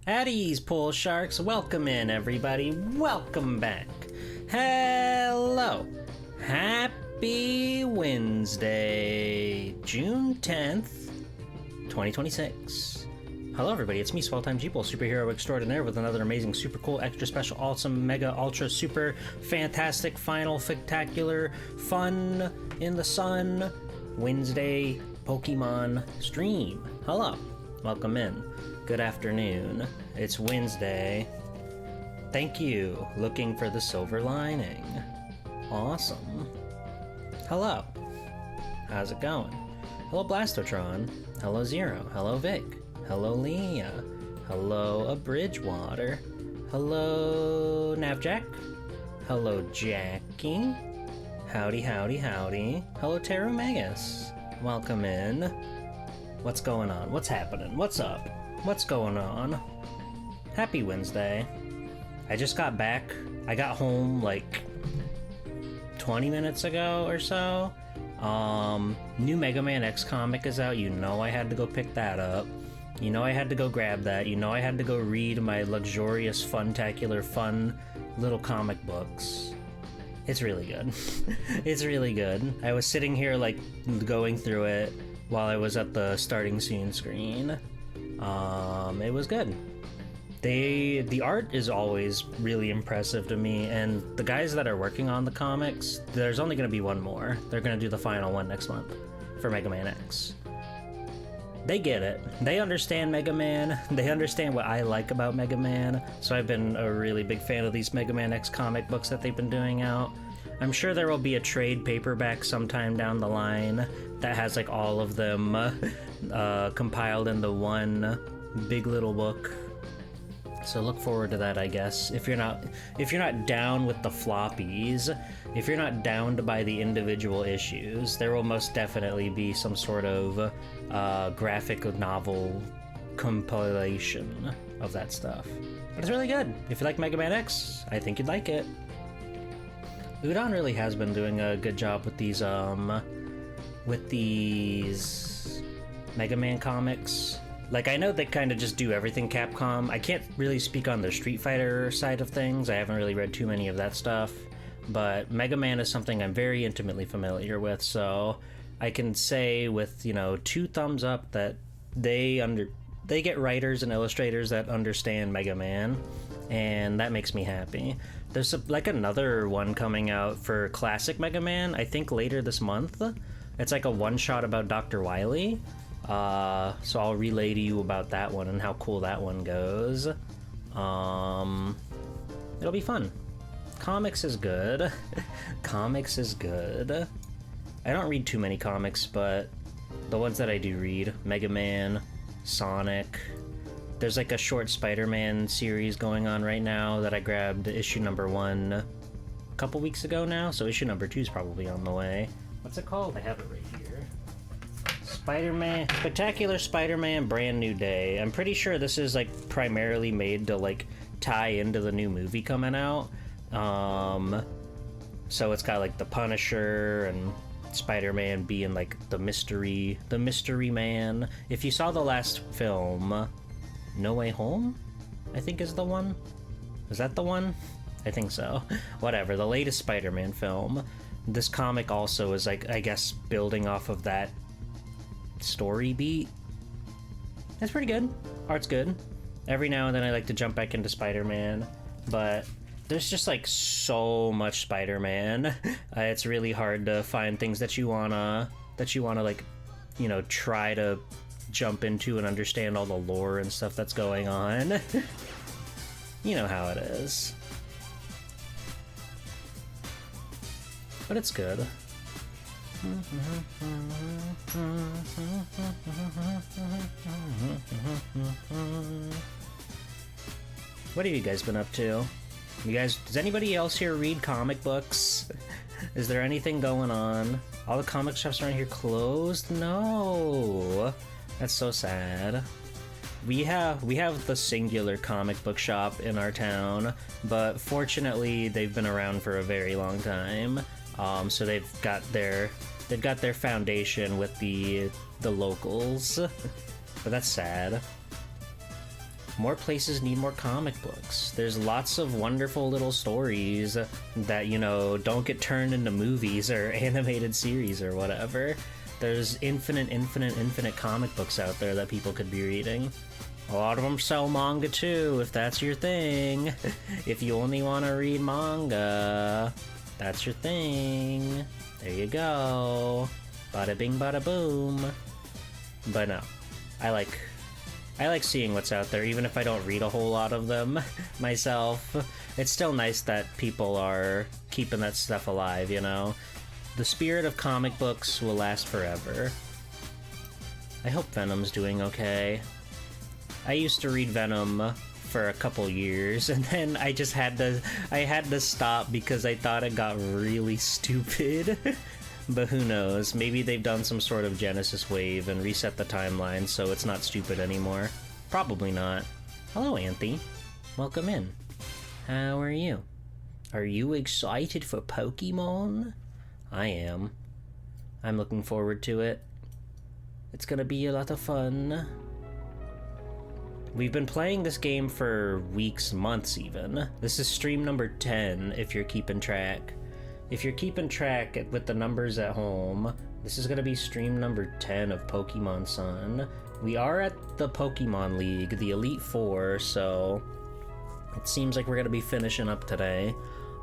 At ease, pool sharks. Welcome in, everybody. Welcome back. Hello. Happy Wednesday, June 10th, 2026. Hello, everybody. It's me, Swelltime Jeeple, superhero extraordinaire, with another amazing, super cool, extra special, awesome, mega, ultra, super, fantastic, final, spectacular, fun, in the sun, Wednesday Pokemon stream. Hello. Welcome in. Good afternoon. It's Wednesday. Thank you. Looking for the silver lining. Awesome. Hello. How's it going? Hello, Blastotron. Hello, Zero. Hello, Vic. Hello, Leah. Hello, Bridgewater. Hello, Navjack. Hello, Jackie. Howdy, howdy, howdy. Hello, Terumegas. Welcome in. What's going on? What's happening? What's up? What's going on? Happy Wednesday. I just got back. I got home like 20 minutes ago or so. New Mega Man X comic is out. You know I had to go pick that up. You know I had to go grab that. You know I had to go read my luxurious, fun-tacular, fun little comic books. It's really good. It's really good. I was sitting here like going through it while I was at the starting scene screen. It was good. The art is always really impressive to me, and the guys that are working on the comics, there's only going to be one more. They're going to do the final one next month for Mega Man X. They get it. They understand Mega Man. They understand what I like about Mega Man, so I've been a really big fan of these Mega Man X comic books that they've been doing out. I'm sure there will be a trade paperback sometime down the line that has like all of them compiled into one big little book. So look forward to that, I guess. If you're not down with the floppies, if you're not down to buy the individual issues, there will most definitely be some sort of graphic novel compilation of that stuff. But it's really good. If you like Mega Man X, I think you'd like it. Udon really has been doing a good job with these Mega Man comics. Like, I know they kind of just do everything Capcom. I can't really speak on the Street Fighter side of things. I haven't really read too many of that stuff. But Mega Man is something I'm very intimately familiar with, so I can say with, 2 thumbs up that they get writers and illustrators that understand Mega Man, and that makes me happy. There's another one coming out for classic Mega Man, I think later this month. It's like a one-shot about Dr. Wily. So I'll relay to you about that one and how cool that one goes. It'll be fun. Comics is good. Comics is good. I don't read too many comics, but the ones that I do read, Mega Man, Sonic. There's like a short Spider-Man series going on right now that I grabbed issue number 1 a couple weeks ago now, so issue number 2 is probably on the way. What's it called? I have it right here. Spider-Man, Spectacular Spider-Man Brand New Day. I'm pretty sure this is like primarily made to like tie into the new movie coming out. So it's got like the Punisher and Spider-Man being like the mystery man. If you saw the last film, No Way Home, I think is the one. Is that the one? I think so. Whatever, the latest Spider-Man film. This comic also is like, I guess, building off of that story beat. It's pretty good. Art's good. Every now and then I like to jump back into Spider-Man, but there's just like so much Spider-Man. It's really hard to find things that you wanna like, try to jump into and understand all the lore and stuff that's going on. You know how it is. But it's good. What have you guys been up to? Does anybody else here read comic books? Is there anything going on? All the comic shops around here closed? No. That's so sad. We have the singular comic book shop in our town, but fortunately they've been around for a very long time. So they've got their foundation with the locals. But that's sad. more places need more comic books. There's lots of wonderful little stories that, you know, don't get turned into movies or animated series or whatever. There's infinite comic books out there that people could be reading. A lot of them sell manga too, if that's your thing. If you only want to read manga, that's your thing. There you go. Bada bing, bada boom. But no, I like seeing what's out there, even if I don't read a whole lot of them myself. It's still nice that people are keeping that stuff alive, you know? The spirit of comic books will last forever. I hope Venom's doing okay. I used to read Venom for a couple years, and then I had to stop because I thought it got really stupid. But who knows, maybe they've done some sort of Genesis wave and reset the timeline so it's not stupid anymore. Probably not. Hello, Anthy. Welcome in. How are you? Are you excited for Pokemon? I am. I'm looking forward to it. It's gonna be a lot of fun. We've been playing this game for weeks, months even. This is stream number 10, if you're keeping track. If you're keeping track with the numbers at home, this is going to be stream number 10 of Pokemon Sun. We are at the Pokemon League, the Elite Four, so it seems like we're going to be finishing up today.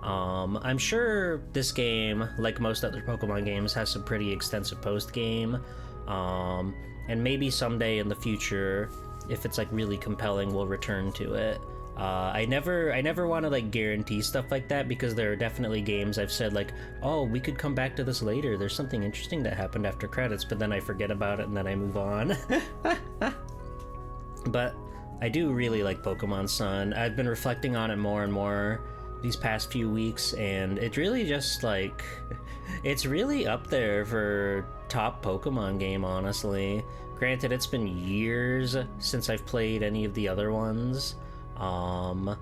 I'm sure this game, like most other Pokemon games, has some pretty extensive post-game. And maybe someday in the future, if it's like really compelling, we'll return to it. I never want to like guarantee stuff like that, because there are definitely games I've said like, oh, we could come back to this later, there's something interesting that happened after credits, but then I forget about it and then I move on. But I do really like Pokemon Sun. I've been reflecting on it more and more these past few weeks, and it really just like, it's really up there for top Pokemon game, honestly. Granted, it's been years since I've played any of the other ones. But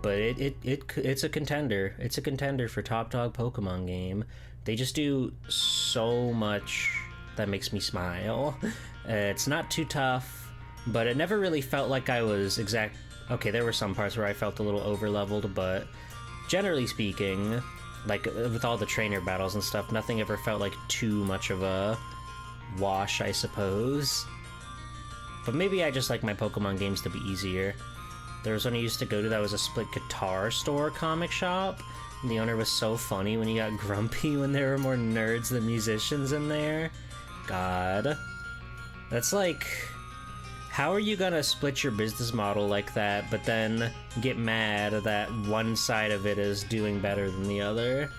it's a contender. It's a contender for top dog Pokemon game. They just do so much that makes me smile. It's not too tough, but it never really felt like I was okay, there were some parts where I felt a little over-leveled, but generally speaking, like with all the trainer battles and stuff, nothing ever felt like too much of a wash, I suppose. But maybe I just like my Pokemon games to be easier. There was one I used to go to that was a split guitar store comic shop, and the owner was so funny when he got grumpy when there were more nerds than musicians in there. God. That's like, how are you gonna split your business model like that, but then get mad that one side of it is doing better than the other?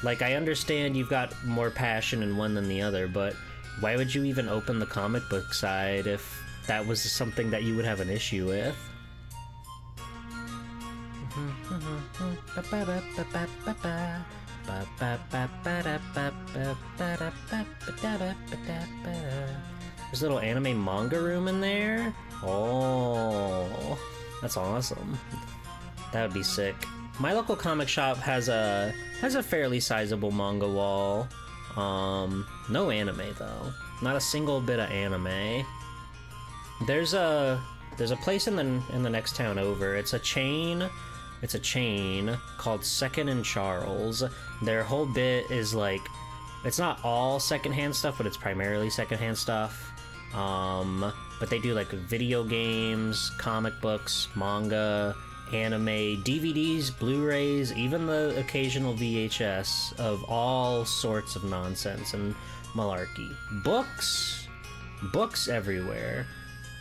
Like, I understand you've got more passion in one than the other, but why would you even open the comic book side if that was something that you would have an issue with? There's a little anime manga room in there? Oh, that's awesome. That would be sick. My local comic shop has a fairly sizable manga wall. No anime though. Not a single bit of anime. There's a place in the next town over. It's a chain called Second and Charles. Their whole bit is like, it's not all secondhand stuff, but it's primarily secondhand stuff. But they do like video games, comic books, manga, anime, DVDs, Blu-rays, even the occasional VHS of all sorts of nonsense and malarkey. Books everywhere.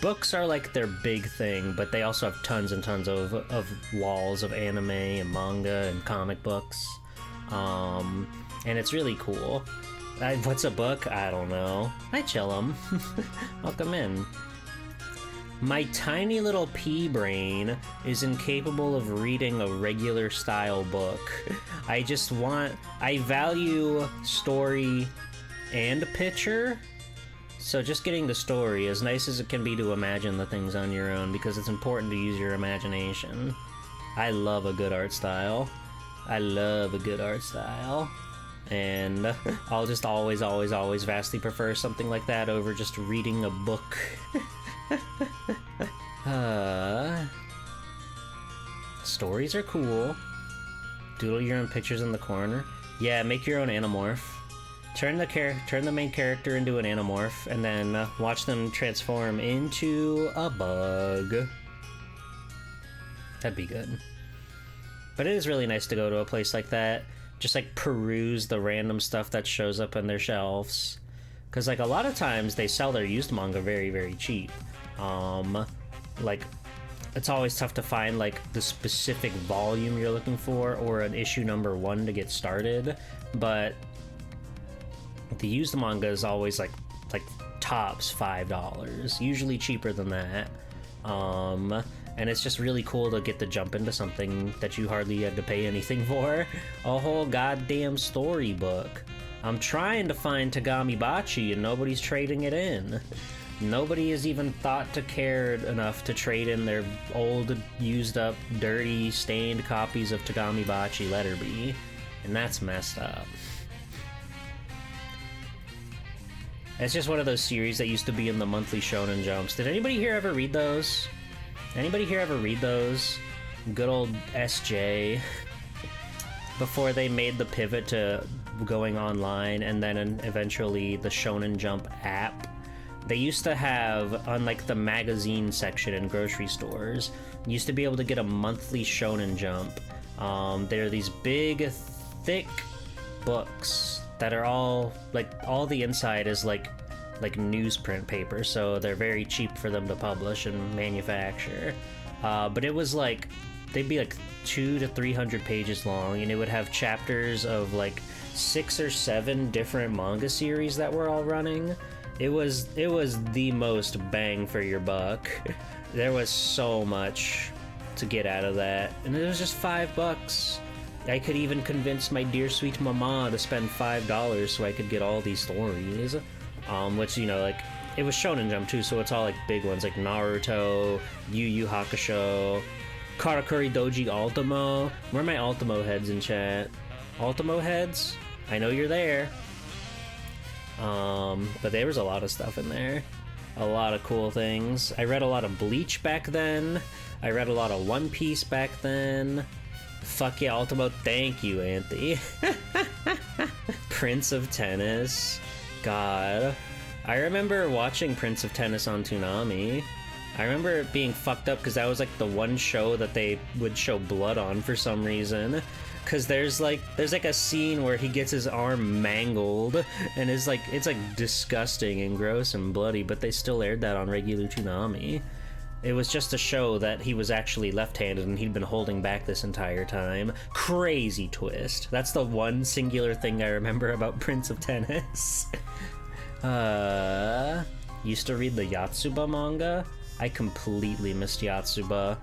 Books are like their big thing, but they also have tons and tons of walls of anime and manga and comic books. And it's really cool. What's a book? I don't know. Hi, Chillum. Welcome in. My tiny little pea brain is incapable of reading a regular style book. I value story and picture. So just getting the story, as nice as it can be to imagine the things on your own, because it's important to use your imagination. I love a good art style. And I'll just always vastly prefer something like that over just reading a book. Stories are cool. Doodle your own pictures in the corner. Yeah, make your own Animorph. Turn the main character into an Animorph, and then watch them transform into a bug. That'd be good. But it is really nice to go to a place like that, just like peruse the random stuff that shows up on their shelves. Because like a lot of times they sell their used manga very, very cheap. Like it's always tough to find like the specific volume you're looking for or an issue number 1 to get started, but the used manga is always like tops $5, usually cheaper than that. And it's just really cool to get to jump into something that you hardly had to pay anything for. A whole goddamn storybook. I'm trying to find Tagami Bachi and nobody's trading it in. Nobody has even thought to care enough to trade in their old, used up, dirty, stained copies of Tagami Bachi Letter B. And that's messed up. It's just one of those series that used to be in the monthly Shonen Jumps. Did anybody here ever read those? Anybody here ever read those? Good old SJ. Before they made the pivot to going online and then eventually the Shonen Jump app. They used to have, on like the magazine section in grocery stores, you used to be able to get a monthly Shonen Jump. They're these big, thick books that are all, like, all the inside is like newsprint paper, so they're very cheap for them to publish and manufacture. But it was like, they'd be like 200 to 300 pages long, and it would have chapters of like 6 or 7 different manga series that were all running. It was the most bang for your buck. There was so much to get out of that, and it was just $5. I could even convince my dear sweet mama to spend $5 so I could get all these stories. Which, you know, like, it was Shonen Jump too, so it's all like big ones like Naruto, Yu Yu Hakusho, Karakuri Doji Ultimo. Where are my Ultimo heads in chat? Ultimo heads? I know you're there. But there was a lot of stuff in there. A lot of cool things. I read a lot of Bleach back then. I read a lot of One Piece back then. Fuck yeah, Ultimo. Thank you, Anthe. Prince of Tennis. God. I remember watching Prince of Tennis on Toonami. I remember it being fucked up because that was like the one show that they would show blood on for some reason. Because there's like a scene where he gets his arm mangled and it's like disgusting and gross and bloody, but they still aired that on regular Toonami. It was just to show that he was actually left-handed and he'd been holding back this entire time. Crazy twist. That's the one singular thing I remember about Prince of Tennis. Used to read the Yotsuba manga. I completely missed Yotsuba.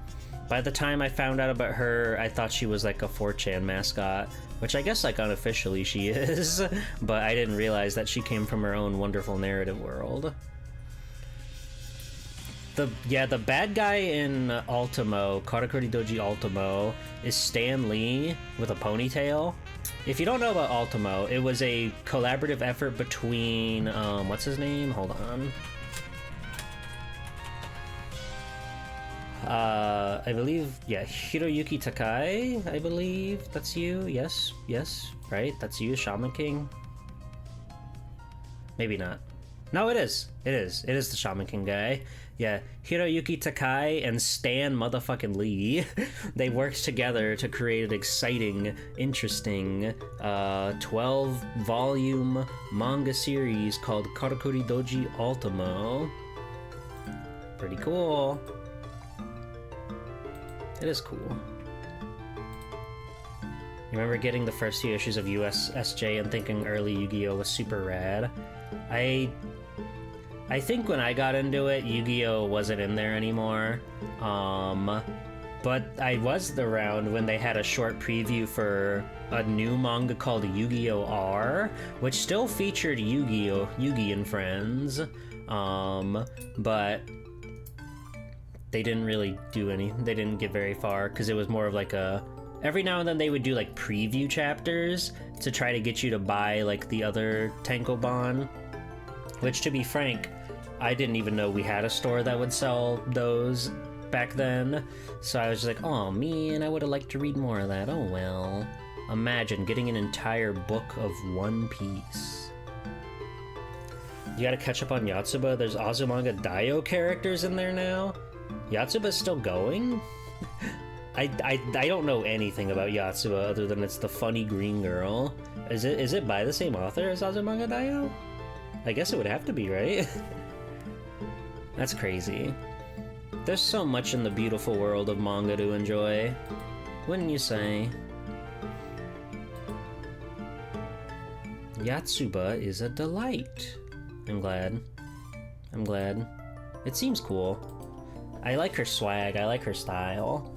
By the time I found out about her, I thought she was like a 4chan mascot, which I guess like unofficially she is, but I didn't realize that she came from her own wonderful narrative world. The bad guy in Ultimo, Karakuri Doji Ultimo, is Stan Lee with a ponytail. If you don't know about Ultimo, it was a collaborative effort between, what's his name? Hold on. I believe, yeah, Hiroyuki Takai, I believe that's you. Yes, right? That's you, Shaman King? Maybe not. No, it is the Shaman King guy. Yeah, Hiroyuki Takai and Stan motherfucking Lee, they worked together to create an exciting, interesting, 12-volume manga series called Karakuri Doji Ultimo. Pretty cool. It is cool. You remember getting the first few issues of USSJ and thinking early Yu-Gi-Oh! Was super rad? I think when I got into it, Yu-Gi-Oh! Wasn't in there anymore. But I was around when they had a short preview for a new manga called Yu-Gi-Oh! R, which still featured Yu-Gi-Oh! Yu-Gi and Friends. But they didn't really do they didn't get very far because it was more of like every now and then they would do like preview chapters to try to get you to buy like the other Tankobon, which to be frank, I didn't even know we had a store that would sell those back then, so I was just like, oh man, I would have liked to read more of that. Oh well. Imagine getting an entire book of One Piece. You gotta catch up on Yotsuba. There's Azumanga Daioh characters in there now. Yotsuba's still going? I don't know anything about Yotsuba other than it's the funny green girl. Is it by the same author as Azumanga Daioh? I guess it would have to be, right? That's crazy. There's so much in the beautiful world of manga to enjoy. Wouldn't you say? Yotsuba is a delight. I'm glad. It seems cool. I like her swag, I like her style.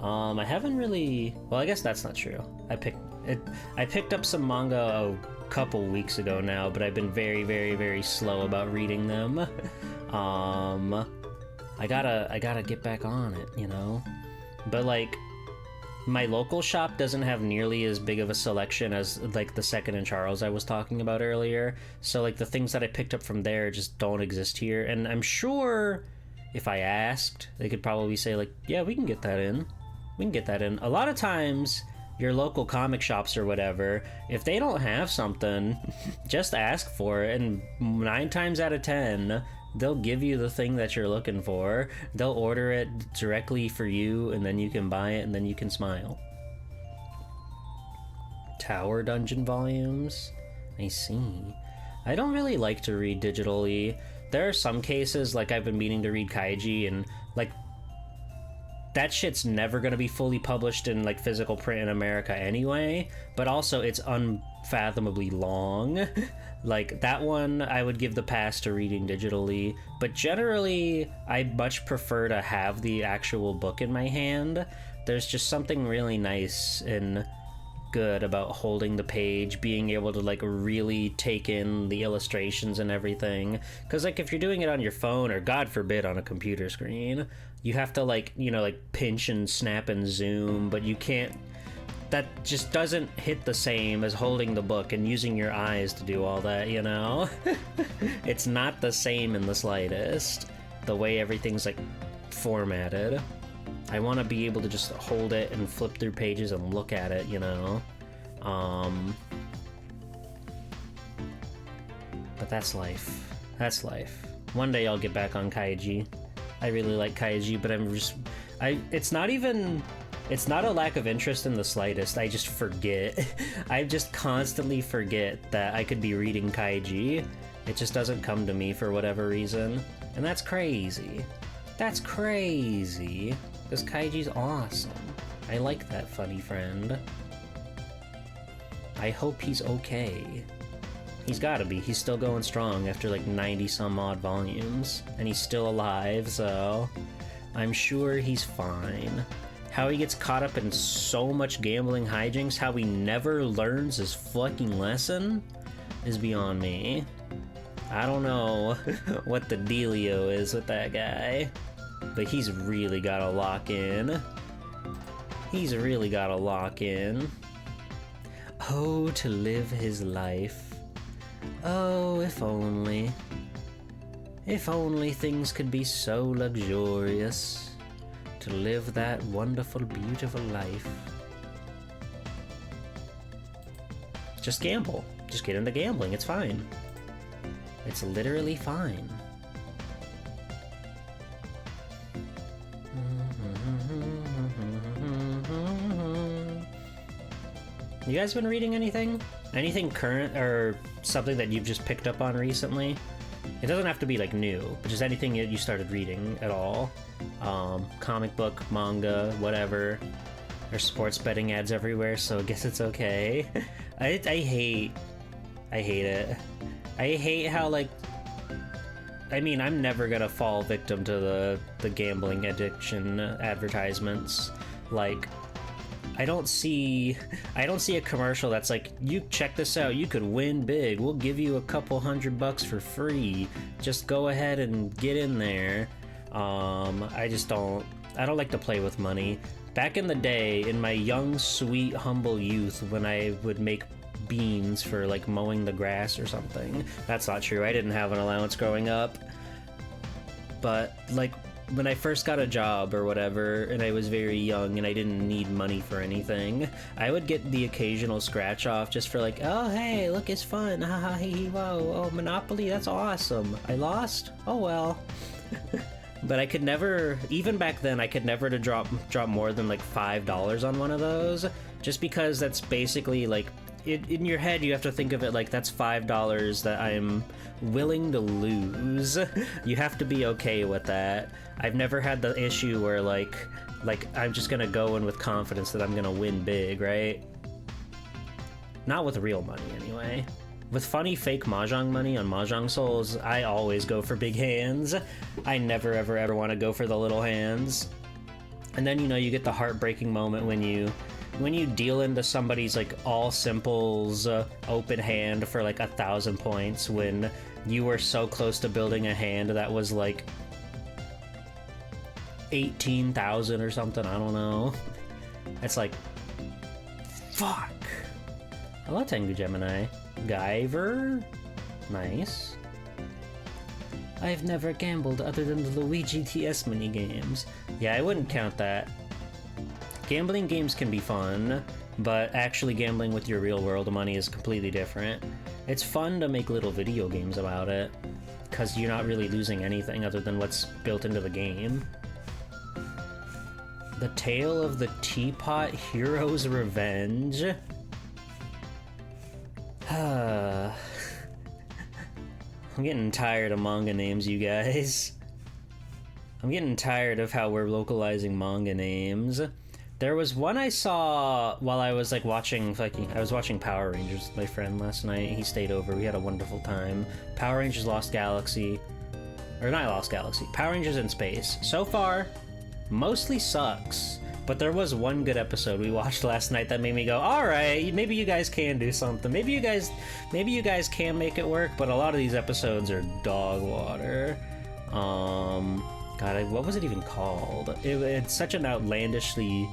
I haven't really... Well, I guess that's not true. I picked up some manga a couple weeks ago now, but I've been very, very, very slow about reading them. I gotta get back on it, you know? But, like, my local shop doesn't have nearly as big of a selection as, like, the Second and Charles I was talking about earlier. So, like, the things that I picked up from there just don't exist here. And I'm sure if I asked, they could probably say, like, yeah, we can get that in. We can get that in. A lot of times, your local comic shops or whatever, if they don't have something, just ask for it, and 9 times out of 10, they'll give you the thing that you're looking for. They'll order it directly for you, and then you can buy it, and then you can smile. Tower Dungeon volumes? I see. I don't really like to read digitally. There are some cases, like I've been meaning to read Kaiji, and, like, that shit's never gonna be fully published in, like, physical print in America anyway, but also it's unfathomably long. Like, that one I would give the pass to reading digitally, but generally I much prefer to have the actual book in my hand. There's just something really nice and good about holding the page, being able to, like, really take in the illustrations and everything. Because, like, if you're doing it on your phone, or God forbid on a computer screen, you have to, like, you know, like, pinch and snap and zoom, but you can't... That just doesn't hit the same as holding the book and using your eyes to do all that, you know? It's not the same in the slightest, the way everything's, like, formatted. I want to be able to just hold it and flip through pages and look at it, you know? But that's life. That's life. One day I'll get back on Kaiji. I really like Kaiji, but it's not a lack of interest in the slightest. I just forget. I just constantly forget that I could be reading Kaiji. It just doesn't come to me for whatever reason. And that's crazy. That's crazy. Because Kaiji's awesome. I like that funny friend. I hope he's okay. He's gotta be. He's still going strong after like 90 some odd volumes. And he's still alive, so I'm sure he's fine. How he gets caught up in so much gambling hijinks, how he never learns his fucking lesson, is beyond me. I don't know what the dealio is with that guy. But he's really gotta lock in. He's really gotta lock in. Oh, to live his life. Oh, if only. If only things could be so luxurious. To live that wonderful, beautiful life. Just gamble. Just get into gambling. It's fine. It's literally fine. You guys been reading anything? Anything current or something that you've just picked up on recently? It doesn't have to be like new, but just anything that you started reading at all. Comic book, manga, whatever. There's sports betting ads everywhere, so I guess it's okay. I hate it. I hate how, like, I mean, I'm never gonna fall victim to the gambling addiction advertisements. Like, I don't see a commercial that's like, you check this out, you could win big, we'll give you a couple $100 for free, just go ahead and get in there. I don't like to play with money. Back in the day, in my young, sweet, humble youth, when I would make beans for, like, mowing the grass or something. That's not true, I didn't have an allowance growing up. But, like, when I first got a job or whatever, and I was very young and I didn't need money for anything, I would get the occasional scratch off just for like, oh hey, look, it's fun, haha, hee hee, whoa, oh, Monopoly, that's awesome. I lost? Oh well. But I could never, even back then, I could never drop more than like $5 on one of those, just because that's basically like, in your head you have to think of it like that's $5 that I'm willing to lose. You have to be okay with that. I've never had the issue where like I'm just gonna go in with confidence that I'm gonna win big, right? Not with real money anyway. With funny fake Mahjong money on Mahjong Souls, I always go for big hands. I never ever want to go for the little hands. And then, you know, you get the heartbreaking moment when you deal into somebody's like all simples open hand for like 1,000 points when you were so close to building a hand that was like 18,000 or something, I don't know. It's like, fuck. Hello, Tengu Gemini. Guyver? Nice. I've never gambled other than the Luigi TS minigames. Yeah, I wouldn't count that. Gambling games can be fun, but actually gambling with your real world money is completely different. It's fun to make little video games about it, because you're not really losing anything other than what's built into the game. The Tale of the Teapot Hero's Revenge? I'm getting tired of manga names, you guys. I'm getting tired of how we're localizing manga names. There was one I saw while I was like watching, I was watching Power Rangers with my friend last night. He stayed over. We had a wonderful time. Power Rangers Lost Galaxy. Or not Lost Galaxy. Power Rangers in Space. So far, mostly sucks. But there was one good episode we watched last night that made me go, alright, maybe you guys can do something. Maybe you guys can make it work, but a lot of these episodes are dog water. God, what was it even called? It's such an outlandishly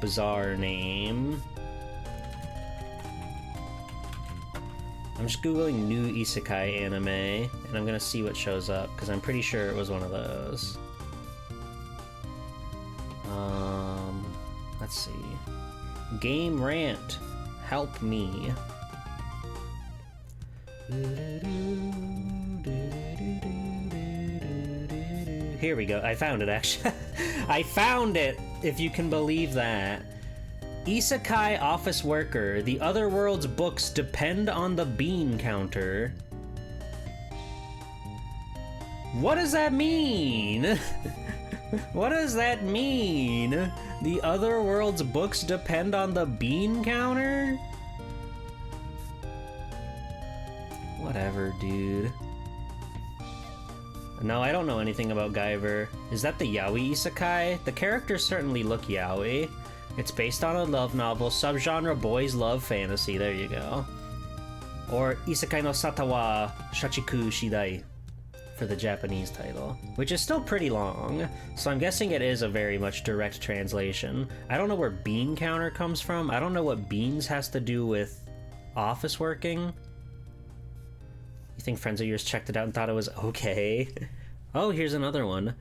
bizarre name. I'm just googling new isekai anime, and I'm gonna see what shows up, because I'm pretty sure it was one of those. Let's see. Game Rant. Help me. Here we go. I found it, actually. I found it, if you can believe that. Isekai Office Worker. The Otherworld's books depend on the bean counter. What does that mean? What does that mean? The Otherworld's books depend on the bean counter? Whatever, dude. No, I don't know anything about Guyver. Is that the yaoi isekai? The characters certainly look yaoi. It's based on a love novel, subgenre boys love fantasy, there you go. Or Isekai no Satawa Shachiku Shidai for the Japanese title, which is still pretty long, so I'm guessing it is a very much direct translation. I don't know where bean counter comes from. I don't know what beans has to do with office working. You think friends of yours checked it out and thought it was okay? Oh, here's another one.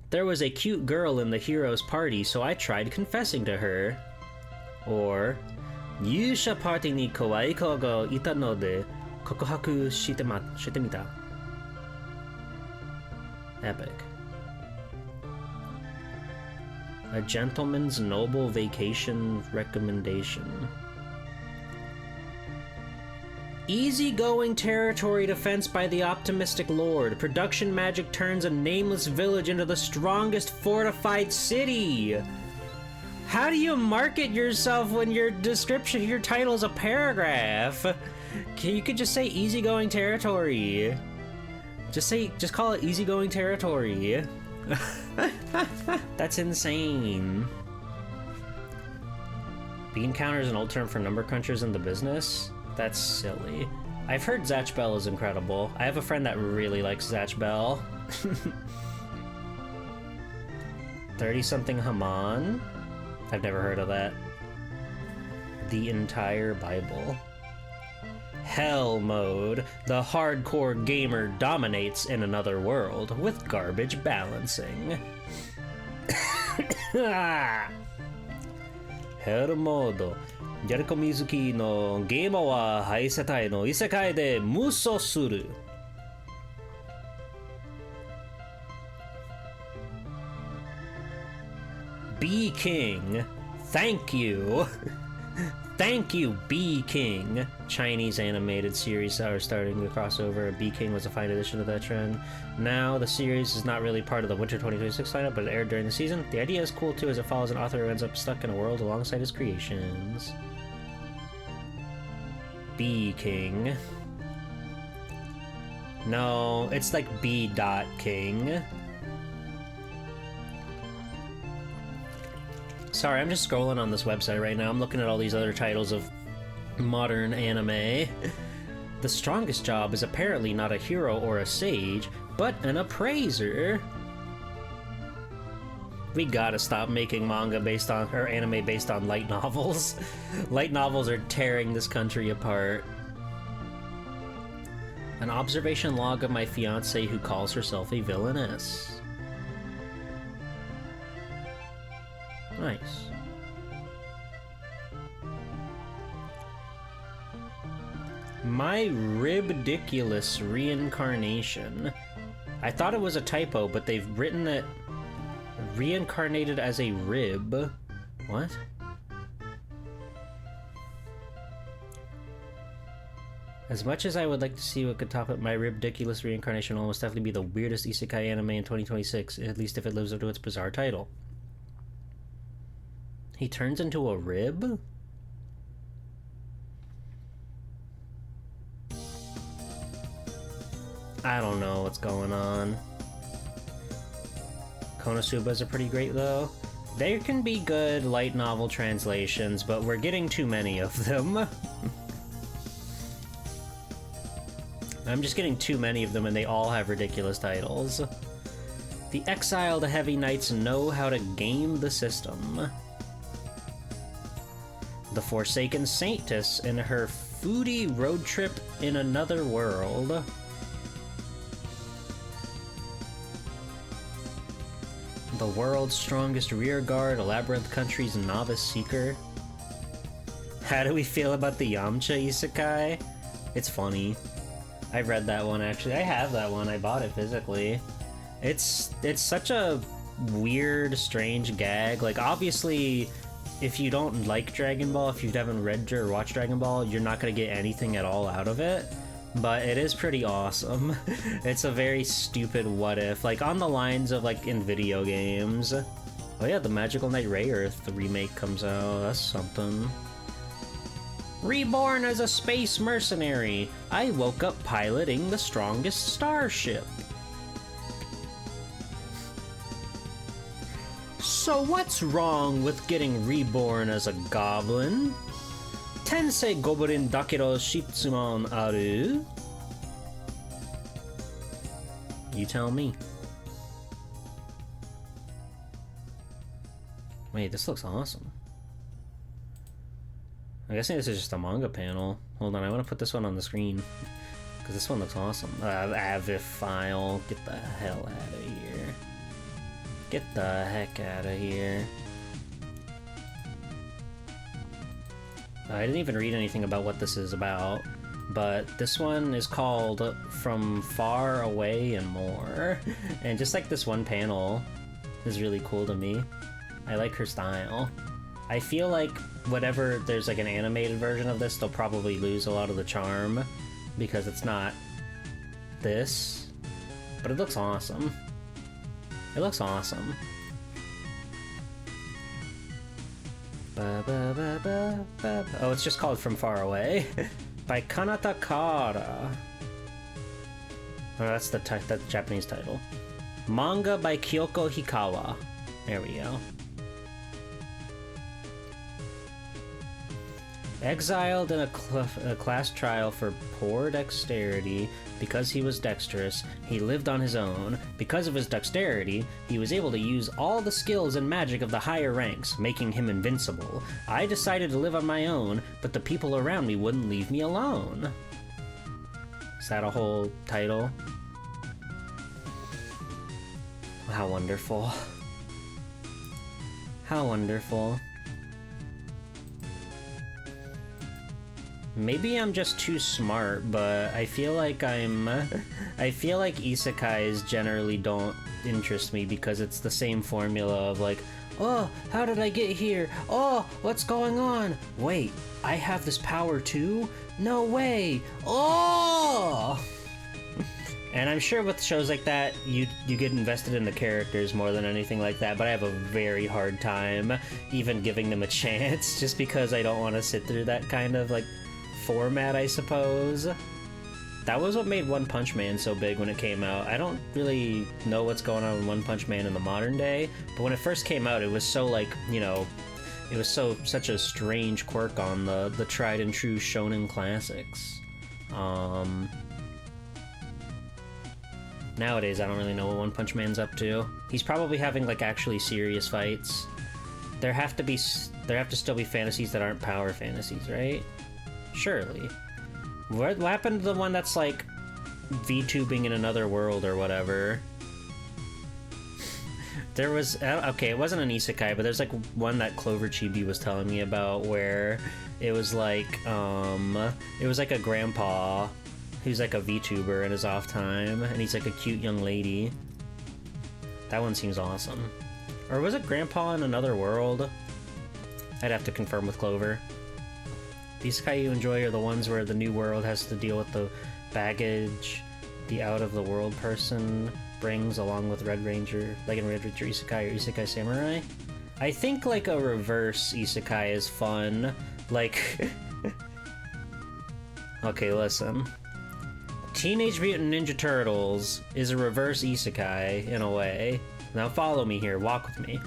There was a cute girl in the hero's party, so I tried confessing to her. Or, Yusha party ni kawaii ko ga ita no de kokuhaku shite mita. Epic. A gentleman's noble vacation recommendation. Easygoing territory defense by the optimistic lord. Production magic turns a nameless village into the strongest fortified city. How do you market yourself when your description, your title is a paragraph? You could just say easygoing territory. Just call it easygoing territory. That's insane. Bean counter is an old term for number crunchers in the business? That's silly. I've heard Zatch Bell is incredible. I have a friend that really likes Zatch Bell. 30-something Haman? I've never heard of that. The entire Bible. Hell Mode, the hardcore gamer dominates in another world with garbage balancing. Hell Mode. やるこみずきのゲーマーは廃世帯の異世界で無双する。B King, thank you. Thank you, B King. Chinese animated series are starting to cross over. B King was a fine addition to that trend. Now, the series is not really part of the Winter 2026 lineup, but it aired during the season. The idea is cool too, as it follows an author who ends up stuck in a world alongside his creations. B King. No, it's like B. King. Sorry, I'm just scrolling on this website right now. I'm looking at all these other titles of modern anime. The strongest job is apparently not a hero or a sage, but an appraiser. We gotta stop making manga based on, or anime based on light novels. Light novels are tearing this country apart. An observation log of my fiancée who calls herself a villainess. Nice. My Ribdiculous Reincarnation. I thought it was a typo, but they've written it reincarnated as a rib. What? As much as I would like to see what could top up my Ribdiculous Reincarnation, will almost definitely be the weirdest isekai anime in 2026, at least if it lives up to its bizarre title. He turns into a rib? I don't know what's going on. Konosubas are pretty great though. There can be good light novel translations, but we're getting too many of them. I'm just getting too many of them and they all have ridiculous titles. The exiled heavy knights know how to game the system. The Forsaken Saintess in her foodie road trip in another world. The world's strongest rearguard, Labyrinth Country's novice seeker. How do we feel about the Yamcha isekai? It's funny. I read that one actually. I have that one. I bought it physically. It's such a weird, strange gag. Like obviously, if you don't like Dragon Ball, if you haven't read or watched Dragon Ball, you're not going to get anything at all out of it. But it is pretty awesome. It's a very stupid what if, like on the lines of like in video games. Oh yeah, the Magical Knight Rayearth, the remake comes out. That's something. Reborn as a space mercenary, I woke up piloting the strongest starship. So what's wrong with getting reborn as a goblin? Tensei goblin dakero shitsumon aru? You tell me. Wait, this looks awesome. I'm guessing this is just a manga panel. Hold on, I want to put this one on the screen. Because this one looks awesome. Avif file. Get the hell out of here. Get the heck out of here. I didn't even read anything about what this is about, but this one is called From Far Away and More. And just like this one panel is really cool to me. I like her style. I feel like whatever there's like an animated version of this, they'll probably lose a lot of the charm because it's not this, but it looks awesome. It looks awesome. Oh, it's just called From Far Away by Kanata Kara. Oh, that's the Japanese title. Manga by Kyoko Hikawa. There we go. Exiled in a class trial for poor dexterity because he was dexterous, he lived on his own. Because of his dexterity, he was able to use all the skills and magic of the higher ranks, making him invincible. I decided to live on my own, but the people around me wouldn't leave me alone. Is that a whole title? How wonderful. How wonderful. Maybe I'm just too smart, but I feel like I feel like isekais generally don't interest me because it's the same formula of like, oh, how did I get here? Oh, what's going on? Wait, I have this power too? No way! Oh! And I'm sure with shows like that, you get invested in the characters more than anything like that, but I have a very hard time even giving them a chance just because I don't want to sit through that kind of like format, I suppose. That was what made One Punch Man so big when it came out. I don't really know what's going on with One Punch Man in the modern day, but when it first came out, it was so like, you know, it was such a strange quirk on the tried and true shonen classics. Nowadays, I don't really know what One Punch Man's up to. He's probably having like actually serious fights. There have to still be fantasies that aren't power fantasies, right? Surely. What happened to the one that's like VTubing in another world or whatever? There was, okay, it wasn't an isekai, but there's like one that Clover Chibi was telling me about where it was like a grandpa who's like a VTuber in his off time, and he's like a cute young lady. That one seems awesome. Or was it Grandpa in Another World? I'd have to confirm with Clover. The isekai you enjoy are the ones where the new world has to deal with the baggage the out-of-the-world person brings along with Red Ranger, like in Red Ranger Isekai or Isekai Samurai. I think like a reverse isekai is fun. Like... Okay, listen. Teenage Mutant Ninja Turtles is a reverse isekai, in a way. Now follow me here, walk with me.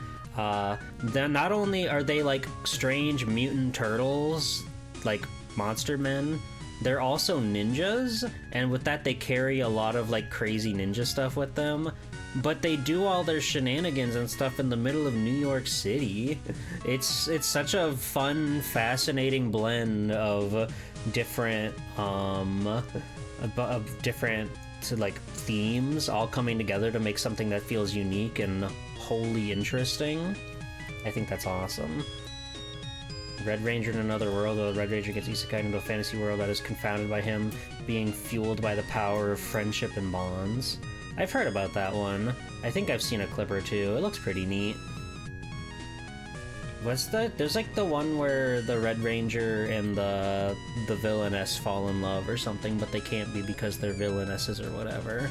Then not only are they like strange mutant turtles, like monster men, they're also ninjas, and with that they carry a lot of like crazy ninja stuff with them, but they do all their shenanigans and stuff in the middle of New York City. It's such a fun, fascinating blend of different like themes all coming together to make something that feels unique and wholly interesting. I think that's awesome. Red Ranger in Another World, the Red Ranger gets isekai into a fantasy world that is confounded by him being fueled by the power of friendship and bonds. I've heard about that one. I think I've seen a clip or two. It looks pretty neat. There's like the one where the Red Ranger and the villainess fall in love or something, but they can't be because they're villainesses or whatever.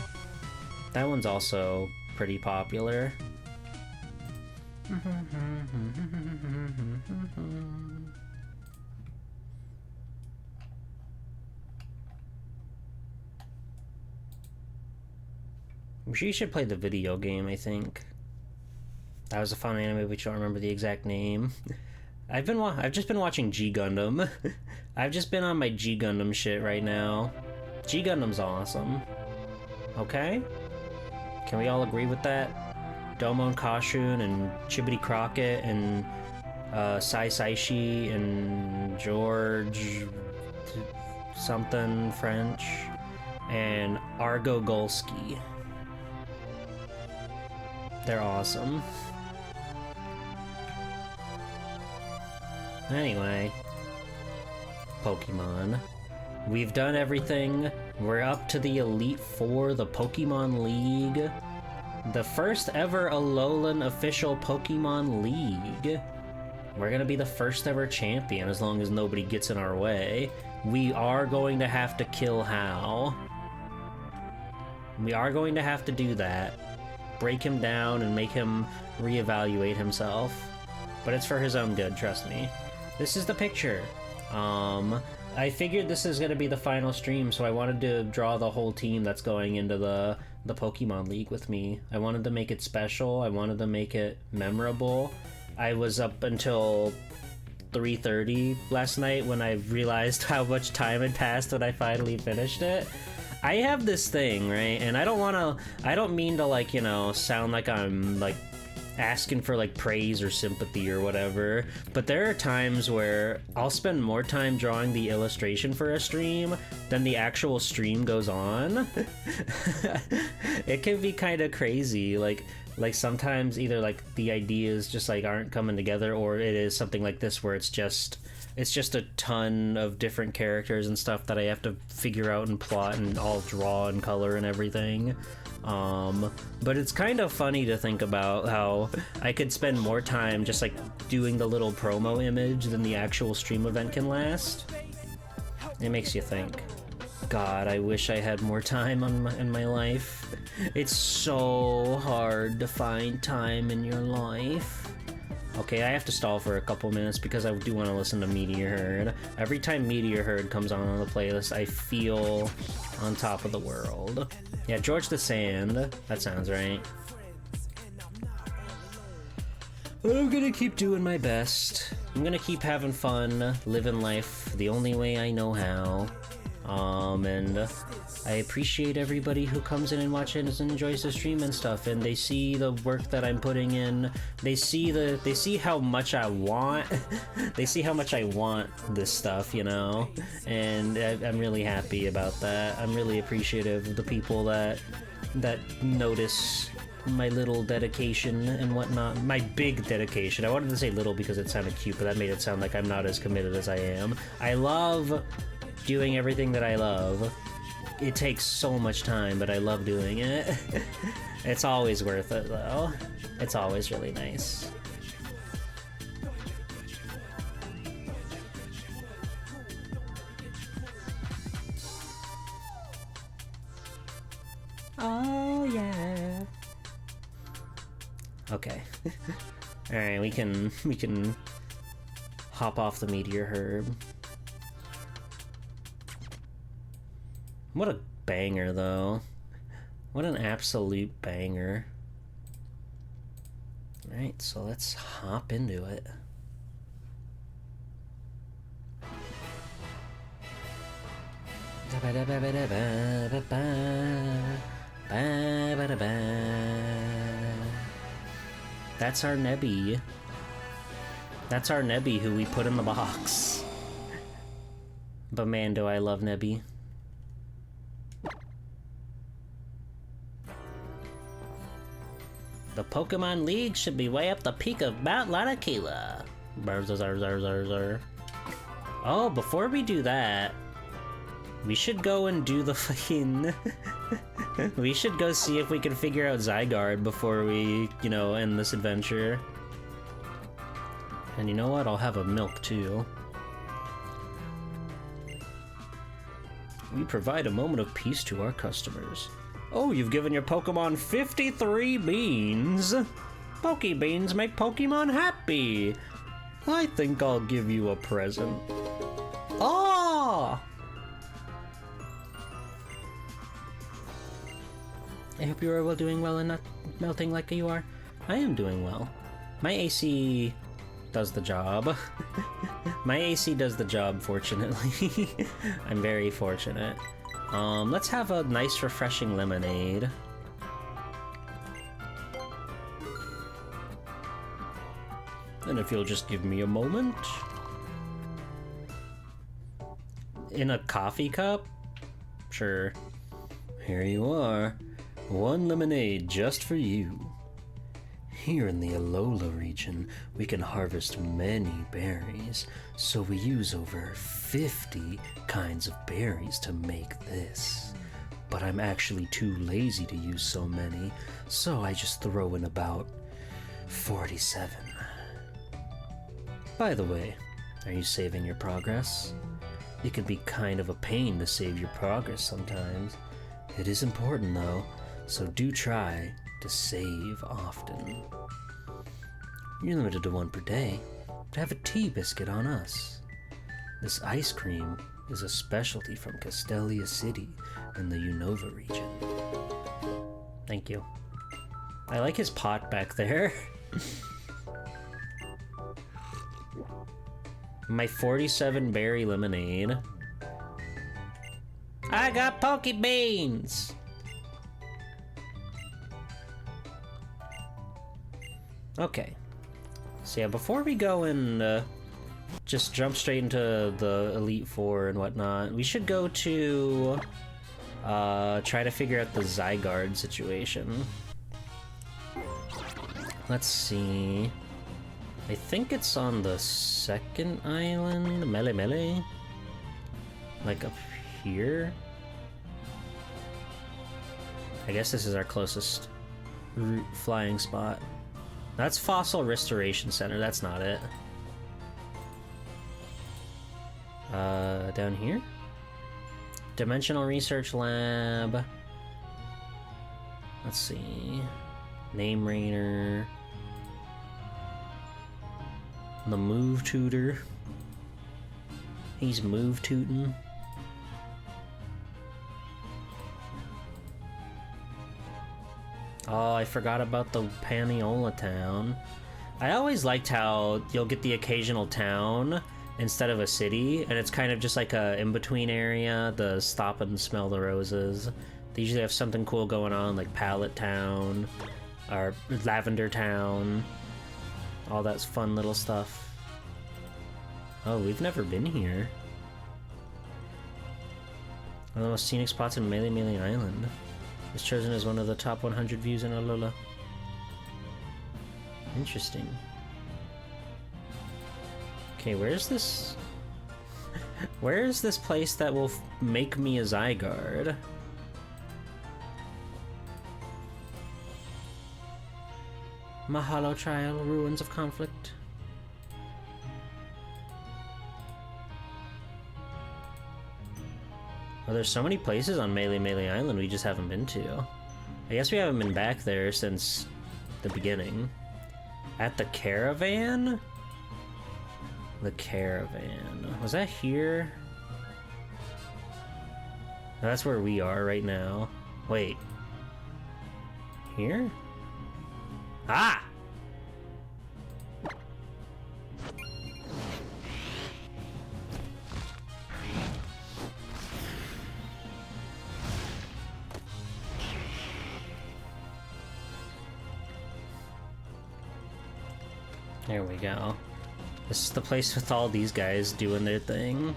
That one's also pretty popular. You should play the video game, I think. That was a fun anime, but you don't remember the exact name. I've just been watching G Gundam. I've just been on my G Gundam shit right now. G Gundam's awesome. Okay? Can we all agree with that? Domon Kashun and Chibity Crockett and Sai Saishi and George something French and Argo Golski. They're awesome. Anyway, Pokemon. We've done everything. We're up to the Elite Four, the Pokemon League. The first ever Alolan official Pokemon League. We're gonna be the first ever champion as long as nobody gets in our way. We are going to have to kill Hao. We are going to have to do that. Break him down and make him reevaluate himself. But it's for his own good, trust me. This is the picture. I figured this is going to be the final stream, so I wanted to draw the whole team that's going into the Pokemon League with me. I wanted to make it special. I wanted to make it memorable. I was up until 3:30 last night when I realized how much time had passed when I finally finished it. I have this thing, right? And I don't mean to, like, you know, sound like I'm, like, asking for like praise or sympathy or whatever, but there are times where I'll spend more time drawing the illustration for a stream than the actual stream goes on. It can be kind of crazy, like sometimes either like the ideas just like aren't coming together, or it is something like this where it's just a ton of different characters and stuff that I have to figure out and plot and all draw and color and everything. But it's kind of funny to think about how I could spend more time just like doing the little promo image than the actual stream event can last. It makes you think. God, I wish I had more time in my life. It's so hard to find time in your life. Okay, I have to stall for a couple minutes because I do want to listen to Meteor Herd. Every time Meteor Herd comes on the playlist, I feel on top of the world. Yeah, George the Sand. That sounds right. I'm gonna keep doing my best. I'm gonna keep having fun, living life the only way I know how. And I appreciate everybody who comes in and watches and enjoys the stream and stuff, and they see the work that I'm putting in. They see how much I want. They see how much I want this stuff, you know, and I'm really happy about that. I'm really appreciative of the people that notice my little dedication and whatnot. My big dedication. I wanted to say little because it sounded cute, but that made it sound like I'm not as committed as I am. I love doing everything that I love. It takes so much time, but I love doing it. It's always worth it, though. It's always really nice. Oh, yeah. Okay. Alright, we can hop off the Meteor Herd. What a banger, though. What an absolute banger. Alright, so let's hop into it. That's our Nebby. That's our Nebby who we put in the box. But man, do I love Nebby. The Pokemon League should be way up the peak of Mount Lanakila. Oh, before we do that, we should go and do the fucking... We should go see if we can figure out Zygarde before we, you know, end this adventure. And you know what? I'll have a milk, too. We provide a moment of peace to our customers. Oh, you've given your Pokemon 53 beans! Pokebeans make Pokemon happy! I think I'll give you a present. Oh! I hope you are doing well and not melting like you are. I am doing well. My AC does the job. My AC does the job, fortunately. I'm very fortunate. Let's have a nice refreshing lemonade. And if you'll just give me a moment. In a coffee cup? Sure. Here you are. One lemonade just for you. Here in the Alola region, we can harvest many berries, so we use over 50 kinds of berries to make this. But I'm actually too lazy to use so many, so I just throw in about 47. By the way, are you saving your progress? It can be kind of a pain to save your progress sometimes. It is important though, so do try to save often. You're limited to one per day, but have a tea biscuit on us. This ice cream is a specialty from Castelia City in the Unova region. Thank you. I like his pot back there. My 47 berry lemonade. I got Pokebeans! Okay. So yeah, before we go and just jump straight into the Elite Four and whatnot, we should go to try to figure out the Zygarde situation. Let's see. I think it's on the second island, Melemele. Like up here? I guess this is our closest route flying spot. That's Fossil Restoration Center, that's not it. Down here? Dimensional Research Lab. Let's see. Name Rainer. The Move Tutor. He's move tootin'. Oh, I forgot about the Paniola town. I always liked how you'll get the occasional town instead of a city, and it's kind of just like a in-between area, the stop and smell the roses. They usually have something cool going on, like Pallet Town, or Lavender Town, all that fun little stuff. Oh, we've never been here. One of the most scenic spots in Melemele Island. It's chosen as one of the top 100 views in Alola. Interesting. Okay, where's this? Where is this place that will make me a Zygarde? Mahalo Trial, Ruins of Conflict. Oh, there's so many places on Melemele Island we just haven't been to. I guess we haven't been back there since the beginning. At the Caravan? The Caravan. Was that here? No, that's where we are right now. Wait. Here? Ah! There we go. This is the place with all these guys doing their thing.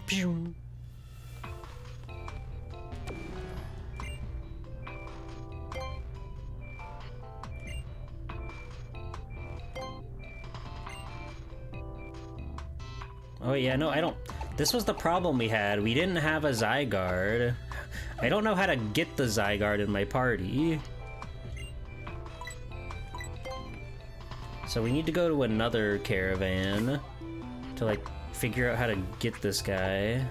Pew! Oh yeah, no, I don't... This was the problem we had. We didn't have a Zygarde. I don't know how to get the Zygarde in my party. So we need to go to another caravan to, like, figure out how to get this guy.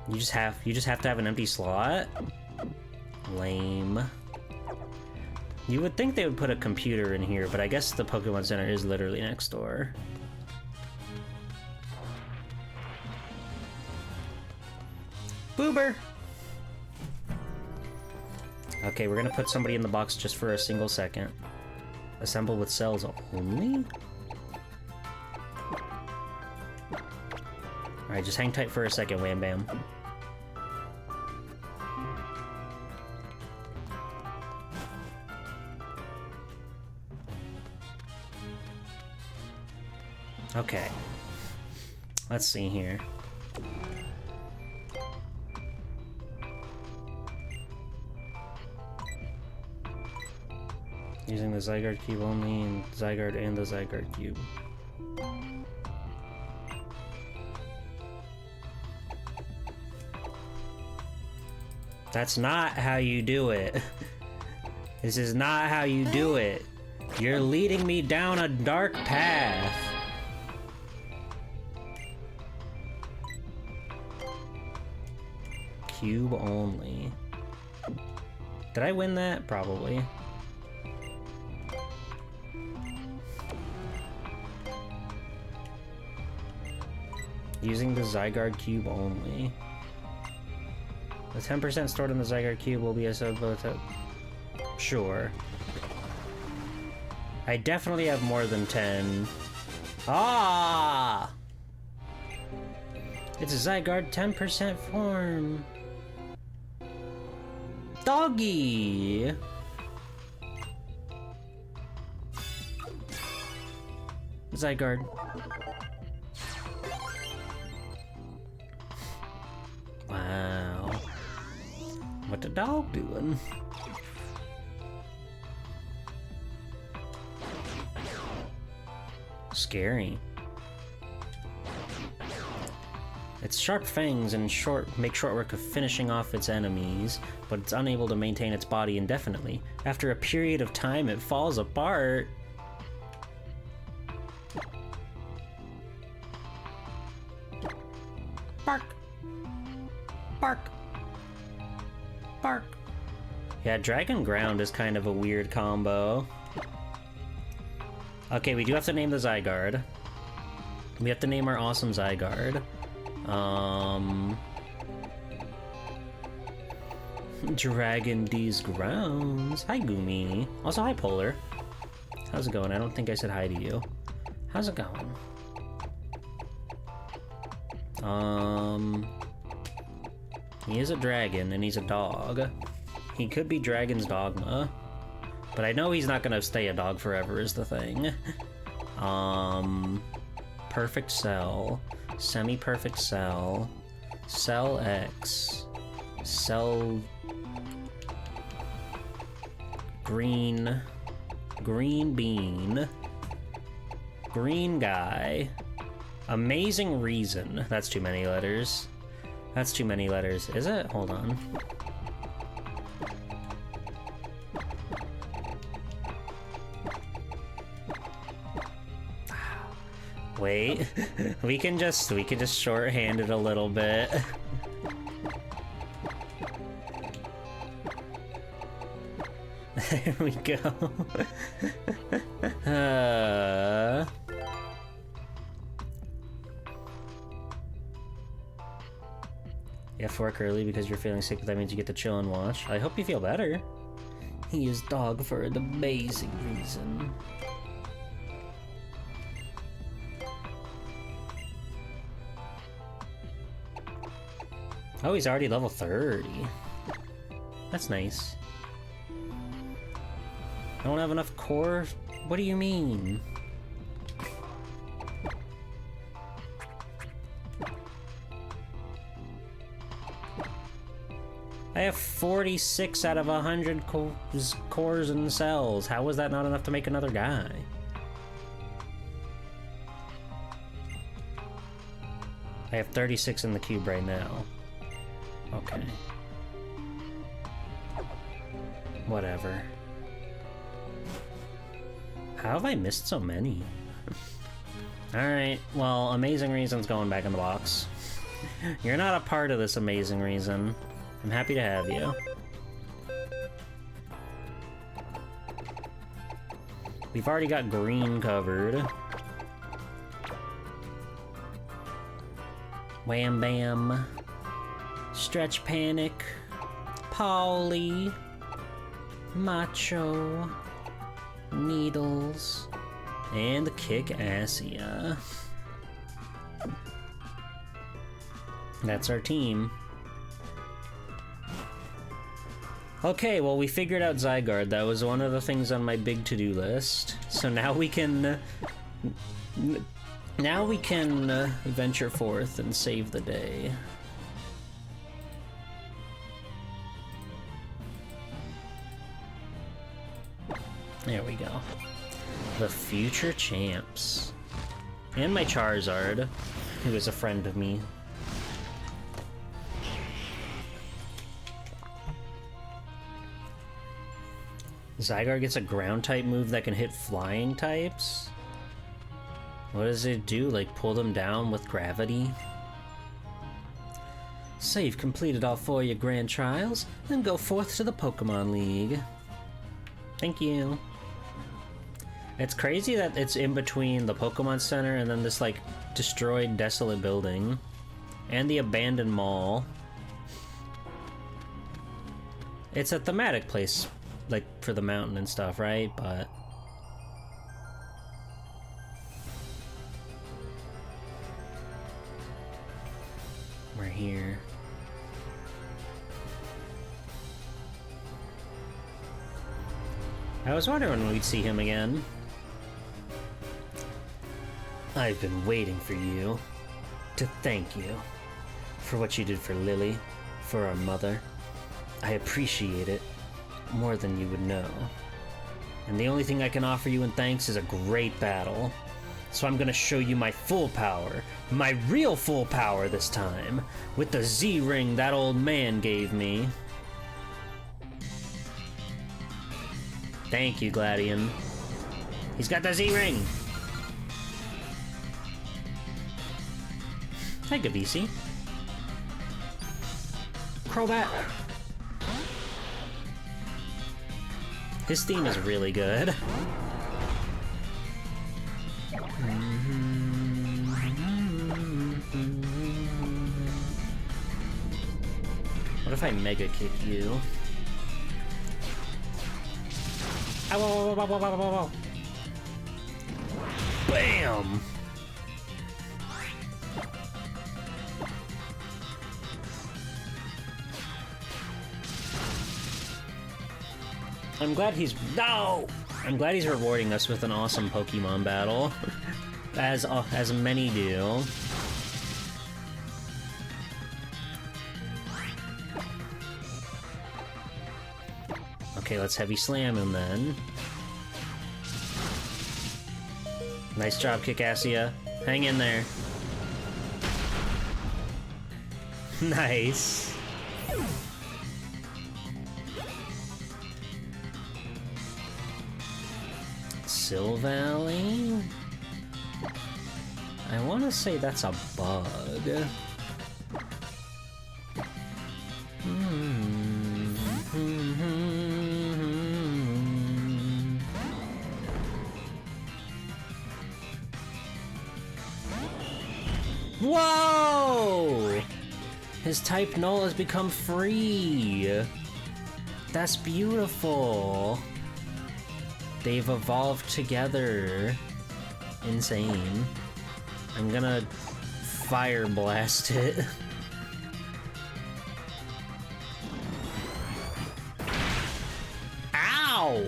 You just have to have an empty slot? Lame. You would think they would put a computer in here, but I guess the Pokemon Center is literally next door. Boober! Okay, we're gonna put somebody in the box just for a single second. Assemble with cells only? Alright, just hang tight for a second, Wham Bam. Okay. Let's see here. Using the Zygarde Cube only, and Zygarde and the Zygarde Cube. That's not how you do it. This is not how you do it. You're leading me down a dark path. Cube only. Did I win that? Probably. Using the Zygarde Cube only. The 10% stored in the Zygarde Cube will be a Sure. I definitely have more than 10. Ah! It's a Zygarde 10% form. Doggy! Zygarde. Wow. What the dog doing? Scary. Its sharp fangs and make short work of finishing off its enemies, but it's unable to maintain its body indefinitely. After a period of time, it falls apart. Bark! Bark! Bark! Yeah, Dragon Ground is kind of a weird combo. Okay, we do have to name the Zygarde. We have to name our awesome Zygarde. Dragon D's Grounds. Hi, Gumi. Also, hi, Polar. How's it going? I don't think I said hi to you. How's it going? He is a dragon, and he's a dog. He could be Dragon's Dogma. But I know he's not gonna stay a dog forever is the thing. Perfect Cell. Semi-perfect Cell. Cell X. Cell... Green. Green Bean. Green Guy. Amazing Reason. That's too many letters. That's too many letters. Is it? Hold on. Wait. we can just shorthand it a little bit. There we go. You have to work early because you're feeling sick, but that means you get to chill and watch. I hope you feel better. He is dog for an amazing reason. Oh, he's already level 30. That's nice. I don't have enough core? What do you mean? I have 46 out of 100 cores and cells. How was that not enough to make another guy? I have 36 in the cube right now. Okay. Whatever. How have I missed so many? Alright, well, Amazing Reason's going back in the box. You're not a part of this Amazing Reason. I'm happy to have you. We've already got green covered. Wham Bam. Stretch Panic. Polly. Macho. Needles. And the Kick-Assia. That's our team. Okay, well, we figured out Zygarde. That was one of the things on my big to-do list. So now we can... Now we can venture forth and save the day. There we go. The future champs. And my Charizard, who is a friend of me. Zygarde gets a ground type move that can hit flying types? What does it do? Like pull them down with gravity? So you've completed all 4 of your grand trials, then go forth to the Pokemon League. Thank you. It's crazy that it's in between the Pokemon Center and then this like destroyed, desolate building. And the abandoned mall. It's a thematic place, like for the mountain and stuff, right? But we're here. I was wondering when we'd see him again. I've been waiting for you to thank you for what you did for Lily, for our mother. I appreciate it more than you would know. And the only thing I can offer you in thanks is a great battle. So I'm gonna show you my full power, my real full power this time, with the Z-ring that old man gave me. Thank you, Gladion. He's got the Z-ring! Hi, Gavisi. Crobat! His theme is really good. What if I mega kick you? Ow, ow, ow, ow, ow, ow, ow, ow. Bam! I'm glad he's... No! I'm glad he's rewarding us with an awesome Pokemon battle. As many do. Okay, let's heavy slam him then. Nice job, Kikassia. Hang in there. Nice. Silvally? I want to say that's a bug. Whoa! His type null has become free. That's beautiful. They've evolved together. Insane. I'm gonna fire blast it. Ow!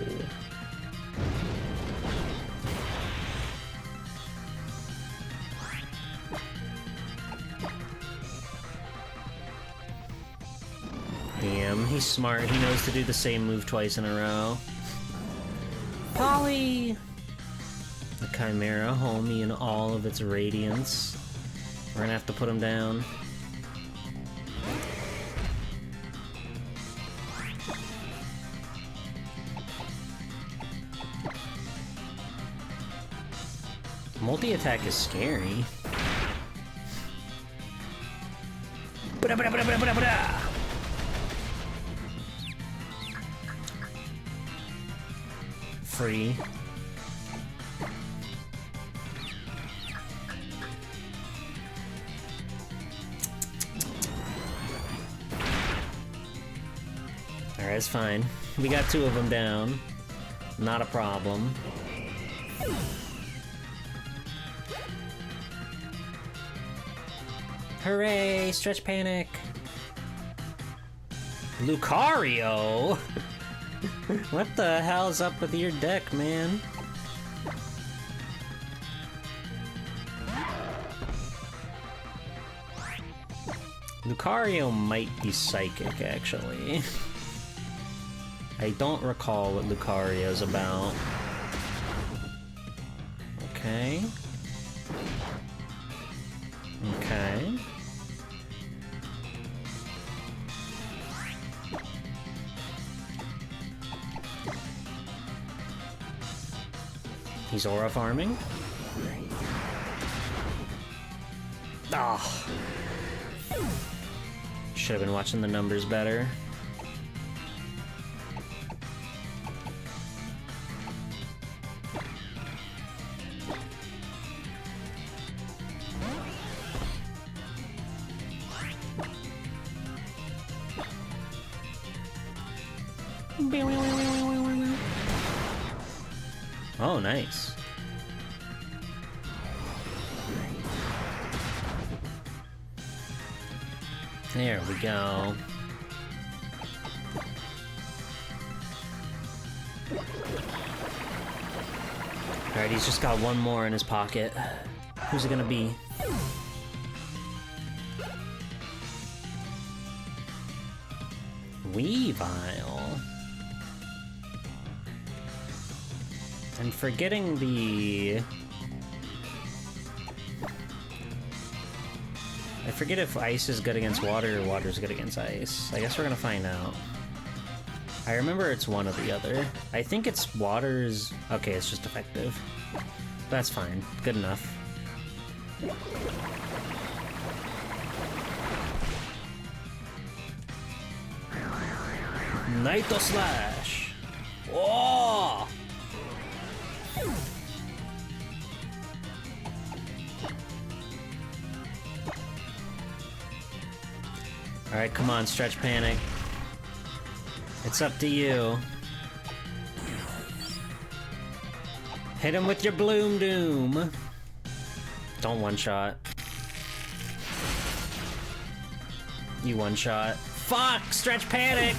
Damn, he's smart. He knows to do the same move twice in a row. Polly! The Chimera homie in all of its radiance. We're gonna have to put him down. Multi-attack is scary. Free. Alright, it's fine. We got two of them down. Not a problem. Hooray! Stretch Panic! Lucario? What the hell's up with your deck, man? Lucario might be psychic, actually. I don't recall what Lucario's about. Okay. Okay. He's aura farming. Ah. Should have been watching the numbers better. Oh, nice. There we go. Alright, he's just got one more in his pocket. Who's it gonna be? Weavile. I'm forgetting the... I forget if ice is good against water or water is good against ice. I guess we're gonna find out. I remember it's one or the other. I think it's water's... Okay, it's just effective. That's fine. Good enough. Nitro Slash! Oh! Alright, come on, Stretch Panic. It's up to you. Hit him with your Bloom Doom. Don't one-shot. You one-shot. Fuck! Stretch Panic!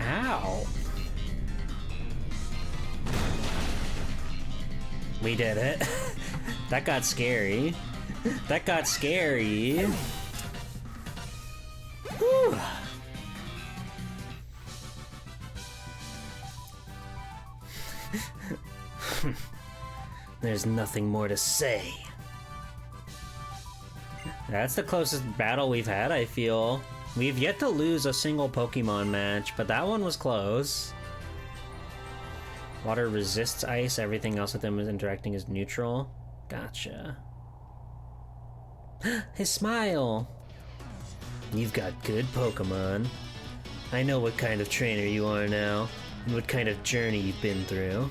Ow. We did it. That got scary. That got scary. Whew. There's nothing more to say. That's the closest battle we've had, I feel. We've yet to lose a single Pokemon match, but that one was close. Water resists ice, everything else with them is interacting is neutral. Gotcha. His smile! You've got good Pokemon. I know what kind of trainer you are now, and what kind of journey you've been through.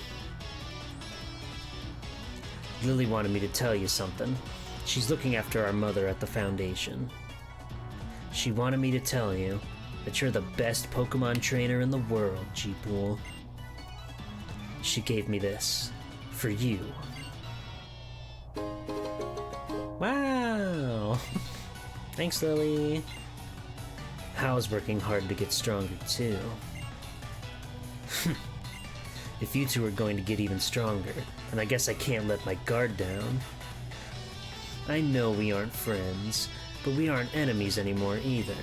Lily wanted me to tell you something. She's looking after our mother at the Foundation. She wanted me to tell you that you're the best Pokemon trainer in the world, G-Pool. She gave me this. For you. Wow! Thanks, Lily. Hal's working hard to get stronger, too. If you two are going to get even stronger, then I guess I can't let my guard down. I know we aren't friends, but we aren't enemies anymore either.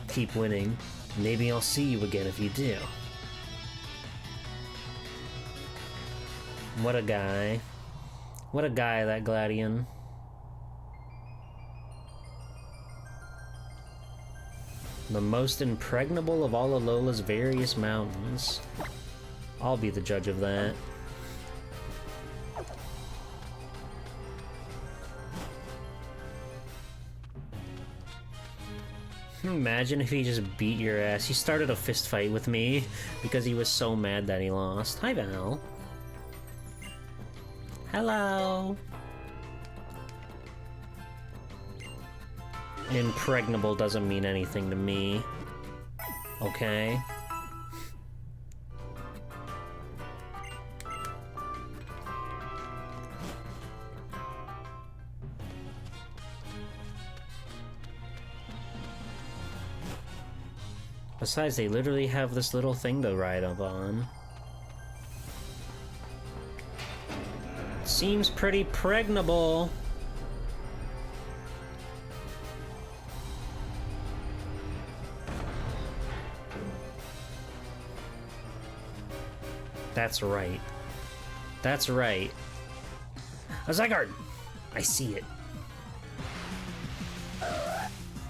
Keep winning. Maybe I'll see you again if you do. What a guy. What a guy, that Gladion. The most impregnable of all Alola's various mountains. I'll be the judge of that. Imagine if he just beat your ass. He started a fist fight with me because he was so mad that he lost. Hi, Val. Hello. Impregnable doesn't mean anything to me. Okay? Besides, they literally have this little thing to ride up on. Seems pretty pregnable. That's right. That's right. A Zygarde! I see it.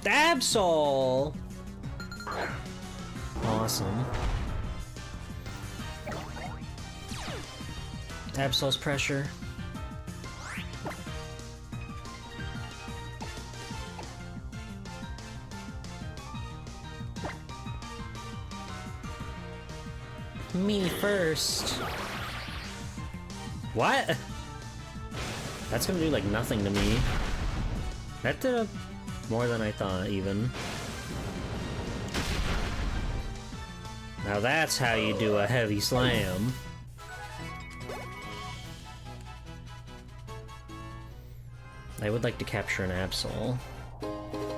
Absol! Awesome. Absol's pressure. Me first. What? That's gonna do like nothing to me. That did more than I thought, even. Now that's how you do a heavy slam. I would like to capture an Absol.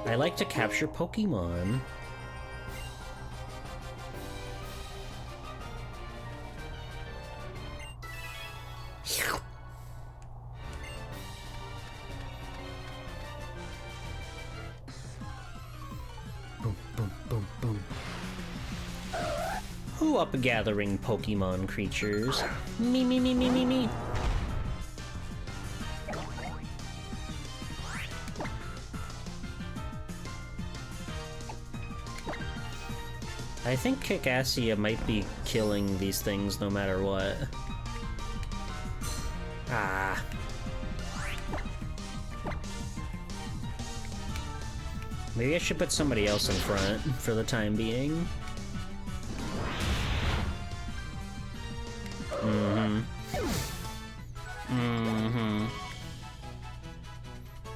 I like to capture Pokemon. Boom, boom, boom, boom. Who up gathering Pokemon creatures? Me, me, me, me, me, me. I think Kikassia might be killing these things no matter what. Ah. Maybe I should put somebody else in front for the time being.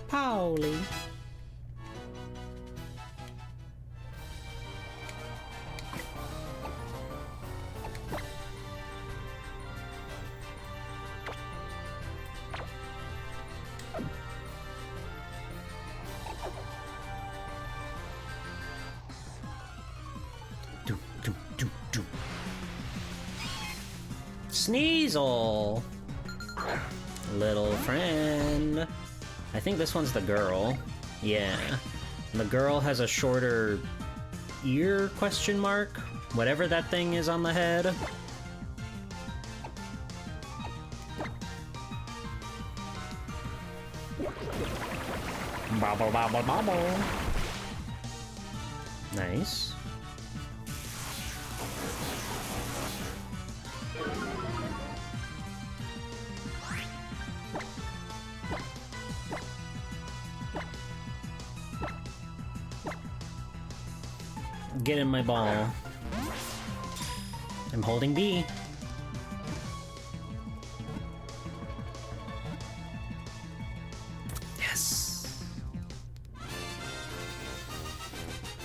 Paulie. Sneasel! Little friend. I think this one's the girl. Yeah. The girl has a shorter ear question mark? Whatever that thing is on the head. Bobble, bobble, bobble. Nice. Get in my ball. I'm holding B. Yes.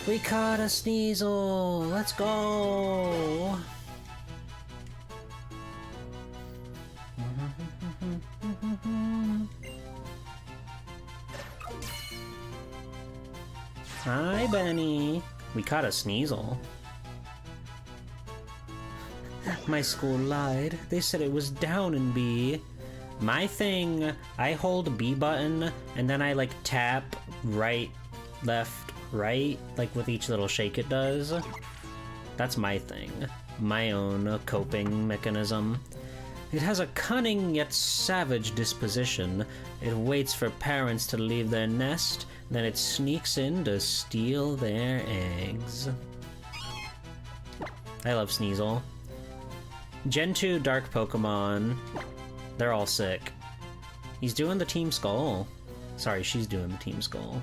We caught a Sneasel. Let's go. Hi, Benny. We caught a Sneasel. My school lied. They said it was down in B. My thing, I hold B button, and then I, like, tap right, left, right, like with each little shake it does. That's my thing. My own coping mechanism. It has a cunning yet savage disposition. It waits for parents to leave their nest, then it sneaks in to steal their eggs. I love Sneasel. Gen 2 Dark Pokemon. They're all sick. He's doing the Team Skull. Sorry, she's doing the Team Skull.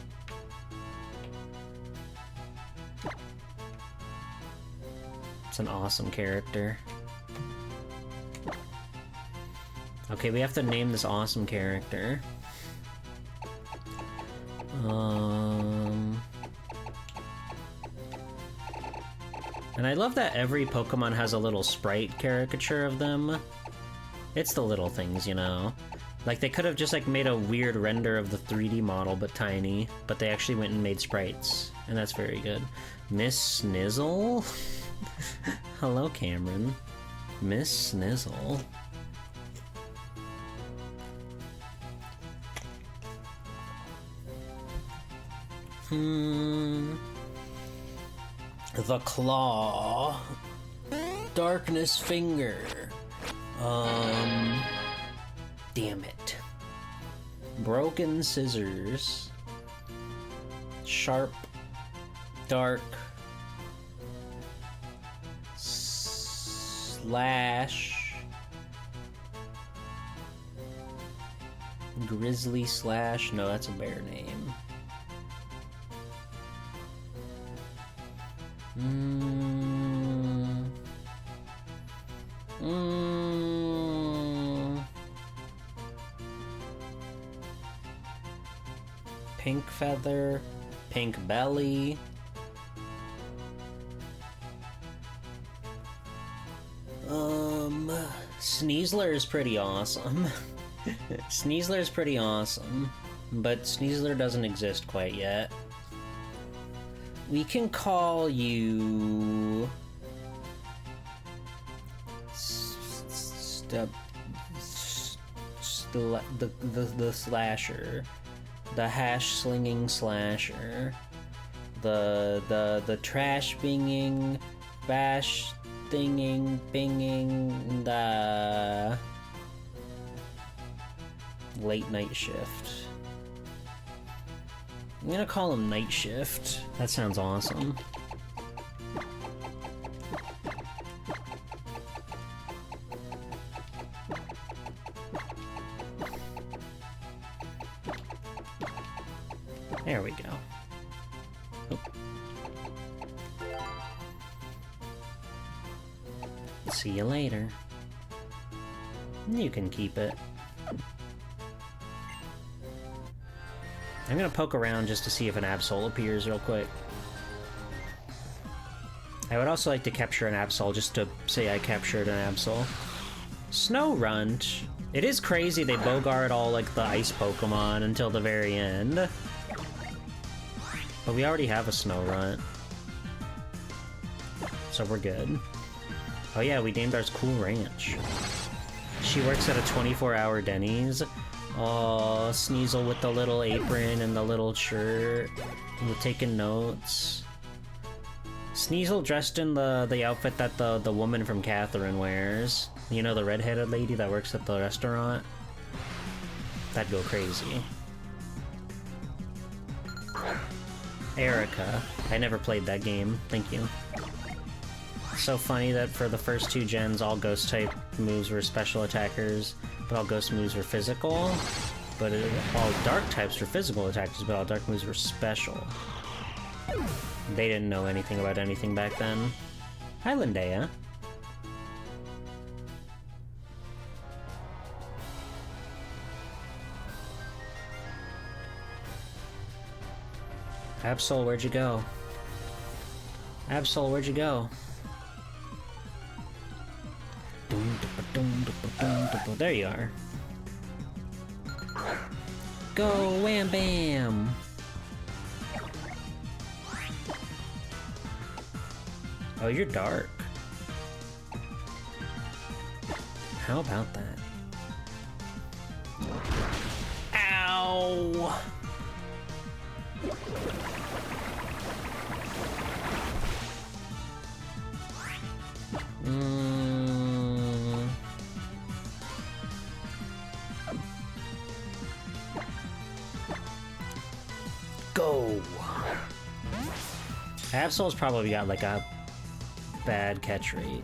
It's an awesome character. Okay, we have to name this awesome character. And I love that every Pokemon has a little sprite caricature of them. It's the little things, you know? Like, they could have just, like, made a weird render of the 3D model, but tiny. But they actually went and made sprites. And that's very good. Miss Snizzle? Hello, Cameron. Miss Snizzle. The Claw. Darkness Finger. Damn it. Broken Scissors. Sharp. Dark. Slash. Grizzly Slash. No, that's a bear name. Pink Feather, Pink Belly. Sneasler is pretty awesome. Sneasler is pretty awesome, but Sneasler doesn't exist quite yet. We can call you... the slasher. The hash-slinging slasher. The trash-binging, bash-thinging, binging, the... late night shift. I'm gonna call him Night Shift. That sounds awesome. There we go. Oop. See you later. You can keep it. I'm gonna poke around just to see if an Absol appears real quick. I would also like to capture an Absol just to say I captured an Absol. Snorunt. It is crazy they bogart all like the ice Pokemon until the very end. But we already have a Snorunt. So we're good. Oh yeah, we named ours Cool Ranch. She works at a 24-hour Denny's. Oh, Sneasel with the little apron and the little shirt. We're taking notes. Sneasel dressed in the outfit that the woman from Catherine wears. You know, the redheaded lady that works at the restaurant? That'd go crazy. Erica. I never played that game. Thank you. So funny that for the first two gens, all ghost type moves were special attackers, but all ghost moves were physical. But all dark types were physical attackers, but all dark moves were special. They didn't know anything about anything back then. Hi, Lindea. Absol, where'd you go? Absol, where'd you go? There you are. Go, wham bam! Oh, you're dark. How about that? Ow! Go! Absol's probably got like a bad catch rate.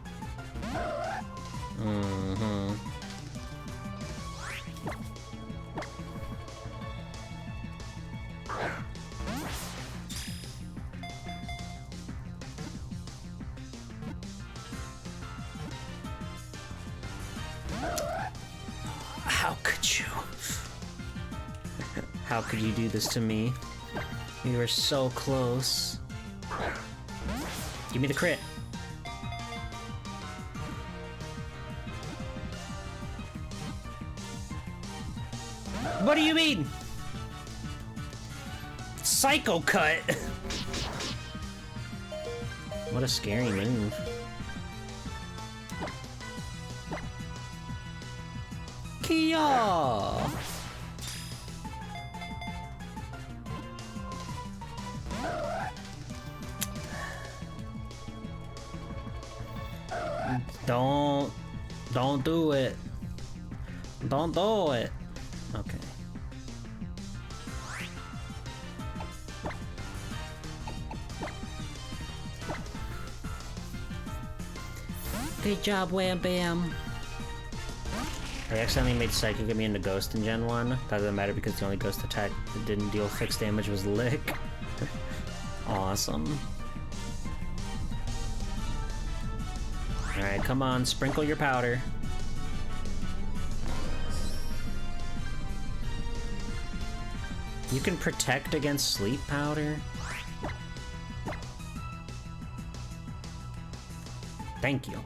How could you? How could you do this to me? We were so close. Give me the crit. What do you mean? Psycho Cut! What a scary move. Kia! Don't do it. Don't do it. Okay. Good job, Wham Bam. I accidentally made Psychic get me into Ghost in Gen 1. That doesn't matter because the only Ghost attack that didn't deal fixed damage was Lick. Awesome. Alright, come on, sprinkle your powder. You can protect against sleep powder? Thank you.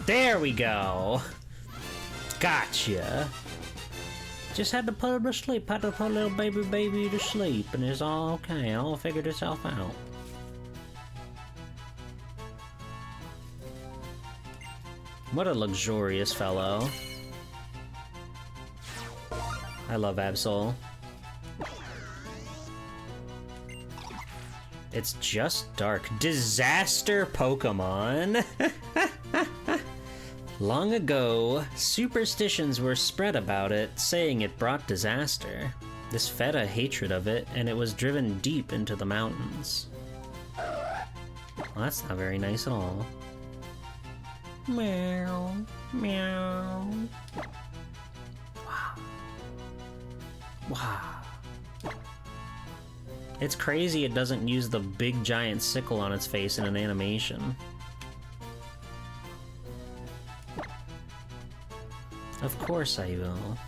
There we go. Gotcha. Just had to put her to sleep. Had to put little baby to sleep, and it's all okay. It all figured itself out. What a luxurious fellow. I love Absol. It's just dark. Disaster Pokemon! Long ago, superstitions were spread about it, saying it brought disaster. This fed a hatred of it, and it was driven deep into the mountains. Well, that's not very nice at all. Meow, meow. Wow. Wow. It's crazy it doesn't use the big giant sickle on its face in an animation. Of course I will.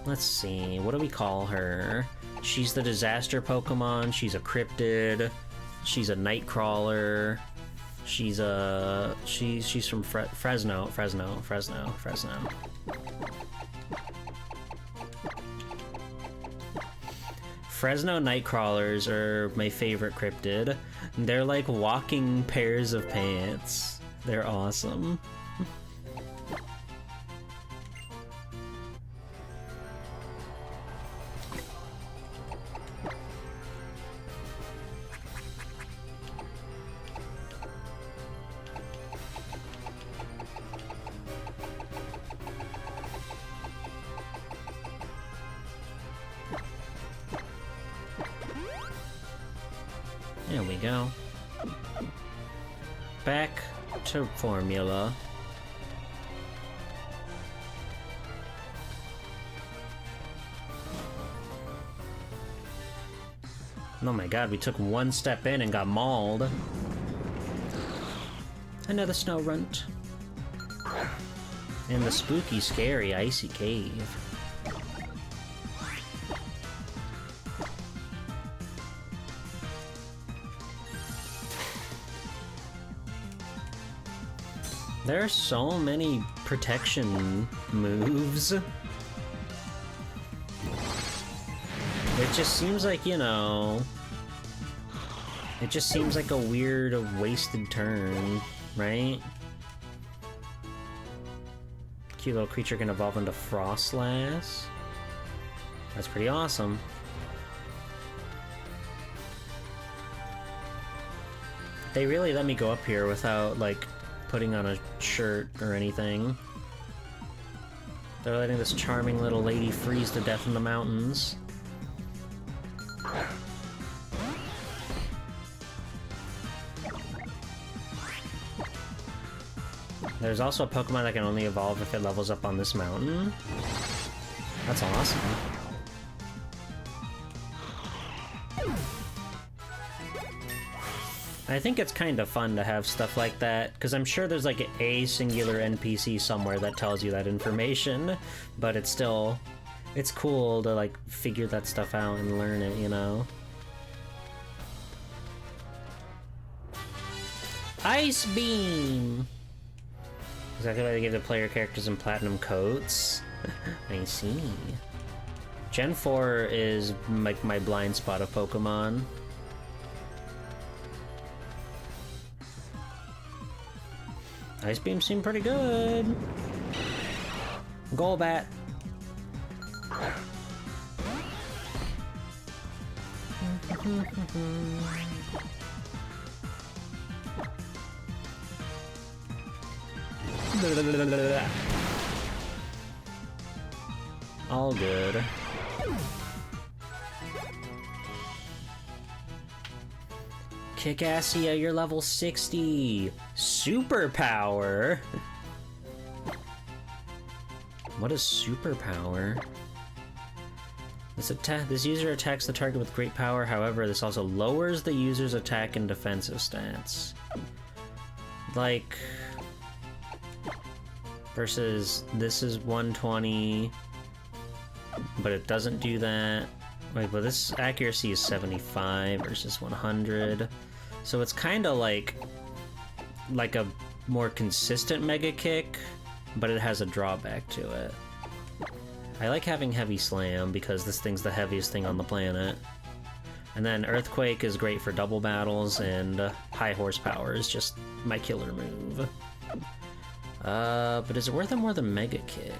Let's see, what do we call her? She's the disaster Pokemon, she's a cryptid, she's a nightcrawler, she's from Fresno. Fresno Nightcrawlers are my favorite cryptid. They're like walking pairs of pants. They're awesome. There we go. Back to formula. Oh my god, we took one step in and got mauled. Another snow runt. In the spooky, scary, icy cave. There are so many protection moves. It just seems like, you know... It just seems like a weird, wasted turn, right? Cute little creature can evolve into Frostlass. That's pretty awesome. They really let me go up here without, like, putting on a shirt or anything. They're letting this charming little lady freeze to death in the mountains. There's also a Pokemon that can only evolve if it levels up on this mountain. That's awesome. I think it's kind of fun to have stuff like that, because I'm sure there's like a singular NPC somewhere that tells you that information, but it's still... it's cool to like figure that stuff out and learn it, you know? Ice Beam! Exactly why they give the player characters in platinum coats. I see. Gen 4 is like my blind spot of Pokemon. Ice Beam seemed pretty good. Golbat. All good. Kickassia, you're level 60. Superpower. What is superpower? This user attacks the target with great power. However, this also lowers the user's attack and defensive stats. Like, versus this is 120, but it doesn't do that. Wait, but this accuracy is 75 versus 100. So it's kind of like a more consistent Mega Kick, but it has a drawback to it. I like having Heavy Slam because this thing's the heaviest thing on the planet. And then Earthquake is great for double battles, and High Horsepower is just my killer move. But is it worth it more than Mega Kick?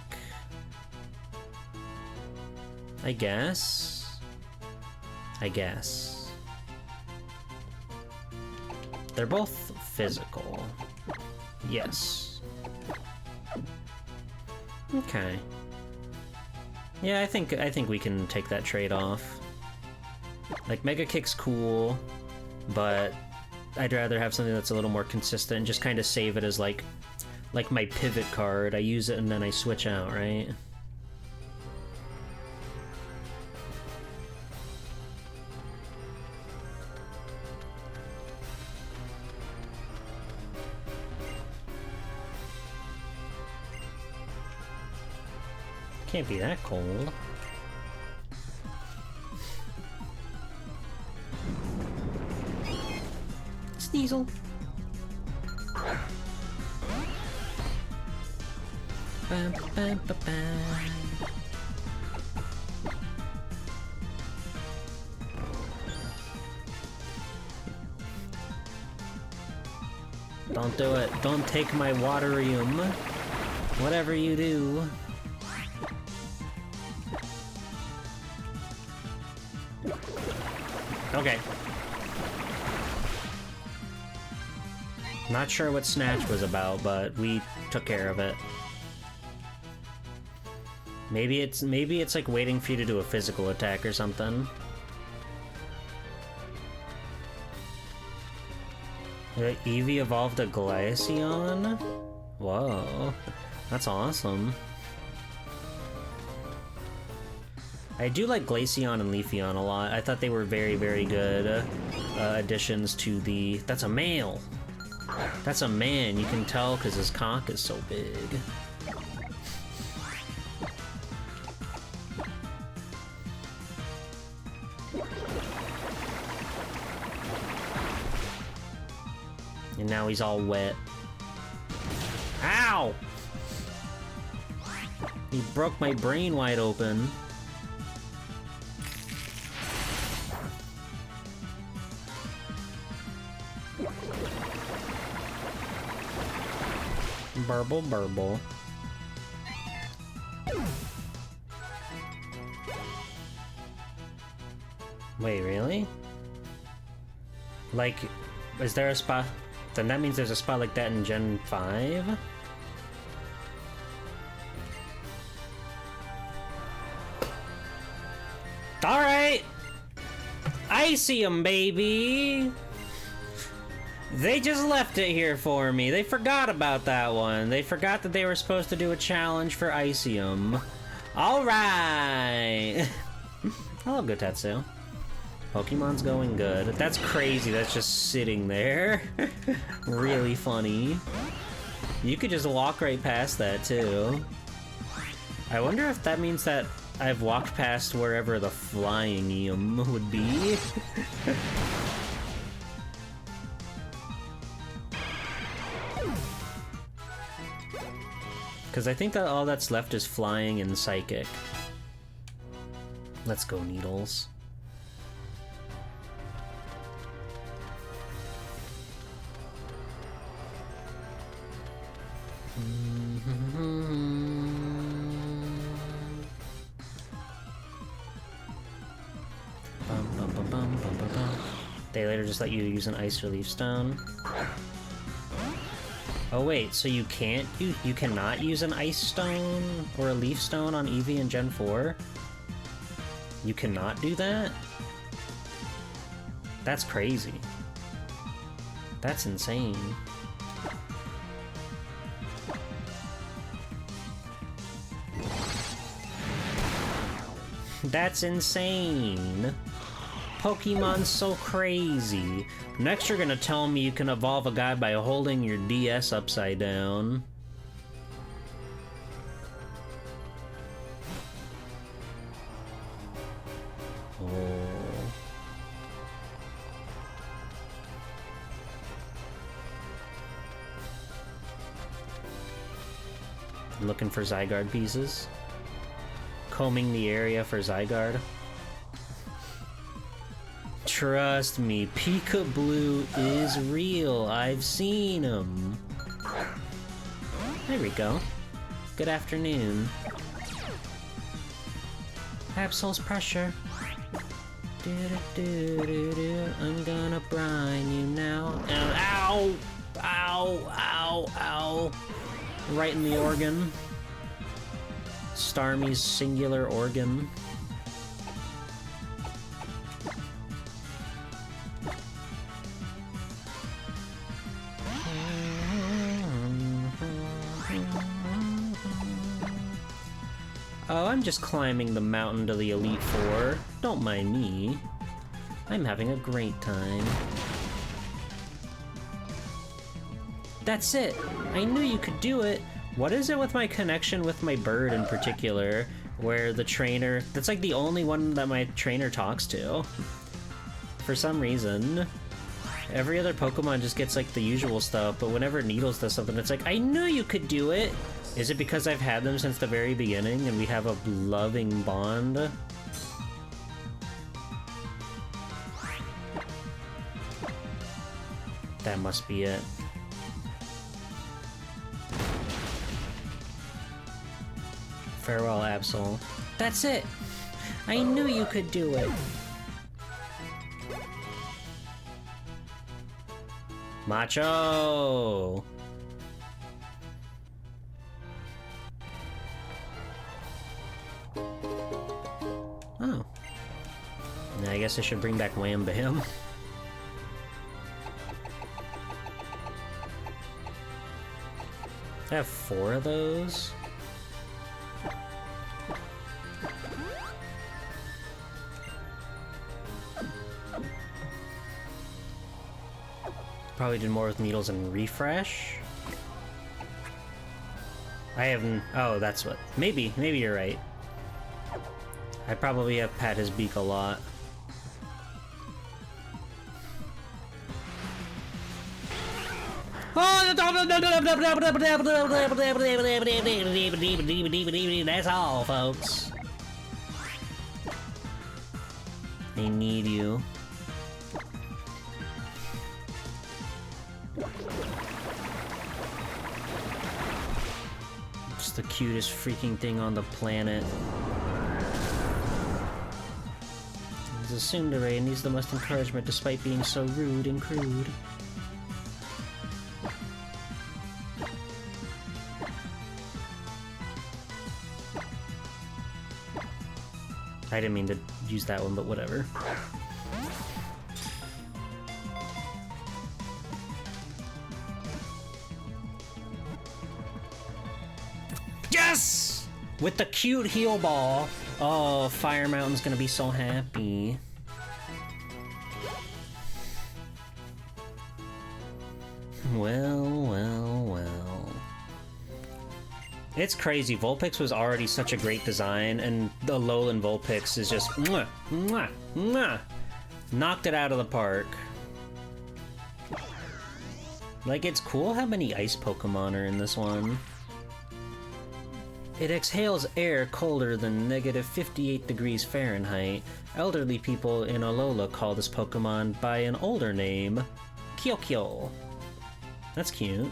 I guess. They're both physical. Yes. Okay. Yeah, I think we can take that trade-off. Like, Mega Kick's cool, but I'd rather have something that's a little more consistent and just kind of save it as like my pivot card. I use it and then I switch out, right? Can't be that cold. Sneasel. Bam, bam, bam, bam. Don't do it. Don't take my Waterium. Whatever you do. Okay. Not sure what Snatch was about, but we took care of it. Maybe it's like waiting for you to do a physical attack or something. Eevee evolved a Glaceon? Whoa. That's awesome. I do like Glaceon and Leafeon a lot. I thought they were very, very good additions to the... That's a male! That's a man, you can tell because his cock is so big. And now he's all wet. Ow! He broke my brain wide open. Burble, burble. Wait, really? Like, is there a spot? Then that means there's a spot like that in Gen 5? Alright! I see 'em, baby! They just left it here for me. They forgot about that one. They forgot that they were supposed to do a challenge for Icium. Alright! I love Gotetsu. Pokemon's going good. That's crazy, that's just sitting there. Really funny. You could just walk right past that, too. I wonder if that means that I've walked past wherever the Flyingium would be. Because I think that all that's left is Flying and Psychic. Let's go, Needles. They later just let you use an Ice Relief Stone. Oh wait, so you can't, you cannot use an Ice Stone or a Leaf Stone on Eevee in Gen 4? You cannot do that? That's crazy. That's insane. That's insane. Pokemon's so crazy. Next you're gonna tell me you can evolve a guy by holding your DS upside down. I'm looking for Zygarde pieces. Combing the area for Zygarde. Trust me, Pika-Blue is real. I've seen him. There we go. Good afternoon. Absol's pressure. I'm gonna brine you now. Ow! Ow! Ow! Ow! Right in the organ. Starmie's singular organ. Oh, I'm just climbing the mountain to the Elite Four. Don't mind me. I'm having a great time. That's it! I knew you could do it! What is it with my connection with my bird in particular, where the trainer... That's like the only one that my trainer talks to. For some reason. Every other Pokemon just gets like the usual stuff, but whenever Needles does something, it's like, I knew you could do it! Is it because I've had them since the very beginning and we have a loving bond? That must be it. Farewell, Absol. That's it! I knew you could do it! Macho! Oh. I guess I should bring back Wham Bam. I have 4 of those? Probably did more with Needles and Refresh. I haven't... Oh, that's what... Maybe you're right. I probably have pat his beak a lot. That's all, folks. I need you. It's the cutest freaking thing on the planet. He's a tsundere and needs the most encouragement despite being so rude and crude. I didn't mean to use that one, but whatever. Yes! With the cute heal ball. Oh, Fire Mountain's gonna be so happy. Well. It's crazy. Vulpix was already such a great design, and the Alolan Vulpix is just mwah, mwah, mwah. Knocked it out of the park. Like, it's cool how many ice Pokemon are in this one. It exhales air colder than negative 58 degrees Fahrenheit. Elderly people in Alola call this Pokemon by an older name, Kyokyo. That's cute.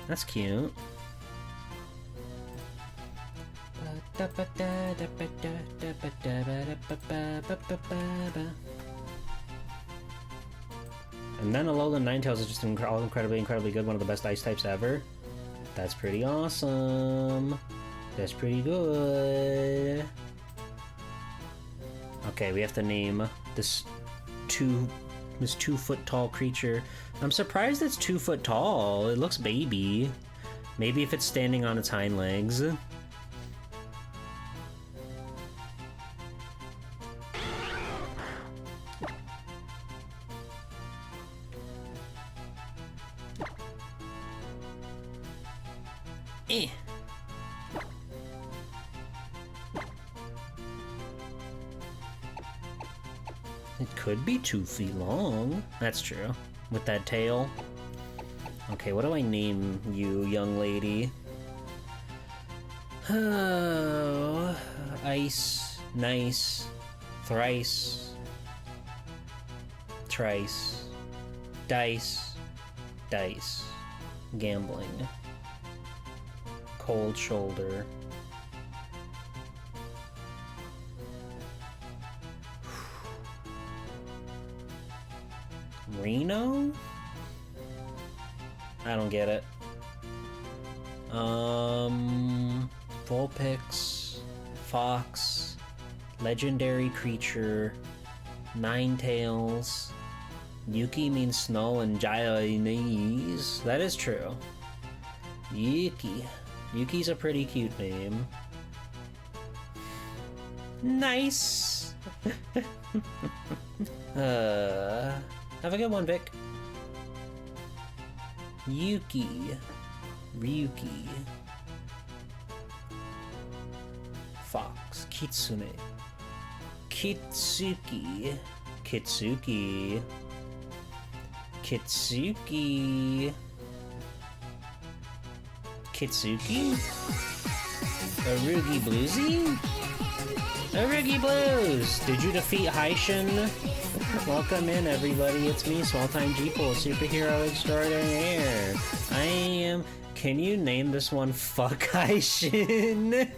That's cute. And then Alolan Ninetales is just incredibly good, one of the best ice types ever. That's pretty awesome. That's pretty good. Okay, we have to name this 2-foot tall creature. I'm surprised it's 2 foot tall. It looks baby. Maybe if it's standing on its hind legs. It could be 2 feet long. That's true. With that tail. Okay, what do I name you, young lady? Oh, ice, nice, thrice, trice, dice, dice, gambling, cold shoulder. Reno? I don't get it. Vulpix, Fox, Legendary Creature, Ninetales. Yuki means snow in Japanese. That is true. Yuki. Yuki's a pretty cute name. Nice! Have a good one, Vic. Yuki. Ryuki. Fox. Kitsune. Kitsuki. Kitsuki. Kitsuki. Kitsuki? Arugi Bluesy? Arugi Blues! Did you defeat Haishin? Welcome in, everybody. It's me, Small Time Jeeple, superhero extraordinaire. I am... Can you name this one Fuck Haishin?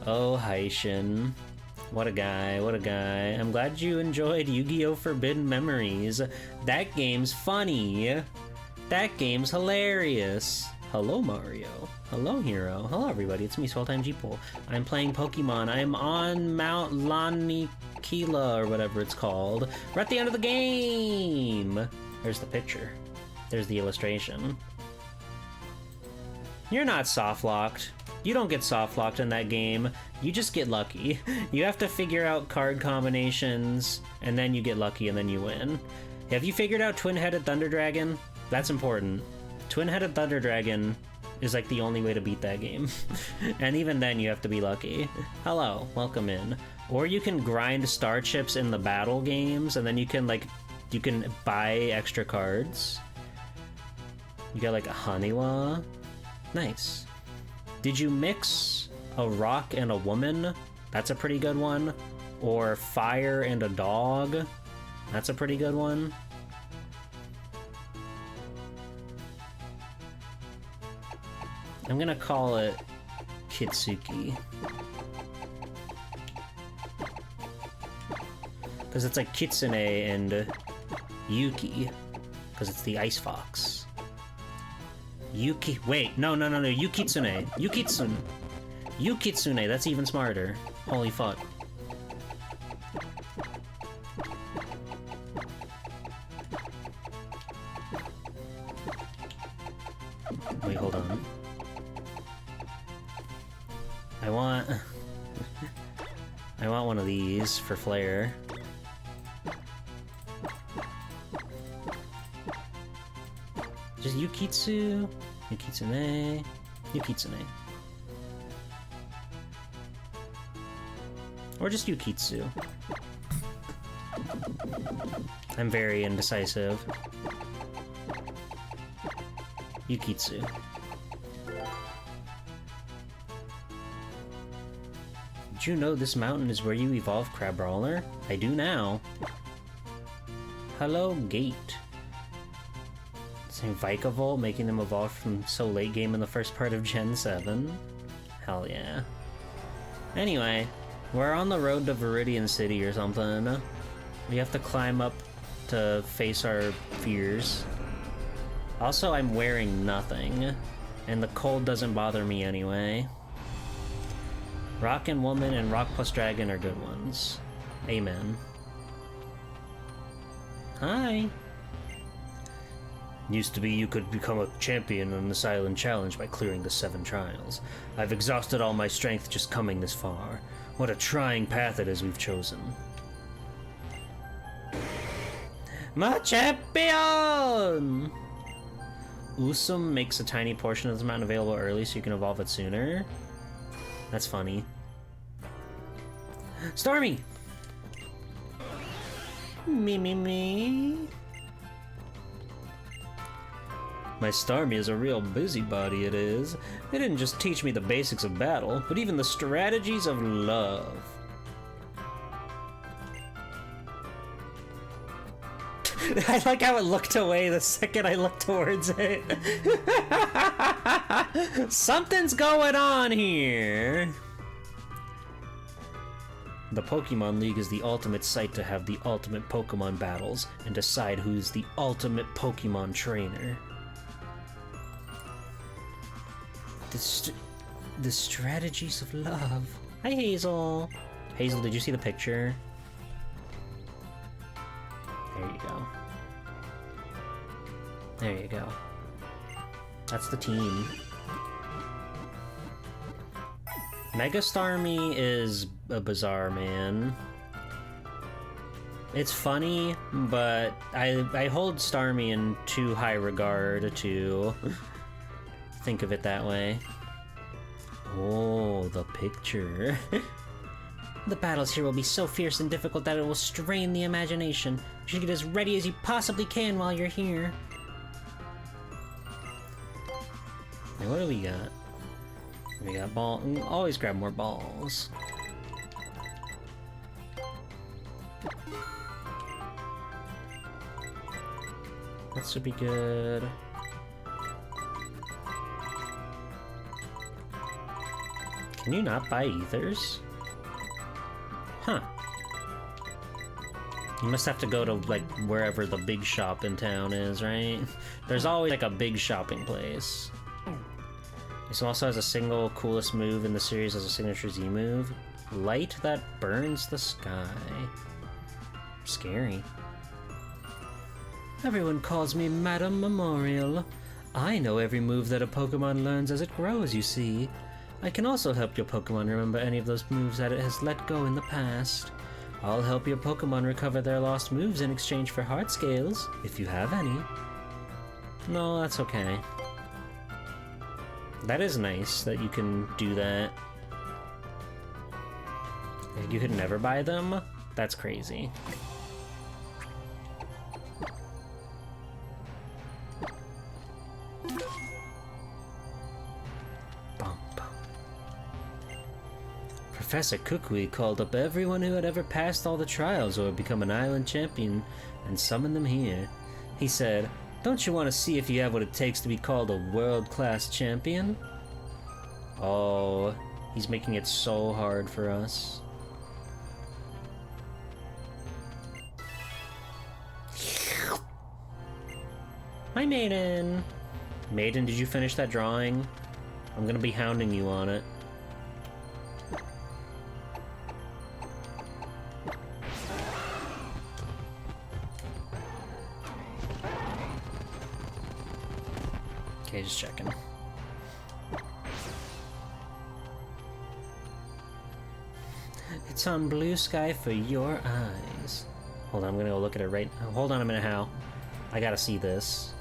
Oh, Haishin. What a guy, what a guy. I'm glad you enjoyed Yu-Gi-Oh! Forbidden Memories. That game's funny. That game's hilarious. Hello, Mario. Hello, Hero. Hello, everybody. It's me, Swelltime Jeeple. I'm playing Pokemon. I'm on Mount Lanikila, or whatever it's called. We're at the end of the game. There's the picture. There's the illustration. You're not soft-locked. You don't get soft-locked in that game. You just get lucky. You have to figure out card combinations, and then you get lucky, and then you win. Have you figured out Twin-Headed Thunder Dragon? That's important. Twin-Headed Thunder Dragon is like the only way to beat that game. And even then you have to be lucky. Hello, welcome in. Or you can grind star chips in the battle games, and then you can buy extra cards. You got like a Haniwa. Nice. Did you mix a rock and a woman? That's a pretty good one. Or fire and a dog? That's a pretty good one. I'm gonna call it Kitsuki. Because it's like Kitsune and Yuki. Because it's the Ice Fox. Yuki. Wait, no. Yukitsune. Yukitsune. Yukitsune, that's even smarter. Holy fuck. Wait, hold on. I want one of these for flair. Just Yukitsu, Yukitsune, Yukitsune. Or just Yukitsu. I'm very indecisive. Yukitsu. Did you know this mountain is where you evolve Crabrawler? I do now. Hello, Gate. Same Vikavolt, making them evolve from so late game in the first part of Gen 7. Hell yeah. Anyway, we're on the road to Viridian City or something. We have to climb up to face our fears. Also, I'm wearing nothing, and the cold doesn't bother me anyway. Rock and Woman and Rock plus Dragon are good ones. Amen. Hi! Used to be you could become a champion in this island challenge by clearing the 7 trials. I've exhausted all my strength just coming this far. What a trying path it is we've chosen. My champion! Usum makes a tiny portion of this mountain available early so you can evolve it sooner. That's funny. Starmie! Me. My Starmie is a real busybody, it is. It didn't just teach me the basics of battle, but even the strategies of love. I like how it looked away the second I looked towards it. Something's going on here. The Pokemon League is the ultimate site to have the ultimate Pokemon battles and decide who's the ultimate Pokemon trainer. The strategies of love. Hi, Hazel. Hazel, did you see the picture? There you go. There you go. That's the team. Mega Starmie is a bizarre man. It's funny, but I hold Starmie in too high regard to think of it that way. Oh, the picture. The battles here will be so fierce and difficult that it will strain the imagination. You should get as ready as you possibly can while you're here. Now, what do we got? We got ball. Always grab more balls. That should be good. Can you not buy ethers? Huh. You must have to go to, like, wherever the big shop in town is, right? There's always, like, a big shopping place. This also has a single coolest move in the series as a signature Z move. Light that burns the sky. Scary. Everyone calls me Madam Memorial. I know every move that a Pokemon learns as it grows, you see. I can also help your Pokemon remember any of those moves that it has let go in the past. I'll help your Pokemon recover their lost moves in exchange for heart scales, if you have any. No, that's okay. That is nice that you can do that. You could never buy them? That's crazy. Professor Kukui called up everyone who had ever passed all the trials or become an island champion and summoned them here. He said, "Don't you want to see if you have what it takes to be called a world-class champion?" Oh, he's making it so hard for us. Hi, Maiden. Maiden, did you finish that drawing? I'm gonna be hounding you on it. Okay, just checking. It's on blue sky for your eyes. Hold on, I'm gonna go look at it right. Hold on a minute, Hal. I gotta see this.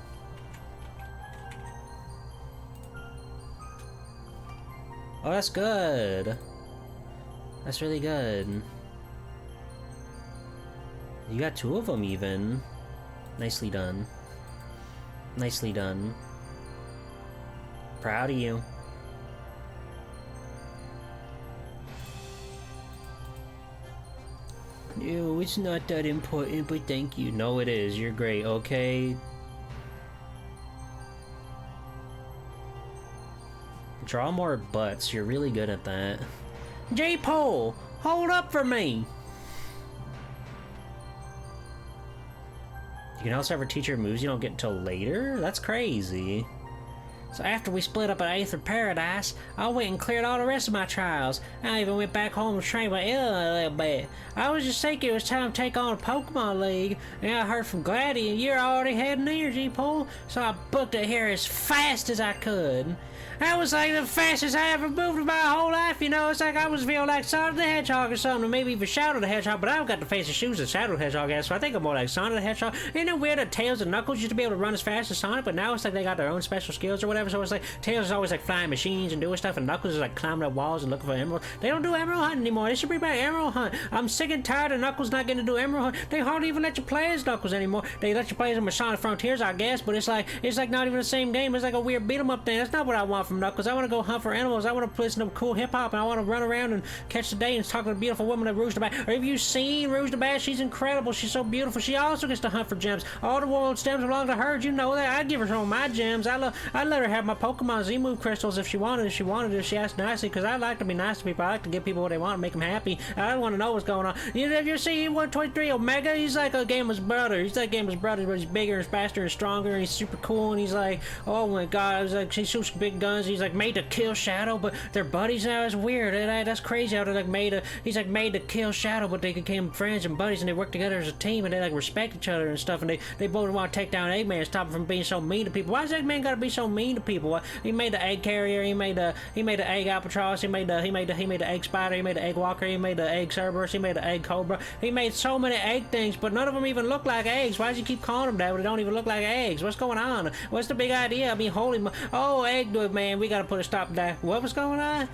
Oh, that's good. That's really good. You got two of them even. Nicely done. Nicely done. Proud of you. No, it's not that important, but thank you. No, it is. You're great, okay? Draw more butts. You're really good at that. J-Pole, hold up for me! You can also have her teach her moves you don't get until later? That's crazy. So after we split up at Aether Paradise, I went and cleared all the rest of my trials. I even went back home to train my Ella a little bit. I was just thinking it was time to take on a Pokemon League, and I heard from Gladdy and you're already heading there, G-Pole, so I booked it here as fast as I could. That was like the fastest I ever moved in my whole life, you know. It's like I was feeling like Sonic the Hedgehog or something, or maybe even Shadow the Hedgehog, but I don't got the face and shoes that Shadow the Hedgehog has, so I think I'm more like Sonic the Hedgehog. Ain't it weird that Tails and Knuckles used to be able to run as fast as Sonic, but now it's like they got their own special skills or whatever? whatever. So it's like Tails is always like flying machines and doing stuff, and Knuckles is like climbing up walls and looking for emeralds. They don't do emerald hunting anymore. They should bring back emerald hunt. I'm sick and tired of Knuckles not getting to do emerald hunt. They hardly even let you play as Knuckles anymore. They let you play as Sonic Frontiers, I guess, but it's like not even the same game. It's like a weird beat 'em up thing. That's not what I want from Knuckles. I want to go hunt for animals. I want to listen to cool hip hop, and I want to run around and catch the day and talk to a beautiful woman like Rouge the Bat. Or have you seen Rouge the Bat? She's incredible. She's so beautiful. She also gets to hunt for gems. All the world's gems belong to her. You know that. I'd give her some of my gems. I'd let her have my Pokemon Z-Move crystals if she wanted. If she asked nicely, because I like to be nice to people. I like to give people what they want and make them happy. I want to know what's going on. Have you seen 123 Omega? He's like a Gamma's brother. He's like Gamma's brother, but he's bigger and faster and stronger, and he's super cool. And he's like, oh my god, he's like, he shoots big guns. He's like made to kill Shadow, but they're buddies now. It's weird. That's crazy how they're like he's like made to kill Shadow, but they became friends and buddies, and they work together as a team, and they like respect each other and stuff. And they both want to take down Eggman and stop him from being so mean to people. Why does Eggman gotta be so mean to people? He made the egg carrier. He made the egg Albatross. He made the egg spider. He made the egg walker. He made the egg Cerberus. He made the egg cobra. He made so many egg things, but none of them even look like eggs. Why does he keep calling them that? But they don't even look like eggs. What's going on? What's the big idea? I mean, oh, egg man, we gotta put a stop to that. What was going on?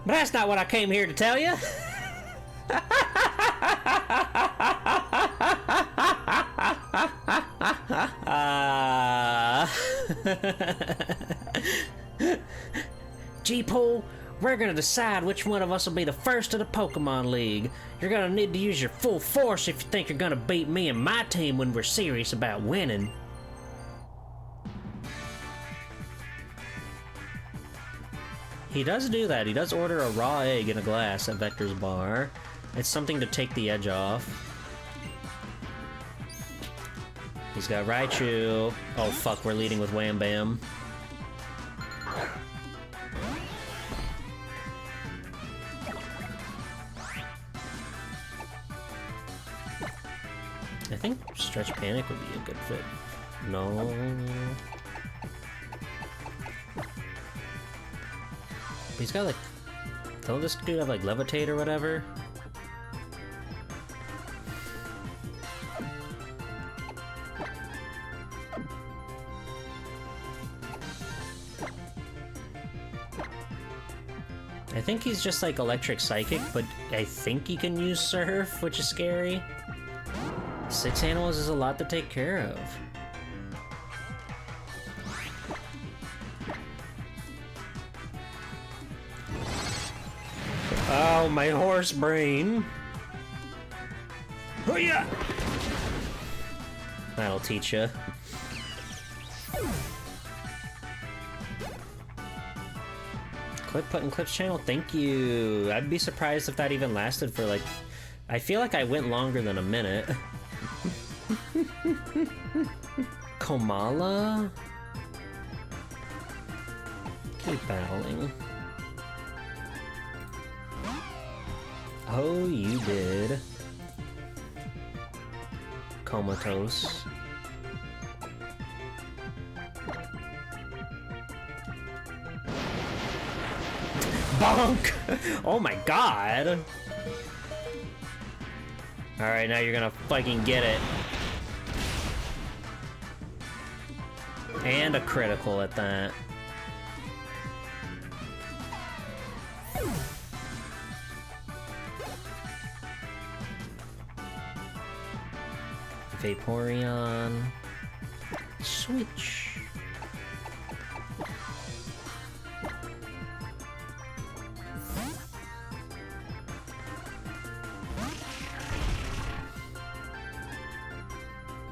But that's not what I came here to tell you. G-Pool, we're gonna decide which one of us will be the first of the Pokemon League. You're gonna need to use your full force if you think you're gonna beat me and my team when we're serious about winning. He does do that. He does order a raw egg in a glass at Vector's bar. It's something to take the edge off. He's got Raichu. Oh fuck, we're leading with Wham Bam. I think Stretch Panic would be a good fit. No. He's got like... Don't this dude have like Levitate or whatever? I think he's just like Electric Psychic, but I think he can use Surf, which is scary. 6 animals is a lot to take care of. Oh, my horse brain. Oh yeah. That'll teach ya. Clip Puttin' Clips channel, thank you. I'd be surprised if that even lasted for like... I feel like I went longer than a minute. Komala? Keep battling. Oh, you did. Comatose. Bonk! Oh my god! Alright, now you're gonna fucking get it. And a critical at that. Vaporeon. Switch.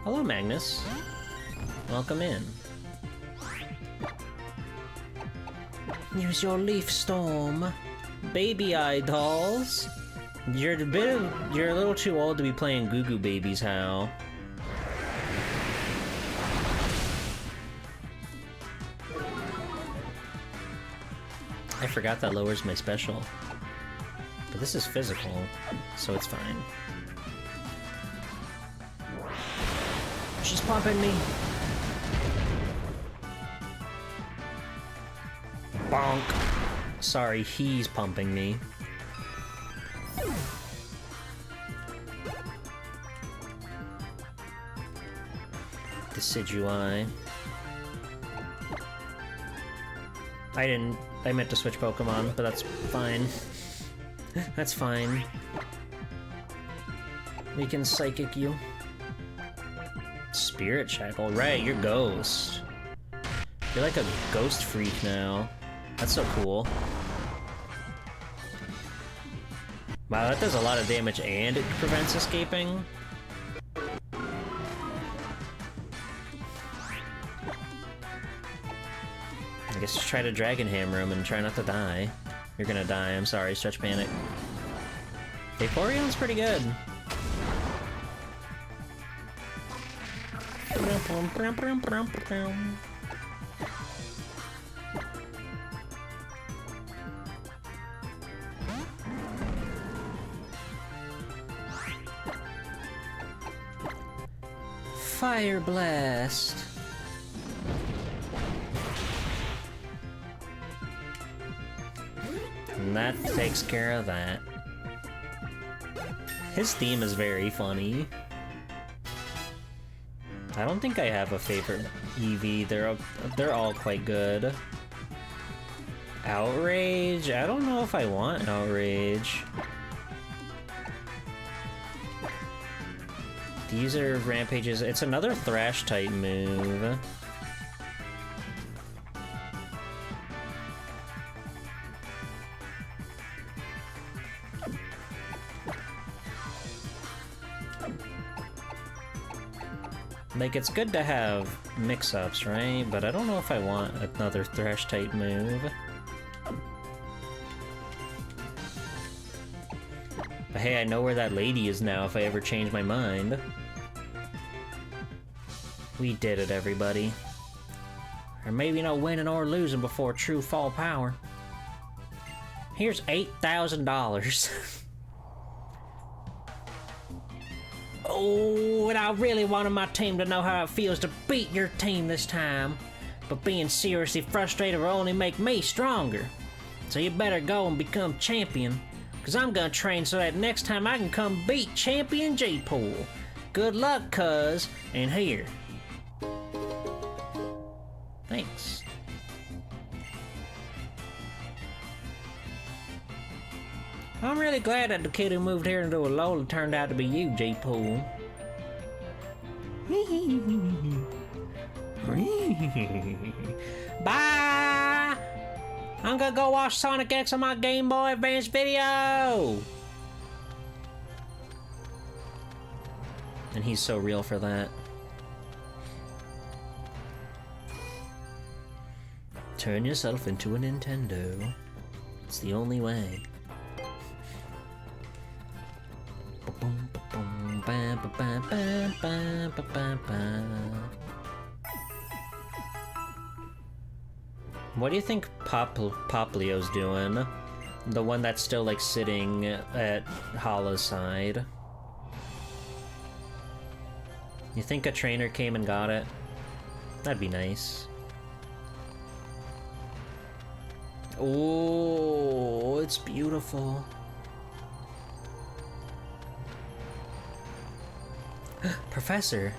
Hello, Magnus. Welcome in. Use your Leaf Storm. Baby Eye Dolls. You're a little too old to be playing Goo Goo Babies, Hal. I forgot that lowers my special. But this is physical, so it's fine. She's pumping me. Bonk. Sorry, he's pumping me. Decidueye. I meant to switch Pokemon, but that's fine. That's fine. We can Psychic you. Spirit Shackle, right, you're Ghost. You're like a ghost freak now. That's so cool. Wow, that does a lot of damage and it prevents escaping. I guess just try to Dragon Hammer him and try not to die. You're gonna die, I'm sorry, Stretch Panic. Vaporeon's pretty good. Fire Blast. And that takes care of that. His theme is very funny. I don't think I have a favorite EV. They're all quite good. Outrage? I don't know if I want Outrage. These are Rampages. It's another Thrash type move. Like, it's good to have mix-ups, right? But I don't know if I want another Thrash type move. But hey, I know where that lady is now if I ever change my mind. We did it, everybody. Or maybe no winning or losing before true fall power. Here's $8,000. Oh, and I really wanted my team to know how it feels to beat your team this time. But being seriously frustrated will only make me stronger. So you better go and become champion. Cause I'm gonna train so that next time I can come beat Champion J-Pool. Good luck, cuz, and here. Thanks. I'm really glad that the kid who moved here into Alola turned out to be you, J-Pool. Bye! I'm gonna go watch Sonic X on my Game Boy Advance video! And he's so real for that. Turn yourself into a Nintendo. It's the only way. What do you think Poplio's doing? The one that's still like sitting at Hala's side. You think a trainer came and got it? That'd be nice. Oh, it's beautiful. Professor.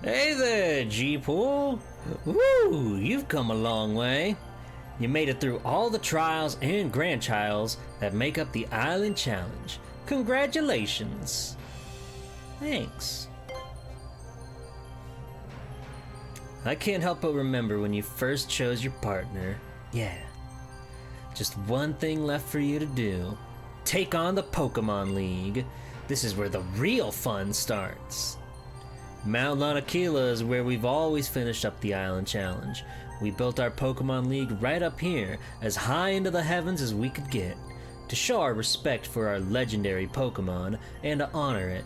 Hey there, G-Pool! Woo! You've come a long way. You made it through all the trials and grand trials that make up the Island Challenge. Congratulations! Thanks. I can't help but remember when you first chose your partner. Yeah. Just one thing left for you to do. Take on the Pokemon League. This is where the real fun starts. Mount Lanakila is where we've always finished up the Island Challenge. We built our Pokemon League right up here, as high into the heavens as we could get, to show our respect for our legendary Pokemon and to honor it.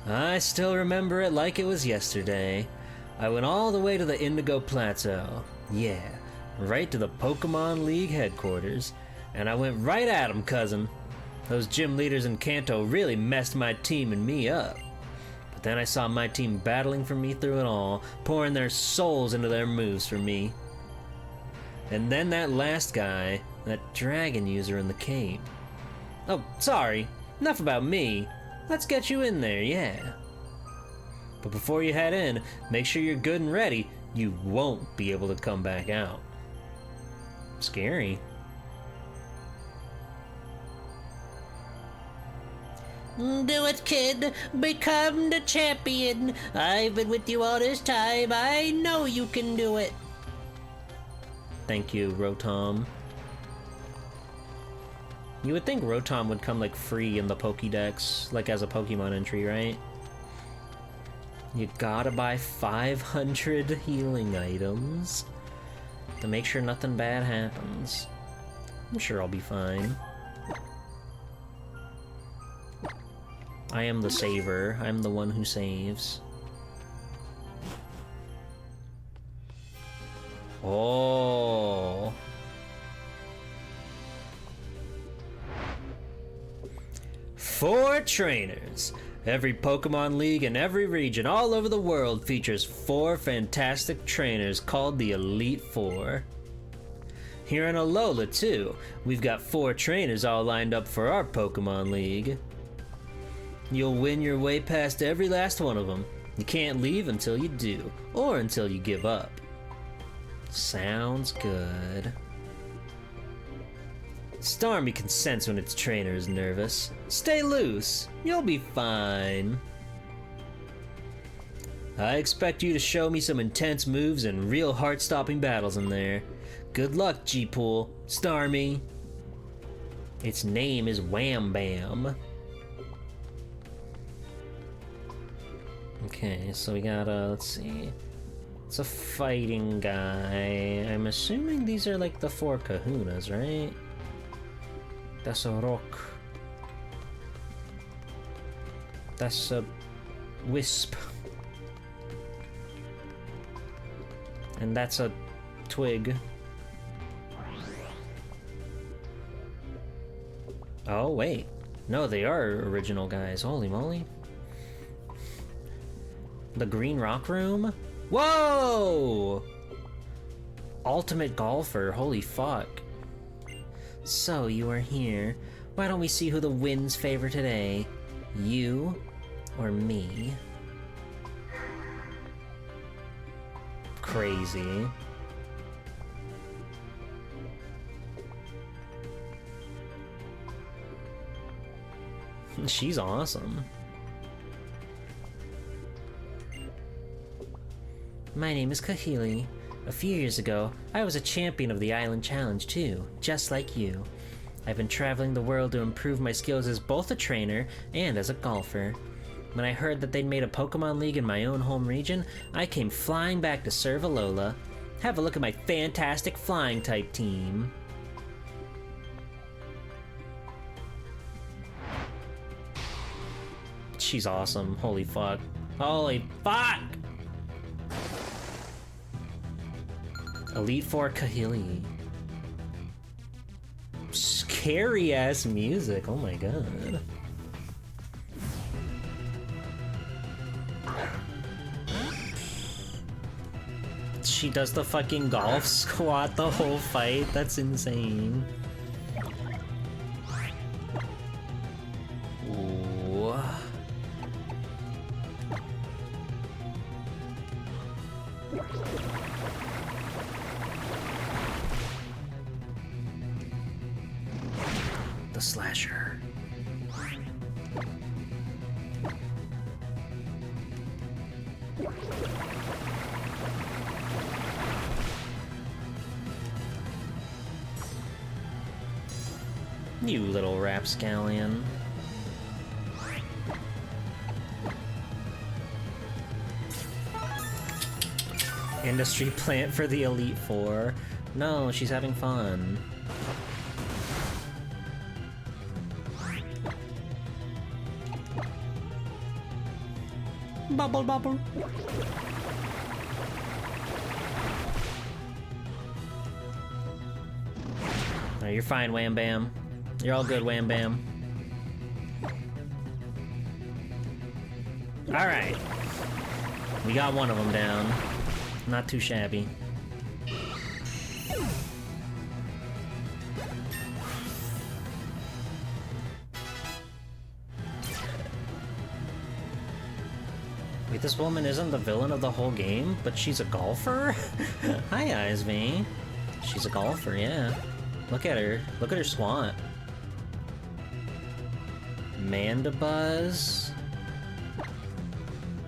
I still remember it like it was yesterday. I went all the way to the Indigo Plateau. Yeah, right to the Pokemon League headquarters. And I went right at them, cousin. Those gym leaders in Kanto really messed my team and me up. But then I saw my team battling for me through it all, pouring their souls into their moves for me. And then that last guy, that dragon user in the cave. Oh, sorry, enough about me. Let's get you in there, yeah. But before you head in, make sure you're good and ready. You won't be able to come back out. Scary. Do it, kid. Become the champion. I've been with you all this time. I know you can do it. Thank you, Rotom. You would think Rotom would come like free in the Pokédex, like as a Pokemon entry, right? You gotta buy 500 healing items to make sure nothing bad happens. I'm sure I'll be fine. I am the saver. I'm the one who saves. Oh. Four trainers. Every Pokemon League in every region all over the world features 4 fantastic trainers called the Elite Four. Here in Alola, too, we've got 4 trainers all lined up for our Pokemon League. You'll win your way past every last one of them. You can't leave until you do, or until you give up. Sounds good. Starmie can sense when its trainer is nervous. Stay loose, you'll be fine. I expect you to show me some intense moves and real heart-stopping battles in there. Good luck, G-Pool. Starmie. Its name is Wham Bam. Okay, so we got, let's see. It's a fighting guy. I'm assuming these are like the 4 kahunas, right? That's a rock. That's a wisp. And that's a twig. Oh, wait. No, they are original guys. Holy moly. The Green Rock Room? Whoa! Ultimate Golfer. Holy fuck. So, you are here. Why don't we see who the winds favor today? You or me? Crazy. She's awesome. My name is Kahili. A few years ago, I was a champion of the Island Challenge too, just like you. I've been traveling the world to improve my skills as both a trainer and as a golfer. When I heard that they'd made a Pokemon League in my own home region, I came flying back to serve Alola. Have a look at my fantastic flying type team. She's awesome. Holy fuck. Holy fuck! Elite Four Kahili. Scary ass music, oh my god. She does the fucking golf squat the whole fight, that's insane. Ooh. The slasher. You little rapscallion. Industry plant for the Elite Four. No, she's having fun. Bubble bubble. No, you're fine, Wham Bam. You're all good, Wham Bam. Alright. We got one of them down. Not too shabby. Wait, this woman isn't the villain of the whole game, but she's a golfer? Hi, Izzy. She's a golfer, yeah. Look at her. Look at her swat. Mandibuzz?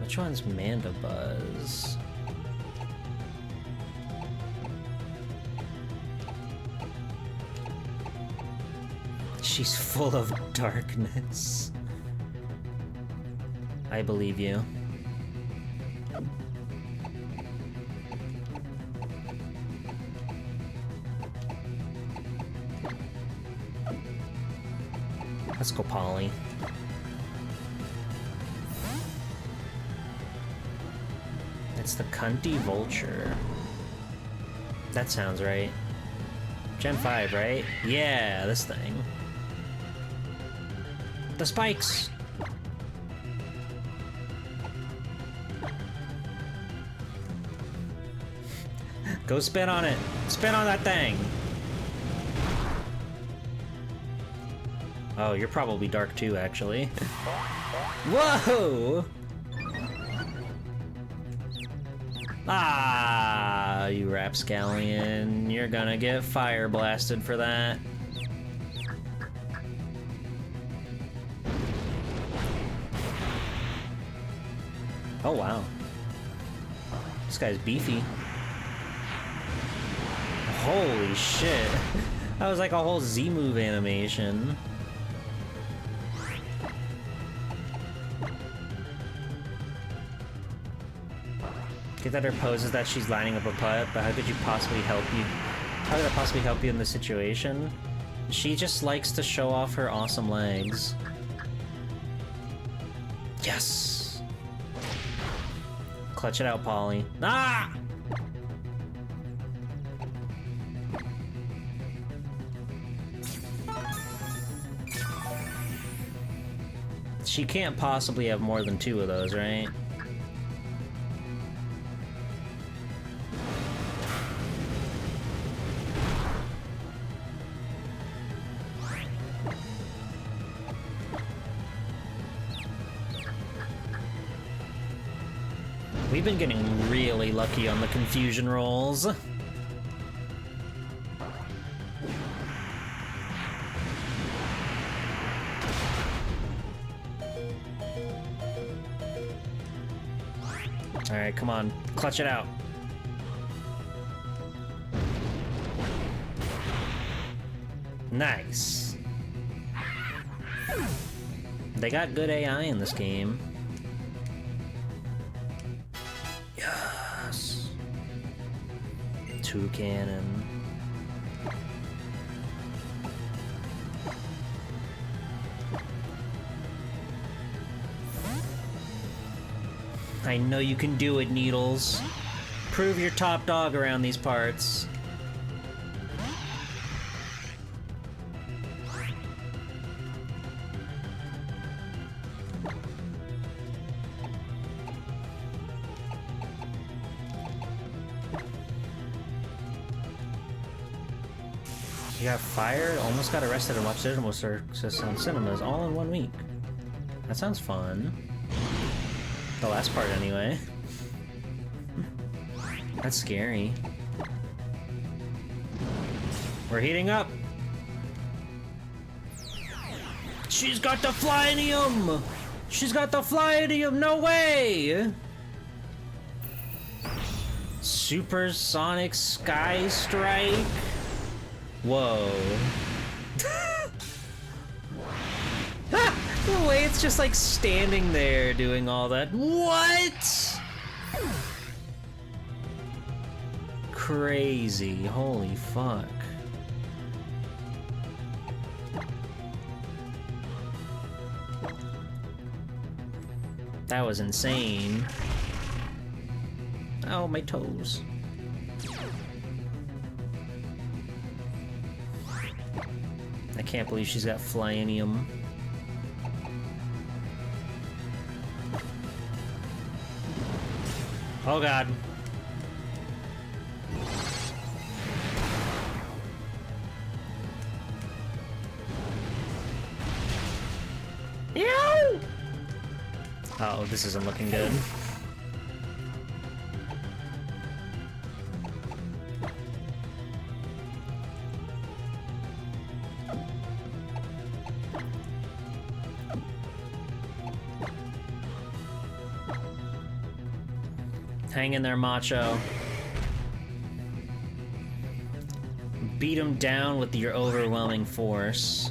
Which one's Mandibuzz? She's full of darkness. I believe you. Let's go, Polly. It's the Cunty Vulture. That sounds right. Gen 5, right? Yeah, this thing. The spikes! Go spin on it! Spin on that thing! Oh, you're probably dark too, actually. Whoa! Ah, you rapscallion. You're gonna get fire blasted for that. Oh, wow. This guy's beefy. Holy shit. That was like a whole Z-move animation. Get that her pose is that she's lining up a putt, but how could you possibly help you? How could that possibly help you in this situation? She just likes to show off her awesome legs. Yes! Clutch it out, Polly. Ah! She can't possibly have more than 2 of those, right? We've been getting really lucky on the confusion rolls. Alright, come on. Clutch it out. Nice. They got good AI in this game. Yes. 2 cannon. I know you can do it, Needles. Prove you're top dog around these parts. You got fired, almost got arrested, and watched Cinema Circus on cinemas all in 1 week. That sounds fun. The last part, anyway. That's scary. We're heating up. She's got the Flyinium! She's got the Flyinium! No way! Supersonic Sky Strike? Whoa. The way it's just like standing there doing all that. What? Crazy. Holy fuck. That was insane. Oh, my toes. I can't believe she's got Flyinium. Oh god. Ew! Oh, this isn't looking good. Hang in there, Macho. Beat him down with your overwhelming force.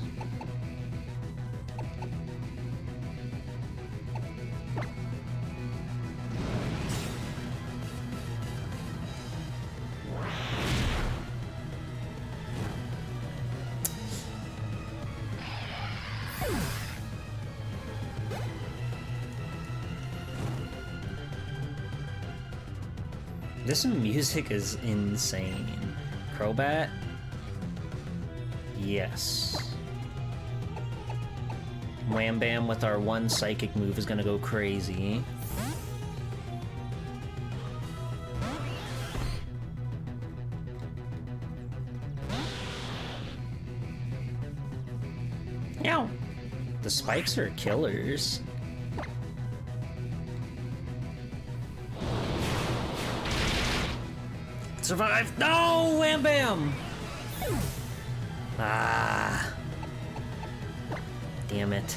This music is insane. Crobat? Yes. Wham Bam with our one psychic move is gonna go crazy. Ow! The spikes are killers. Survive! No! Wham Bam! Ah. Damn it.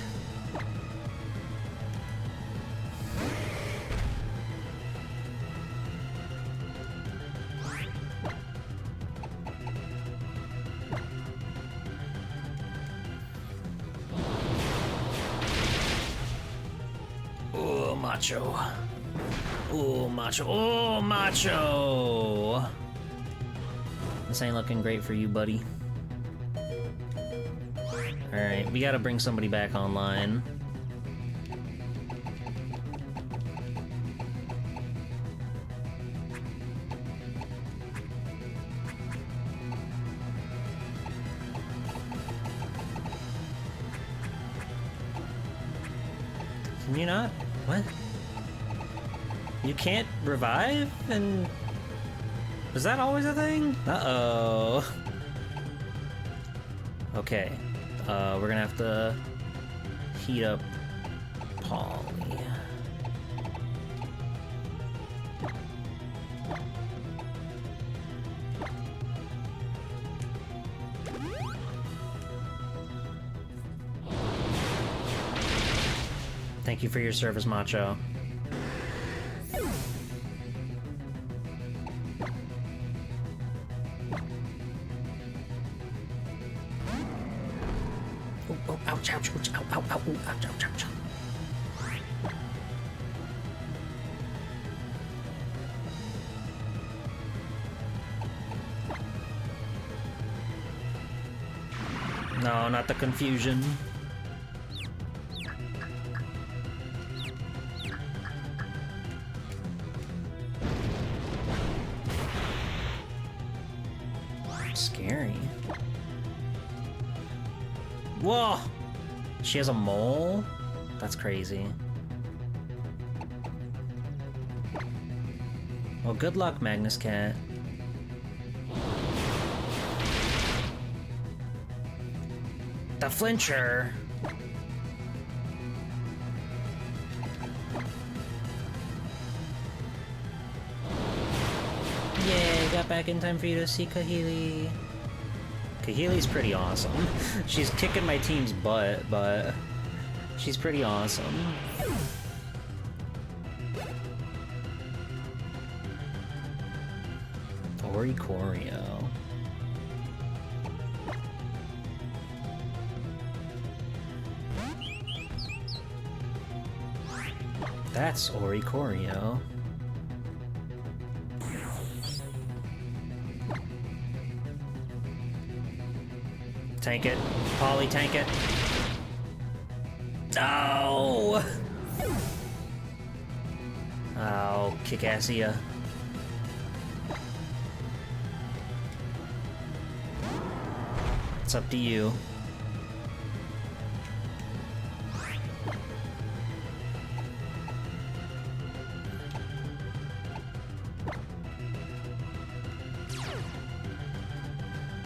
Oh, Macho. Oh, Macho. Oh, Macho! This ain't looking great for you, buddy. Alright, we gotta bring somebody back online. Can you not? What? You can't revive? And... was that always a thing? Uh-oh. Okay. We're gonna have to heat up Polly. Thank you for your service, Macho. Oh, ouch, ouch, ouch, ow, ow, ow, ooh, ouch, ouch, ouch. No, not the confusion. Scary. Whoa! She has a mole? That's crazy. Well, good luck, Magnus Cat. The flincher! Yay, got back in time for you to see Kahili. Kahili's pretty awesome. She's kicking my team's butt, but she's pretty awesome. Oricorio. That's Oricorio. Tank it. Polly, tank it. Oh! Oh, kick-assia. It's up to you.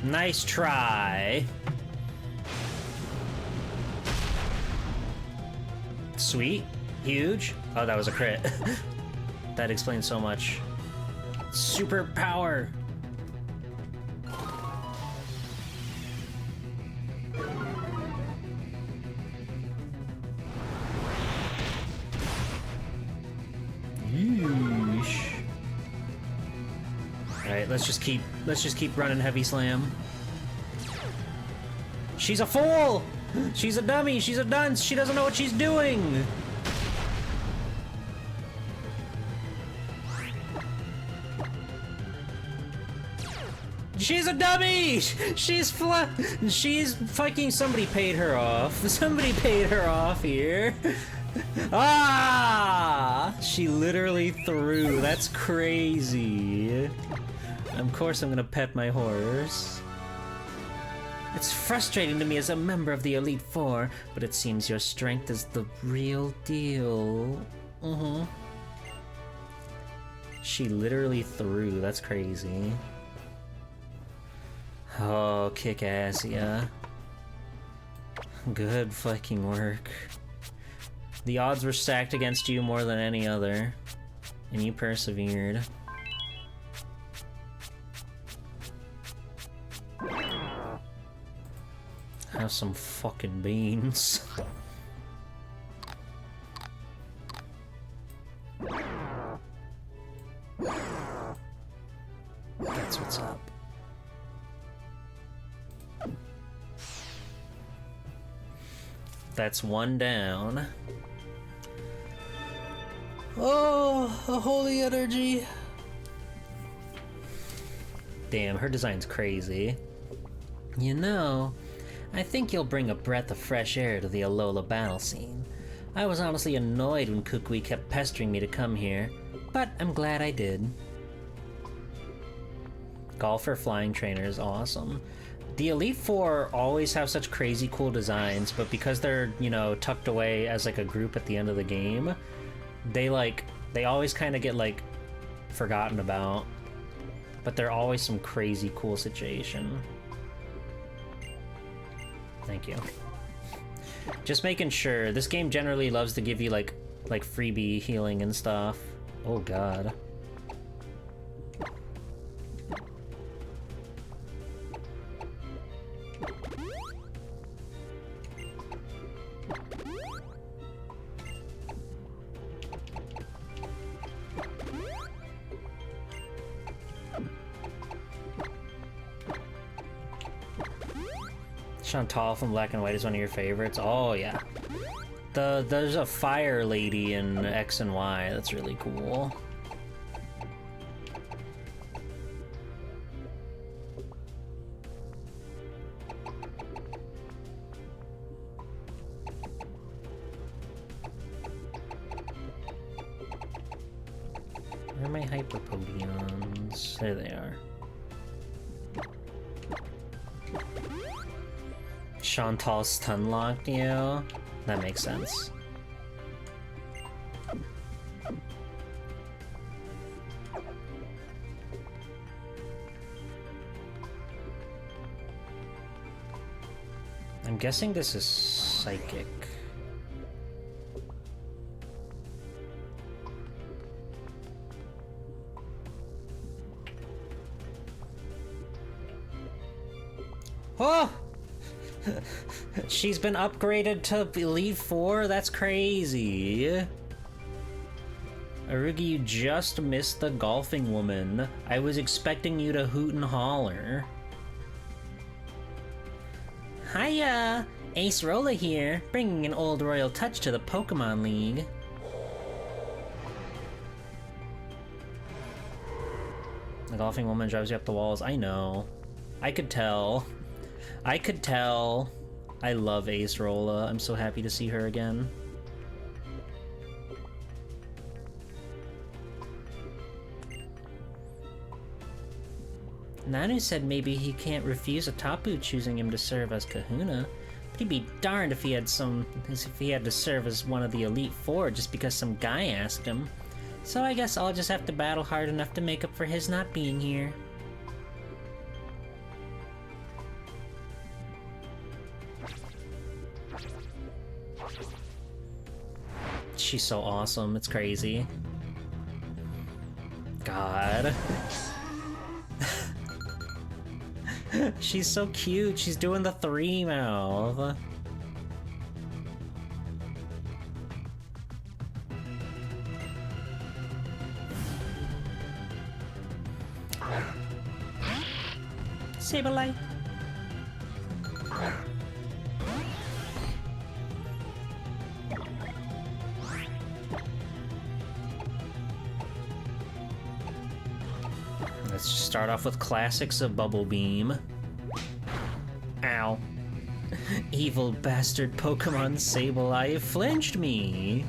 Nice try. Sweet. Huge. Oh, that was a crit. That explains so much. Super power. Yeesh. Alright, let's just keep running heavy slam. She's a fool! She's a dummy, she's a dunce, she doesn't know what she's doing! She's a dummy! She's fucking, somebody paid her off. Somebody paid her off here. Ah! She literally threw. That's crazy. Of course I'm gonna pet my horse. It's frustrating to me as a member of the Elite Four, but it seems your strength is the real deal. She literally threw. That's crazy. Oh, kick ass, yeah. Good fucking work. The odds were stacked against you more than any other, and you persevered. Have some fucking beans. That's what's up. That's one down. Oh, a holy energy. Damn, her design's crazy. You know, I think you'll bring a breath of fresh air to the Alola battle scene. I was honestly annoyed when Kukui kept pestering me to come here, but I'm glad I did. Golfer Flying Trainer is awesome. The Elite Four always have such crazy cool designs, but because they're, you know, tucked away as like a group at the end of the game, they always kind of get like forgotten about. But they're always some crazy cool situation. Thank you. Just making sure. This game generally loves to give you like freebie healing and stuff. Oh god. Chantal from Black and White is one of your favorites. Oh yeah. There's a fire lady in X and Y that's really cool. Where are my Hyperpodions? There they are. Chantal stun locked you? That makes sense. I'm guessing this is psychic. Oh! She's been upgraded to Elite Four? That's crazy. Arugi, you just missed the golfing woman. I was expecting you to hoot and holler. Hiya! Acerola here, bringing an old royal touch to the Pokemon League. The golfing woman drives you up the walls. I know. I could tell. I could tell. I love Acerola. I'm so happy to see her again. Nanu said maybe he can't refuse a Tapu choosing him to serve as Kahuna, but he'd be darned if he had to serve as one of the Elite Four just because some guy asked him. So I guess I'll just have to battle hard enough to make up for his not being here. She's so awesome, it's crazy. God. She's so cute, she's doing the 3 mouth. Sableye. Let's just start off with classics of Bubble Beam. Ow. Evil bastard Pokemon Sableye flinched me.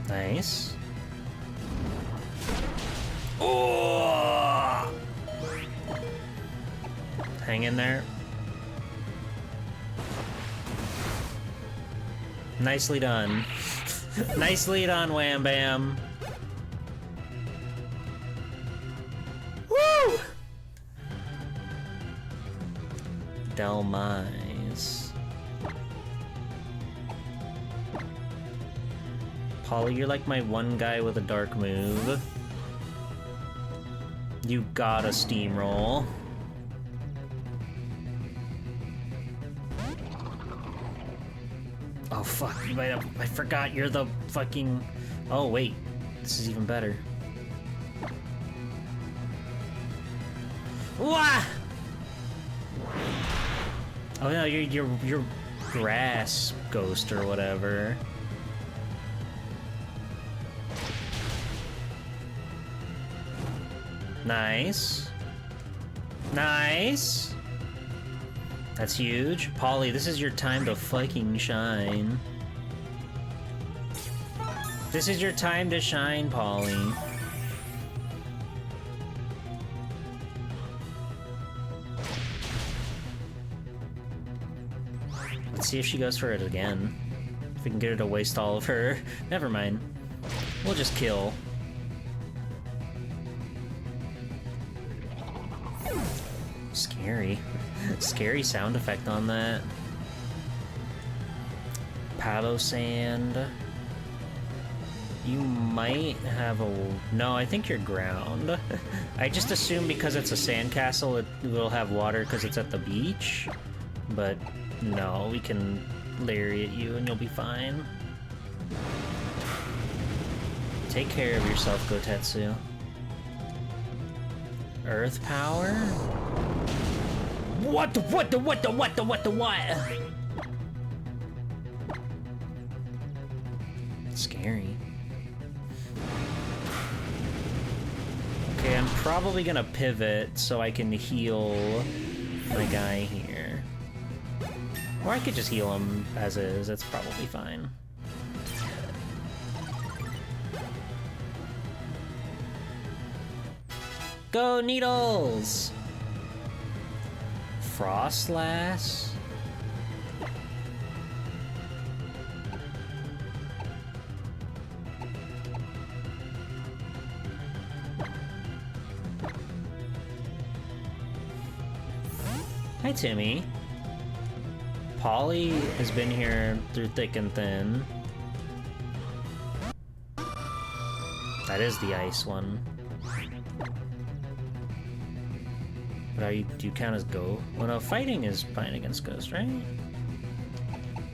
Nice. Oh! Hang in there. Nicely done. Nicely done, Wham Bam. Woo! Delmise. Polly, you're like my one guy with a dark move. You gotta steamroll. Oh fuck, you might have, I forgot you're the fucking... Oh wait, this is even better. Wah! Oh no, you're grass ghost or whatever. Nice. Nice. That's huge. Polly, this is your time to fucking shine. This is your time to shine, Polly. Let's see if she goes for it again. If we can get her to waste all of her... Never mind. We'll just kill. Scary. Scary sound effect on that. Palo Sand. You might have a... No, I think you're ground. I just assume because it's a sandcastle it will have water because it's at the beach. But no, we can lariat you and you'll be fine. Take care of yourself, Gotetsu. Earth power? What? Scary. Okay, I'm probably gonna pivot so I can heal my guy here. Or I could just heal him as is, that's probably fine. Go Needles! Frostlass? Hi, Timmy. Polly has been here through thick and thin. That is the ice one. But do you count as Go? Well, no, fighting is fine against Ghost, right?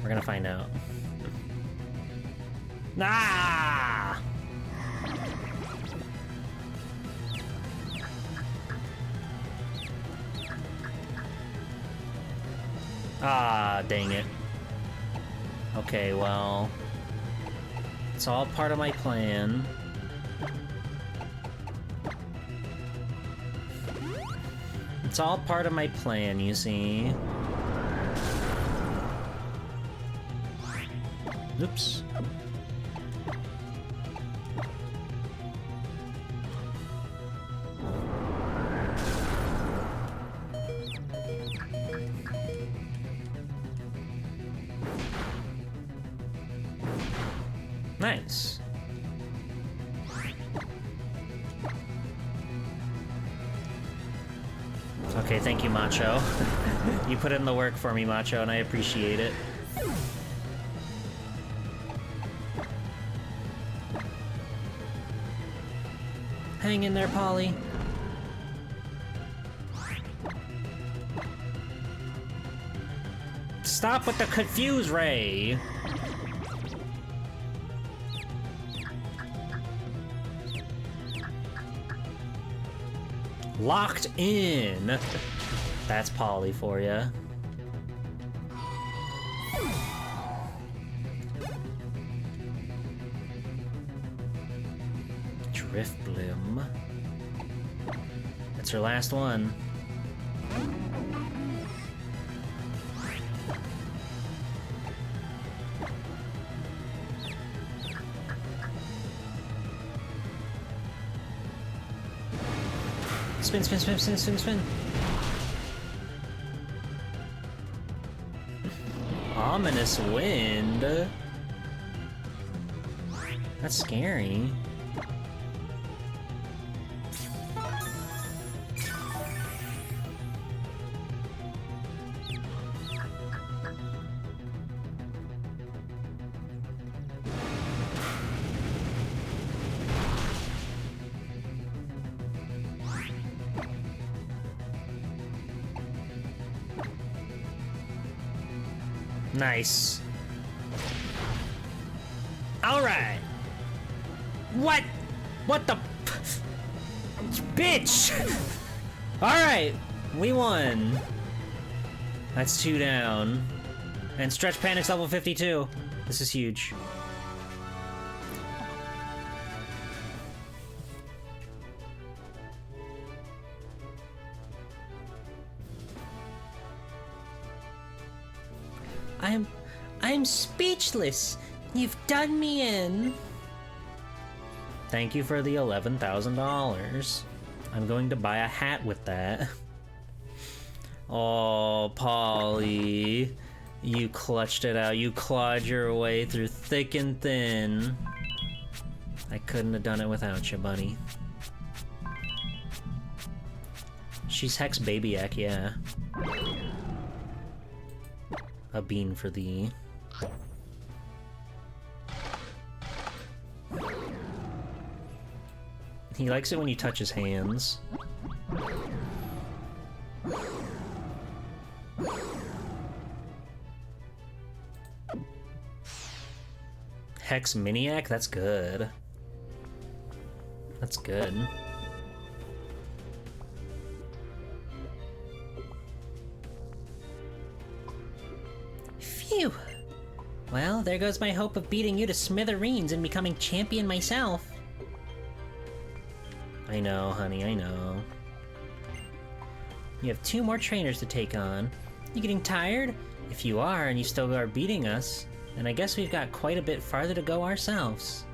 We're gonna find out. Ah! Ah, dang it. Okay, well... It's all part of my plan. It's all part of my plan, you see. Oops. Nice. Okay, thank you, Macho. You put in the work for me, Macho, and I appreciate it. Hang in there, Polly. Stop with the confuse ray! Locked in! That's Polly for ya. Drifblim. That's her last one. Spin, spin, spin, spin, spin, spin. Ominous wind. That's scary. Nice. All right. What? What the? Bitch! All right, we won. That's 2 down. And Stretch Panic's level 52. This is huge. I'm speechless. You've done me in. Thank you for the $11,000. I'm going to buy a hat with that. Oh, Polly. You clutched it out. You clawed your way through thick and thin. I couldn't have done it without you, bunny. She's Hex Babyak, yeah. A bean for thee. He likes it when you touch his hands. Hex Miniac? That's good. That's good. Phew. Well, there goes my hope of beating you to smithereens and becoming champion myself. I know, honey, I know. You have 2 more trainers to take on. You getting tired? If you are, and you still are beating us, then I guess we've got quite a bit farther to go ourselves.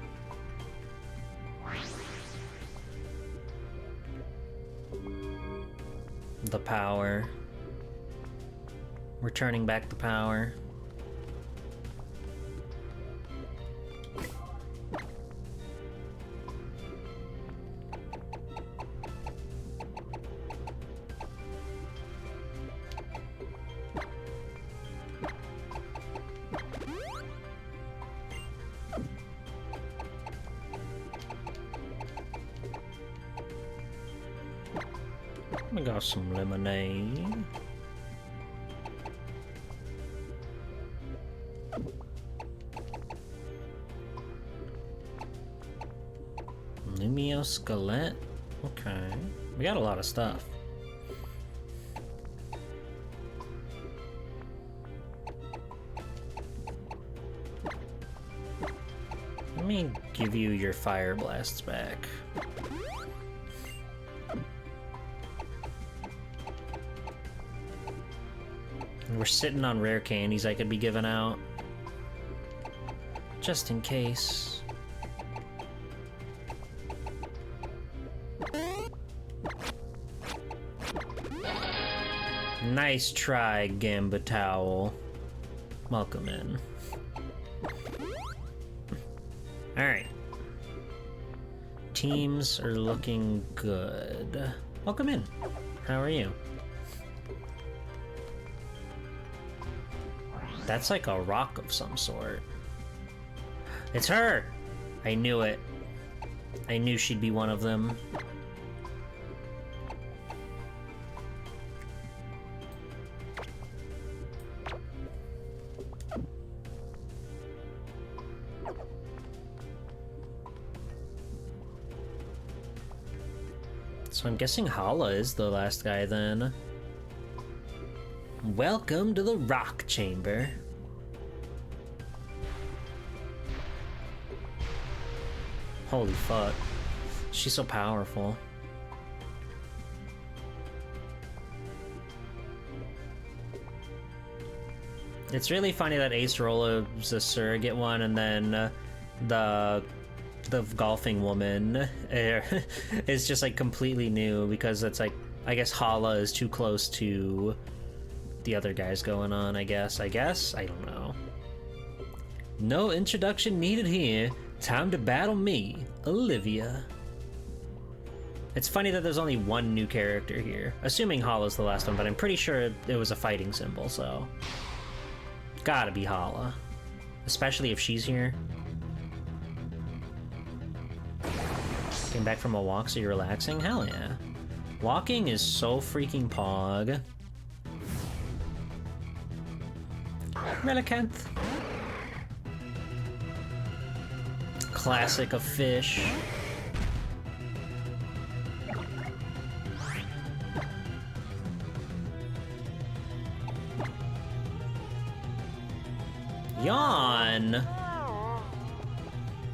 The power. Returning back the power. I got some lemonade. Lumio Skelet? Okay. We got a lot of stuff. Let me give you your fire blasts back. We're sitting on rare candies I could be giving out. Just in case. Nice try, Gamba Towel. Welcome in. Alright. Teams are looking good. Welcome in. How are you? That's like a rock of some sort. It's her! I knew it. I knew she'd be one of them. So I'm guessing Hala is the last guy then. Welcome to the Rock Chamber. Holy fuck. She's so powerful. It's really funny that Acerola is a surrogate one, and then the golfing woman is just like completely new, because it's like, I guess Hala is too close to the other guys going on, I guess. I don't know. No introduction needed here. Time to battle me, Olivia. It's funny that there's only one new character here. Assuming Hala's the last one, but I'm pretty sure it was a fighting symbol, so... Gotta be Hala. Especially if she's here. Came back from a walk, so you're relaxing? Hell yeah. Walking is so freaking pog. Relicanth. Classic of fish. Yawn!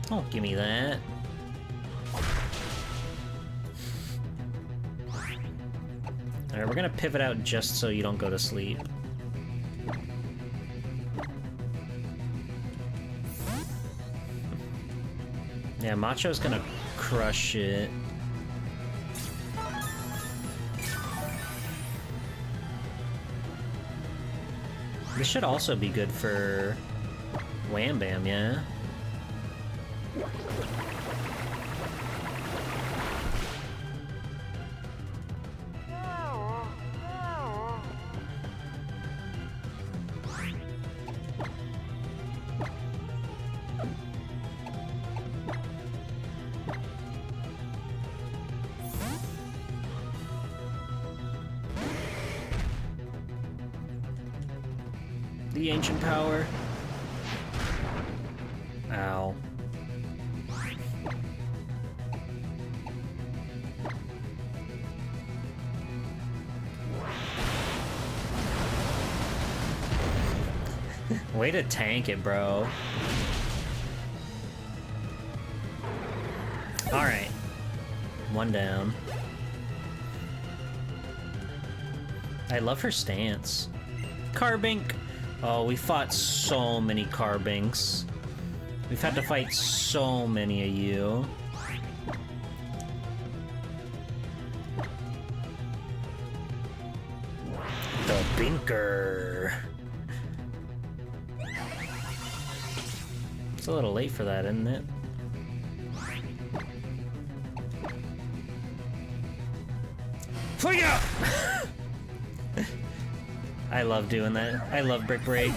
Don't give me that. Alright, we're gonna pivot out just so you don't go to sleep. Yeah, Macho's gonna crush it. This should also be good for Wham Bam, yeah? The ancient power. Ow. Way to tank it, bro. Alright. One down. I love her stance. Carbink! Oh, we fought so many Carbinks. We've had to fight so many of you. The Binker. It's a little late for that, isn't it? Fire! I love doing that. I love Brick Break.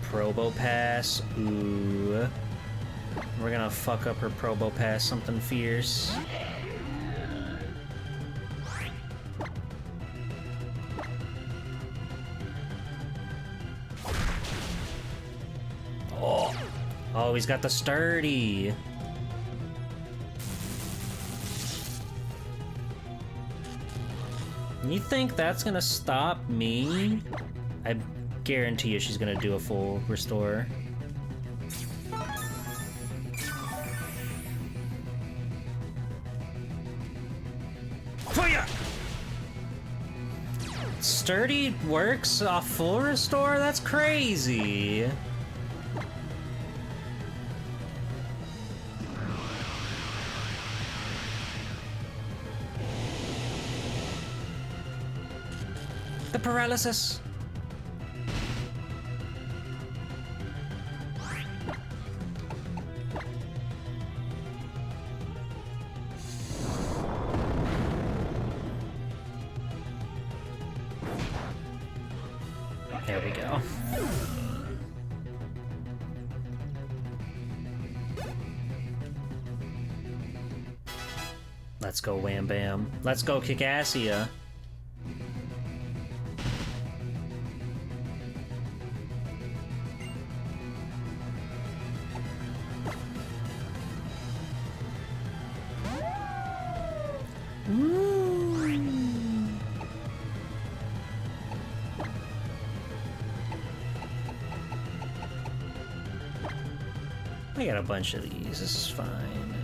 Probopass. Ooh. We're gonna fuck up her Probopass something fierce. Oh. Oh, he's got the sturdy. You think that's gonna stop me? I guarantee you she's gonna do a full restore. Fire! Sturdy works off full restore? That's crazy. The paralysis. Let's go, Wham Bam. Let's go, Kikassia. I got a bunch of these, this is fine.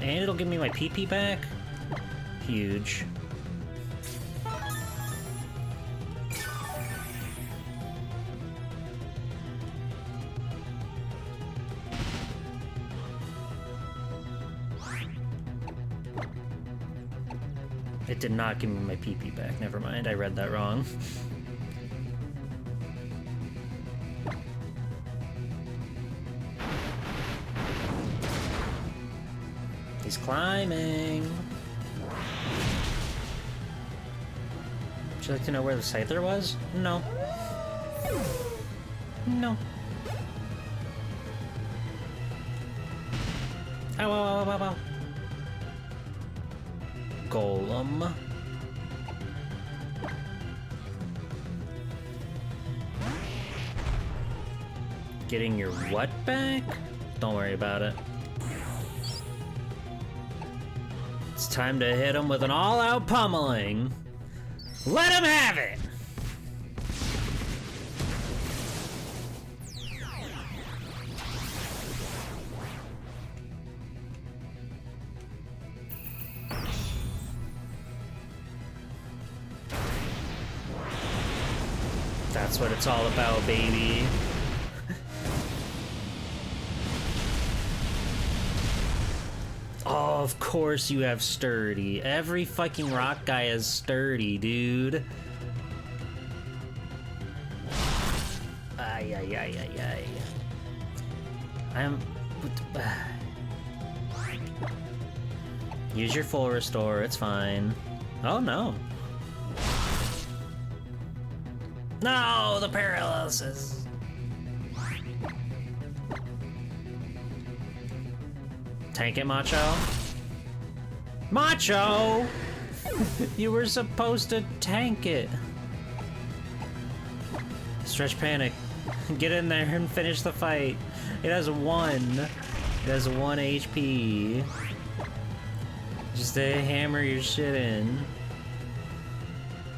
And it'll give me my PP back? Huge. It did not give me my PP back, never mind, I read that wrong. He's climbing. Would you like to know where the Scyther was? No. No. Ow, ow, ow, ow, ow. Golem. Getting your what back? Don't worry about it. It's time to hit him with an all-out pummeling. Let him have it! That's what it's all about, baby. Oh, of course you have sturdy. Every fucking rock guy has sturdy, dude. Ay, ay, ay, ay, ay. Use your full restore, it's fine. Oh no. No, the paralysis. Tank it, Macho. Macho! You were supposed to tank it. Stretch Panic. Get in there and finish the fight. It has 1. It has 1 HP. Just to hammer your shit in.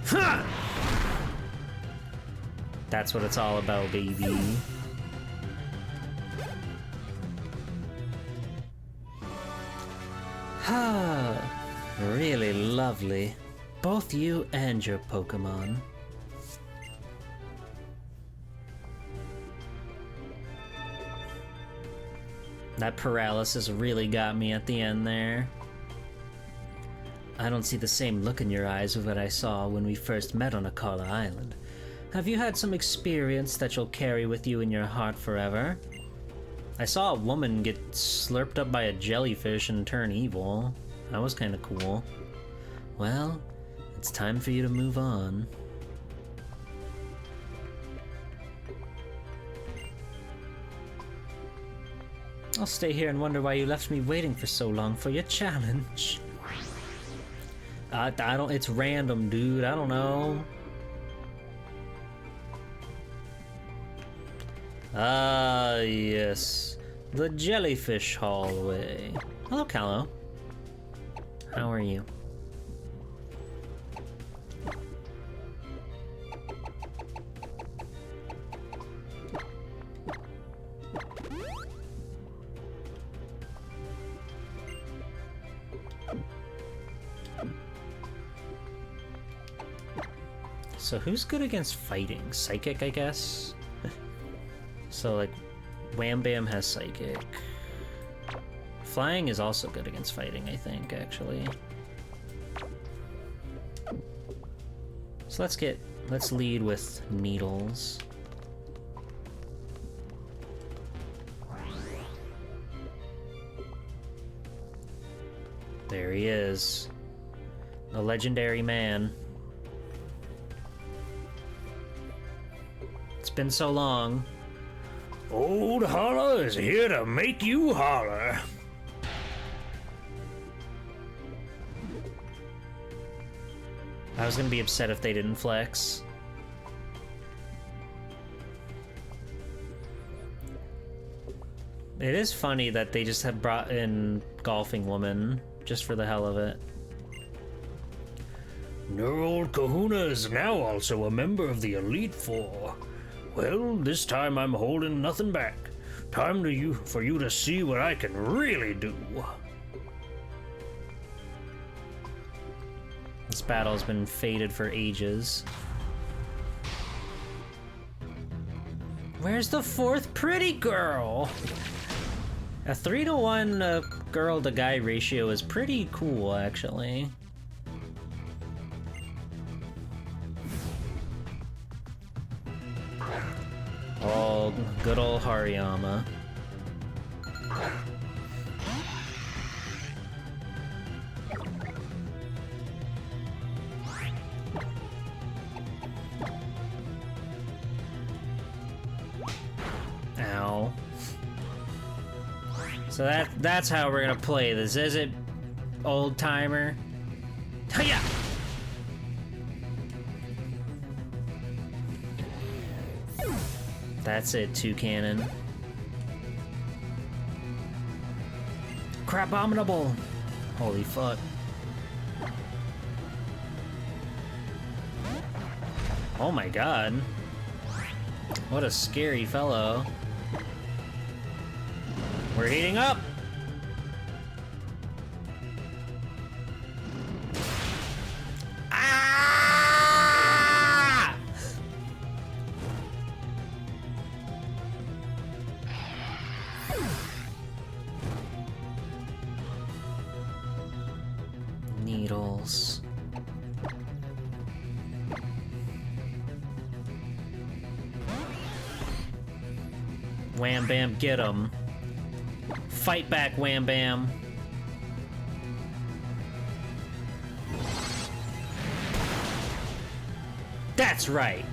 Ha! That's what it's all about, baby. Ah, really lovely. Both you and your Pokemon. That paralysis really got me at the end there. I don't see the same look in your eyes with what I saw when we first met on Akala Island. Have you had some experience that you'll carry with you in your heart forever? I saw a woman get slurped up by a jellyfish and turn evil. That was kinda cool. Well, it's time for you to move on. I'll stay here and wonder why you left me waiting for so long for your challenge. I don't, it's random, dude, I don't know. Ah, yes. The Jellyfish Hallway. Hello, Callow. How are you? So who's good against fighting? Psychic, I guess? So, like, Wham Bam has Psychic. Flying is also good against fighting, I think, actually. So let's lead with Needles. There he is. The legendary man. It's been so long. Old Holler is here to make you holler. I was gonna be upset if they didn't flex. It is funny that they just have brought in Golfing Woman just for the hell of it. Neural Kahuna is now also a member of the Elite Four. Well, this time I'm holding nothing back. Time for you to see what I can really do. This battle's been fated for ages. Where's the fourth pretty girl? A 3-to-1 girl-to-guy ratio is pretty cool, actually. Oh, good old Hariyama. Ow. So that's how we're gonna play this, is it, old timer? Hiya! That's it, Toucannon. Crabominable! Holy fuck. Oh my god. What a scary fellow. We're heating up! Ah! Needles. Wham Bam, get 'em. Fight back, Wham Bam. That's right.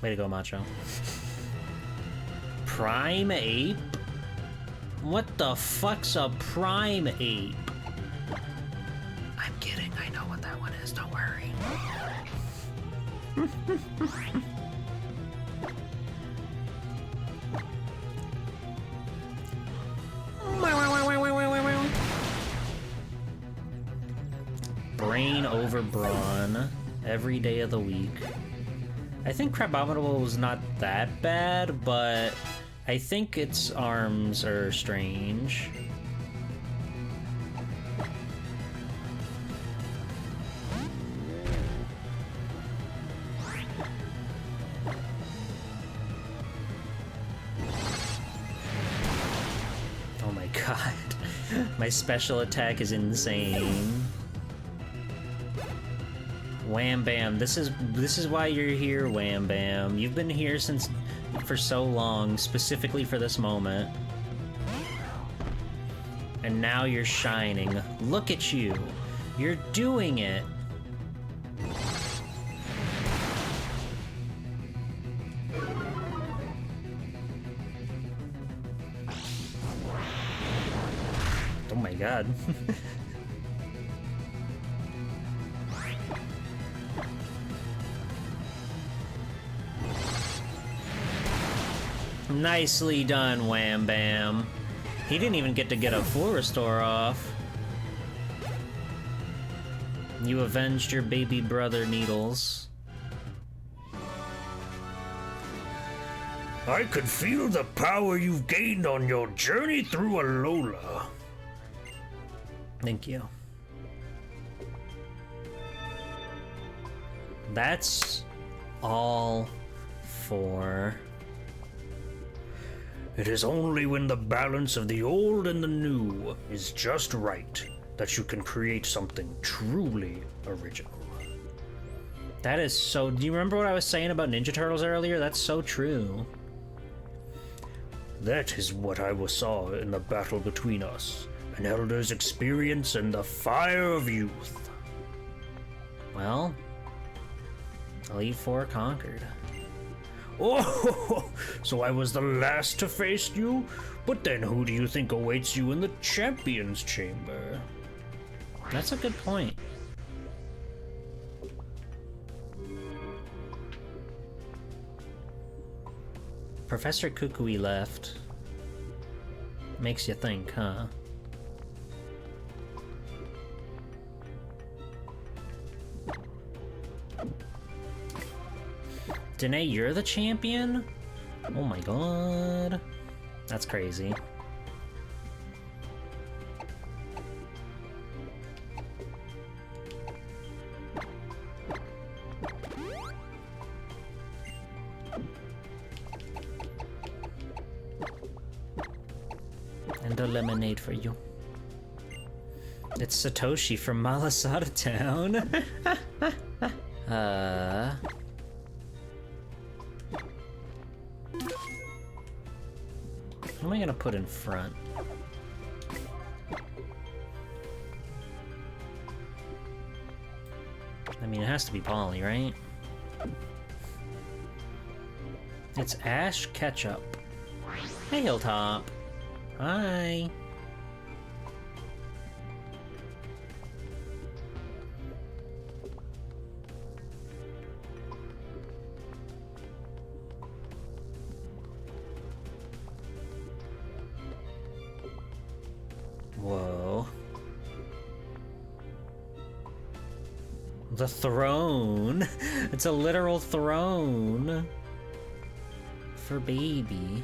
Way to go, Macho. Prime Ape? What the fuck's a Prime Ape? I'm kidding, I know what that one is, don't worry. Brain over brawn every day of the week. I think Crabominable was not that bad, but I think its arms are strange. Oh my god. My special attack is insane. Wham Bam, this is why you're here, Wham Bam. You've been here for so long, specifically for this moment. And now you're shining. Look at you. You're doing it. Oh my god. Nicely done, Wham Bam. He didn't even get to get a full restore off. You avenged your baby brother, Needles. I could feel the power you've gained on your journey through Alola. Thank you. That's all for... It is only when the balance of the old and the new is just right that you can create something truly original. That is so... Do you remember what I was saying about Ninja Turtles earlier? That's so true. That is what I saw in the battle between us. An elder's experience and the fire of youth. Well, Elite Four conquered. Oh, so I was the last to face you? But then who do you think awaits you in the Champion's Chamber? That's a good point. Professor Kukui left. Makes you think, huh? Danae, you're the champion? Oh my god. That's crazy. And a lemonade for you. It's Satoshi from Malasada Town. What am I gonna put in front? I mean, it has to be Polly, right? It's Ash Ketchup. Hey, Hilltop. Hi. Whoa. The throne. It's a literal throne. For baby.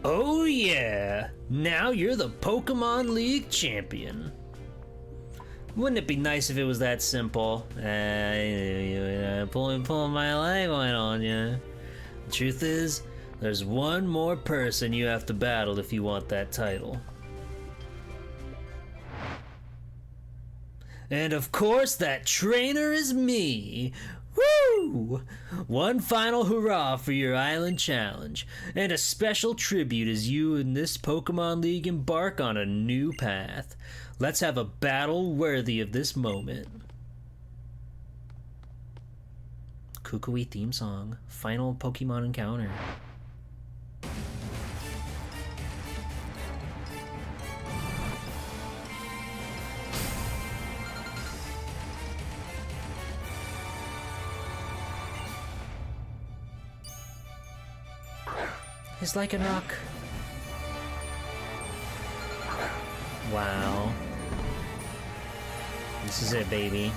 Oh yeah! Now you're the Pokemon League champion. Wouldn't it be nice if it was that simple? Pulling my leg on you. The truth is, there's one more person you have to battle if you want that title. And of course, that trainer is me! Woo! One final hurrah for your island challenge, and a special tribute as you and this Pokemon League embark on a new path. Let's have a battle worthy of this moment. Kukui theme song, final Pokemon encounter. It's like a knock. Wow. This is it, baby.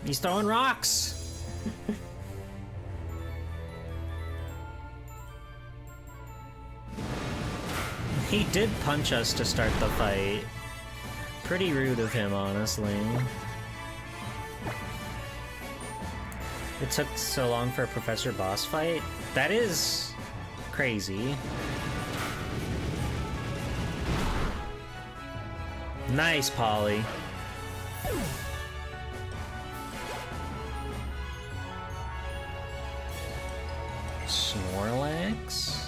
He's throwing rocks. He did punch us to start the fight. Pretty rude of him, honestly. It took so long for a Professor boss fight? That is crazy. Nice, Polly. Snorlax?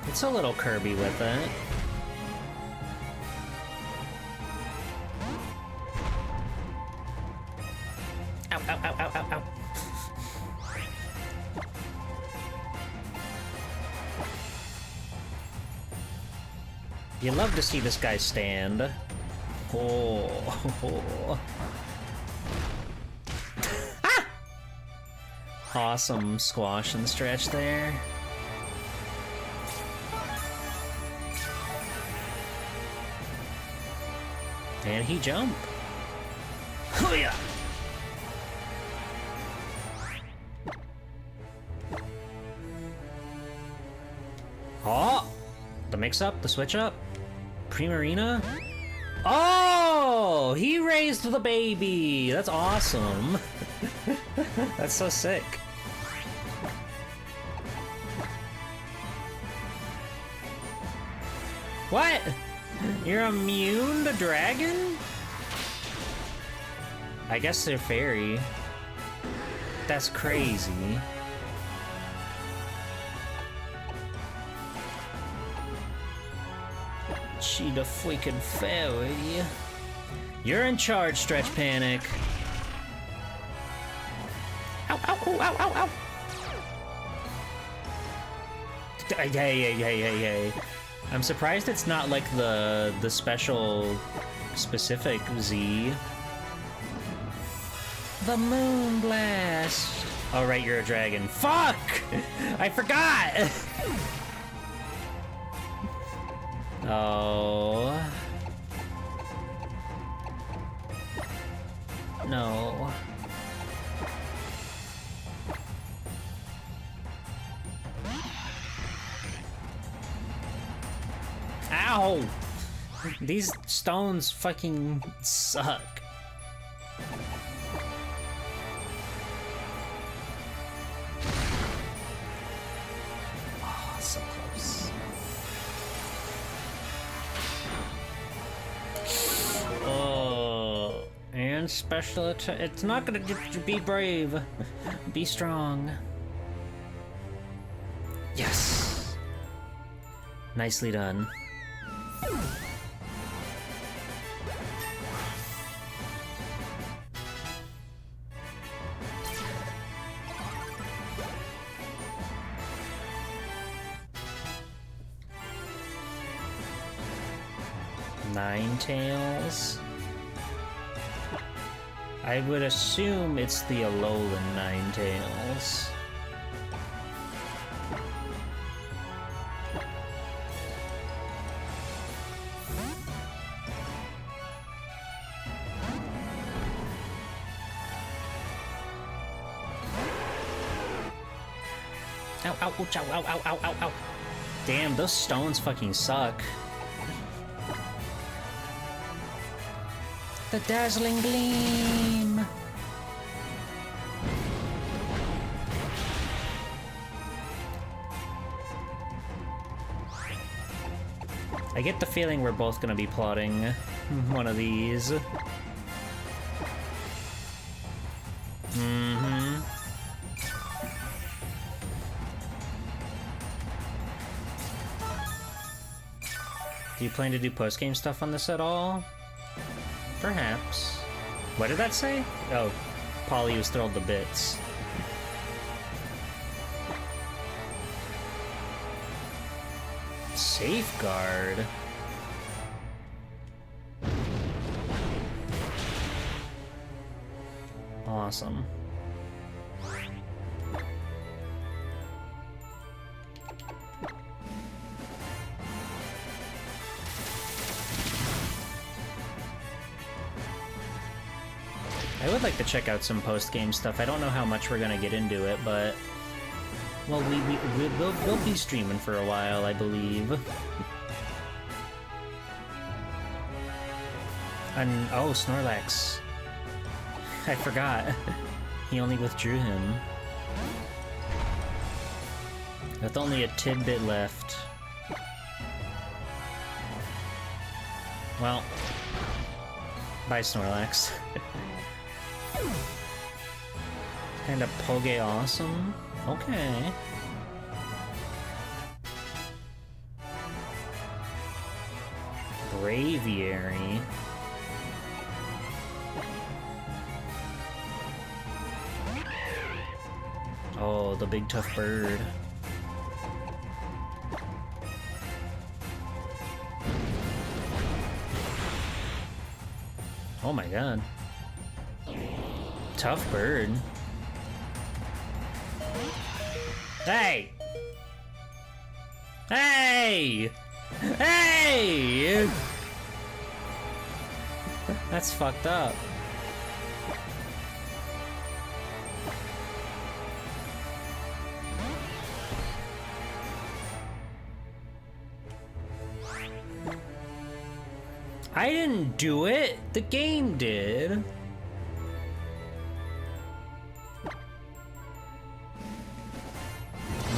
It's a little Kirby with it. Ow, ow, ow, ow, ow, ow. You love to see this guy stand. Oh. Ah! Awesome squash and stretch there. And he jump. Oh yeah. Oh. mix-up? The switch-up? Primarina? Oh! He raised the baby! That's awesome. That's so sick. What? You're immune to dragon? I guess they're fairy. That's crazy. She the freaking fairy. You're in charge, Stretch Panic. Ow, ow, ow, ow, ow, ow. Hey. I'm surprised it's not like the special specific Z. The Moon Blast. Oh right, you're a dragon. Fuck! I forgot! Oh. No. Ow! These stones fucking suck. Oh, so close. Oh, and special attack. It's not gonna get you. Be brave. Be strong. Yes. Nicely done. Ninetales. I would assume it's the Alolan Ninetales. Ow, ow, ouch, ow, ow, ow, ow, ow, ow. Damn, those stones fucking suck. The dazzling gleam. I get the feeling we're both gonna be plotting one of these. Do you plan to do post-game stuff on this at all? Perhaps. What did that say? Oh, Polly was thrilled to bits. Safeguard? Awesome. I would like to check out some post-game stuff. I don't know how much we're gonna get into it, but... Well, we'll be streaming for a while, I believe. And, oh, Snorlax. I forgot. He only withdrew him. With only a tidbit left. Well... Bye, Snorlax. Kinda Poge awesome. Okay. Braviary. Oh, the big tough bird. Oh my god. Tough bird. Hey! Hey! Hey! That's fucked up. I didn't do it. The game did.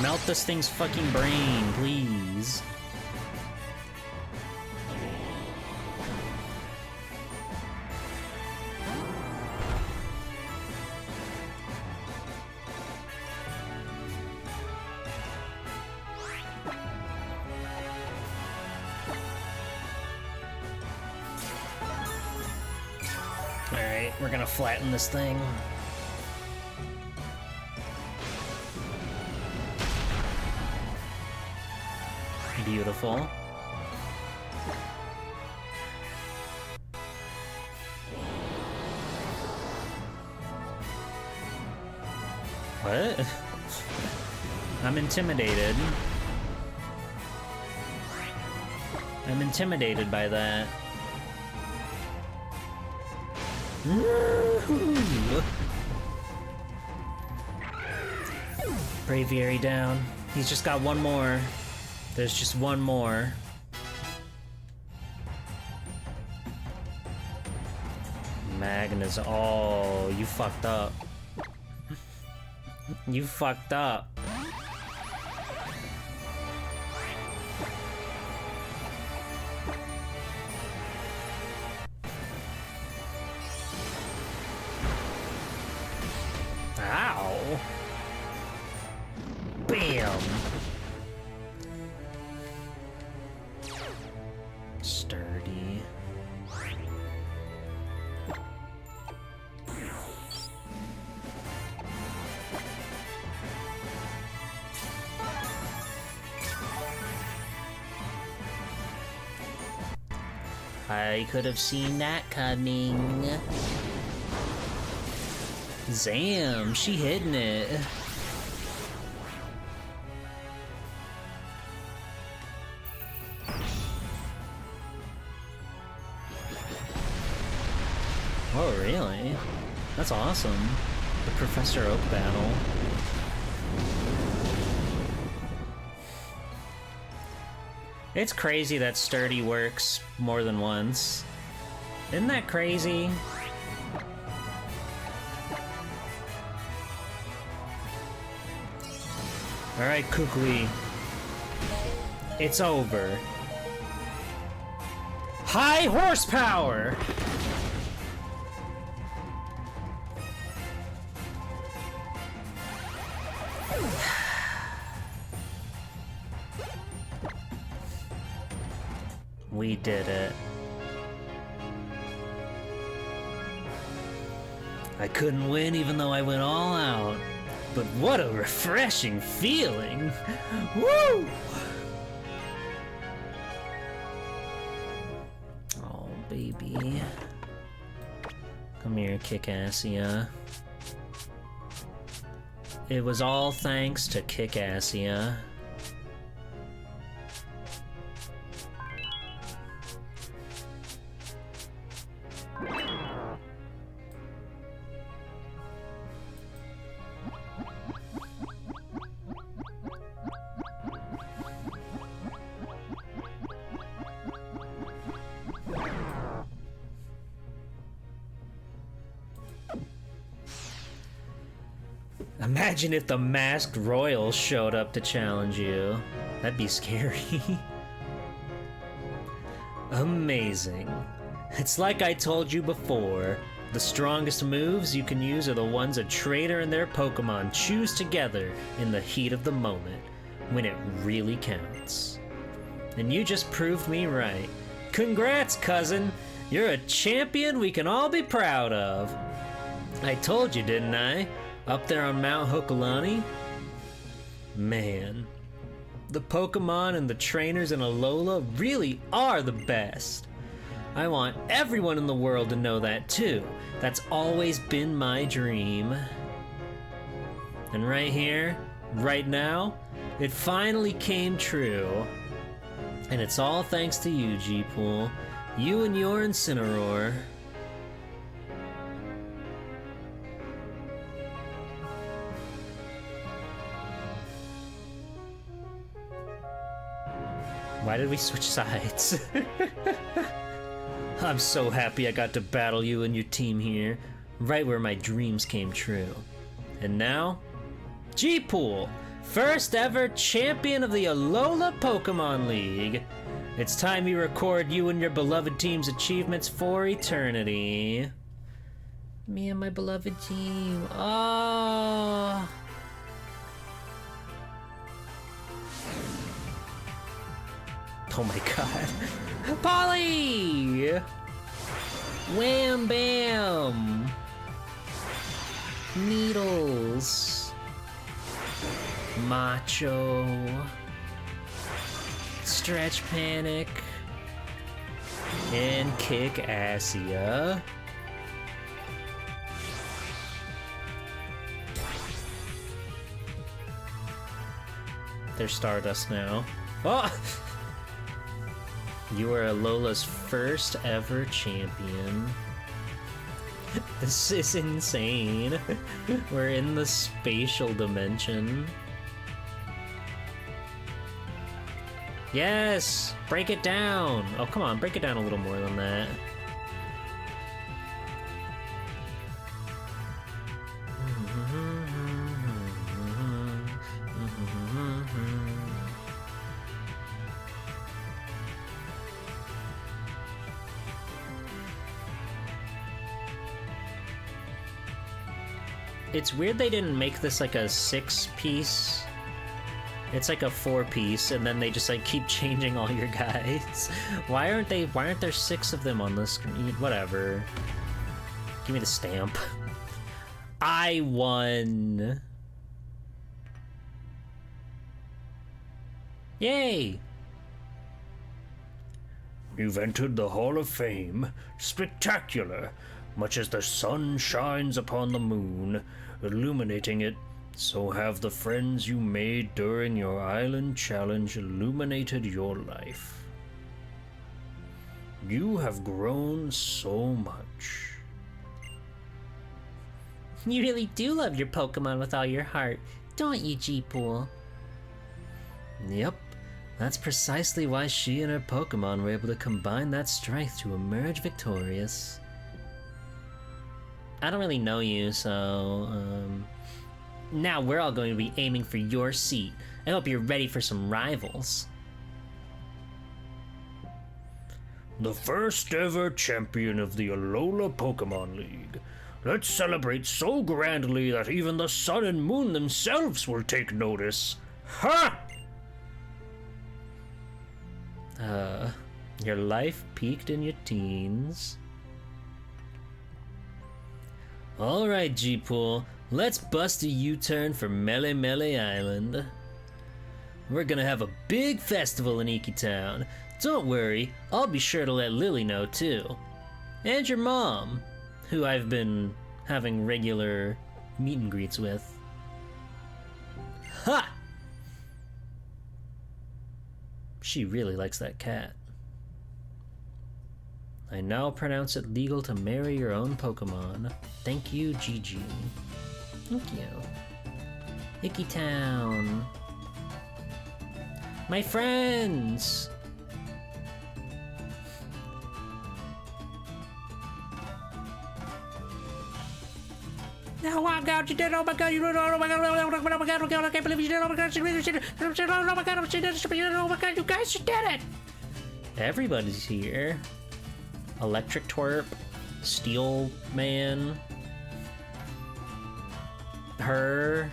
Melt this thing's fucking brain, please. Alright, we're gonna flatten this thing. Beautiful. What? I'm intimidated. I'm intimidated by that. Braviary down. He's just got one more. There's just one more. Magnus. Oh, you fucked up. You fucked up. Ow. Bam. Sturdy. I could have seen that coming. Zam, she hitting it. Oh, really? That's awesome. The Professor Oak battle. It's crazy that Sturdy works more than once. Isn't that crazy? Alright, Kukui. It's over. High horsepower! We did it. I couldn't win even though I went all out. But what a refreshing feeling! Woo! Oh, baby. Come here, Kickassia. It was all thanks to Kickassia. Imagine if the Masked Royal showed up to challenge you. That'd be scary. Amazing. It's like I told you before. The strongest moves you can use are the ones a trainer and their Pokemon choose together in the heat of the moment, when it really counts. And you just proved me right. Congrats, cousin! You're a champion we can all be proud of. I told you, didn't I? Up there on Mount Hokulani? Man, the Pokemon and the trainers in Alola really are the best. I want everyone in the world to know that too. That's always been my dream. And right here, right now, it finally came true. And it's all thanks to you, G-Pool. You and your Incineroar. Why did we switch sides? I'm so happy I got to battle you and your team here, right where my dreams came true. And now, G-Pool, first ever champion of the Alola Pokemon League. It's time you record you and your beloved team's achievements for eternity. Me and my beloved team. Oh. Oh my god. Polly! Wham bam! Needles. Macho. Stretch Panic. And Kick Assia. They're Stardust now. Oh! You are Alola's first ever champion. This is insane. We're in the spatial dimension. Yes! Break it down! Oh, come on, break it down a little more than that. It's weird they didn't make this like a 6-piece. It's like a 4-piece, and then they just like keep changing all your guys. Why aren't there 6 of them on the screen? Whatever. Give me the stamp. I won. Yay! You've entered the Hall of Fame. Spectacular! Much as the sun shines upon the moon, illuminating it, so have the friends you made during your island challenge illuminated your life. You have grown so much. You really do love your Pokemon with all your heart, don't you, G-Pool? Yep, that's precisely why she and her Pokemon were able to combine that strength to emerge victorious. I don't really know you, so, now we're all going to be aiming for your seat. I hope you're ready for some rivals. The first ever champion of the Alola Pokemon League. Let's celebrate so grandly that even the sun and moon themselves will take notice. Ha! Your life peaked in your teens. Alright, G-Pool, let's bust a U-turn for Mele Mele Island. We're gonna have a big festival in Iki Town. Don't worry, I'll be sure to let Lily know too. And your mom, who I've been having regular meet and greets with. Ha! She really likes that cat. I now pronounce it legal to marry your own Pokemon. Thank you, Gigi. Thank you. Icky Town. My friends! Oh my god, you did it! Oh my god, you did it! Oh my god, oh my god, oh my god, oh my god, I can't believe you did it! Oh my god, she did it! Oh my god, she did it! Oh my god, you guys, you did it! Everybody's here. Electric Twerp, Steel Man, her.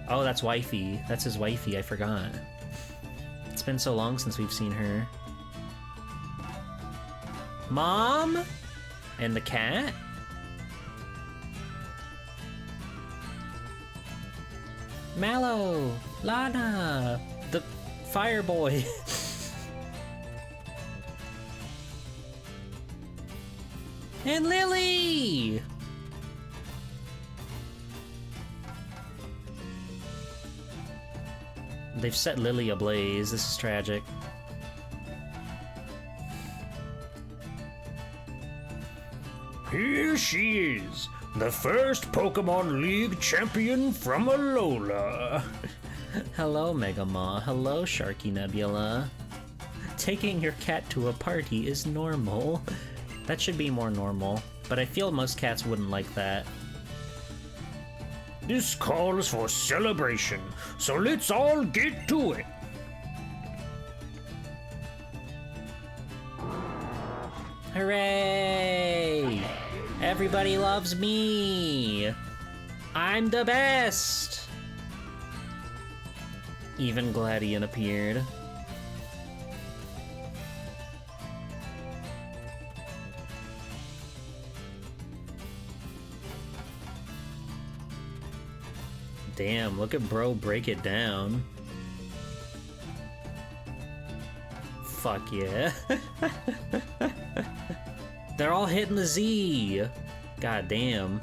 Oh, that's Wifey. That's his wifey, I forgot. It's been so long since we've seen her. Mom? And the cat? Mallow, Lana, the Fire Boy. And Lily! They've set Lily ablaze. This is tragic. Here she is, the first Pokemon League champion from Alola. Hello, Megamaw. Hello, Sharky Nebula. Taking your cat to a party is normal. That should be more normal, but I feel most cats wouldn't like that. This calls for celebration, so let's all get to it. Hooray! Everybody loves me! I'm the best! Even Gladian appeared. Damn, look at bro break it down. Fuck yeah. They're all hitting the Z. God damn.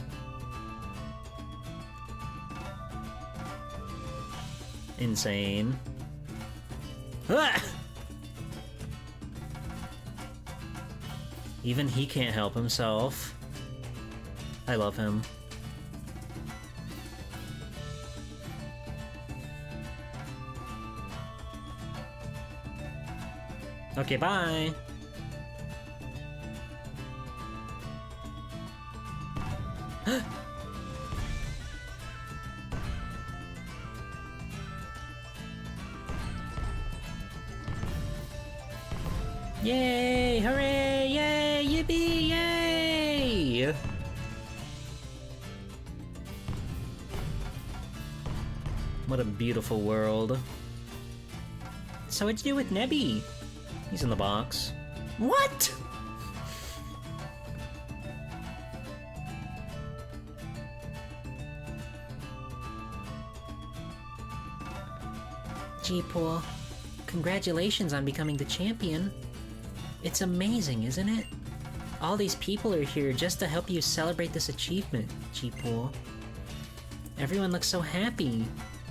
Insane. Ah! Even he can't help himself. I love him. Okay, bye. Yay! Hooray! Yay! Yippee! Yay! What a beautiful world. So what'd you do with Nebby? He's in the box. What? G-Pool, congratulations on becoming the champion. It's amazing, isn't it? All these people are here just to help you celebrate this achievement, G-Pool. Everyone looks so happy.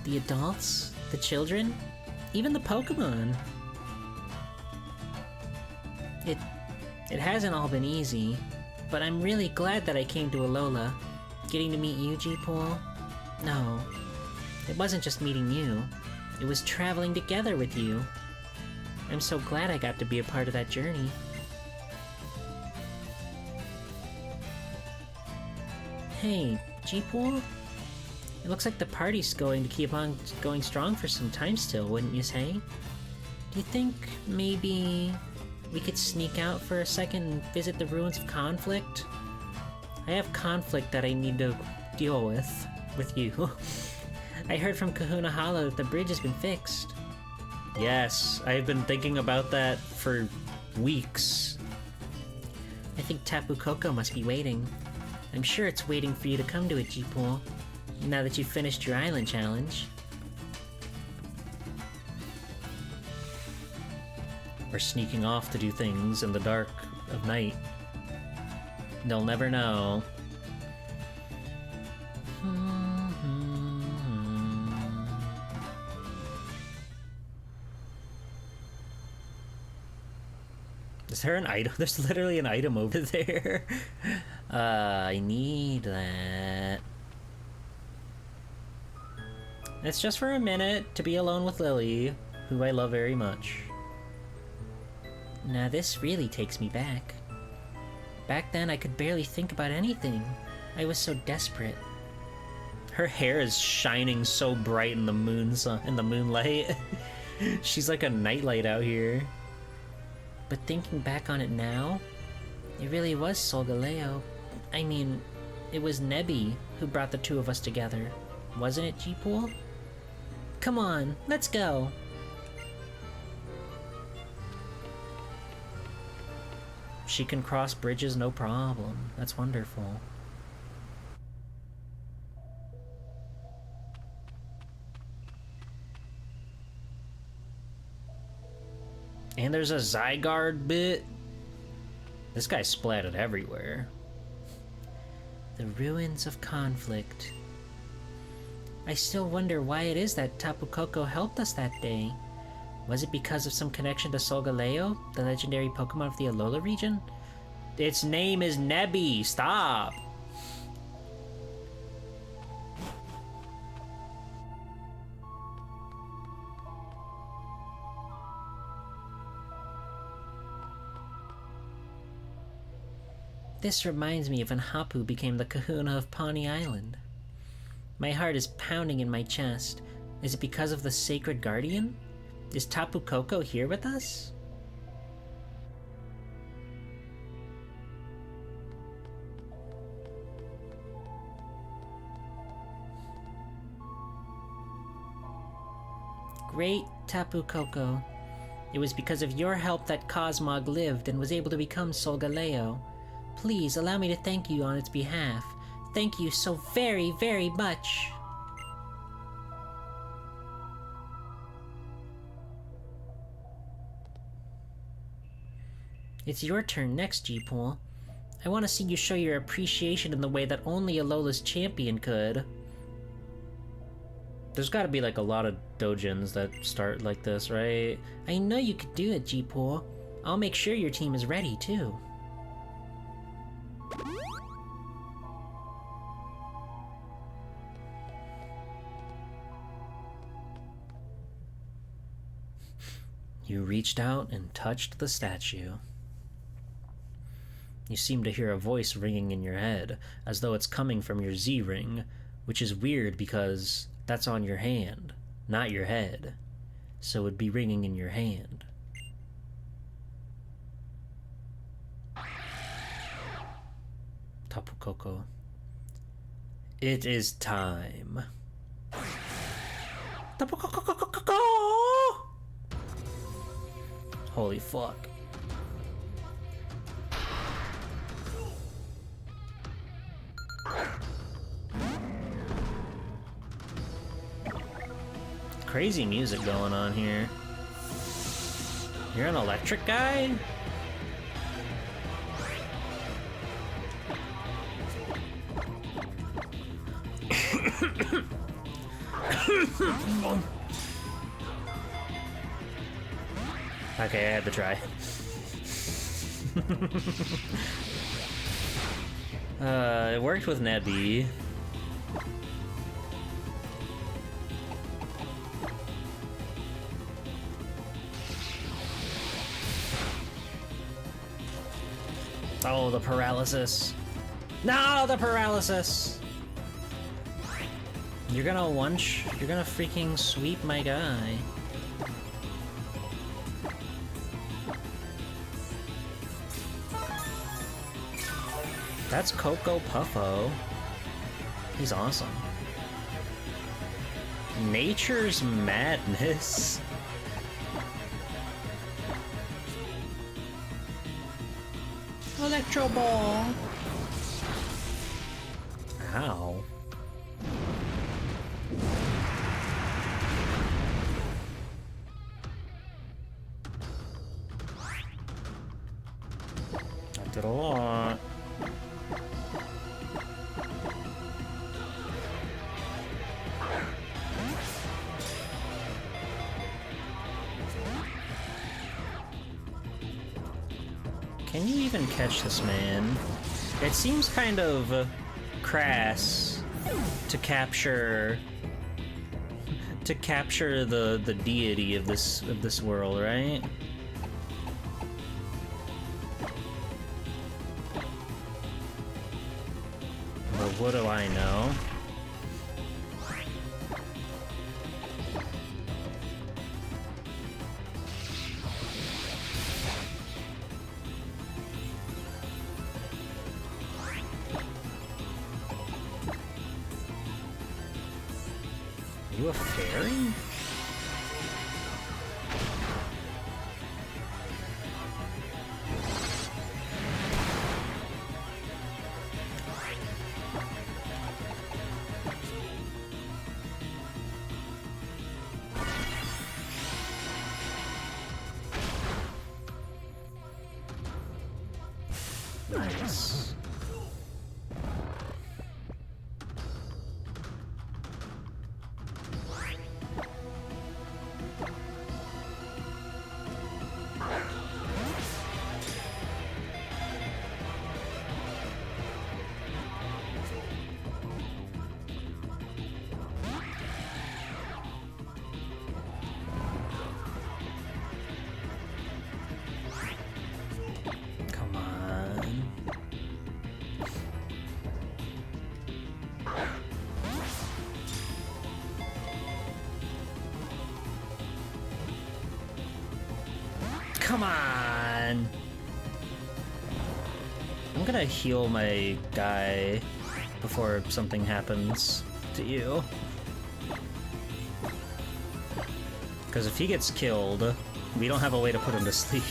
The adults, the children, even the Pokemon. It hasn't all been easy, but I'm really glad that I came to Alola. Getting to meet you, G-Pool? No, it wasn't just meeting you. It was traveling together with you. I'm so glad I got to be a part of that journey. Hey, G-Pool? It looks like the party's going to keep on going strong for some time still, wouldn't you say? Do you think maybe we could sneak out for a second and visit the ruins of Conflict? I have conflict that I need to deal with you. I heard from Kahuna Hollow that the bridge has been fixed. Yes, I've been thinking about that for weeks. I think Tapu Koko must be waiting. I'm sure it's waiting for you to come to it, G-Pool, now that you've finished your island challenge. Or sneaking off to do things in the dark of night. They'll never know. Is there an item? There's literally an item over there. I need that. It's just for a minute to be alone with Lily, who I love very much. Now this really takes me back. Back then I could barely think about anything. I was so desperate. Her hair is shining so bright in the moonlight. She's like a nightlight out here. But thinking back on it now, it really was Solgaleo. I mean, it was Nebby who brought the two of us together. Wasn't it, G-Pool? Come on, let's go. She can cross bridges no problem. That's wonderful. And there's a Zygarde bit. This guy splatted everywhere. The ruins of Conflict. I still wonder why it is that Tapu Koko helped us that day. Was it because of some connection to Solgaleo, the legendary Pokemon of the Alola region? Its name is Nebby. Stop. This reminds me of when Hapu became the kahuna of Pawnee Island. My heart is pounding in my chest. Is it because of the Sacred Guardian? Is Tapu Koko here with us? Great Tapu Koko. It was because of your help that Cosmog lived and was able to become Solgaleo. Please allow me to thank you on its behalf. Thank you so very, very much. It's your turn next, G-Pool. I want to see you show your appreciation in the way that only Alola's champion could. There's gotta be like a lot of dojins that start like this, right? I know you could do it, G-Pool. I'll make sure your team is ready, too. You reached out and touched the statue. You seem to hear a voice ringing in your head, as though it's coming from your Z-ring, which is weird because that's on your hand, not your head, so it'd be ringing in your hand. Tapu Koko. It is time. Tapu Koko! Holy fuck. Crazy music going on here. You're an electric guy? Okay, I had to try. It worked with Nebby. Oh, the paralysis. No, the paralysis! You're gonna you're gonna freaking sweep my guy. That's Coco Puffo. He's awesome. Nature's Madness. Electro Ball. Ow. That did a lot. Can you even catch this man? It seems kind of crass to capture the deity of this world, right? But what do I know? Are you a fairy? Nice. Come on. Come on! I'm gonna heal my guy before something happens to you. Because if he gets killed, we don't have a way to put him to sleep.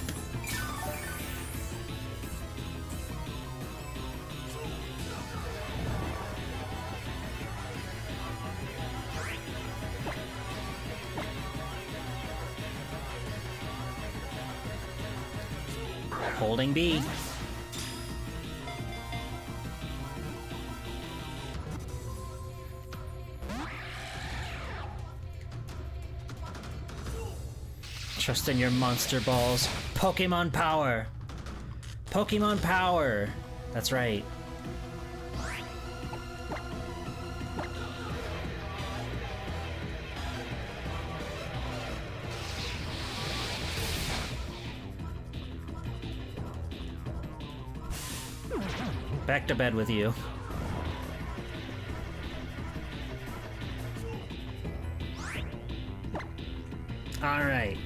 Holding B. Trust in your monster balls. Pokemon power! Pokemon power! That's right. Back to bed with you. Alright.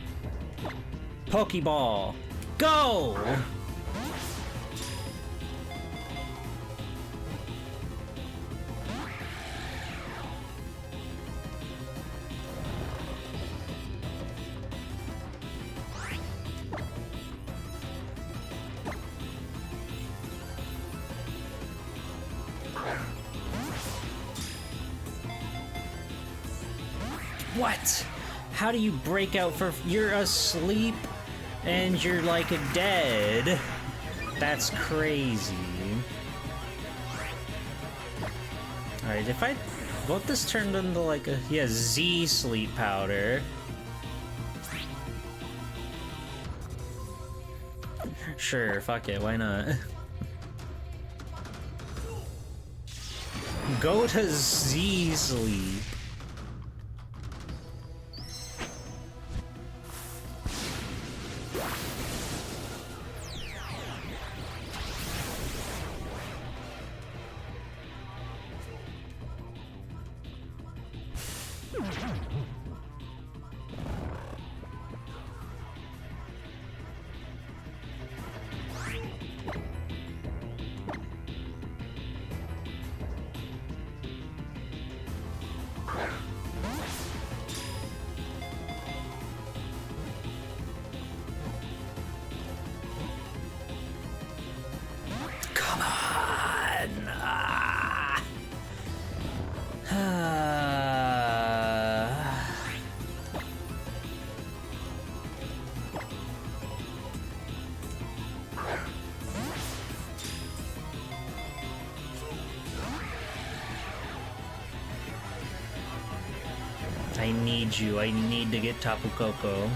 Pokeball. Go! What? How do you break out for... You're asleep and you're like dead. That's crazy. Alright, if I... What if this turned into like a... Yeah, Z sleep powder. Sure, fuck it, why not? Go to Z sleep. Come on! I need you. I need to get Tapu Koko.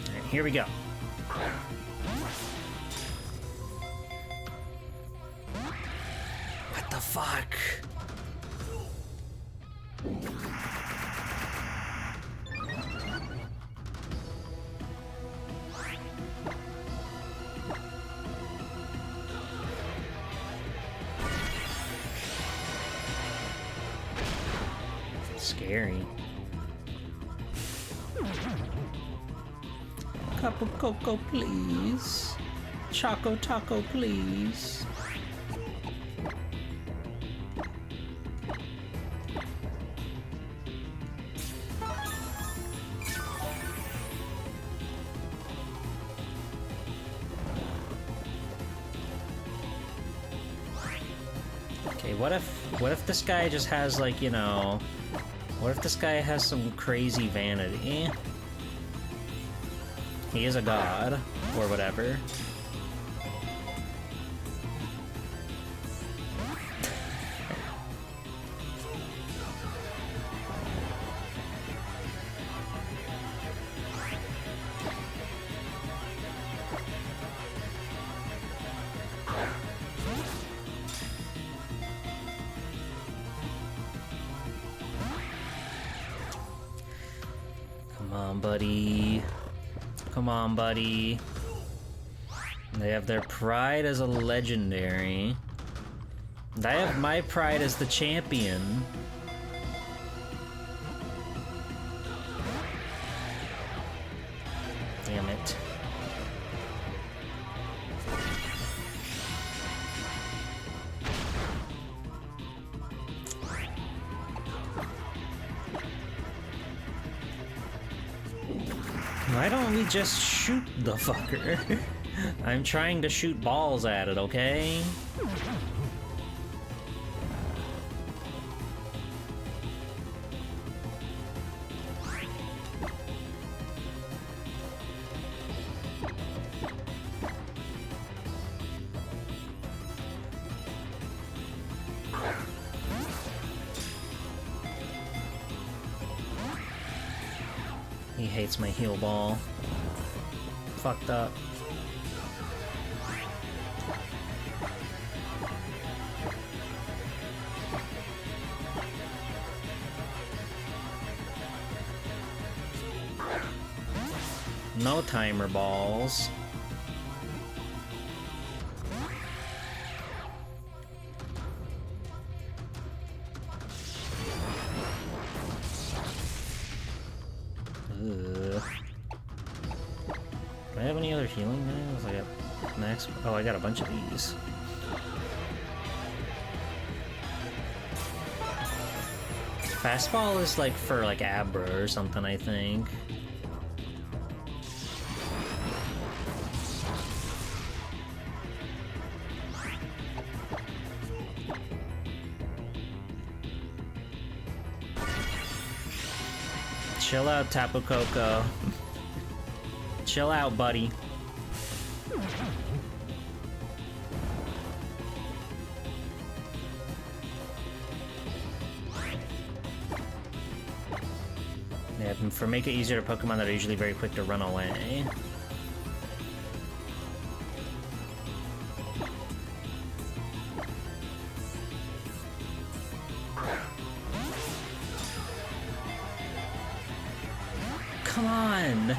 Alright, here we go. What the fuck? Scary. Tapu Koko, please. Choco Taco, please. Okay, what if this guy just has like, you know, what if this guy has some crazy vanity? He is a god, or whatever. Come on, buddy. Come on, buddy. They have their pride as a legendary. I have my pride as the champion. damn it. Why don't we just shoot the fucker? I'm trying to shoot balls at it, okay? He hates my heal ball. Fucked up. No timer balls. Do I have any other healing nails? I got next. Oh, I got a bunch of these. Fastball is like for like Abra or something, I think. Chill out, Tapu Koko. Chill out, buddy. Yeah, for make it easier to Pokemon that are usually very quick to run away. Come on!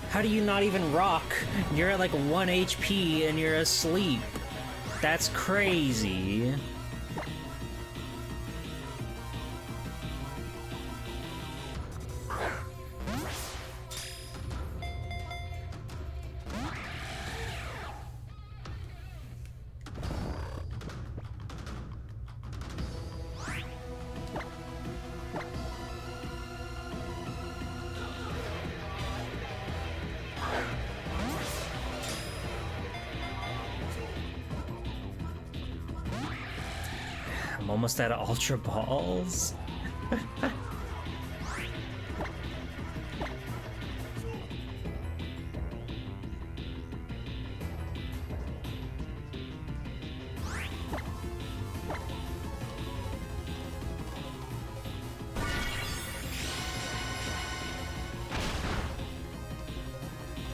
How do you not even rock? You're at like 1 HP and you're asleep. That's crazy. I'm almost out of Ultra Balls.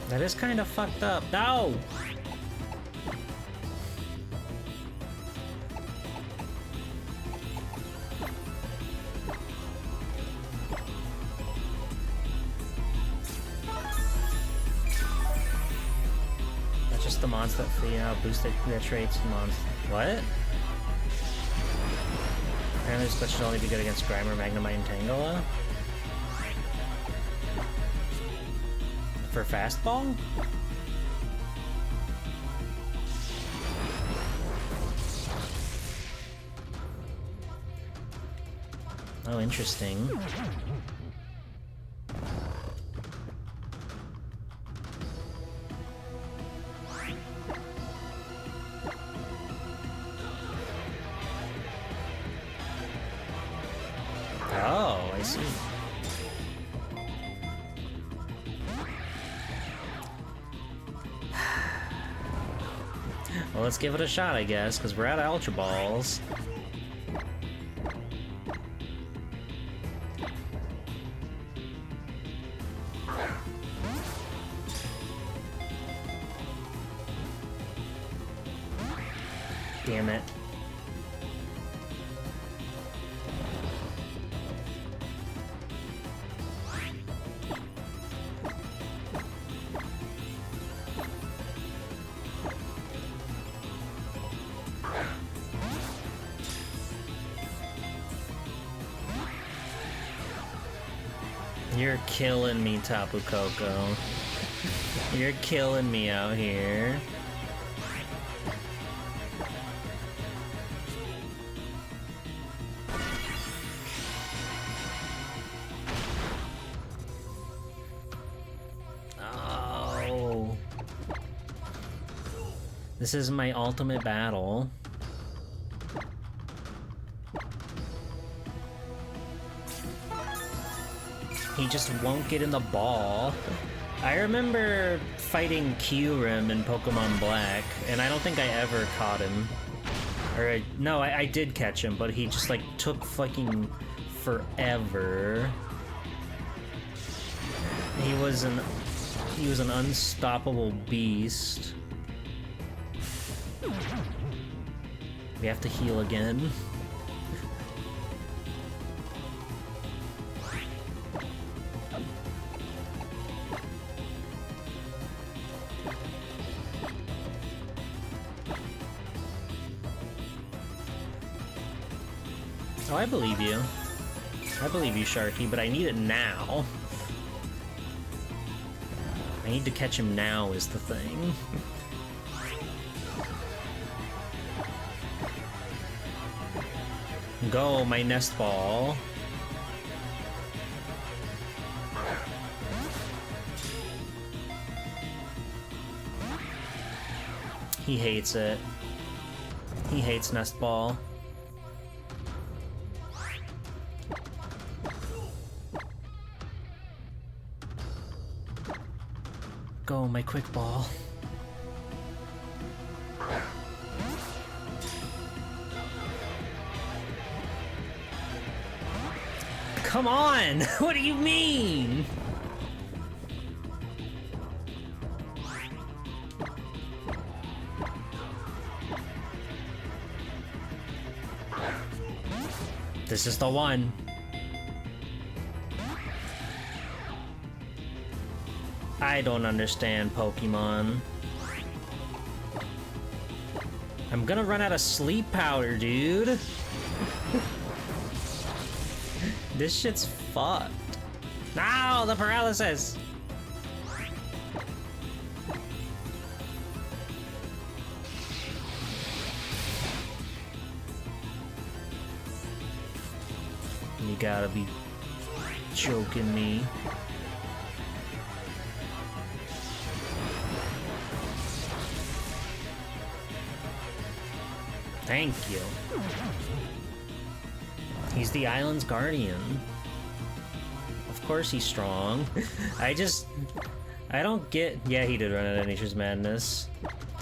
That is kind of fucked up. No! That's just the monster that, you know, boosted their traits. What? Apparently this glitch should only be good against Grimer, Magnemite, and Tangela. For fastball? Oh, interesting. Oh, I see. Well, let's give it a shot, I guess, because we're out of Ultra Balls. Damn it. You're You're killing me, Tapu Koko. You're killing me out here. Oh. This is my ultimate battle. He just won't get in the ball. I remember fighting Kyurem in Pokemon Black, and I don't think I ever caught him. Or, no, I did catch him, but he just, like, took fucking forever. He was an unstoppable beast. We have to heal again. Oh, I believe you. I believe you, Sharky, but I need it now. I need to catch him now is the thing. Go, my nest ball. He hates it. He hates nest ball. Go, my quick ball. Come on! What do you mean? This is the one. I don't understand Pokemon. I'm gonna run out of sleep powder, dude. This shit's fucked. No, the paralysis! You gotta be joking me. Thank you. He's the island's guardian. Of course he's strong. I don't get... Yeah, he did run out of Nature's Madness.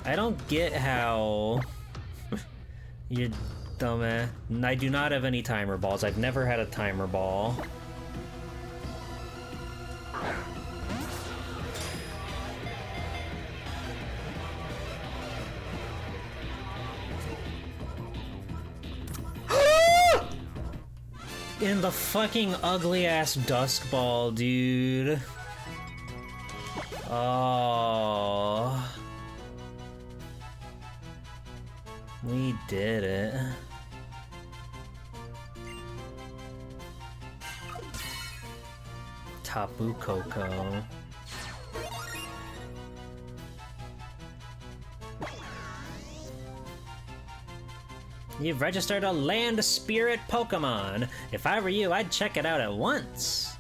I don't get how... You're dumbass. I do not have any timer balls. I've never had a timer ball. In the fucking ugly-ass Dusk Ball, dude. Oh. We did it. Tapu Koko. You've registered a Land Spirit Pokemon. If I were you, I'd check it out at once.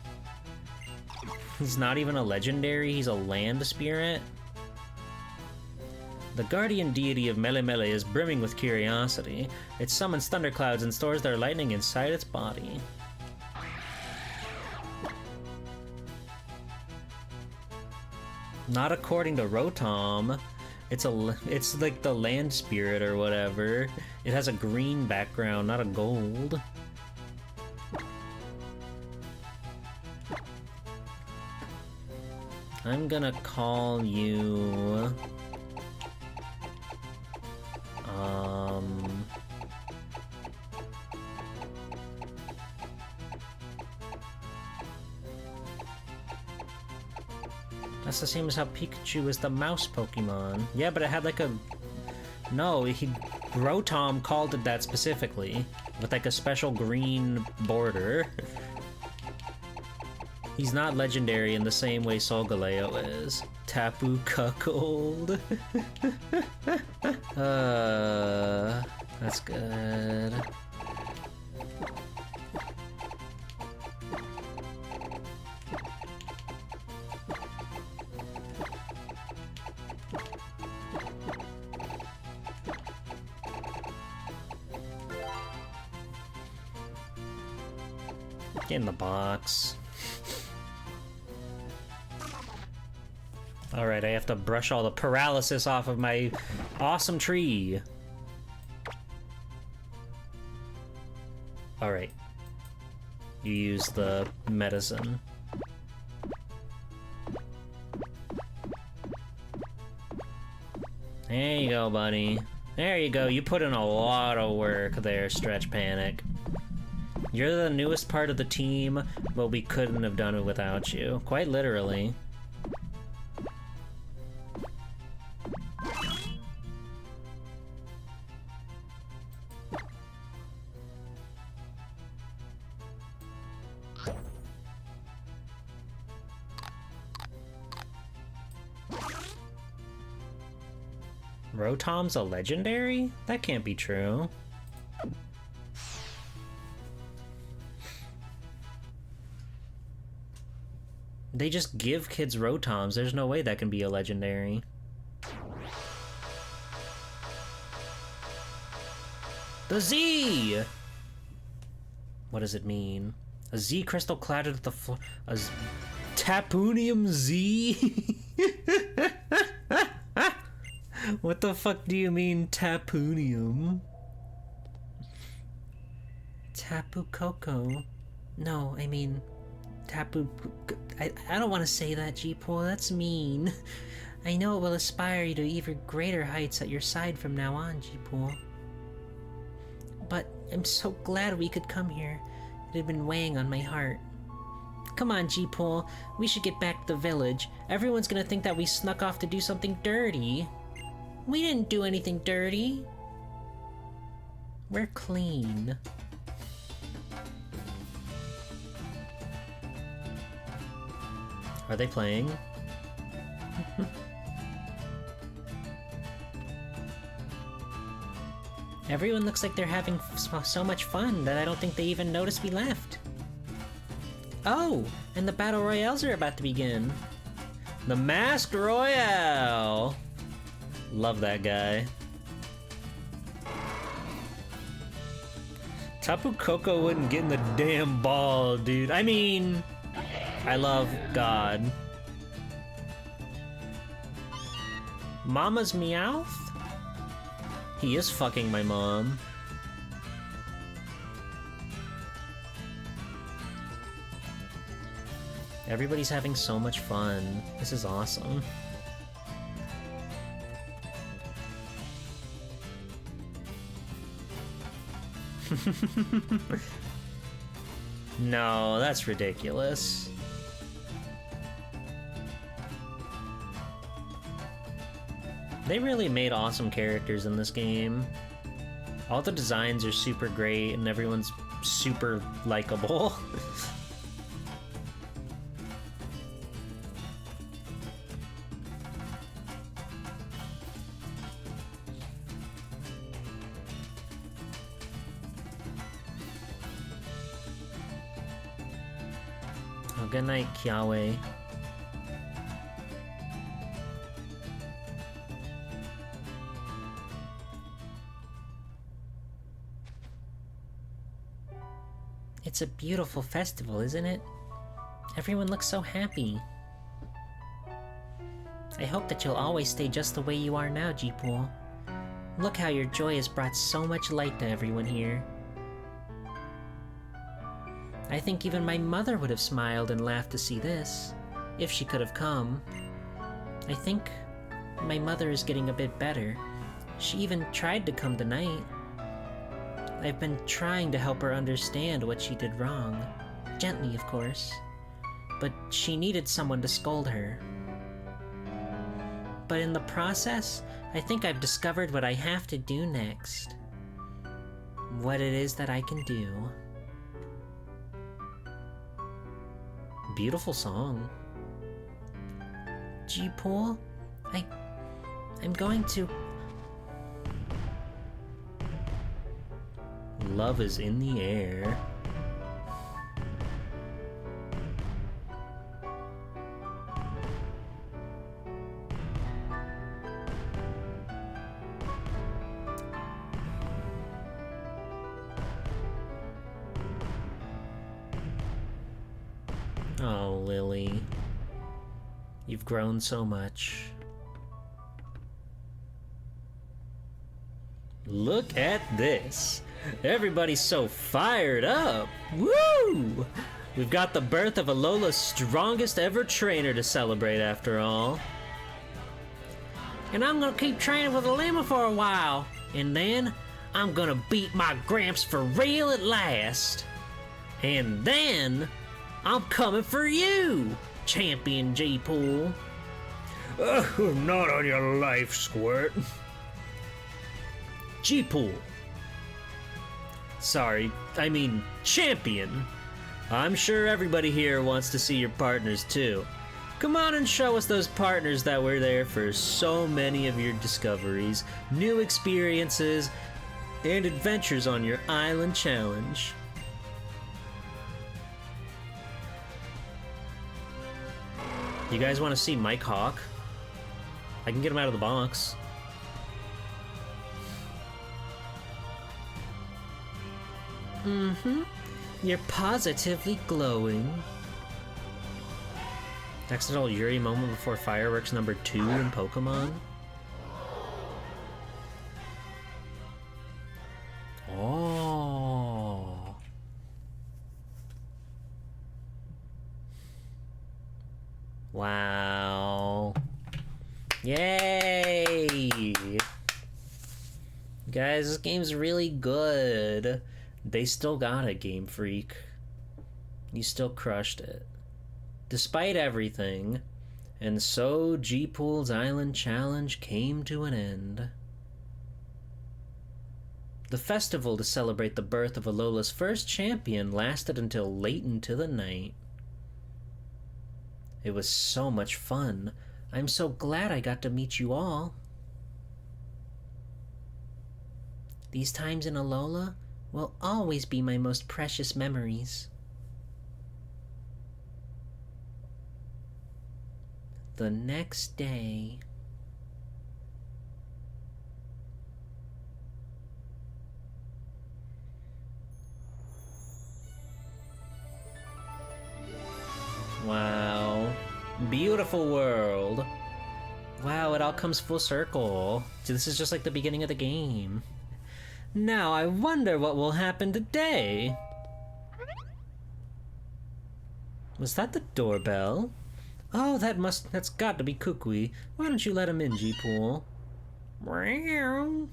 He's not even a legendary, he's a Land Spirit. The guardian deity of Melemele is brimming with curiosity. It summons thunderclouds and stores their lightning inside its body. Not according to Rotom. It's like the land spirit or whatever. It has a green background, not a gold. I'm gonna call you... That's the same as how Pikachu is the mouse Pokemon. Yeah, but it had like a... No, Rotom called it that specifically. With like a special green border. He's not legendary in the same way Solgaleo is. Tapu Cuckold. That's good. Get in the box. Alright, I have to brush all the paralysis off of my awesome tree. Alright. You use the medicine. There you go, buddy. There you go. You put in a lot of work there, Stretch Panic. You're the newest part of the team, but we couldn't have done it without you. Quite literally. Rotom's a legendary? That can't be true. They just give kids Rotoms. There's no way that can be a legendary. The Z! What does it mean? A Z crystal clouded with the floor. Tapunium Z? What the fuck do you mean, Tapunium? Tapu Koko? No, I mean... Tapu... I don't want to say that, G-Pool. That's mean. I know it will inspire you to even greater heights at your side from now on, G-Pool. But I'm so glad we could come here. It had been weighing on my heart. Come on, G-Pool. We should get back to the village. Everyone's gonna think that we snuck off to do something dirty. We didn't do anything dirty. We're clean. Are they playing? Everyone looks like they're having so much fun that I don't think they even noticed we left. Oh, and the battle royales are about to begin. The Masked Royale! Love that guy. Tapu Koko wouldn't get in the damn ball, dude. I mean... I love God. Mama's Meowth? He is fucking my mom. Everybody's having so much fun. This is awesome. No, that's ridiculous. They really made awesome characters in this game. All the designs are super great and everyone's super likable. Oh, good night, Kiawe. It's a beautiful festival, isn't it? Everyone looks so happy. I hope that you'll always stay just the way you are now, G-Pool. Look how your joy has brought so much light to everyone here. I think even my mother would have smiled and laughed to see this, if she could have come. I think my mother is getting a bit better. She even tried to come tonight. I've been trying to help her understand what she did wrong. Gently, of course. But she needed someone to scold her. But in the process, I think I've discovered what I have to do next. What it is that I can do. beautiful song. G-Pool, I'm going to... Love is in the air. Oh, Lily. You've grown so much. Look at this. Everybody's so fired up. Woo! We've got the birth of Alola's strongest ever trainer to celebrate after all. And I'm gonna keep training with Alima for a while. And then I'm gonna beat my Gramps for real at last. And then I'm coming for you, Champion G-Pool. Not on your life, Squirt. G-Pool. Sorry, I mean Champion. I'm sure everybody here wants to see your partners too. Come on and show us those partners that were there for so many of your discoveries, new experiences, and adventures on your island challenge. You guys want to see Mike Hawk? I can get him out of the box. You're positively glowing. Accidental Yuri moment before fireworks number 2 in Pokemon. Oh. Wow. Yay! Guys, this game's really good. They still got it, Game Freak. You still crushed it. Despite everything. And so G-Pool's Island Challenge came to an end. The festival to celebrate the birth of Alola's first champion lasted until late into the night. It was so much fun. I'm so glad I got to meet you all. These times in Alola will always be my most precious memories. The next day... Wow. Beautiful world. Wow, it all comes full circle. So this is just like the beginning of the game. Now I wonder what will happen today. Was that the doorbell? Oh, that's got to be Kukui. Why don't you let him in, G-Pool? Meow.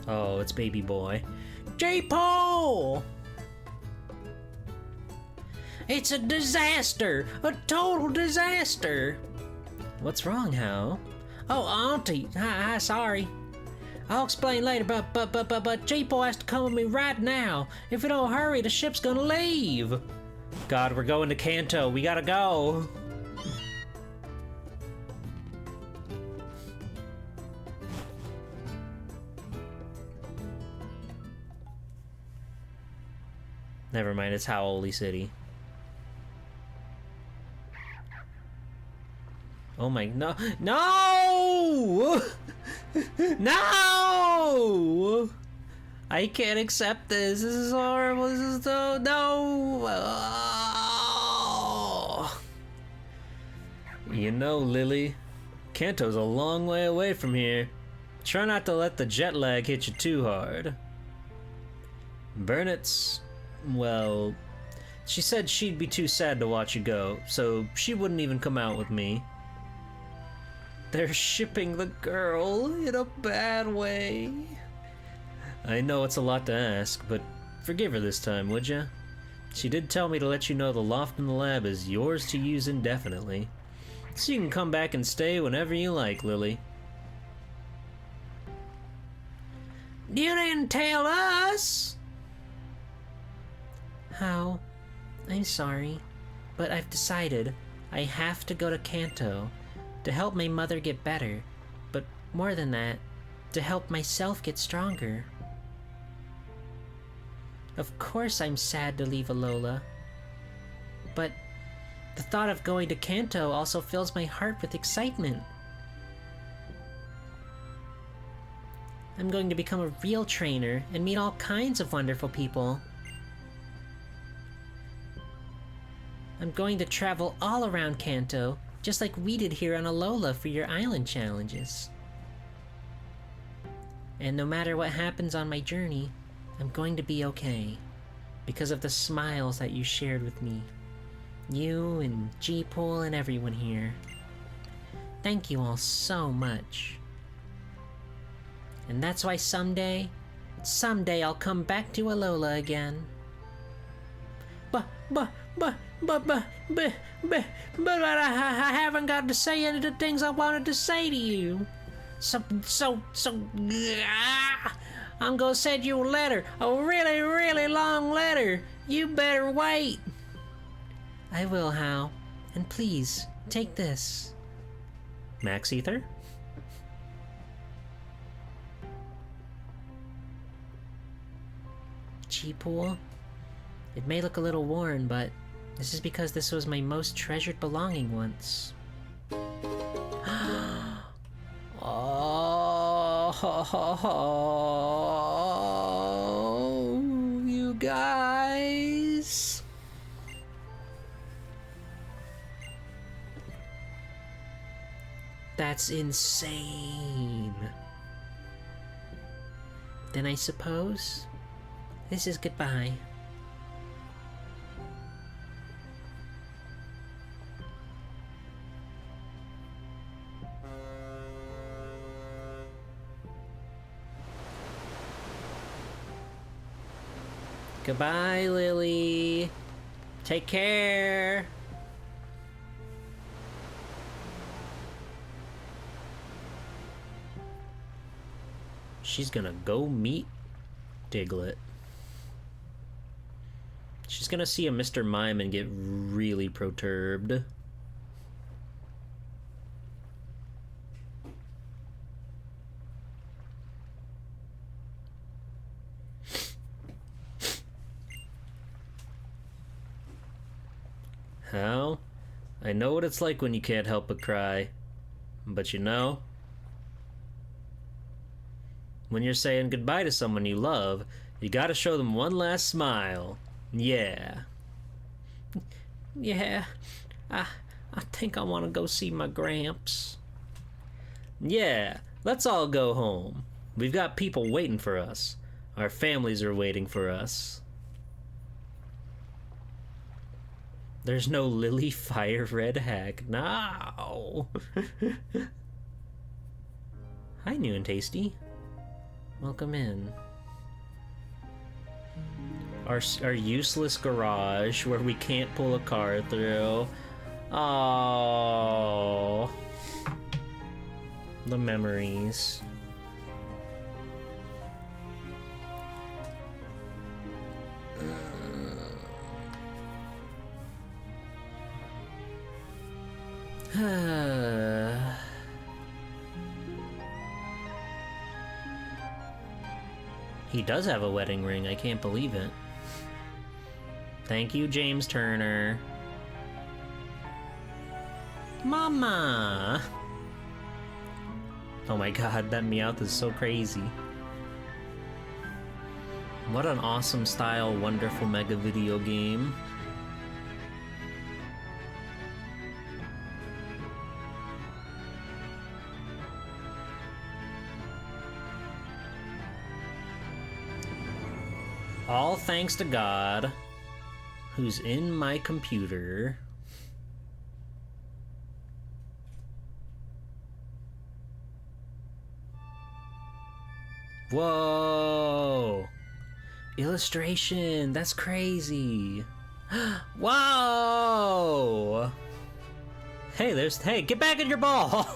Oh, it's baby boy. J-Pool! It's a disaster! A total disaster! What's wrong, Hal? Oh, Auntie! Hi, sorry. I'll explain later, but J-Pool has to come with me right now. If we don't hurry, the ship's gonna leave. God, we're going to Kanto. We gotta go. Never mind, it's Howley City. Oh my, no! No! I can't accept this. This is horrible. This is so, no! Oh. You know, Lily, Kanto's a long way away from here. Try not to let the jet lag hit you too hard. Burnet's... well, she said she'd be too sad to watch you go, so she wouldn't even come out with me. They're shipping the girl in a bad way. I know it's a lot to ask, but forgive her this time, would ya? She did tell me to let you know the loft in the lab is yours to use indefinitely. So you can come back and stay whenever you like, Lily. You didn't tell us! How? I'm sorry, but I've decided I have to go to Kanto to help my mother get better, but more than that, to help myself get stronger. Of course I'm sad to leave Alola, but the thought of going to Kanto also fills my heart with excitement. I'm going to become a real trainer and meet all kinds of wonderful people. I'm going to travel all around Kanto, just like we did here on Alola for your island challenges. And no matter what happens on my journey, I'm going to be okay, because of the smiles that you shared with me. You and G-Pool and everyone here. Thank you all so much. And that's why someday I'll come back to Alola again. But I haven't got to say any of the things I wanted to say to you. I'm gonna send you a letter, a really, really long letter. You better wait. I will, Hal. And please, take this. Max Ether? G-Pool, it may look a little worn, but this is because this was my most treasured belonging once. Oh, you guys. That's insane. Then I suppose this is goodbye. Goodbye, Lily. Take care. She's gonna go meet Diglett. She's gonna see a Mr. Mime and get really perturbed. Hal, I know what it's like when you can't help but cry. But you know, when you're saying goodbye to someone you love, you gotta show them one last smile. Yeah. Yeah, I think I want to go see my Gramps. Yeah, let's all go home. We've got people waiting for us. Our families are waiting for us. There's no Lily Fire Red Hack. No. Hi, New and Tasty. Welcome in. Our useless garage where we can't pull a car through. Oh, the memories. He does have a wedding ring, I can't believe it. Thank you, James Turner. Mama! Oh my god, that Meowth is so crazy. What an awesome style, wonderful mega video game. All thanks to God, who's in my computer. Whoa! Illustration, that's crazy. Whoa! Hey, get back in your ball!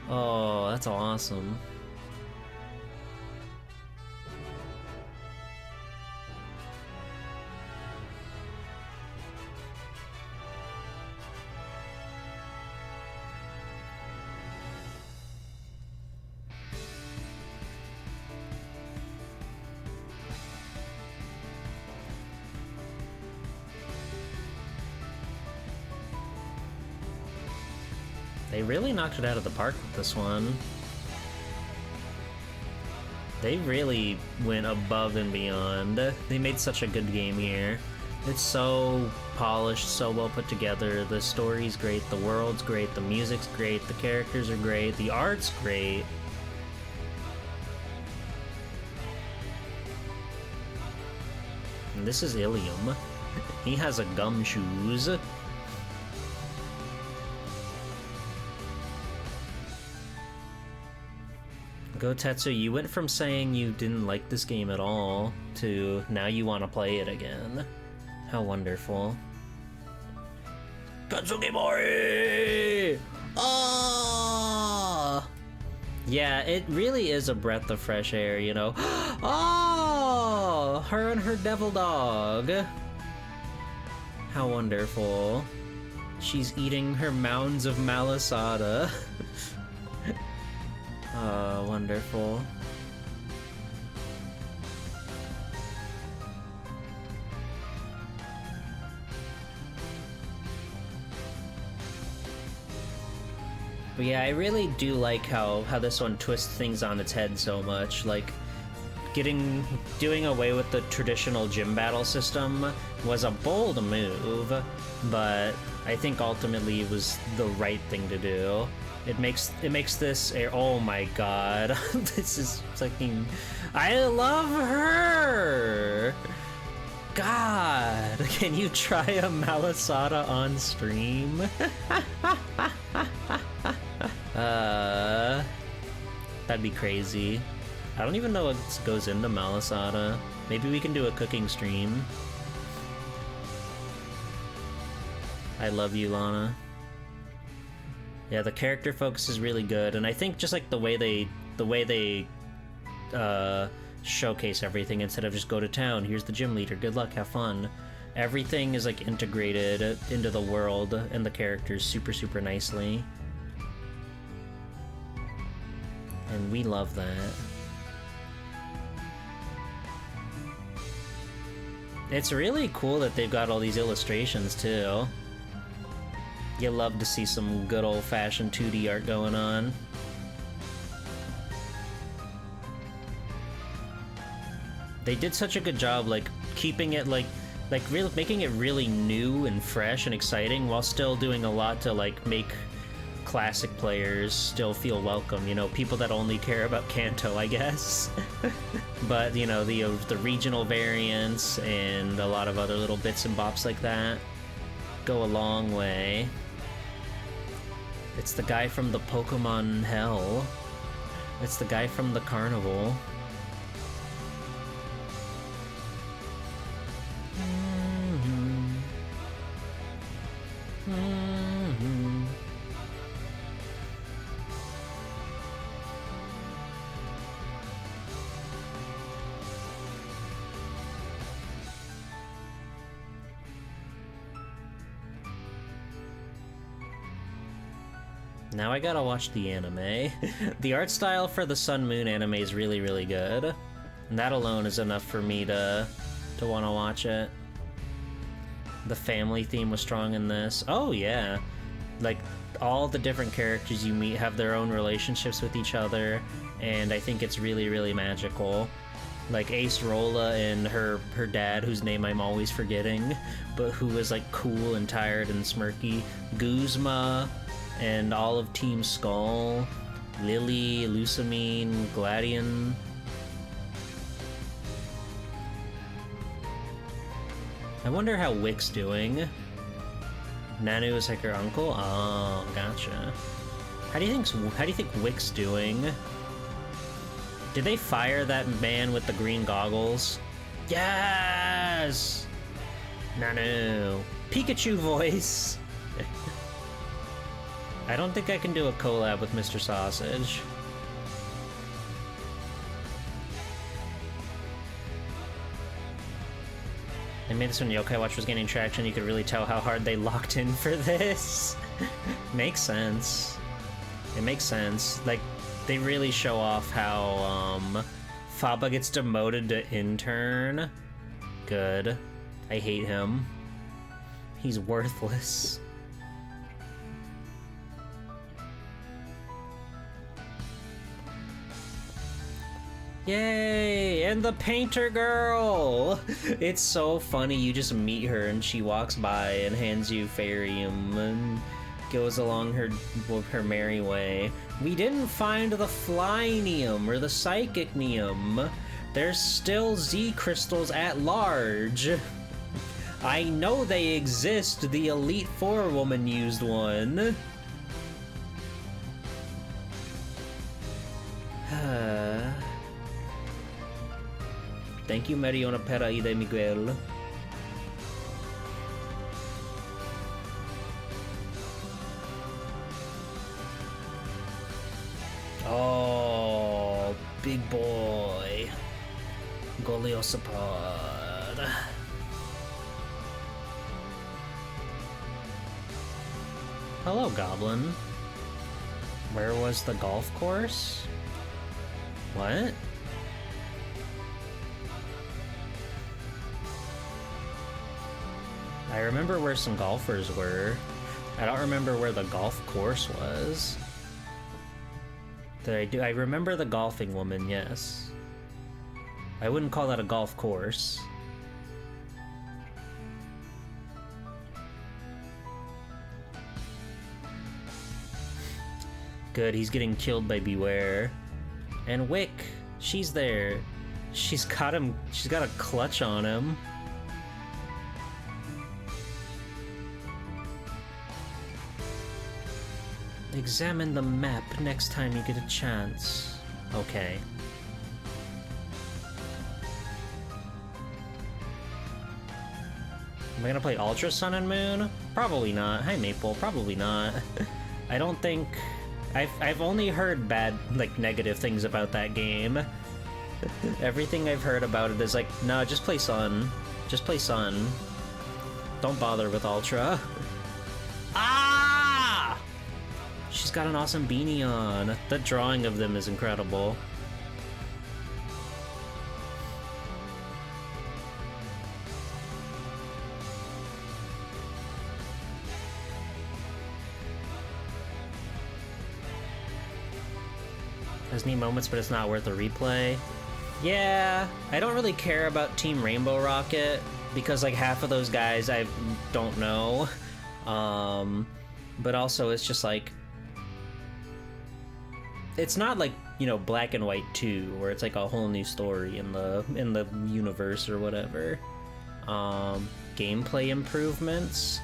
Oh, that's awesome. They really knocked it out of the park with this one. They really went above and beyond. They made such a good game here. It's so polished, so well put together. The story's great, the world's great, the music's great, the characters are great, the art's great. And this is Ilium. He has a gumshoes. Gotetsu, you went from saying you didn't like this game at all to now you want to play it again. How wonderful. Katsuki Mori! Oh! Yeah, it really is a breath of fresh air, you know? Oh! Her and her devil dog. How wonderful. She's eating her mounds of malasada. Oh, wonderful. But yeah, I really do like how this one twists things on its head so much. Like, doing away with the traditional gym battle system was a bold move, but I think ultimately it was the right thing to do. It makes this oh my god. This is fucking, I love her. God, can you try a malasada on stream? That'd be crazy. I don't even know what goes into malasada. Maybe we can do a cooking stream. I love you, Lana. Yeah, the character focus is really good, and I think just like the way they showcase everything instead of just go to town, here's the gym leader, good luck, have fun. Everything is like integrated into the world and the characters super, super nicely. And we love that. It's really cool that they've got all these illustrations too. You love to see some good old-fashioned 2D art going on. They did such a good job, like, keeping it, like really making it really new and fresh and exciting while still doing a lot to, like, make classic players still feel welcome, you know, people that only care about Kanto, I guess. But, you know, the regional variants and a lot of other little bits and bops like that go a long way. It's the guy from the Pokemon Hell. It's the guy from the Carnival. Now I gotta watch the anime. The art style for the Sun Moon anime is really, really good. And that alone is enough for me to want to watch it. The family theme was strong in this. Oh yeah. Like, all the different characters you meet have their own relationships with each other, and I think it's really, really magical. Like Ace Rolla and her dad, whose name I'm always forgetting, but who is like cool and tired and smirky. Guzma, and all of Team Skull, Lily, Lusamine, Gladion. I wonder how Wick's doing. Nanu is like her uncle? Oh, gotcha. How do you think Wick's doing? Did they fire that man with the green goggles? Yes! Nanu. Pikachu voice! I don't think I can do a collab with Mr. Sausage. They made this when Yokai Watch was gaining traction. You could really tell how hard they locked in for this. Makes sense. It makes sense. Like, they really show off how, Faba gets demoted to intern. Good. I hate him. He's worthless. Yay! And the painter girl! It's so funny, you just meet her and she walks by and hands you Farium and goes along her merry way. We didn't find the Flynium or the Psychicnium. There's still Z crystals at large. I know they exist, the Elite Four woman used one. Thank you, Mariona Pera y de Miguel. Oh, big boy. Goliosapod. Hello, Goblin. Where was the golf course? What? I remember where some golfers were. I don't remember where the golf course was. Did I do? I remember the golfing woman, yes. I wouldn't call that a golf course. Good, he's getting killed by Beware. And Wick, she's there. She's got him, she's got a clutch on him. Examine the map next time you get a chance. Okay. Am I gonna play Ultra Sun and Moon? Probably not. Hi Maple, probably not. I don't think... I've only heard bad, like, negative things about that game. Everything I've heard about it is like, no, just play Sun. Just play Sun. Don't bother with Ultra. Ah! She's got an awesome beanie on. The drawing of them is incredible. Has neat moments, but it's not worth a replay. Yeah, I don't really care about Team Rainbow Rocket because like half of those guys I don't know. But also it's just like, it's not like, you know, Black and White 2 where it's like a whole new story in the universe or whatever. Gameplay improvements.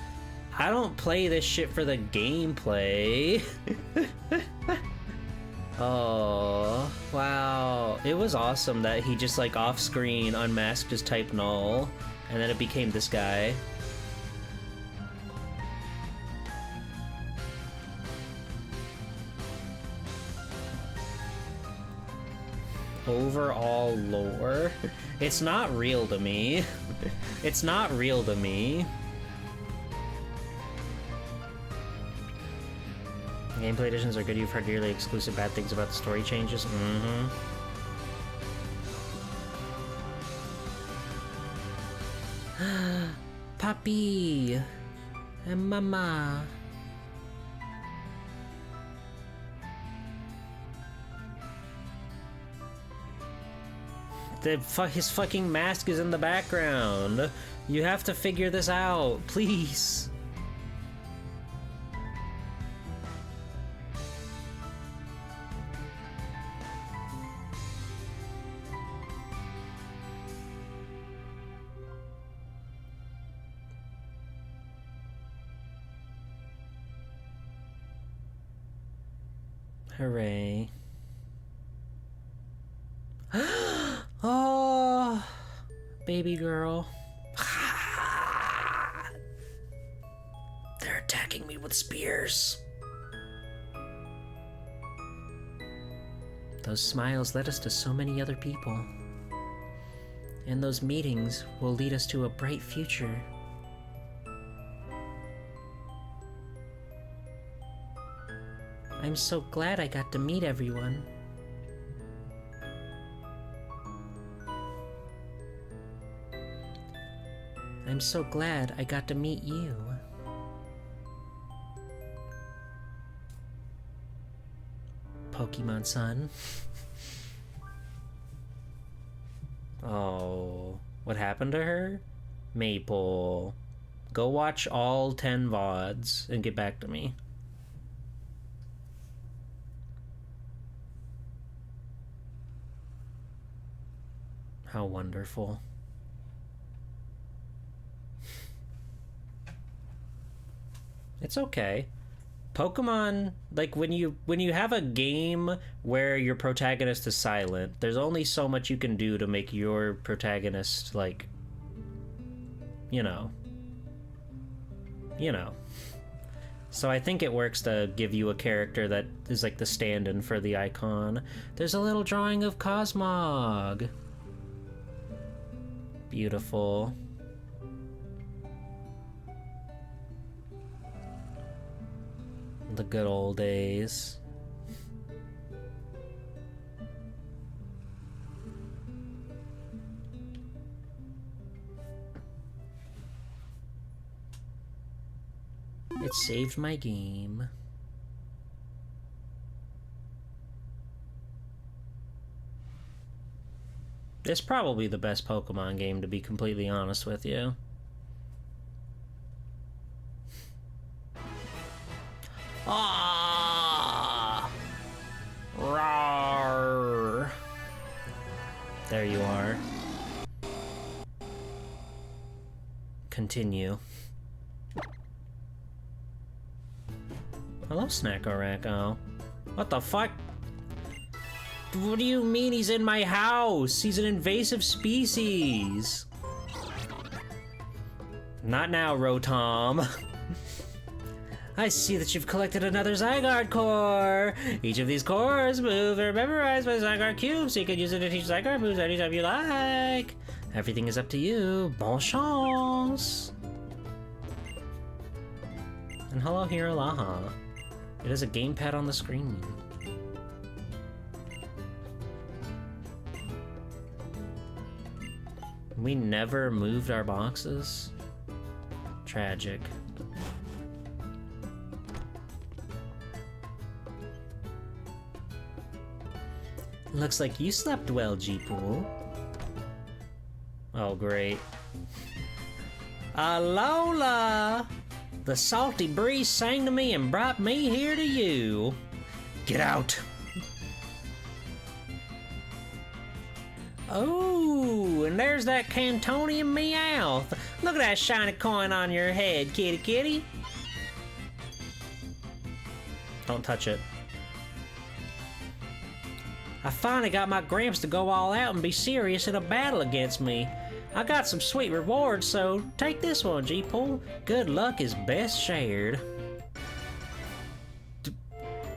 I don't play this shit for the gameplay. Oh, wow. It was awesome that he just, like, off-screen unmasked his Type Null, and then it became this guy. Overall lore? It's not real to me. It's not real to me. Gameplay editions are good. You've heard yearly exclusive bad things about the story changes. Mm-hmm. Papi and Mama. His fucking mask is in the background. You have to figure this out, please. Hooray. Oh, baby girl. They're attacking me with spears. Those smiles led us to so many other people. And those meetings will lead us to a bright future. I'm so glad I got to meet everyone. I'm so glad I got to meet you. Pokemon Sun. Oh, what happened to her? Maple. Go watch all 10 VODs and get back to me. How wonderful. It's okay. Pokemon, like when you have a game where your protagonist is silent, there's only so much you can do to make your protagonist like you know. So I think it works to give you a character that is like the stand-in for the icon. There's a little drawing of Cosmog. Beautiful. The good old days. It saved my game. It's probably the best Pokemon game, to be completely honest with you. Ah! Roar! There you are. Continue. Hello, Snackoracko. What the fuck? What do you mean he's in my house? He's an invasive species. Not now, Rotom. I see that you've collected another Zygarde core. Each of these cores move are memorized by Zygarde cubes, so you can use it to teach Zygarde moves anytime you like. Everything is up to you. Bon chance. And hello here, Alaha. It has a gamepad on the screen. We never moved our boxes? Tragic. Looks like you slept well, G-Pool. Oh, great. Alola! The salty breeze sang to me and brought me here to you. Get out! Oh, and there's that Cantonian Meowth. Look at that shiny coin on your head, kitty kitty. Don't touch it. I finally got my Gramps to go all out and be serious in a battle against me. I got some sweet rewards, so take this one, G-Pool. Good luck is best shared.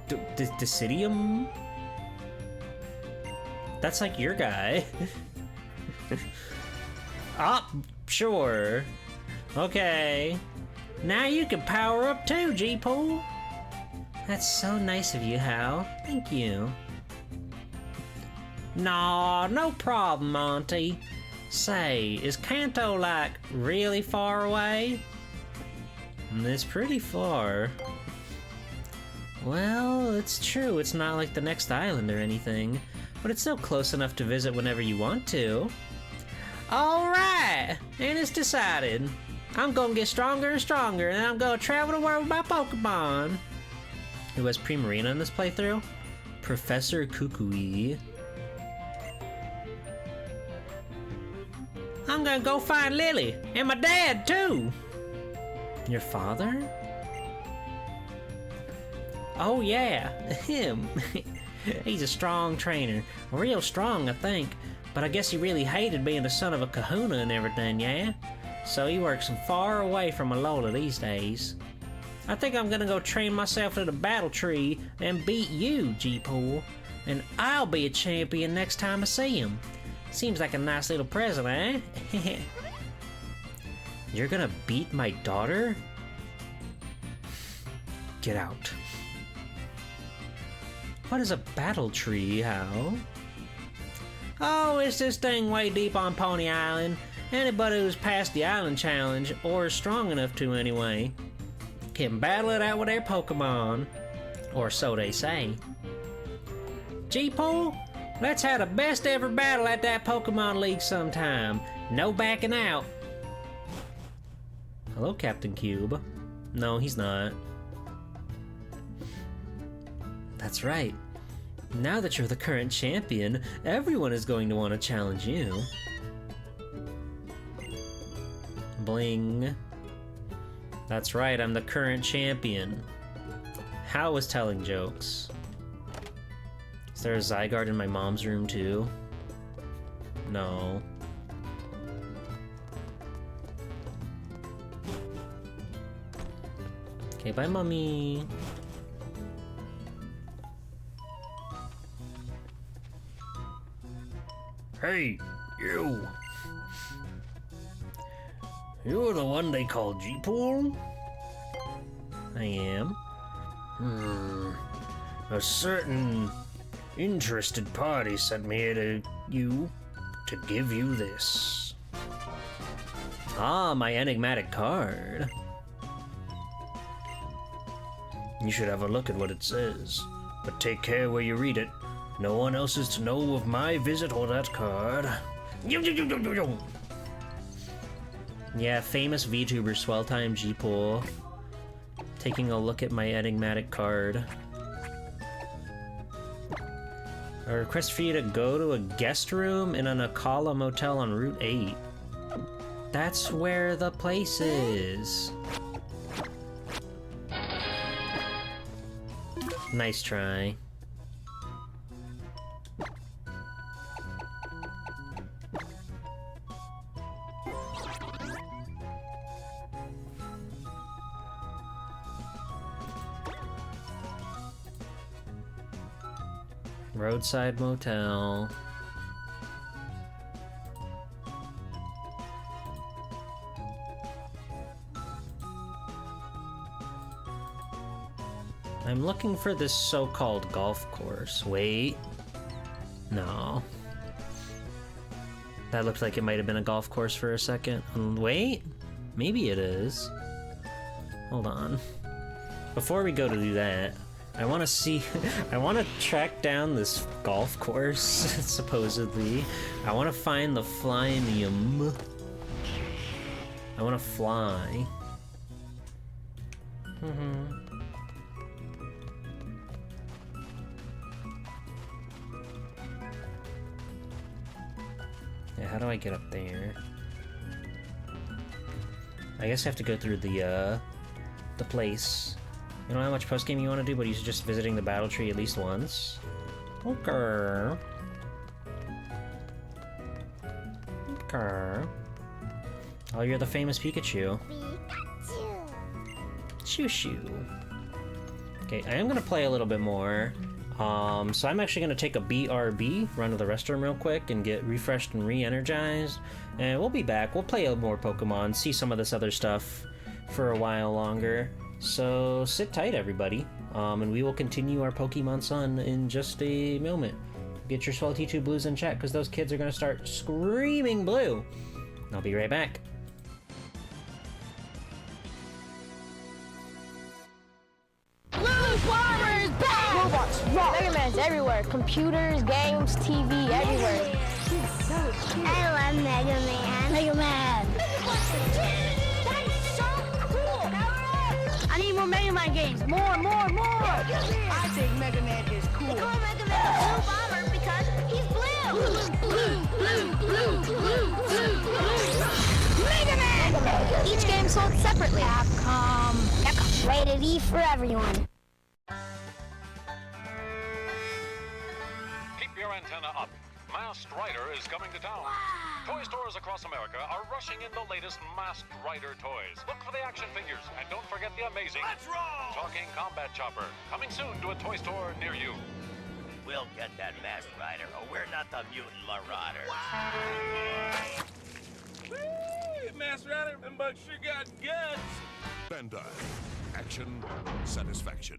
Decidium? That's like your guy. Ah, sure. Okay. Now you can power up too, G-Pool. That's so nice of you, Hal. Thank you. Nah, no problem, Auntie. Say, is Kanto, like, really far away? It's pretty far. Well, it's true, it's not like the next island or anything, but it's still close enough to visit whenever you want to. Alright, and it's decided. I'm gonna get stronger and stronger, and I'm gonna travel the world with my Pokemon. Who has Primarina in this playthrough? Professor Kukui. I'm gonna go find Lily, and my dad, too! Your father? Oh yeah, him. He's a strong trainer. Real strong, I think. But I guess he really hated being the son of a kahuna and everything, yeah? So he works far away from Alola these days. I think I'm gonna go train myself to the battle tree and beat you, G-Pool. And I'll be a champion next time I see him. Seems like a nice little present, eh? You're gonna beat my daughter? Get out. What is a battle tree, Hal? Oh, it's this thing way deep on Pony Island. Anybody who's passed the island challenge, or is strong enough to anyway, can battle it out with their Pokemon. Or so they say. G-Pool, Let's have the best ever battle at that Pokemon League sometime. No backing out. Hello, Captain Cube. No, he's not. That's right. Now that you're the current champion, everyone is going to want to challenge you. Bling. That's right, I'm the current champion. How was telling jokes? Is there a Zygarde in my mom's room too? No. Okay, bye, Mommy. Hey, you! You're the one they call G-Pool? I am. A certain interested party sent me here to you to give you this. Ah, my enigmatic card. You should have a look at what it says, but take care where you read it. No one else is to know of my visit or that card. Yeah, famous VTuber Swelltime G-Pool. Taking a look at my enigmatic card. A request for you to go to a guest room in an Akala motel on Route 8. That's where the place is. Nice try. Roadside motel. I'm looking for this so-called golf course. Wait. No. That looked like it might have been a golf course for a second. Wait. Maybe it is. Hold on. Before we go to do that, I want to see... I want to track down this golf course, supposedly. I want to find the Flymium. I want to fly. Yeah, how do I get up there? I guess I have to go through the place. You know how much post-game you want to do, but he's just visiting the battle tree at least once? Okay. Okay. Oh, you're the famous Pikachu. Shoo-shoo. Okay, I am gonna play a little bit more. So I'm actually gonna take a BRB, run to the restroom real quick, and get refreshed and re-energized. And we'll be back. We'll play more Pokemon, see some of this other stuff for a while longer. So sit tight, everybody, and we will continue our Pokemon Sun in just a moment. Get your Swelty2 Blues in chat, because those kids are going to start screaming blue. I'll be right back. Blue Bombers back! Robots rock! Mega Man's everywhere. Computers, games, TV, everywhere. He's so cute. I love Mega Man. Mega Man! That is so cool! I need more Mega Man games. More! I think Mega Man is cool. They call Mega Man the Blue Bomber because he's blue! Blue! Mega Man! Each game sold separately. Capcom. Rated E for everyone. Keep your antenna up. Masked Rider is coming to town. Toy stores across America are rushing in the latest Masked Rider toys. Look for the action figures, and don't forget the amazing Talking Combat Chopper, coming soon to a toy store near you. We'll get that Masked Rider, or we're not the Mutant Marauder. Masked Rider, them bugs sure got guts. Bandai. Action, satisfaction.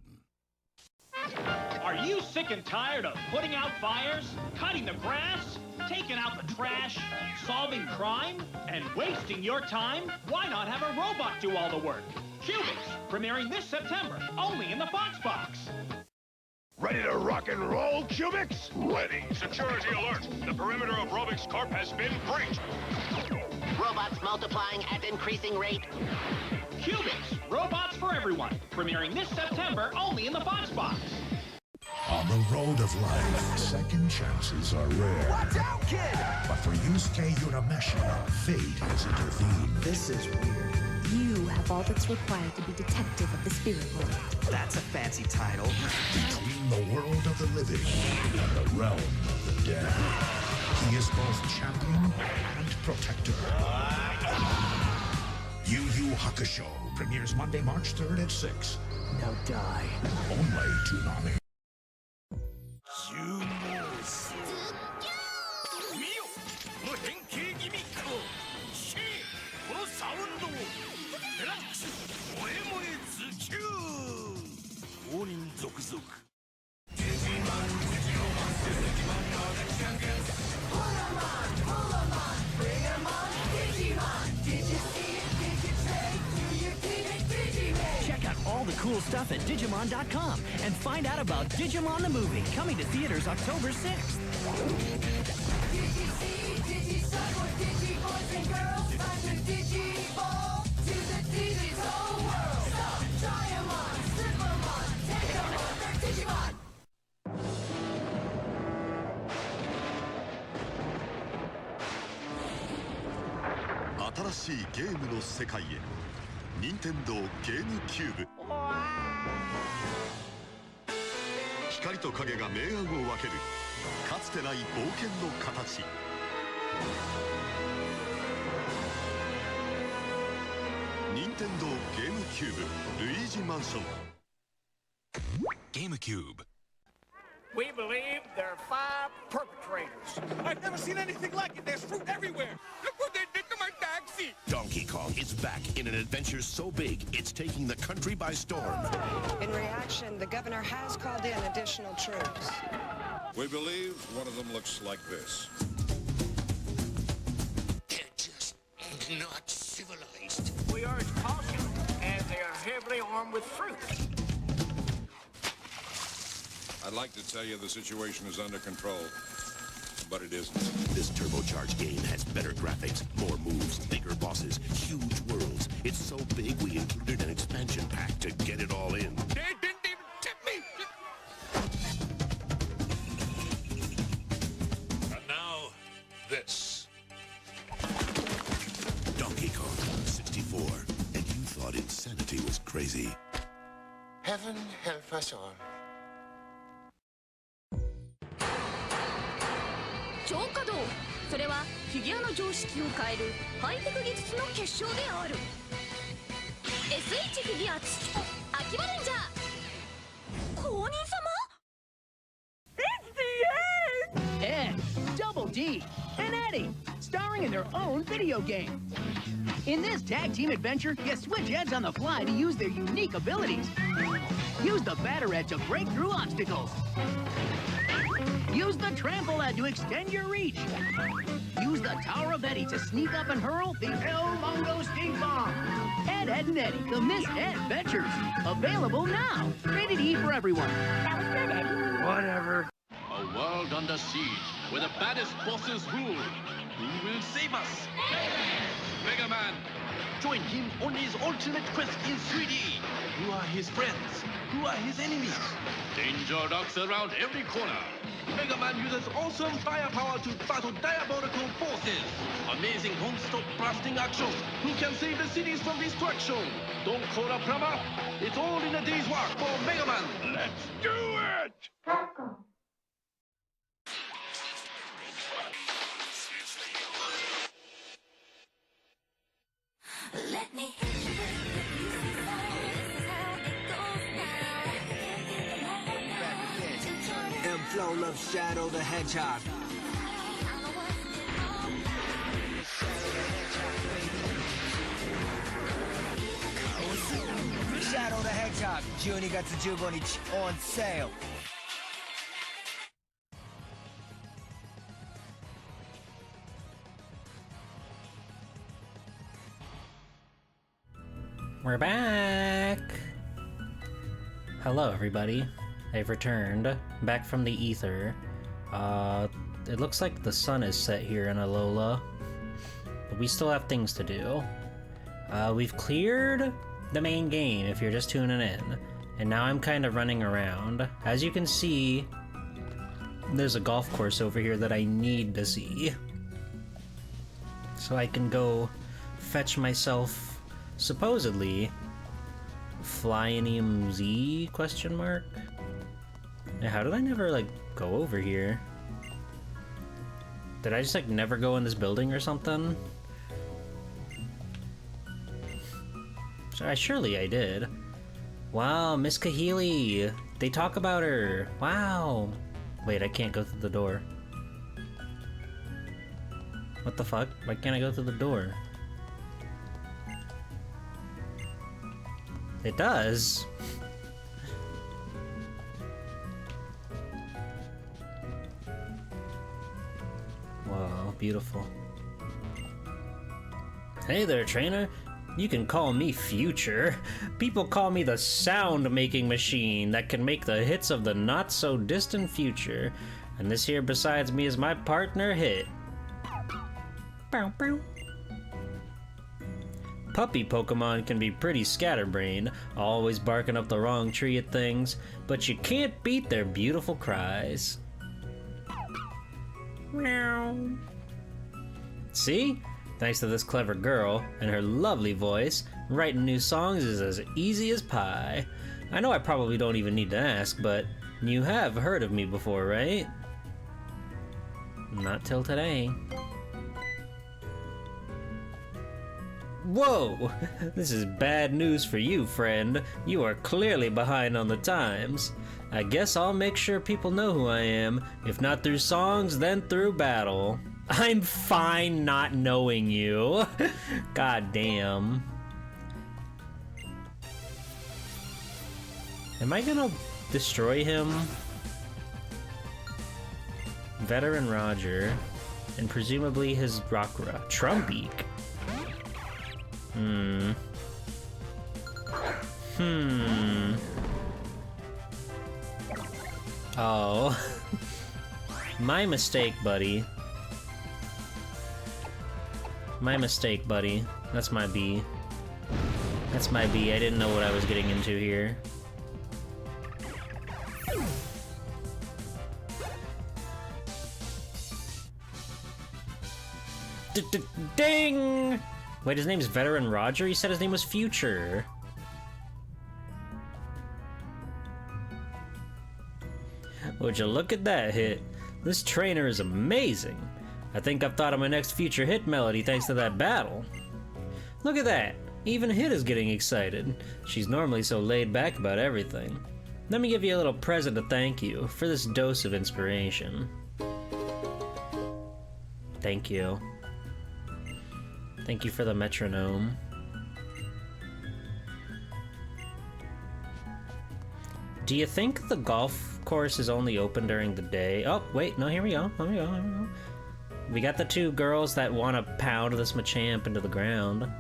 Are you sick and tired of putting out fires, cutting the grass, taking out the trash, solving crime, and wasting your time? Why not have a robot do all the work? Cubix, premiering this September, only in the Fox Box. Ready to rock and roll, Cubics? Ready. Security alert. The perimeter of Robix Corp has been breached. Robots multiplying at increasing rate. Cubics, robots for everyone. Premiering this September only in the Fox Box. On the road of life, second chances are rare. Watch out, kid! But for Yusuke Urameshi, fate has intervened. This is weird. You have all that's required to be detective of the spirit world. That's a fancy title. Between the world of the living and the realm of the dead, he is both champion and protector. Yu Yu Hakusho premieres Monday, March 3rd at 6. Now die. Only Toonami. Check out all the cool stuff at Digimon.com and find out about Digimon the Movie, coming to theaters October 6th. Digimon! 新しいゲームの世界へ任天堂ゲームキューブ光と影が明暗を分けるかつてない冒険の形任天堂ゲームキューブルイージマンションゲームキューブ We believe there are 5 perpetrators. I've never seen anything like it. There's fruit everywhere. Look what they did to my taxi. Donkey Kong is back in an adventure so big, it's taking the country by storm. In reaction, the governor has called in additional troops. We believe one of them looks like this. They're just not civilized. We urge caution, as they are heavily armed with fruit. I'd like to tell you the situation is under control, but it isn't. This turbocharged game has better graphics, more moves, bigger bosses, huge worlds. It's so big we included an expansion pack to get it all in. They didn't even tip me. And now, this. Donkey Kong 64. And you thought insanity was crazy. Heaven help us all. 超稼働、それはフィギュアの常識を変えるハイテク技術の結晶である。 SH フィギュアツ秋葉レンジャー公認様 It's the end! Ed, Double D, and Eddie, starring in their own video game. In this tag team adventure, you switch heads on the fly to use their unique abilities. Use the batter head to break through obstacles. Use the trample head to extend your reach. Use the Tower of Eddie to sneak up and hurl the El Mongo Stink Bomb. Ed, Ed, and Eddie, the Miss Ed Adventures. Available now. Rated E for everyone. That was good, Eddie. Whatever. A world under siege, where the baddest bosses rule. Who will save us? Mega Man! Join him on his ultimate quest in 3D. Who are his friends? Who are his enemies? Danger lurks around every corner. Mega Man uses awesome firepower to battle diabolical forces. Amazing non-stop blasting action. Who can save the cities from destruction? Don't call a plumber. It's all in a day's work for Mega Man. Let's do it! Let me M-Flow loves Shadow the Hedgehog. Shadow the Hedgehog, 12月15日 on sale. We're back! Hello, everybody. I've returned back from the ether. It looks like the sun is set here in Alola, but we still have things to do. We've cleared the main game if you're just tuning in, and now I'm kind of running around. As you can see, there's a golf course over here that I need to see, so I can go fetch myself, supposedly, Flyinium Z, question mark? Now, how did I never, like, go over here? Did I just, like, never go in this building or something? Surely I did. Wow, Miss Kahili! They talk about her! Wow! Wait, I can't go through the door. What the fuck? Why can't I go through the door? It does! Wow, beautiful. Hey there, trainer! You can call me Future. People call me the sound-making machine that can make the hits of the not-so-distant future. And this here besides me is my partner, Hit. Bow, bow. Puppy Pokemon can be pretty scatterbrained, always barking up the wrong tree at things, but you can't beat their beautiful cries. Meow. See? Thanks to this clever girl and her lovely voice, writing new songs is as easy as pie. I know I probably don't even need to ask, but you have heard of me before, right? Not till today. Whoa! This is bad news for you, friend. You are clearly behind on the times. I guess I'll make sure people know who I am, if not through songs, then through battle. I'm fine not knowing you. God damn. Am I gonna destroy him? Veteran Roger, and presumably his Trumbeak. Oh. My mistake, buddy. My mistake, buddy. That's my B. That's my B. I didn't know what I was getting into here. Ding! Wait, his name's Veteran Roger? He said his name was Future. Would you look at that hit? This trainer is amazing. I think I've thought of my next Future hit melody thanks to that battle. Look at that. Even Hit is getting excited. She's normally so laid back about everything. Let me give you a little present to thank you for this dose of inspiration. Thank you. Thank you for the metronome. Do you think the golf course is only open during the day? Oh, wait, no, here we go. Here we go. We got the two girls that want to pound this Machamp into the ground.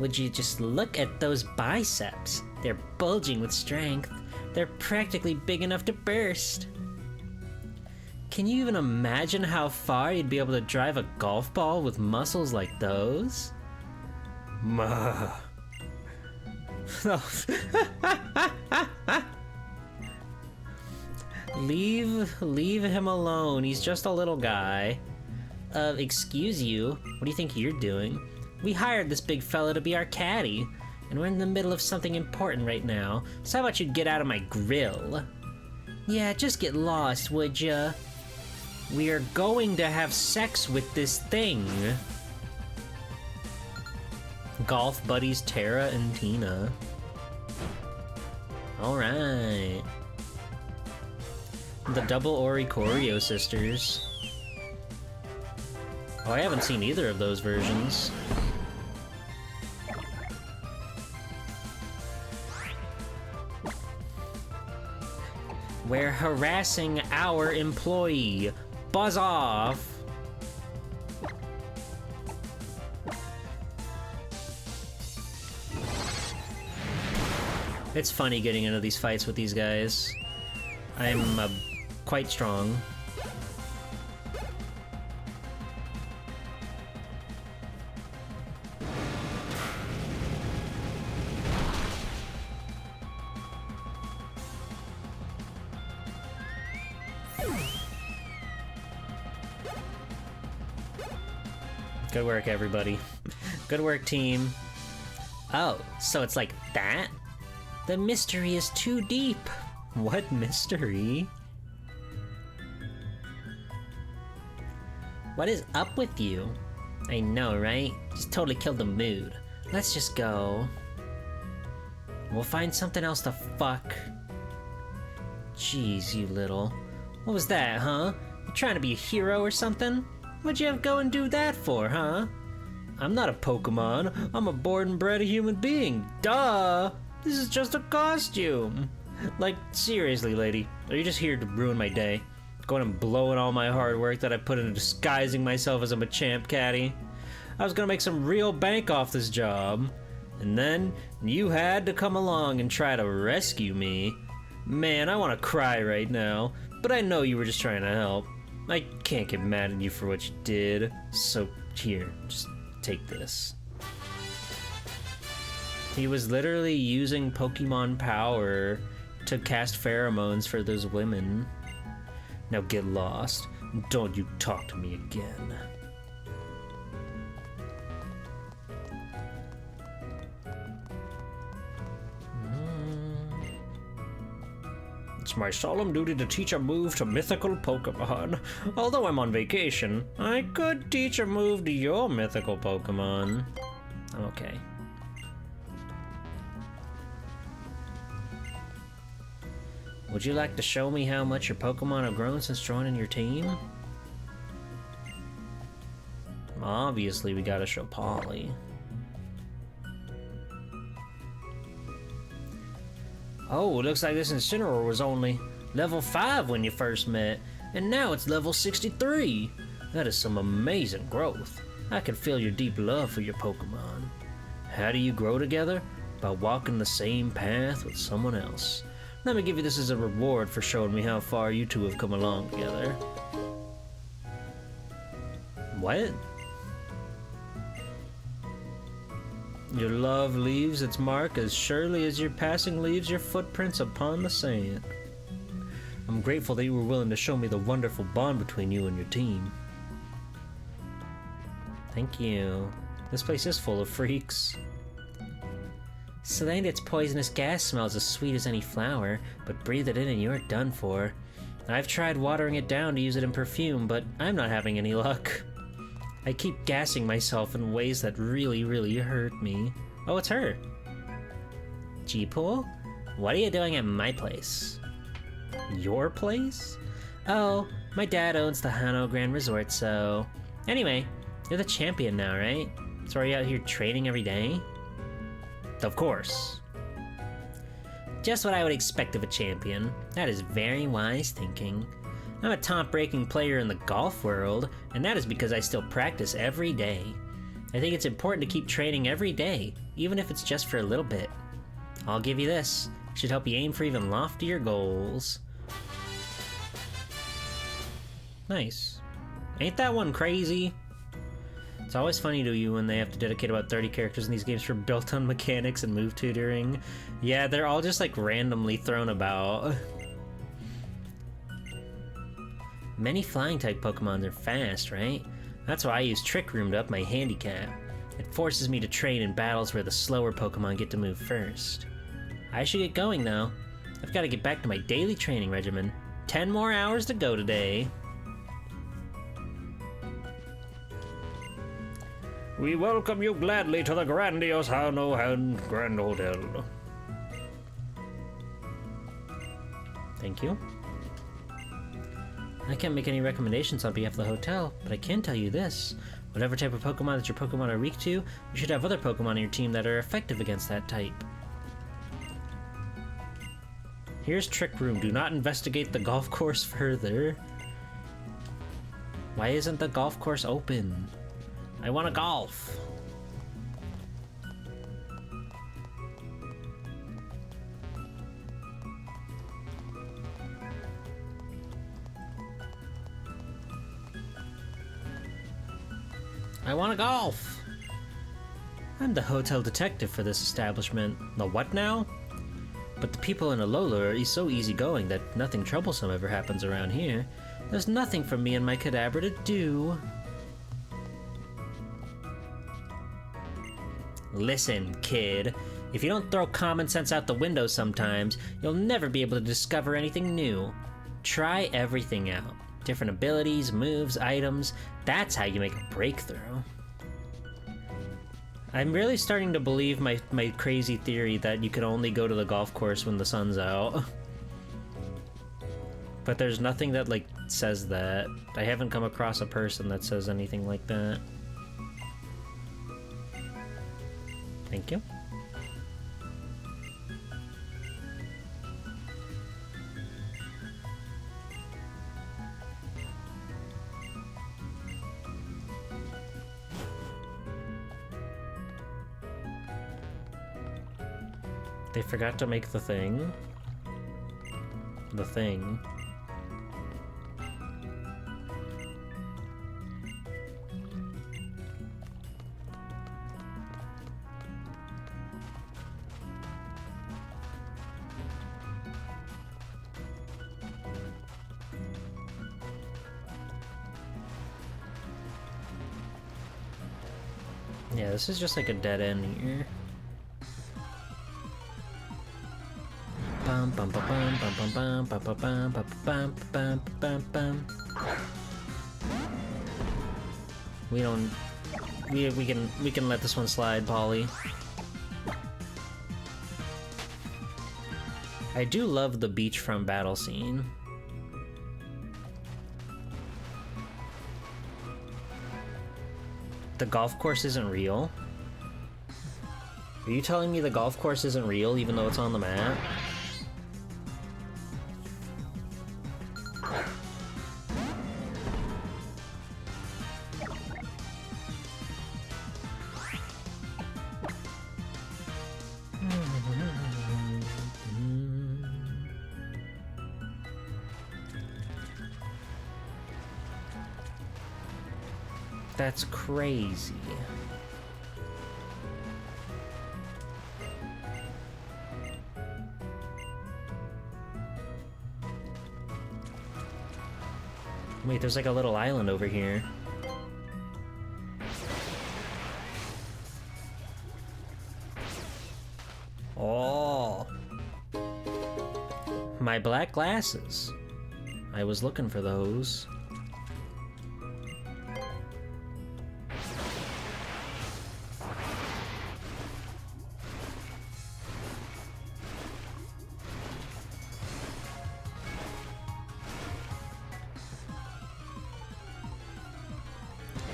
Would you just look at those biceps? They're bulging with strength. They're practically big enough to burst. Can you even imagine how far you'd be able to drive a golf ball with muscles like those? Ma. Leave him alone. He's just a little guy. Excuse you. What do you think you're doing? We hired this big fella to be our caddy, and we're in the middle of something important right now, so how about you get out of my grill? Yeah, just get lost, would ya? We are going to have sex with this thing. Golf buddies Tara and Tina. Alright. The double Oricorio sisters. Oh, I haven't seen either of those versions. We're harassing our employee. Buzz off! It's funny getting into these fights with these guys. I'm quite strong. Good work, everybody. Good work, team. Oh, so it's like that? The mystery is too deep. What mystery? What is up with you? I know, right? Just totally killed the mood. Let's just go. We'll find something else to fuck. Jeez, you little... What was that, huh? You trying to be a hero or something? What'd you have go and do that for, huh? I'm not a Pokemon. I'm a born and bred human being. Duh! This is just a costume. Like, seriously, lady. Are you just here to ruin my day? Going and blowing all my hard work that I put into disguising myself as a Machamp caddy? I was gonna make some real bank off this job. And then, you had to come along and try to rescue me. Man, I wanna cry right now. But I know you were just trying to help. I can't get mad at you for what you did. So, here, just take this. He was literally using Pokemon power to cast pheromones for those women. Now get lost. Don't you talk to me again. It's my solemn duty to teach a move to mythical Pokemon. Although I'm on vacation, I could teach a move to your mythical Pokemon. Okay. Would you like to show me how much your Pokemon have grown since joining your team? Obviously, we gotta show Polly. Oh, it looks like this Incineroar was only level 5 when you first met, and now it's level 63. That is some amazing growth. I can feel your deep love for your Pokemon. How do you grow together? By walking the same path with someone else. Let me give you this as a reward for showing me how far you two have come along together. What? Your love leaves its mark as surely as your passing leaves your footprints upon the sand. I'm grateful that you were willing to show me the wonderful bond between you and your team. Thank you. This place is full of freaks. Salandit's poisonous gas smells as sweet as any flower, but breathe it in and you're done for. I've tried watering it down to use it in perfume, but I'm not having any luck. I keep gassing myself in ways that really, really hurt me. Oh, it's her. G-Pool? What are you doing at my place? Your place? Oh, my dad owns the Hano Grand Resort, so... Anyway, you're the champion now, right? So are you out here training every day? Of course. Just what I would expect of a champion. That is very wise thinking. I'm a top-ranking player in the golf world, and that is because I still practice every day. I think it's important to keep training every day, even if it's just for a little bit. I'll give you this. It should help you aim for even loftier goals. Nice. Ain't that one crazy? It's always funny to you when they have to dedicate about 30 characters in these games for built-on mechanics and move tutoring. Yeah, they're all just like randomly thrown about. Many flying-type Pokemon are fast, right? That's why I use Trick Room to up my handicap. It forces me to train in battles where the slower Pokemon get to move first. I should get going, though. I've got to get back to my daily training regimen. 10 more hours to go today. We welcome you gladly to the grandiose Hano Grand Hotel. Thank you. I can't make any recommendations on behalf of the hotel, but I can tell you this. Whatever type of Pokemon that your Pokemon are weak to, you should have other Pokemon in your team that are effective against that type. Here's Trick Room. Do not investigate the golf course further. Why isn't the golf course open? I want to golf. I want to golf. I'm the hotel detective for this establishment. The what now? But the people in Alola are so easygoing that nothing troublesome ever happens around here. There's nothing for me and my Kadabra to do. Listen, kid. If you don't throw common sense out the window sometimes, you'll never be able to discover anything new. Try everything out. Different abilities, moves, items. That's how you make a breakthrough. I'm really starting to believe my crazy theory that you can only go to the golf course when the sun's out. But there's nothing that, like, says that. I haven't come across a person that says anything like that. Thank you. They forgot to make the thing. The thing. Yeah, this is just like a dead end here. Bum bum bum bum bum bum bum bum bum bum bum bum bum. We don't. We can let this one slide, Polly. I do love the beachfront battle scene. The golf course isn't real? Are you telling me the golf course isn't real even though it's on the map? That's crazy. Wait, there's like a little island over here. Oh. My black glasses. I was looking for those.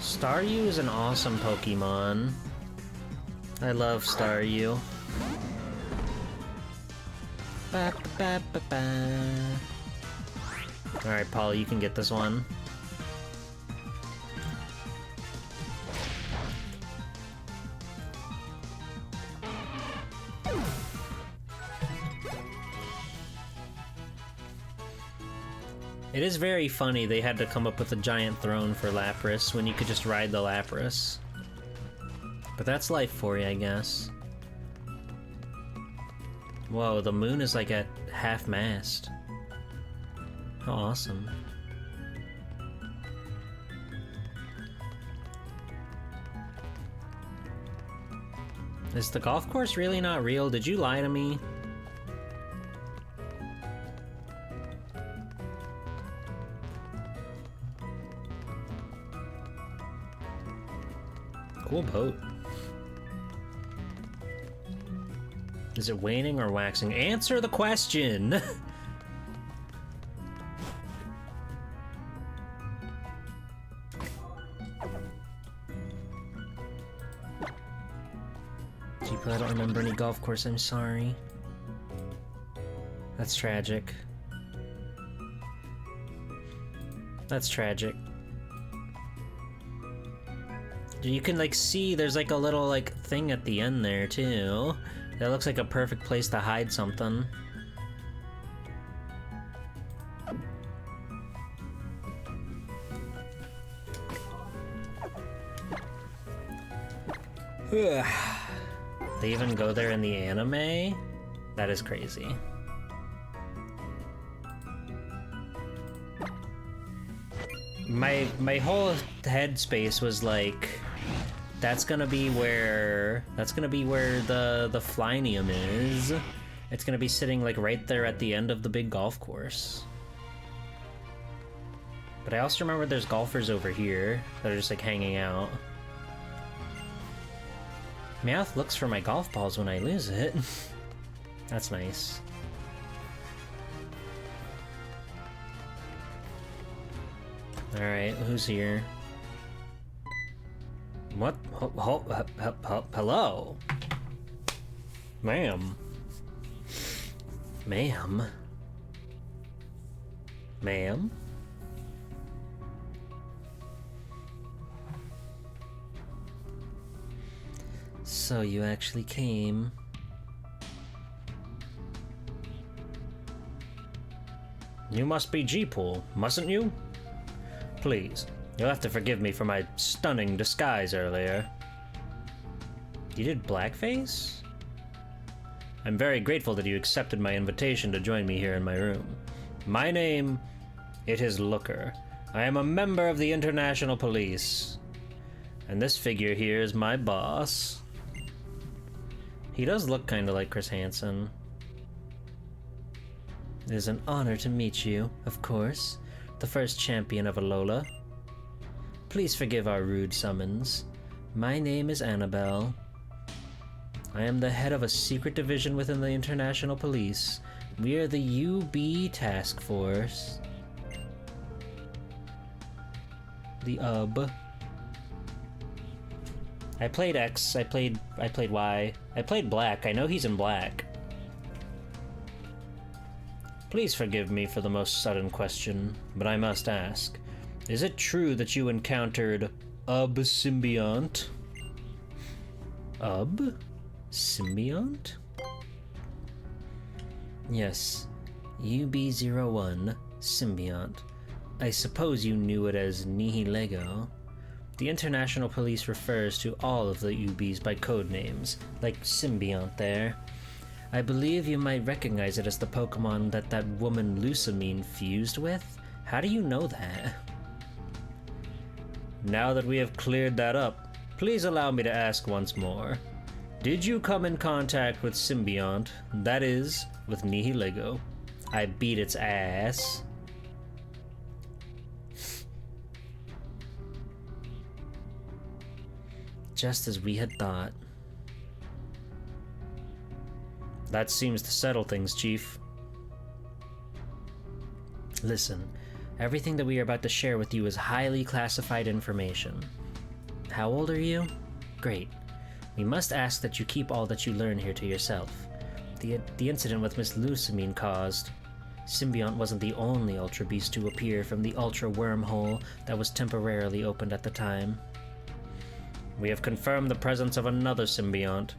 Staryu is an awesome Pokemon. I love Staryu. Ba, ba, ba, ba. Alright, Paul, you can get this one. It is very funny they had to come up with a giant throne for Lapras when you could just ride the Lapras. But that's life for you, I guess. Whoa, the moon is like at half-mast. How awesome. Is the golf course really not real? Did you lie to me? Cool boat. Is it waning or waxing? Answer the question! Jeep, I don't remember any golf course, I'm sorry. That's tragic. That's tragic. You can like see there's like a little like thing at the end there too. That looks like a perfect place to hide something. They even go there in the anime? That is crazy. My whole headspace was like, that's gonna be where the Flynium is. It's gonna be sitting like right there at the end of the big golf course. But I also remember there's golfers over here that are just like hanging out. Meowth looks for my golf balls when I lose it. That's nice. Alright, who's here? What? Hello? Ma'am. Ma'am? Ma'am? So you actually came. You must be G-Pool, mustn't you? Please, you'll have to forgive me for my stunning disguise earlier. You did blackface? I'm very grateful that you accepted my invitation to join me here in my room. My name, it is Looker. I am a member of the International Police. And this figure here is my boss. He does look kind of like Chris Hansen. It is an honor to meet you, of course. The first champion of Alola. Please forgive our rude summons. My name is Annabelle. I am the head of a secret division within the International Police. We are the UB Task Force. The UB. I played X, I played Y, I played Black. I know he's in Black. Please forgive me for the most sudden question, but I must ask. Is it true that you encountered UB Symbiont? UB? Symbiont? Yes, UB01 Symbiont. I suppose you knew it as Nihilego. The International Police refers to all of the UBs by code names, like Symbiont there. I believe you might recognize it as the Pokemon that woman Lusamine fused with. How do you know that? Now that we have cleared that up, please allow me to ask once more. Did you come in contact with Symbiont, that is, with Nihilego? I beat its ass. Just as we had thought. That seems to settle things, Chief. Listen, everything that we are about to share with you is highly classified information. How old are you? Great. We must ask that you keep all that you learn here to yourself. The incident with Miss Lusamine caused. Symbiont wasn't the only Ultra Beast to appear from the Ultra Wormhole that was temporarily opened at the time. We have confirmed the presence of another Symbiont,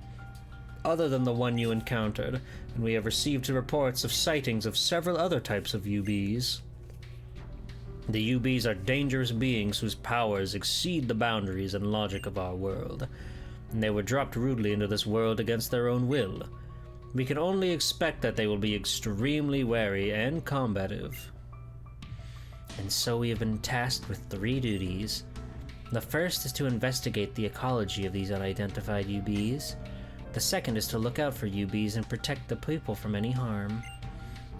other than the one you encountered, and we have received reports of sightings of several other types of UBs. The UBs are dangerous beings whose powers exceed the boundaries and logic of our world, and they were dropped rudely into this world against their own will. We can only expect that they will be extremely wary and combative. And so we have been tasked with 3 duties. The first is to investigate the ecology of these unidentified UBs. The second is to look out for UBs and protect the people from any harm.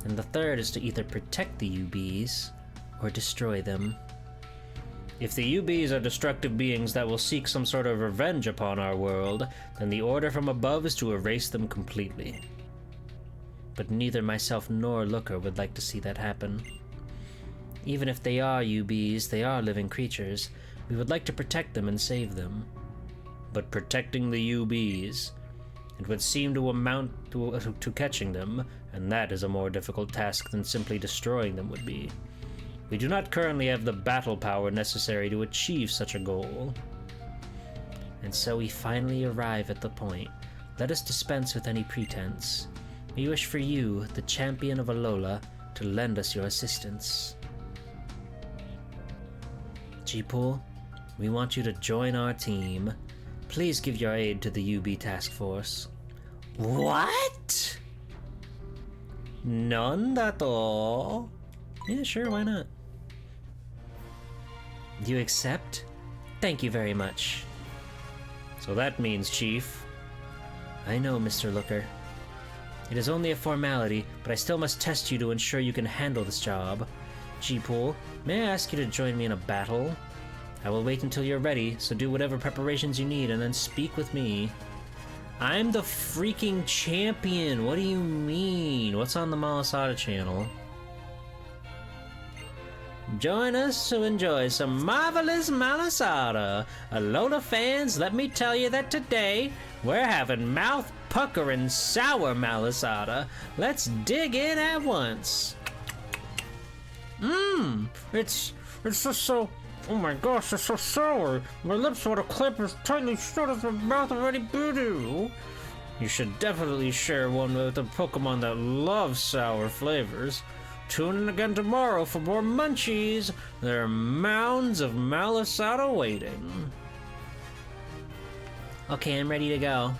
And the third is to either protect the UBs or destroy them. If the UBs are destructive beings that will seek some sort of revenge upon our world, then the order from above is to erase them completely. But neither myself nor Looker would like to see that happen. Even if they are UBs, they are living creatures. We would like to protect them and save them. But protecting the UBs, it would seem to amount to catching them, and that is a more difficult task than simply destroying them would be. We do not currently have the battle power necessary to achieve such a goal. And so we finally arrive at the point. Let us dispense with any pretense. We wish for you, the champion of Alola, to lend us your assistance. G-Pool, we want you to join our team. Please give your aid to the UB task force. What? None at all? Yeah, sure, why not? You accept? Thank you very much. So that means, Chief. I know, Mr. Looker. It is only a formality, but I still must test you to ensure you can handle this job. G-Pool, may I ask you to join me in a battle? I will wait until you're ready, so do whatever preparations you need and then speak with me. I'm the freaking champion! What do you mean? What's on the Malasada channel? Join us to enjoy some marvelous Malasada. Alola fans, let me tell you that today we're having mouth-puckering sour Malasada. Let's dig in at once. It's just so... Oh my gosh, it's so sour. My lips want to clip as tightly shut as my mouth already boo-doo. You should definitely share one with a Pokemon that loves sour flavors. Tune in again tomorrow for more munchies. There are mounds of Malasada waiting. Okay, I'm ready to go.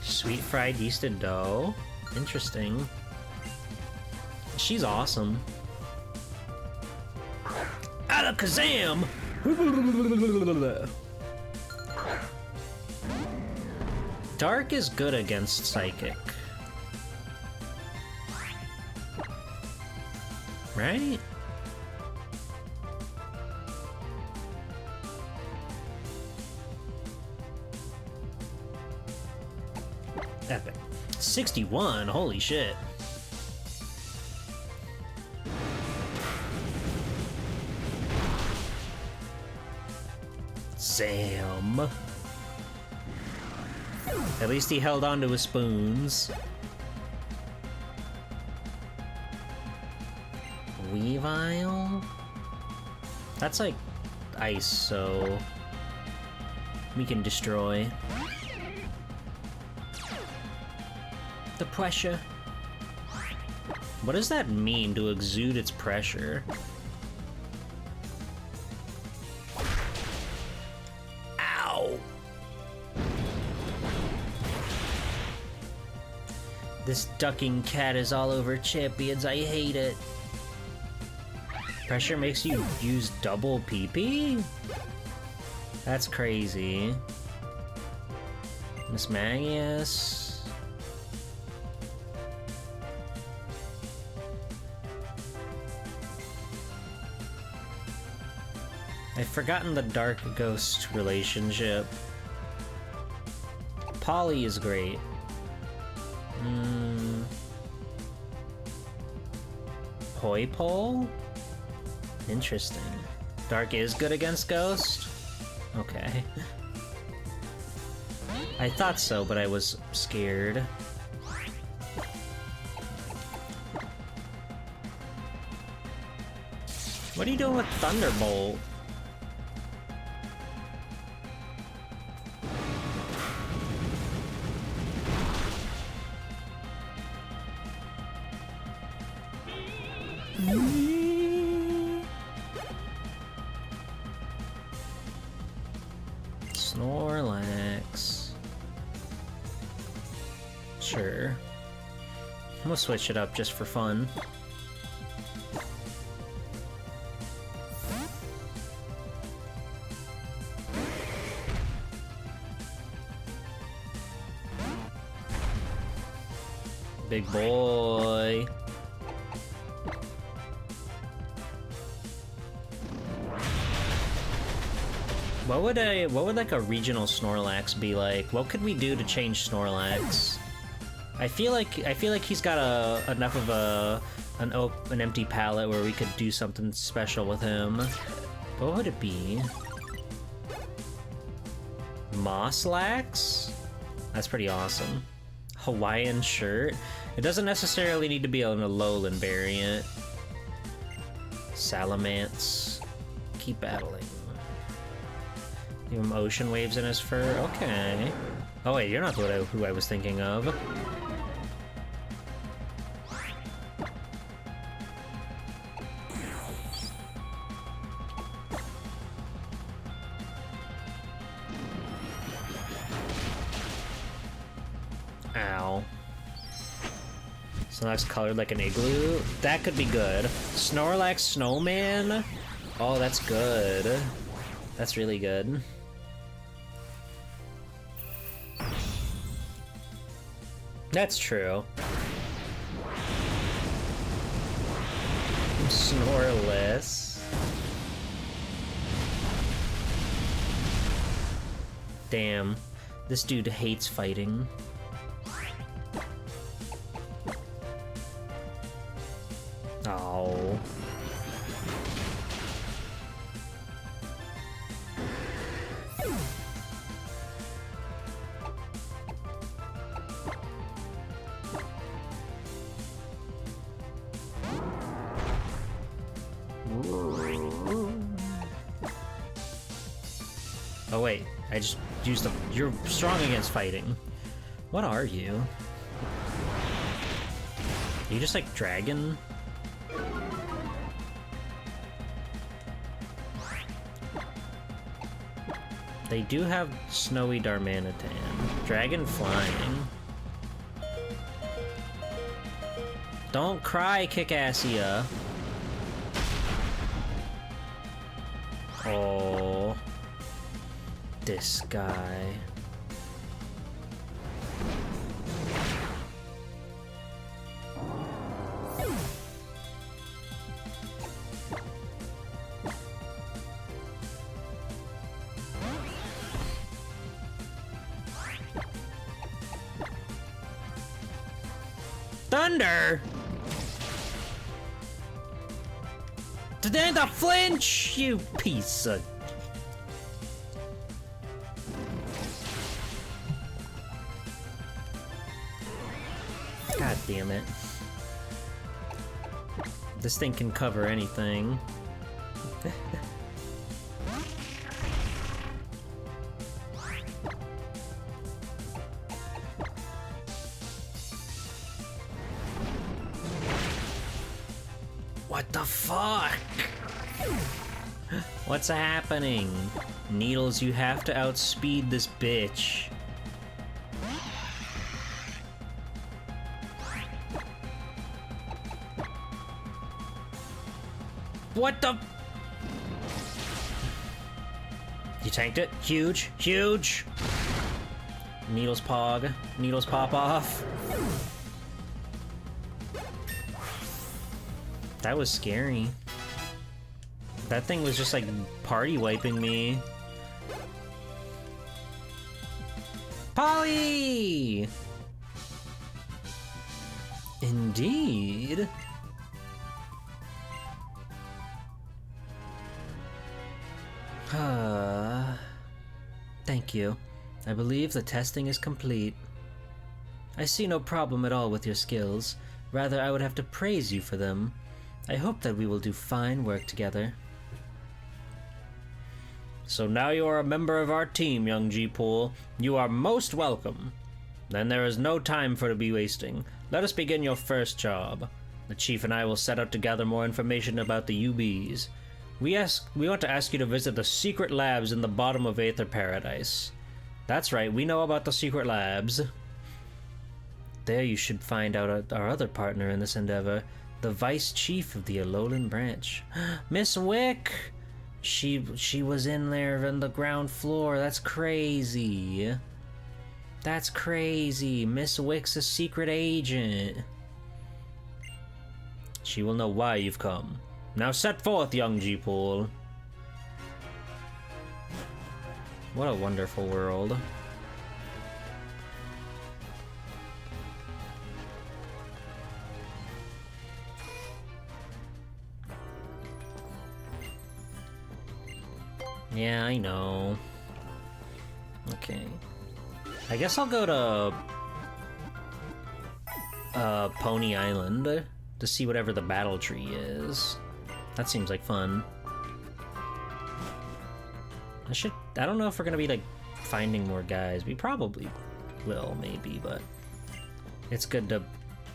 Sweet fried yeasted dough. Interesting. She's awesome. Alakazam! Dark is good against Psychic. Right? Epic. 61, holy shit. Sam. At least he held on to his spoons. Weavile? That's like ice, so we can destroy. The pressure. What does that mean, to exude its pressure? Ow! This ducking cat is all over champions, I hate it. Pressure makes you use double PP? That's crazy. Miss Magius. I've forgotten the Dark Ghost relationship. Polly is great. Poipole? Interesting. Dark is good against Ghost? Okay. I thought so, but I was scared. What are you doing with Thunderbolt? Snorlax. Sure. We'll switch it up just for fun. Big boy. What would like a regional Snorlax be like? What could we do to change Snorlax? I feel like he's got enough of an empty palette where we could do something special with him. What would it be? Mosslax? That's pretty awesome. Hawaiian shirt? It doesn't necessarily need to be an Alolan variant. Salamence. Keep battling. Give him ocean waves in his fur? Okay. Oh wait, you're not who I was thinking of. Ow. Snorlax colored like an igloo? That could be good. Snorlax snowman? Oh, that's good. That's really good. That's true. Snorlax. Damn. This dude hates fighting. Oh. Oh wait, I just used the... You're strong against fighting. What are you? Are you just like dragon? They do have Snowy Darmanitan. Dragon flying. Don't cry, Kickassia. Oh. This guy. Thunder! Today the flinch, you piece of... God damn it. This thing can cover anything. What the fuck? What's happening? Needles, you have to outspeed this bitch. What the? You tanked it? Huge, huge. Needles pog. Needles pop off. That was scary. That thing was just like party wiping me. Polly! Indeed. Thank you. I believe the testing is complete. I see no problem at all with your skills. Rather, I would have to praise you for them. I hope that we will do fine work together. So now you are a member of our team, young G-Pool. You are most welcome. Then there is no time for to be wasting. Let us begin your first job. The Chief and I will set out to gather more information about the UBs. We want to ask you to visit the secret labs in the bottom of Aether Paradise. That's right, we know about the secret labs. There you should find out our other partner in this endeavor, the Vice Chief of the Alolan Branch. Miss Wick! She was in there on the ground floor. That's crazy. That's crazy. Miss Wick's a secret agent. She will know why you've come. Now set forth, young G-Pool. What a wonderful world. Yeah, I know. Okay. I guess I'll go to Pony Island to see whatever the battle tree is. That seems like fun. I don't know if we're gonna be like finding more guys. We probably will, maybe, but it's good to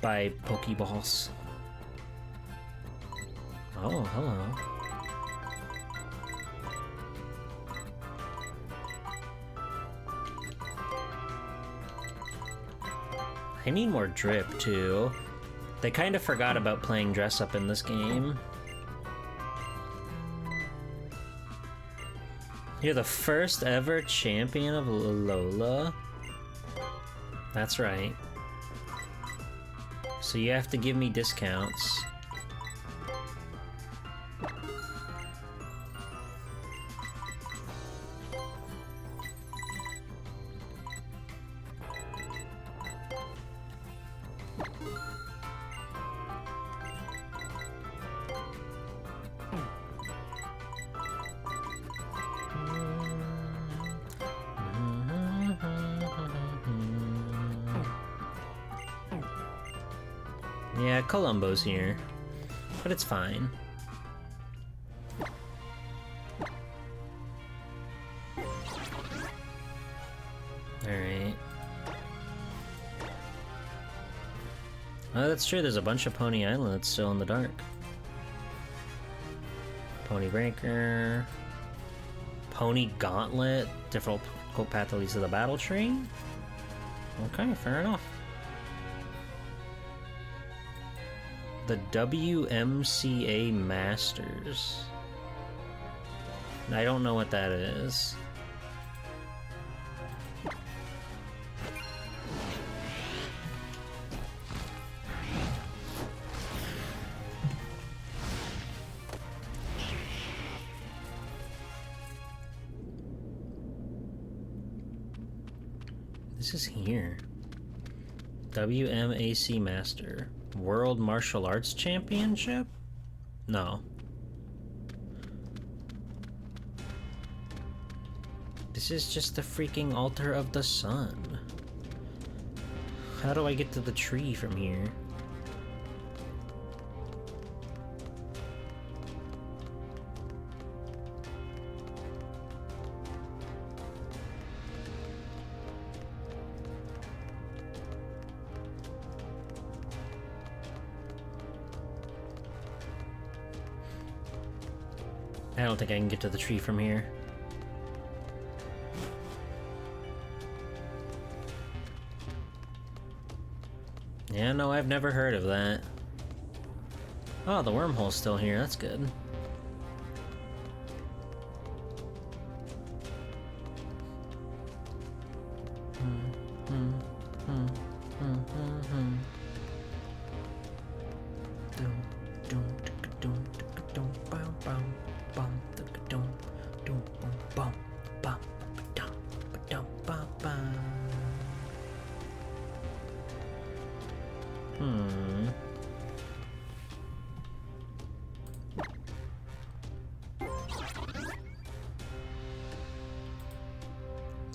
buy Pokeballs. Oh, hello. I need more drip, too. They kind of forgot about playing dress up in this game. You're the first ever champion of Alola. That's right. So you have to give me discounts. Yeah, Columbo's here, but it's fine. Alright. Oh, that's true, there's a bunch of Pony Island that's still in the dark. Pony Breaker... Pony Gauntlet, different path that leads to the battle tree? Okay, fair enough. The WMCA Masters. I don't know what that is. This is here. WMAC Master. World Martial Arts Championship? No. This is just the freaking altar of the sun. How do I get to the tree from here? I don't think I can get to the tree from here. Yeah, no, I've never heard of that. Oh, the wormhole's still here, that's good.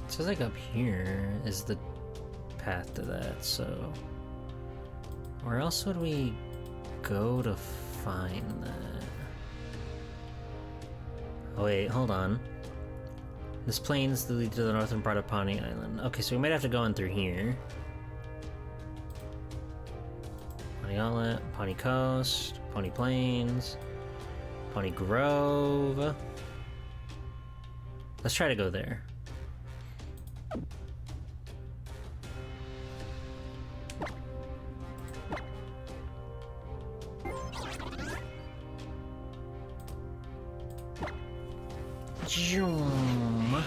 So like up here is the path to that, so where else would we go to find that? Oh wait, hold on. This plains that lead to the northern part of Pony Island. Okay, so we might have to go in through here. Pony Outlet, Pony Coast, Pony Plains, Pony Grove. Let's try to go there. Zoom.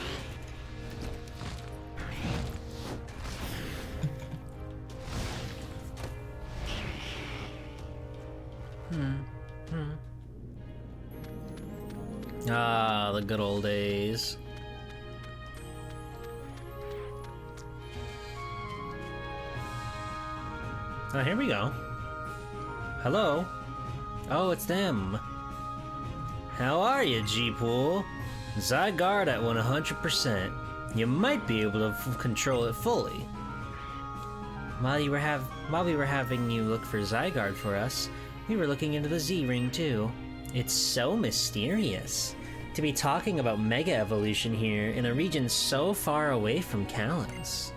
Ah, the good old days. Oh, here we go. Hello? Oh, it's them. How are you, G-Pool? Zygarde at 100%. You might be able to control it fully. While we were having you look for Zygarde for us, we were looking into the Z-Ring too. It's so mysterious to be talking about Mega Evolution here in a region so far away from Kalos.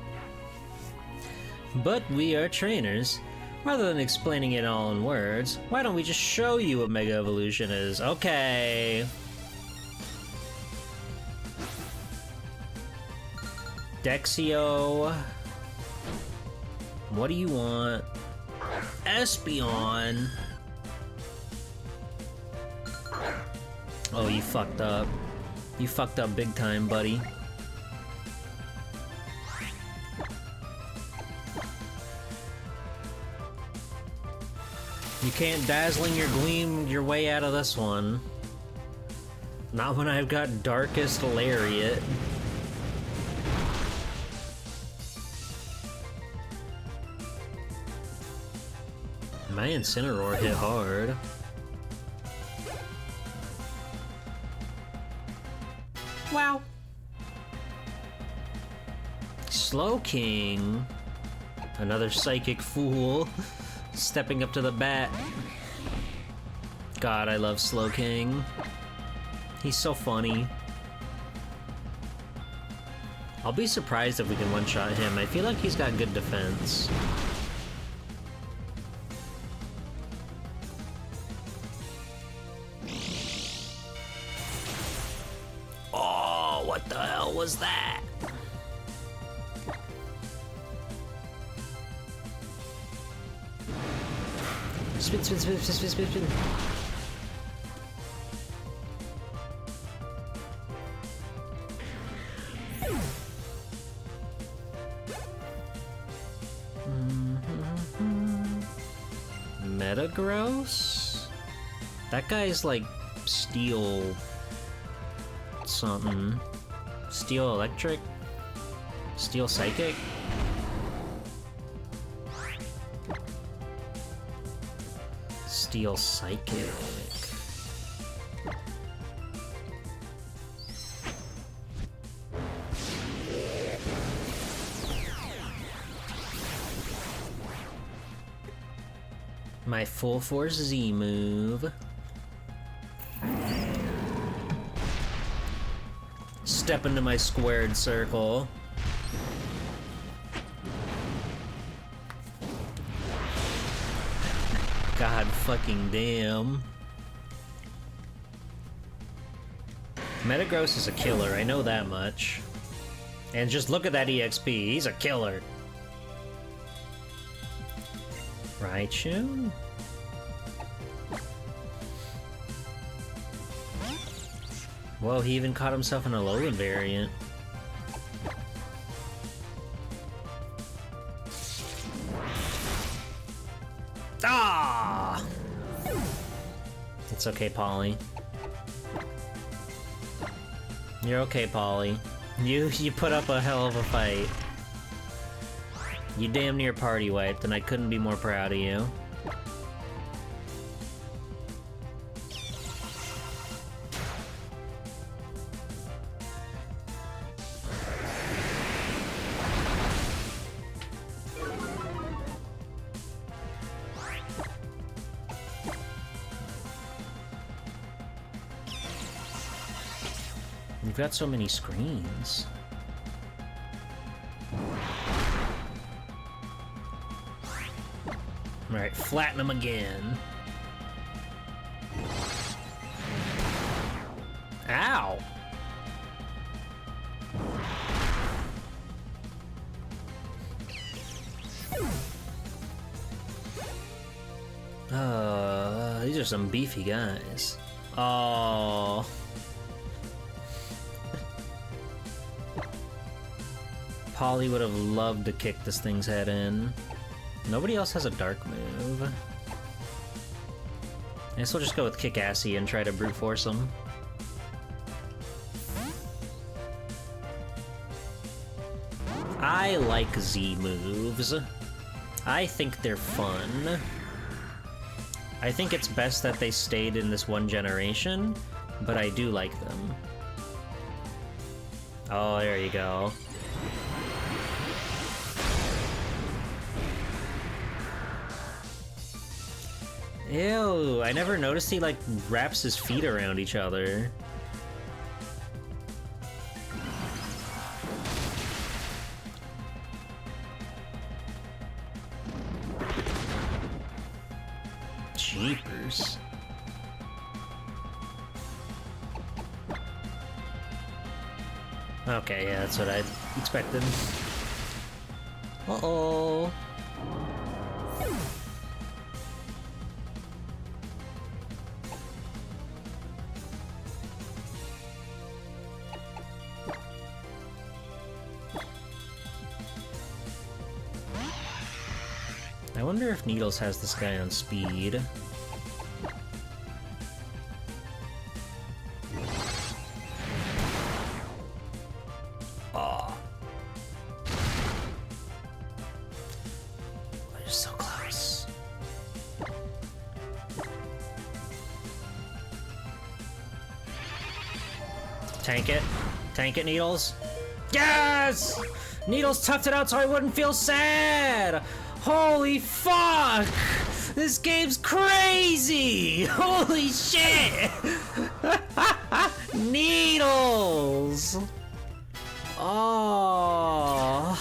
But we are trainers. Rather than explaining it all in words, why don't we just show you what Mega Evolution is? Okay. Dexio. What do you want? Espeon! Oh, you fucked up. You fucked up big time, buddy. You can't Dazzling your Gleam your way out of this one. Not when I've got Darkest Lariat. My Incineroar hit hard. Wow. Slowking. Another Psychic Fool. Stepping up to the bat. God, I love Slowking. He's so funny. I'll be surprised if we can one-shot him. I feel like he's got good defense. Oh, what the hell was that? Spin, spin, spin, spin, spin, spin, spin. Metagross? That guy's like Steel something. Steel Electric? Steel Psychic? Steel Psychic. My full force Z move. Step into my squared circle. God fucking damn. Metagross is a killer, I know that much. And just look at that EXP, he's a killer. Raichu? Whoa, he even caught himself in a Alolan variant. Ah! It's okay, Polly. You're okay, Polly. You put up a hell of a fight. You damn near party wiped, and I couldn't be more proud of you. We've got so many screens. Alright, flatten them again. Ow! These are some beefy guys. Oh. Polly would have loved to kick this thing's head in. Nobody else has a dark move. I guess we'll just go with Kick Assy and try to brute force him. I like Z moves. I think they're fun. I think it's best that they stayed in this one generation, but I do like them. Oh, there you go. Ew, I never noticed he, like, wraps his feet around each other. Jeepers. Okay, yeah, that's what I expected. Uh-oh. wonder if Needles has this guy on speed. Oh. We're so close. Tank it. Tank it, Needles. Yes! Needles toughed it out so I wouldn't feel sad! Holy fuck! This game's crazy! Holy shit! Needles! Oh.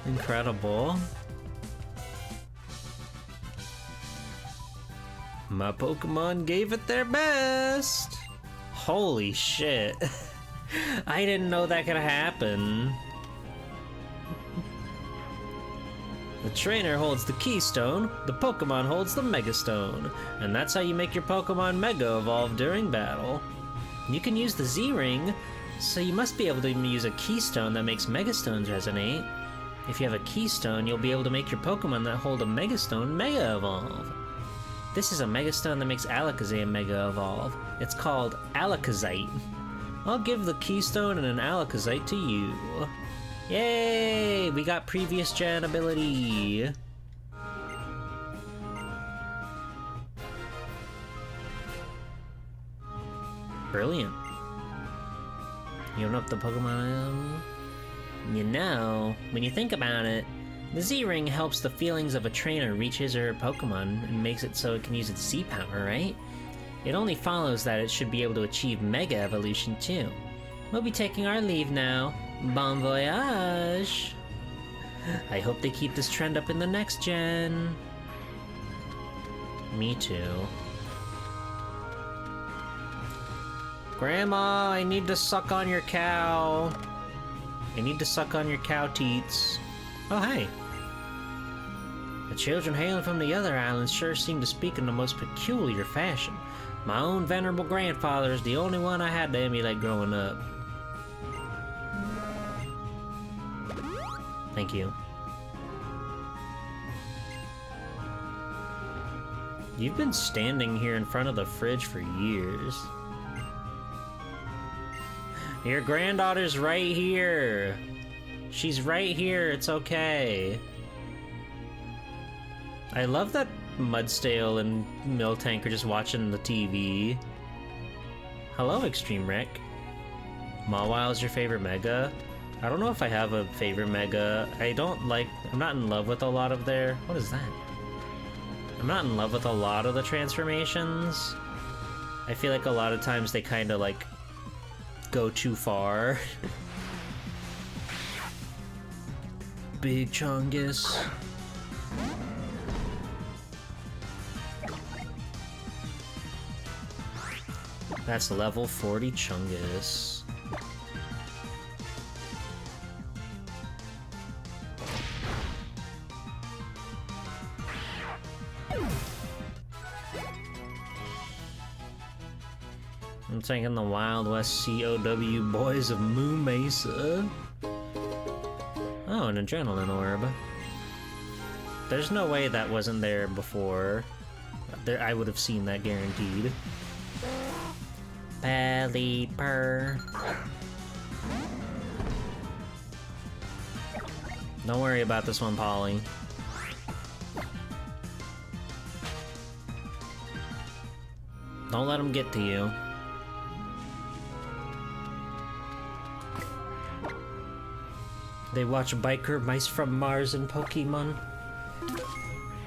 Incredible. My Pokemon gave it their best! Holy shit. I didn't know that could happen. The trainer holds the Keystone, the Pokemon holds the Megastone, and that's how you make your Pokemon Mega Evolve during battle. You can use the Z-Ring, so you must be able to use a Keystone that makes Megastones resonate. If you have a Keystone, you'll be able to make your Pokemon that hold a Megastone Mega Evolve. This is a Megastone that makes Alakazam Mega Evolve. It's called Alakazite. I'll give the Keystone and an Alakazite to you. Yay! We got previous gen ability. Brilliant. You open up the Pokemon. You know, when you think about it, the Z-Ring helps the feelings of a trainer reach his or her Pokemon and makes it so it can use its Z-Power, right? It only follows that it should be able to achieve Mega Evolution too. We'll be taking our leave now. Bon voyage! I hope they keep this trend up in the next gen. Me too. Grandma, I need to suck on your cow. I need to suck on your cow teats. Oh, hey. The children hailing from the other islands sure seem to speak in the most peculiar fashion. My own venerable grandfather is the only one I had to emulate growing up. Thank you. You've been standing here in front of the fridge for years. Your granddaughter's right here. She's right here, it's okay. I love that Mudstale and Miltank are just watching the TV. Hello, Extreme Wreck. Mawile's your favorite Mega? I don't know if I have a favorite Mega. I'm not in love with a lot of their... What is that? I'm not in love with a lot of the transformations. I feel like a lot of times they kind of like go too far. Big Chungus. That's level 40 Chungus. I'm taking the Wild West COW boys of Moo Mesa. Oh, an Adrenaline Orb. There's no way that wasn't there before. I would have seen that guaranteed. Pelipper. Don't worry about this one, Polly. Don't let him get to you. They watch Biker Mice from Mars and Pokemon.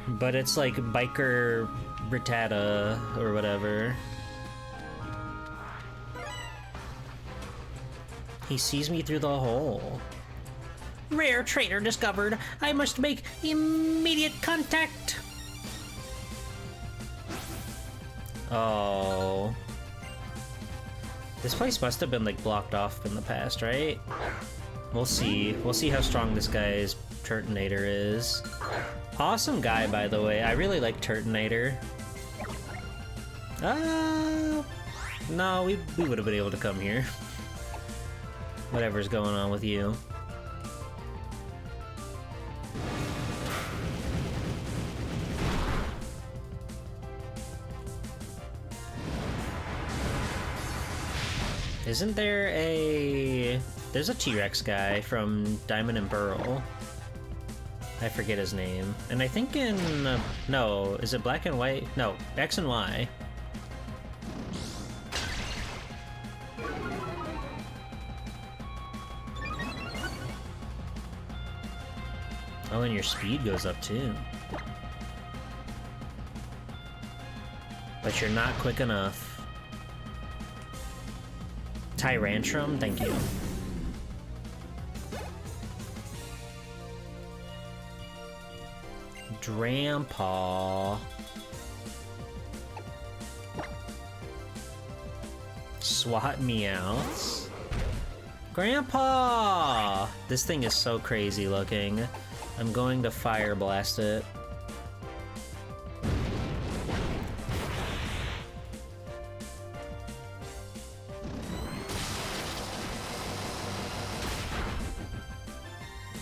But it's like Biker Rattata or whatever. He sees me through the hole. Rare trainer discovered. I must make immediate contact. Oh. This place must have been like blocked off in the past, right? We'll see. We'll see how strong this guy's Turtonator is. Awesome guy, by the way. I really like Turtonator. No, we would have been able to come here. Whatever's going on with you. Isn't there a... There's a T-Rex guy from Diamond and Pearl. I forget his name. And I think in... no, is it Black and White? No, X and Y. Oh, and your speed goes up too. But you're not quick enough. Tyrantrum, thank you. Grandpa. Swat meows. Grandpa! This thing is so crazy looking. I'm going to fire blast it.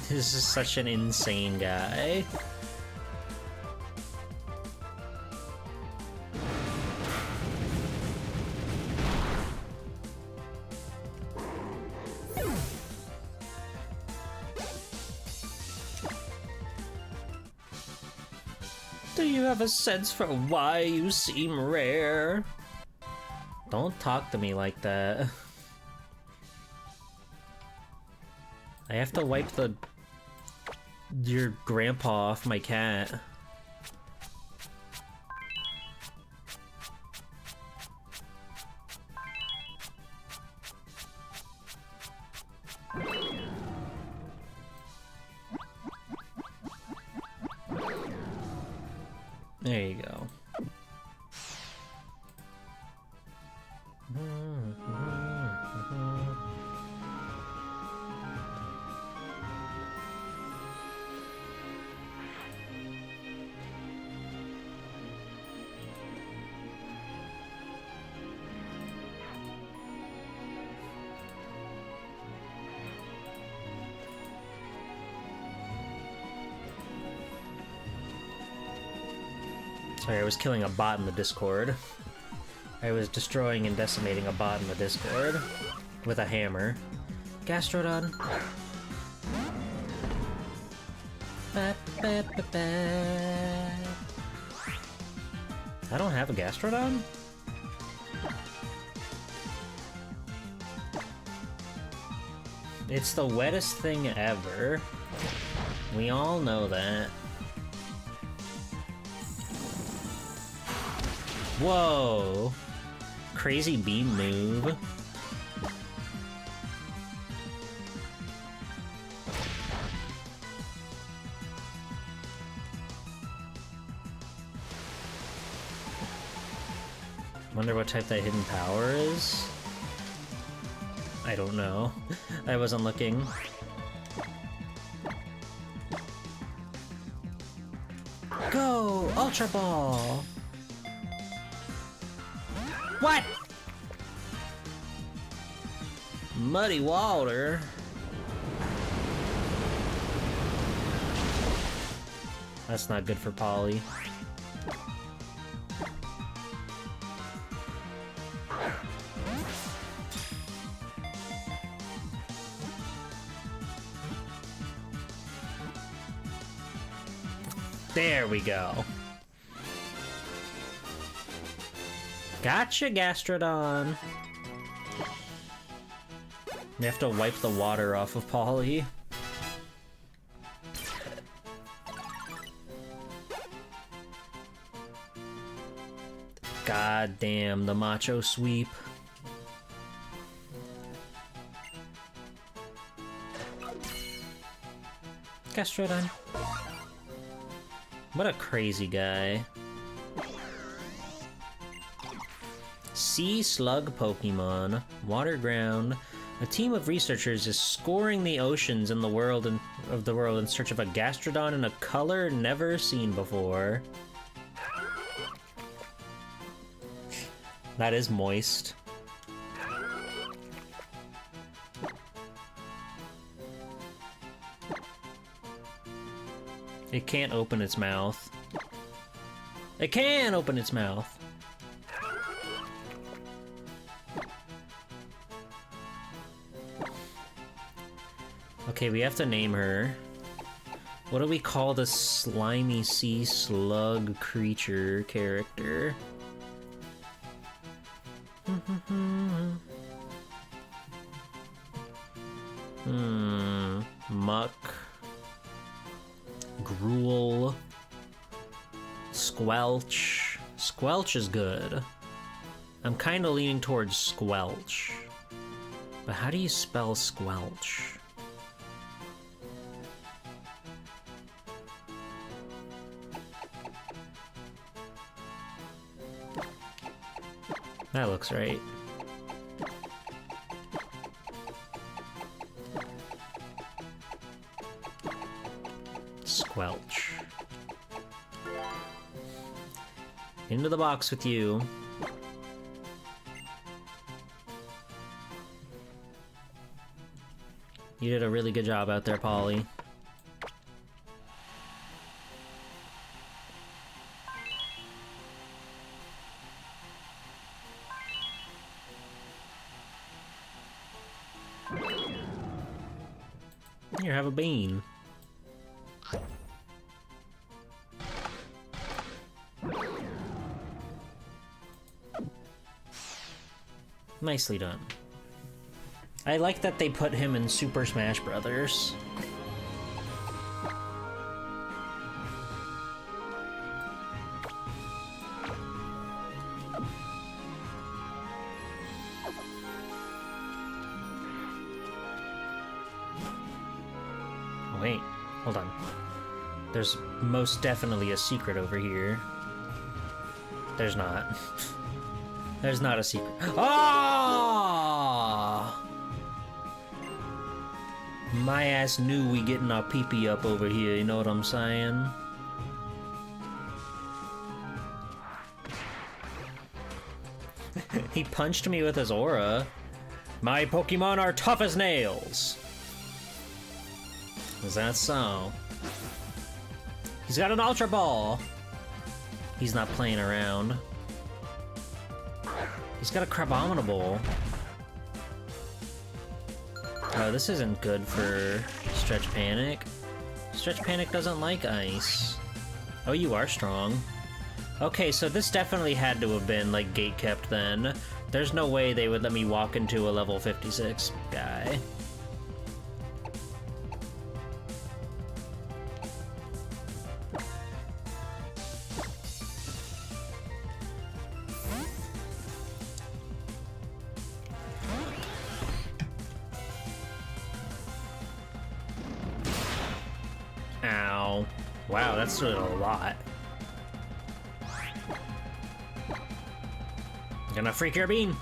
This is such an insane guy. Do you have a sense for why you seem rare? Don't talk to me like that. I have to wipe your grandpa off my cat. There you go. Sorry, I was killing a bot in the Discord. I was destroying and decimating a bot in the Discord with a hammer. Gastrodon. Ba, ba, ba, ba. I don't have a Gastrodon? It's the wettest thing ever. We all know that. Whoa! Crazy beam move. Wonder what type that hidden power is? I don't know. I wasn't looking. Go! Ultra Ball! What? Muddy water? That's not good for Polly. There we go. Gotcha, Gastrodon! We have to wipe the water off of Polly. God damn, the macho sweep. Gastrodon. What a crazy guy. Sea slug Pokemon, water ground. A team of researchers is scoring the oceans in the world in search of a Gastrodon in a color never seen before. That is moist. It can't open its mouth. It can open its mouth. Okay, we have to name her. What do we call the slimy sea slug creature character? Muck. Gruel. Squelch. Squelch is good. I'm kind of leaning towards Squelch. But how do you spell Squelch? That looks right. Squelch. Into the box with you. You did a really good job out there, Polly. Here, have a bean. Nicely done. I like that they put him in Super Smash Brothers. Wait, hold on. There's most definitely a secret over here. There's not. There's not a secret. Ah! My ass knew we getting our pee-pee up over here, you know what I'm saying? He punched me with his aura. My Pokemon are tough as nails. Is that so? He's got an Ultra Ball. He's not playing around. He's got a Crabominable. Oh, this isn't good for Stretch Panic. Stretch Panic doesn't like ice. Oh, you are strong. Okay, so this definitely had to have been, like, gatekept then. There's no way they would let me walk into a level 56 guy. Ow. Wow, that's doing a lot. Gonna freak your bean.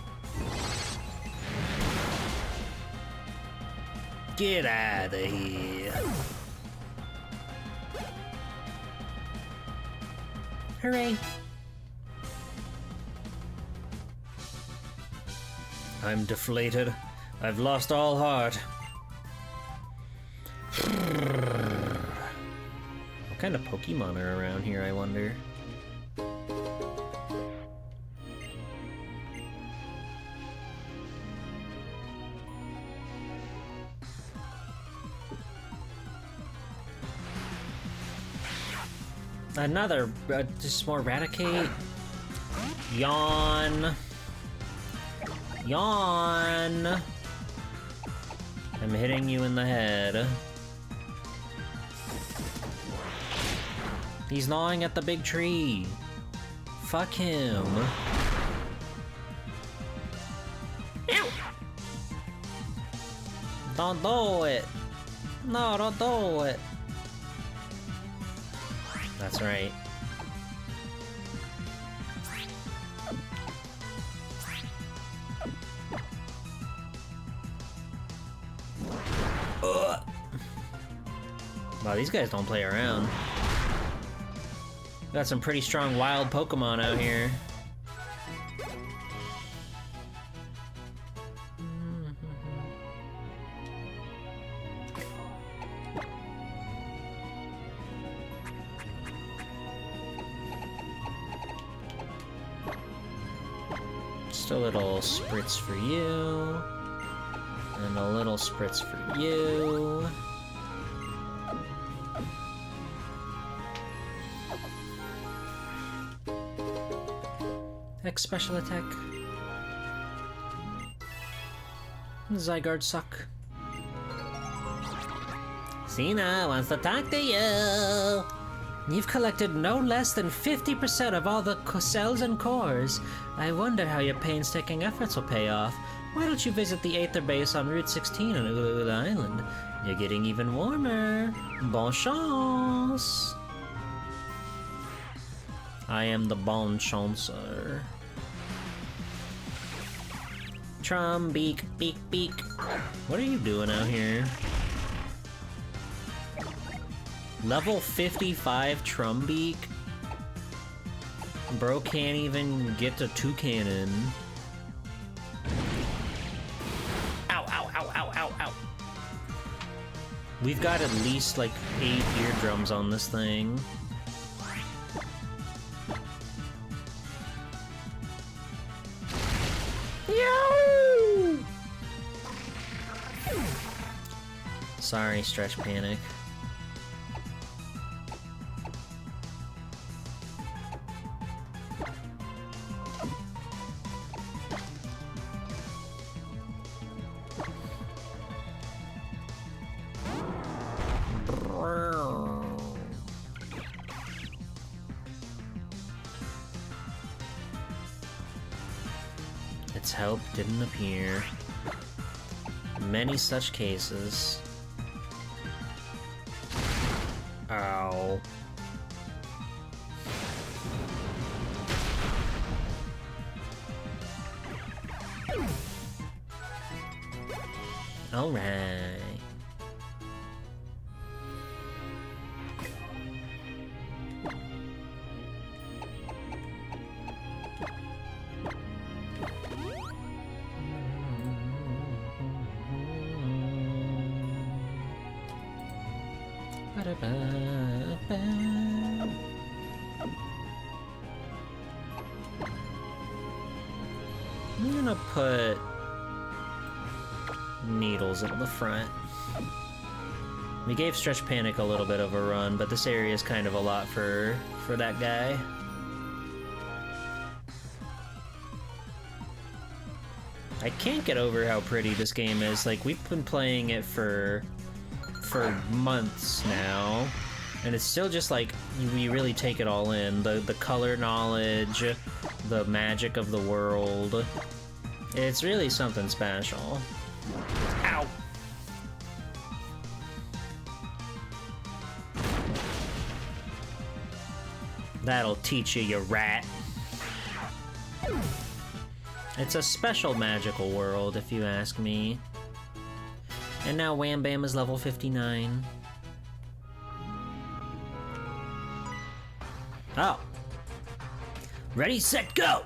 Get out of here. Hooray. I'm deflated. I've lost all heart. What kind of Pokemon are around here, I wonder? Another, just more Raticate. Yawn. Yawn. I'm hitting you in the head. He's gnawing at the big tree. Fuck him. Ow. Don't do it. No, don't do it. That's right. Ugh. Wow, these guys don't play around. Got some pretty strong wild Pokemon out here. Just a little spritz for you. And a little spritz for you. X special attack. Zygarde suck. Xena wants to talk to you. You've collected no less than 50% of all the cells and cores. I wonder how your painstaking efforts will pay off. Why don't you visit the Aether base on Route 16 on Ula Ula Island? You're getting even warmer. Bon chance. I am the bon chancer. Trumbeak, beak, beak. What are you doing out here? Level 55 Trumbeak? Bro can't even get to Toucannon. Ow, ow, ow, ow, ow, ow. We've got at least like 8 eardrums on this thing. Yo! Sorry, Stretch Panic. Its help didn't appear. Many such cases. Ow. All right. I'm gonna put Needles in the front. We gave Stretch Panic a little bit of a run, but this area is kind of a lot for that guy. I can't get over how pretty this game is. Like, we've been playing it for months now, and it's still just like, we really take it all in. The color knowledge, the magic of the world. It's really something special. Ow! That'll teach you, you rat. It's a special magical world, if you ask me. And now Wham Bam is level 59. Oh. Ready, set, go!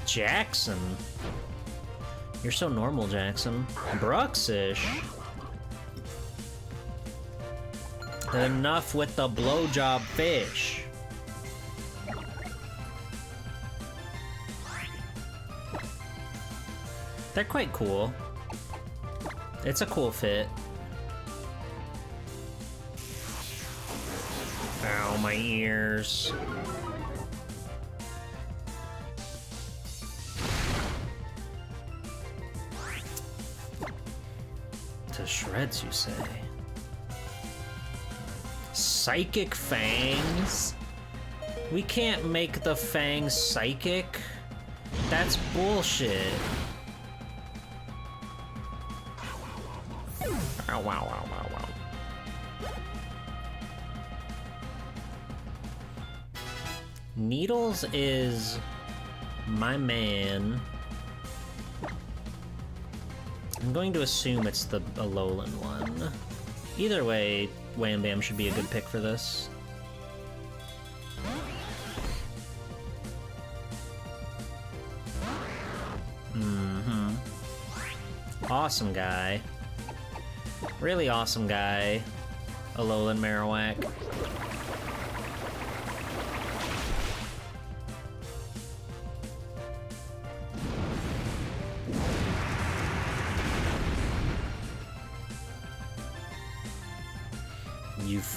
Jackson. You're so normal, Jackson. Bruxish. Enough with the blowjob fish. They're quite cool. It's a cool fit. Ow, my ears. To shreds, you say? Psychic fangs? We can't make the fangs psychic? That's bullshit. Ow, wow, wow, wow, wow. Needles is my man. I'm going to assume it's the Alolan one. Either way, Wham Bam should be a good pick for this. Mm-hmm. Awesome guy. Really awesome guy. Alolan Marowak.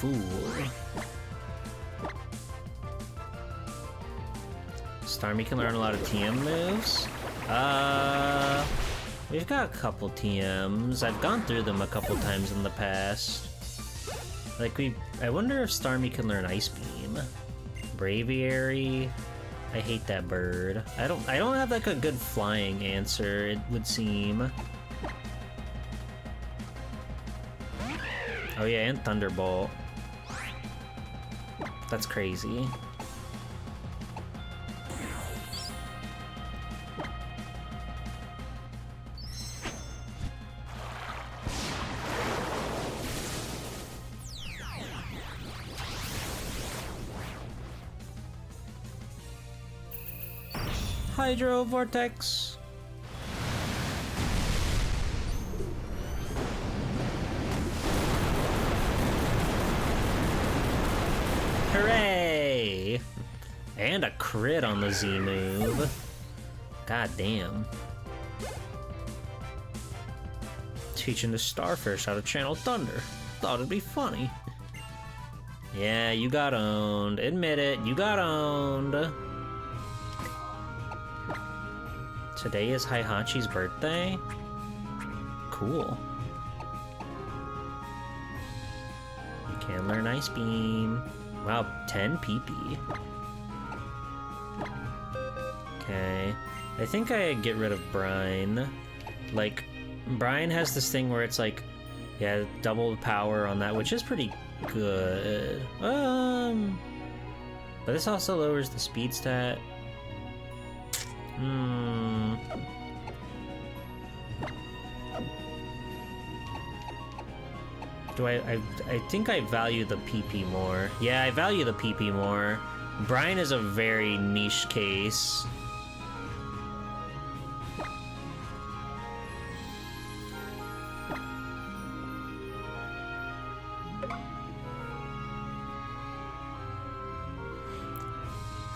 fool. Starmie can learn a lot of TM moves. We've got a couple TMs. I've gone through them a couple times in the past. Like I wonder if Starmie can learn Ice Beam. Braviary. I hate that bird. I don't have like a good flying answer, it would seem. Oh yeah, and Thunderbolt. That's crazy. Hydro Vortex. Hooray! And a crit on the Z move. God damn. Teaching the Starfish how to channel thunder. Thought it'd be funny. Yeah, you got owned. Admit it, you got owned. Today is Heihachi's birthday? Cool. You can learn Ice Beam. Wow, 10 PP. Okay. I think I get rid of Brine. Like, Brine has this thing where it's like, yeah, double the power on that, which is pretty good. But this also lowers the speed stat. I think I value the PP more. Yeah, I value the PP more. Brine is a very niche case.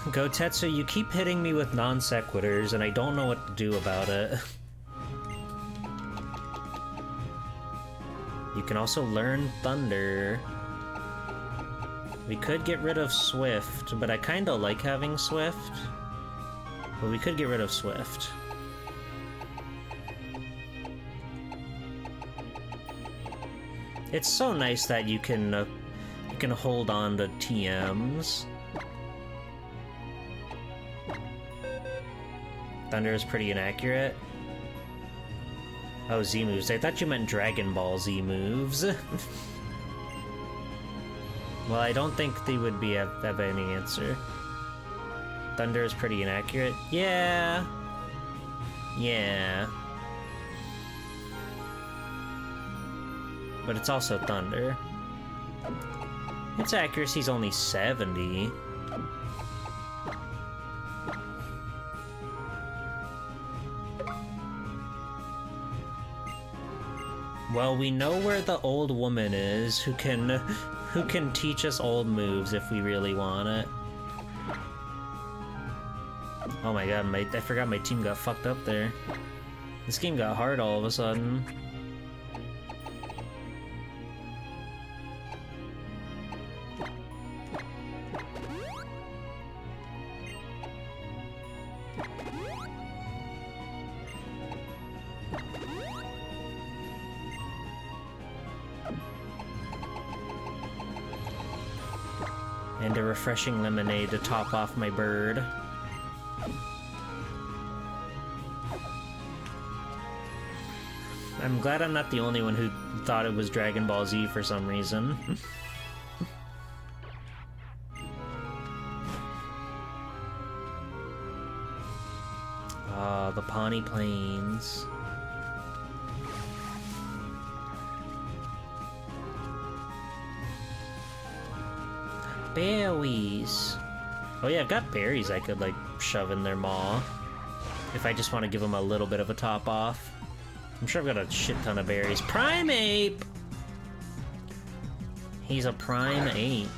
Gotetsu, you keep hitting me with non sequiturs, and I don't know what to do about it. You can also learn Thunder. We could get rid of Swift, but I kinda like having Swift. But we could get rid of Swift. It's so nice that you can hold on to TMs. Thunder is pretty inaccurate. Oh, Z moves. I thought you meant Dragon Ball Z moves. Well, I don't think they would have any answer. Thunder is pretty inaccurate. Yeah. Yeah. But it's also Thunder. Its accuracy's only 70. Well, we know where the old woman is who can teach us old moves if we really want it. Oh my god, I forgot my team got fucked up there. This game got hard all of a sudden. And a refreshing lemonade to top off my bird. I'm glad I'm not the only one who thought it was Dragon Ball Z for some reason. The Pawnee Plains. Berries. Oh yeah, I've got berries I could like shove in their maw if I just want to give them a little bit of a top off. I'm sure I've got a shit ton of berries. Primeape! He's a prime ape.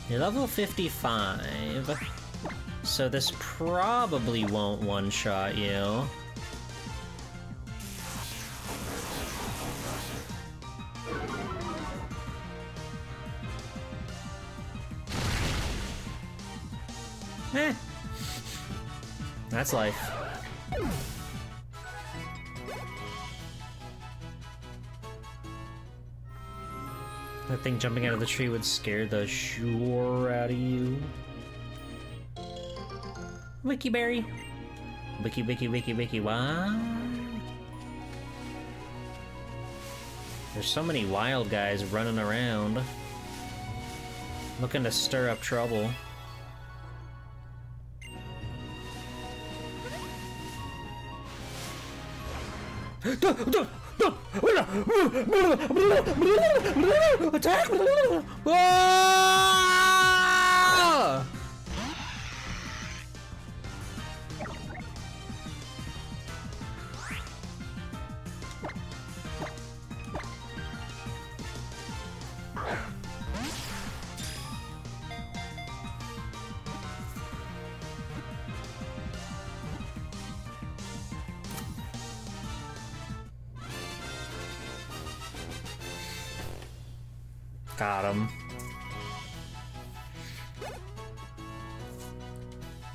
You're level 55. So this probably won't one-shot you. Eh. That's life. That thing jumping out of the tree would scare the shore out of you. Wiki Berry. Wiki, wiki, wiki, wiki, what? There's so many wild guys running around, looking to stir up trouble. Attack! Got him.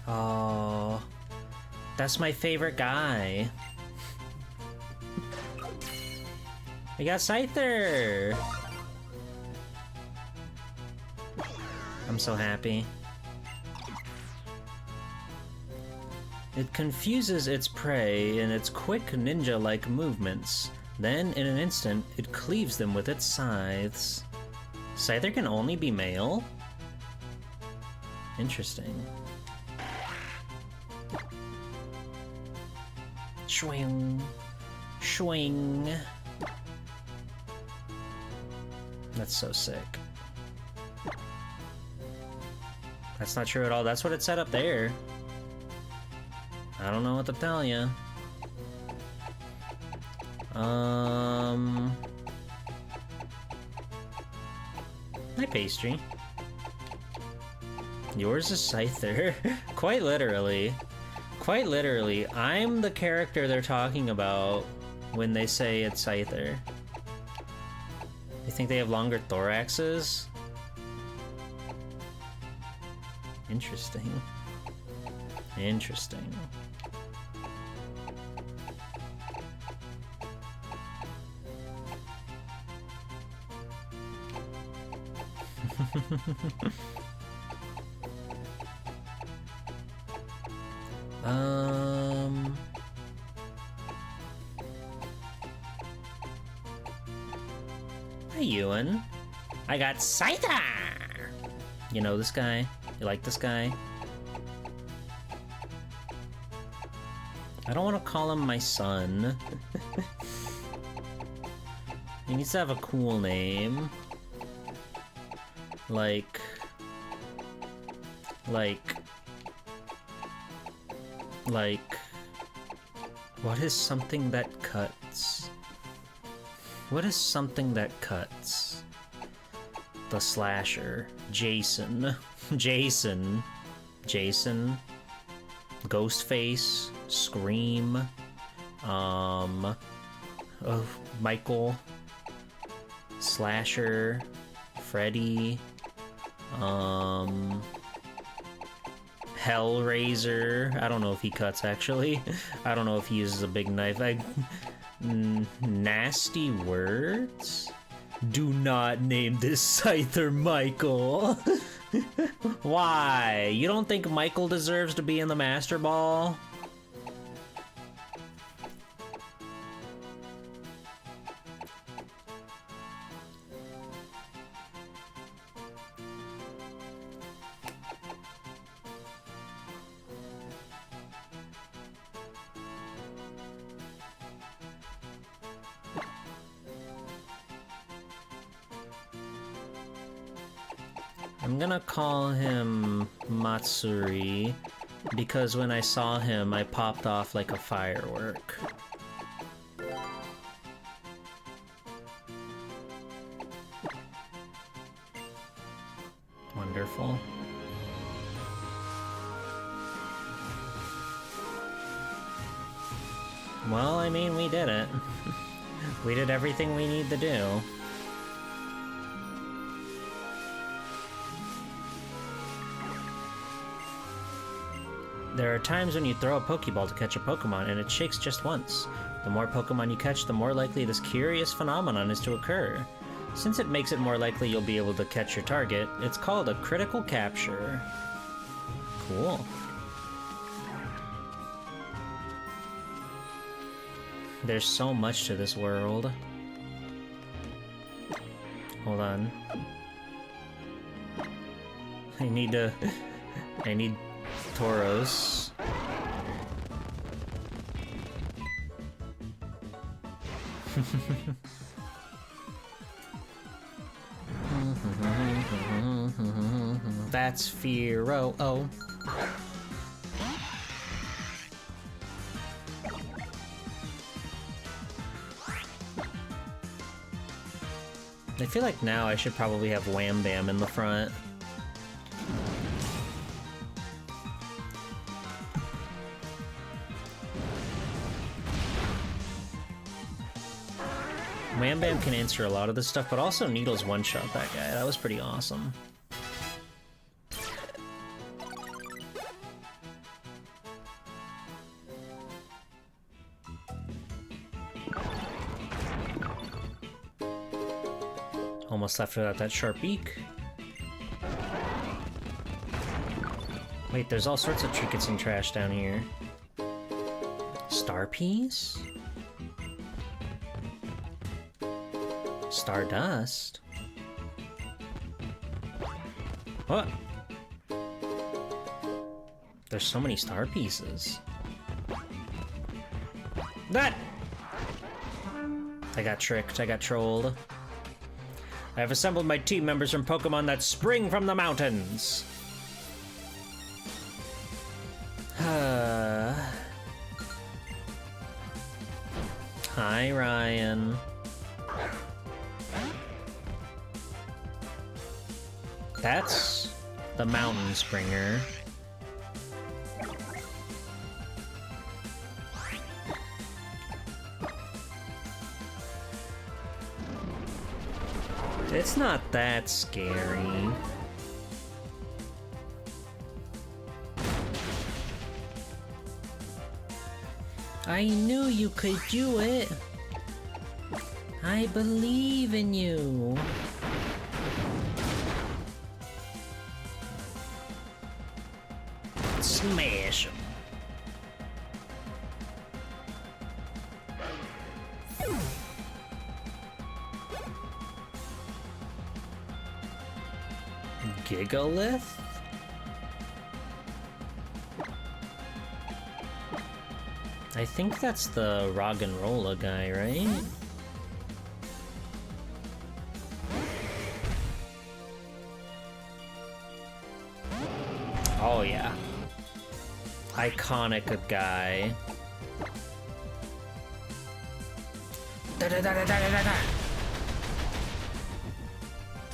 Oh, that's my favorite guy. We got Scyther! I'm so happy. It confuses its prey in its quick ninja-like movements. Then, in an instant, it cleaves them with its scythes. Scyther can only be male? Interesting. Swing. Swing. That's so sick. That's not true at all. That's what it said up there. I don't know what to tell you. Hi, Pastry. Yours is Scyther. Quite literally. Quite literally, I'm the character they're talking about when they say it's Scyther. You think they have longer thoraxes? Interesting. Interesting. Hi, Ewan. I got Scyther! You know this guy? You like this guy? I don't want to call him my son. He needs to have a cool name. Like, what is something that cuts? What is something that cuts? The slasher. Jason. Jason. Jason. Ghostface. Scream. Michael. Slasher. Freddy. Hellraiser. I don't know if he cuts, actually. I don't know if he uses a big knife. Nasty words? Do not name this Scyther Michael. Why? You don't think Michael deserves to be in the Master Ball? I'm gonna call him Matsuri, because when I saw him, I popped off like a firework. Wonderful. Well, I mean, we did it. We did everything we need to do. There are times when you throw a Pokeball to catch a Pokemon and it shakes just once. The more Pokemon you catch, the more likely this curious phenomenon is to occur. Since it makes it more likely you'll be able to catch your target, it's called a critical capture. Cool. There's so much to this world. Hold on. I need Tauros. That's Fearow. Oh. I feel like now I should probably have Wham Bam in the front. Wham Bam can answer a lot of this stuff, but also Needles one-shot that guy. That was pretty awesome. Almost left without that sharp beak. Wait, there's all sorts of trinkets and trash down here. Star Piece? Stardust? What? There's so many star pieces. That! I got tricked, I got trolled. I have assembled my team members from Pokemon that spring from the mountains. Hi, Ryan. That's the Mountain Springer. It's not that scary. I knew you could do it. I believe in you. Smash him. Gigalith? I think that's the Roggenrola guy, right? Oh yeah. Iconic guy.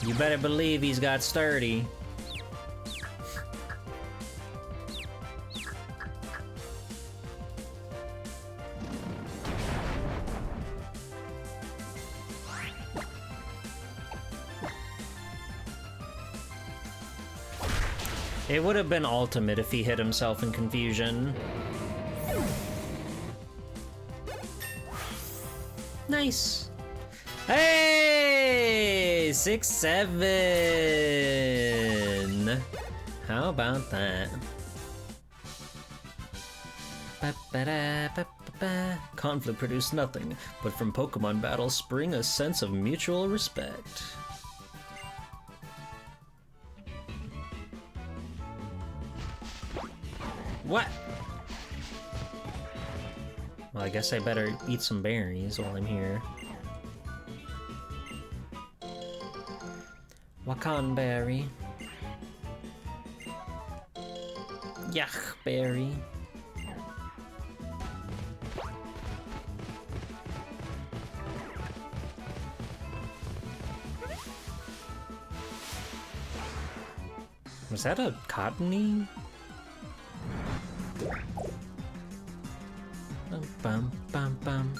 You better believe he's got sturdy. It would have been ultimate if he hit himself in confusion. Nice. Hey! 6-7. How about that? Conflict produced nothing, but from Pokemon battles spring a sense of mutual respect. What? Well, I guess I better eat some berries while I'm here. Wakan berry. Yuck berry. Was that a cottony? Bum bum bum.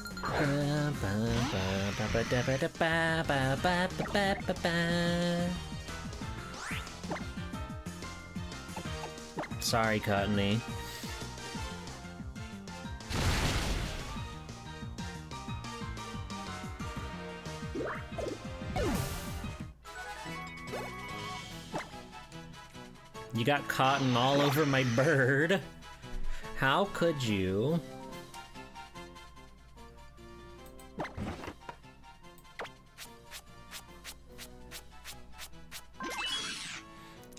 Sorry, Cottony. You got cotton all over my bird. How could you?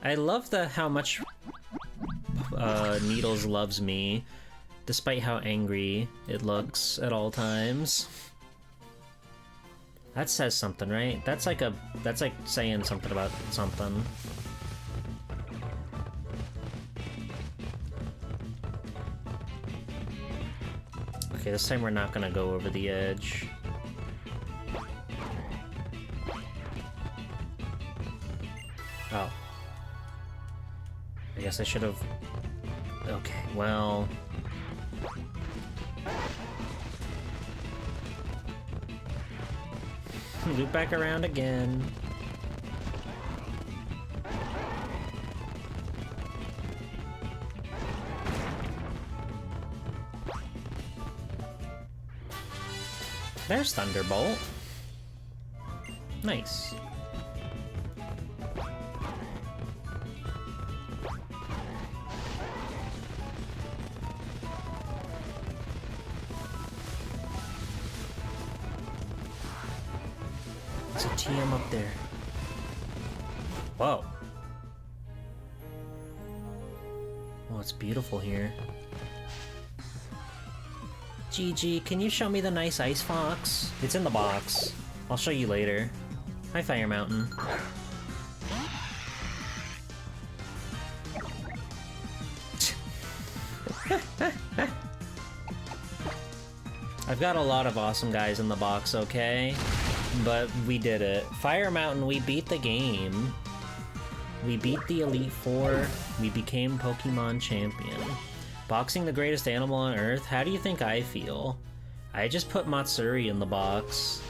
I love how much Needles loves me, despite how angry it looks at all times. That says something, right? That's like saying something about something. Okay, this time we're not gonna go over the edge. Oh. I guess I should have... Okay, well... Loop back around again. There's Thunderbolt. Nice. There's a TM up there. Whoa. Oh, it's beautiful here. GG, can you show me the nice ice fox? It's in the box. I'll show you later. Hi, Fire Mountain. I've got a lot of awesome guys in the box, okay? But we did it. Fire Mountain, we beat the game. We beat the Elite Four. We became Pokemon champion. Boxing the greatest animal on Earth? How do you think I feel? I just put Matsuri in the box.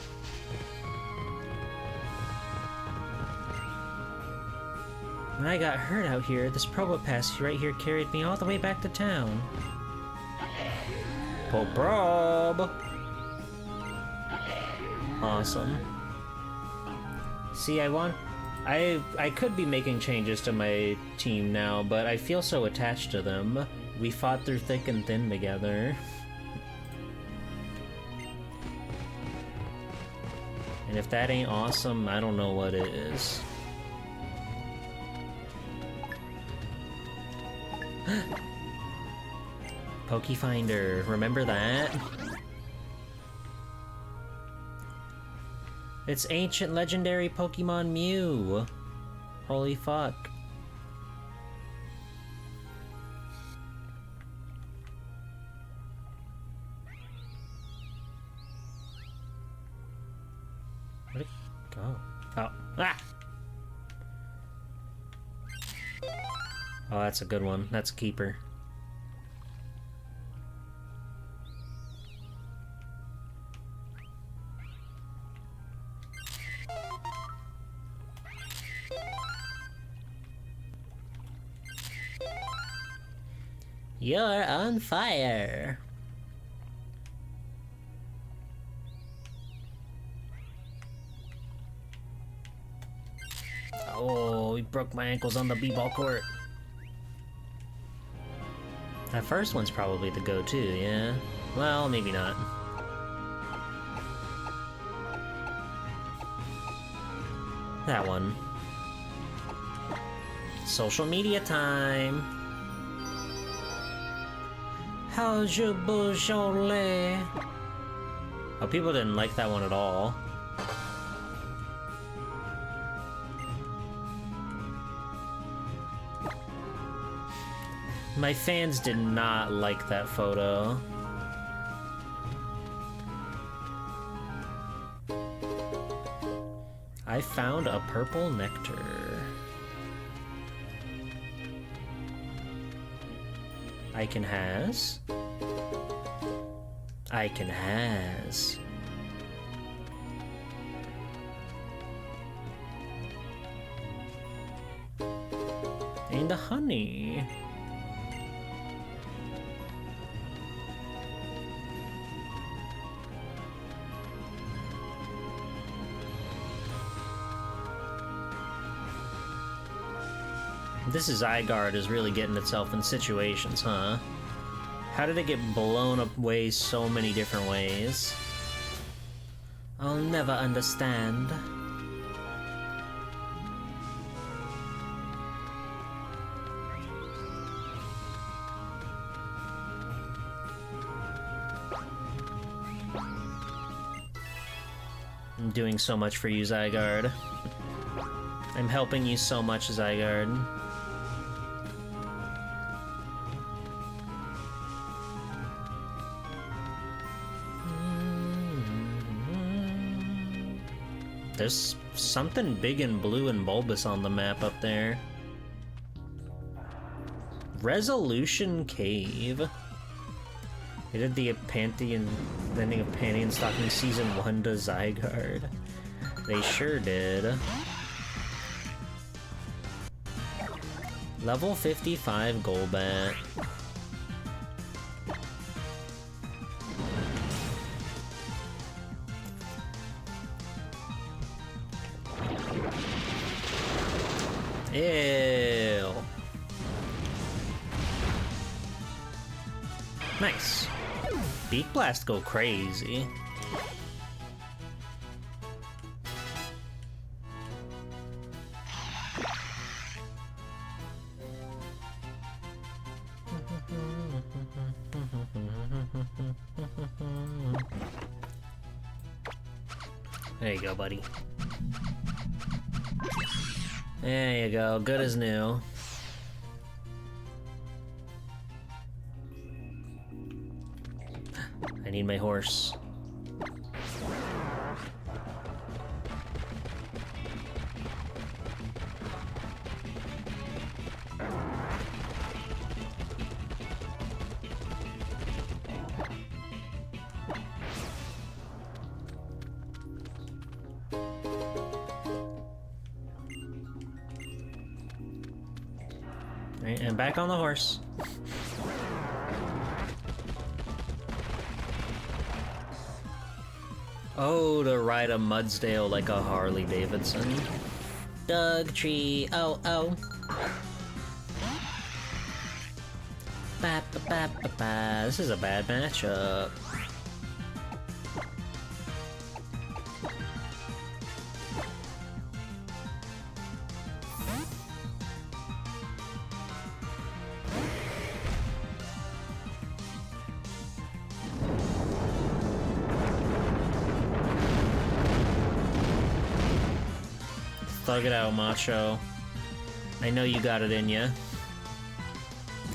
When I got hurt out here, this Probopass right here carried me all the way back to town. Poprob! Awesome. See, I could be making changes to my team now, but I feel so attached to them. We fought through thick and thin together. And if that ain't awesome, I don't know what is. Pokefinder, remember that? It's ancient legendary Pokemon Mew. Holy fuck. Where'd it go? Oh. Ah! Oh, that's a good one. That's a keeper. You're on fire. Oh, he broke my ankles on the b-ball court. That first one's probably the go-to, yeah? Well, maybe not. That one. Social media time. How's your Beaujolais? Oh, people didn't like that one at all. My fans did not like that photo. I found a purple nectar. I can has. And the honey. This Zygarde is really getting itself in situations, huh? How did it get blown away so many different ways? I'll never understand. I'm doing so much for you, Zygarde. I'm helping you so much, Zygarde. There's something big and blue and bulbous on the map up there. Resolution Cave. They did the Pantheon, the ending of Pantheon Stocking Season 1 to Zygarde. They sure did. Level 55 Golbat. Ew. Nice. Beak Blast go crazy. There you go, buddy. There you go, good as new. I need my horse. Right, and back on the horse. Oh, to ride a Mudsdale like a Harley Davidson. Doug Tree, oh oh. Ba ba ba ba ba. This is a bad matchup. Thug it out, Macho. I know you got it in ya.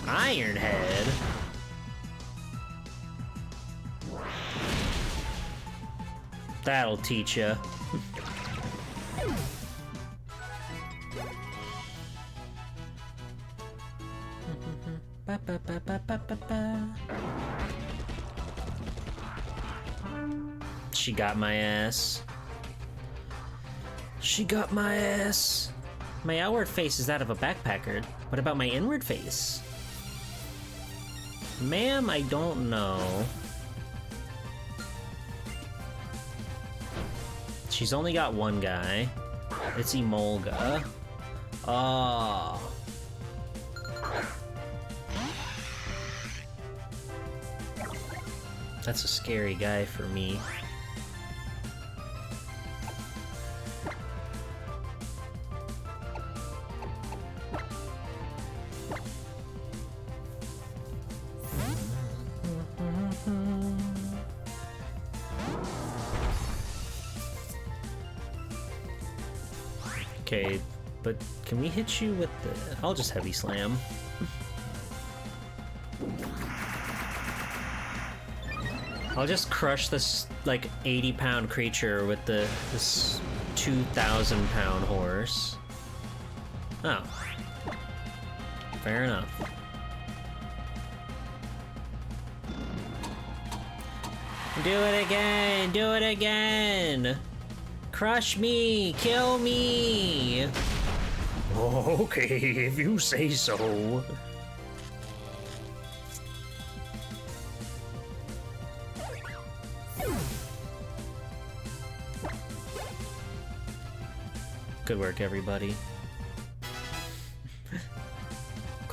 Ironhead? That'll teach ya. She got my ass. She got my ass. My outward face is that of a backpacker. What about my inward face? Ma'am, I don't know. She's only got one guy. It's Emolga. Oh. That's a scary guy for me. Okay, but can we hit you with the... I'll just heavy slam. I'll just crush this, like, 80-pound creature with this 2,000-pound horse. Oh. Fair enough. Do it again! Do it again! Crush me! Kill me! Okay, if you say so. Good work, everybody.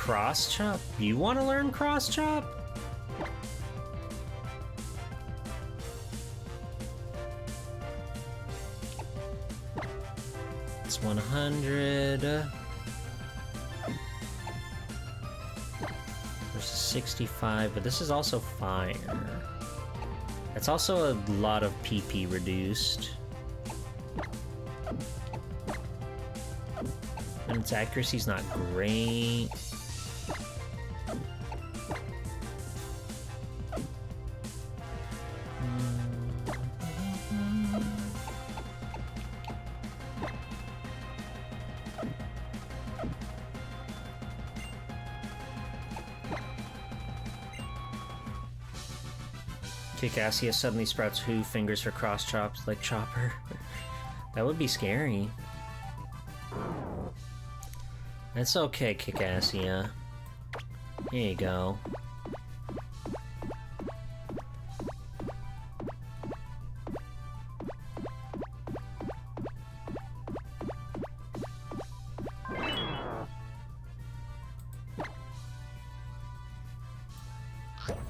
Cross chop? You want to learn cross chop? It's 100 versus 65, but this is also fire. It's also a lot of PP reduced. And its accuracy's not great. Kikassia suddenly sprouts who fingers for cross chops like Chopper. That would be scary. It's okay, Kikassia. Here you go.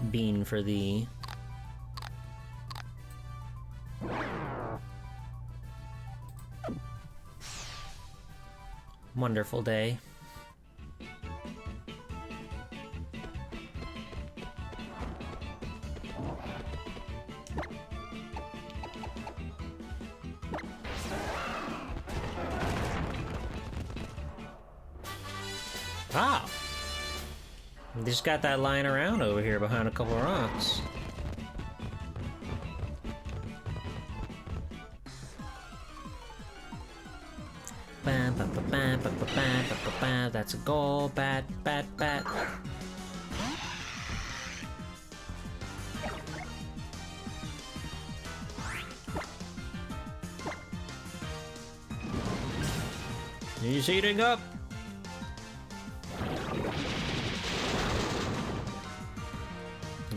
Bean for thee. Wonderful day. Wow. They just got that lying around over here behind a couple of rocks. That's a goal. Bat, bat, bat. He's heating up.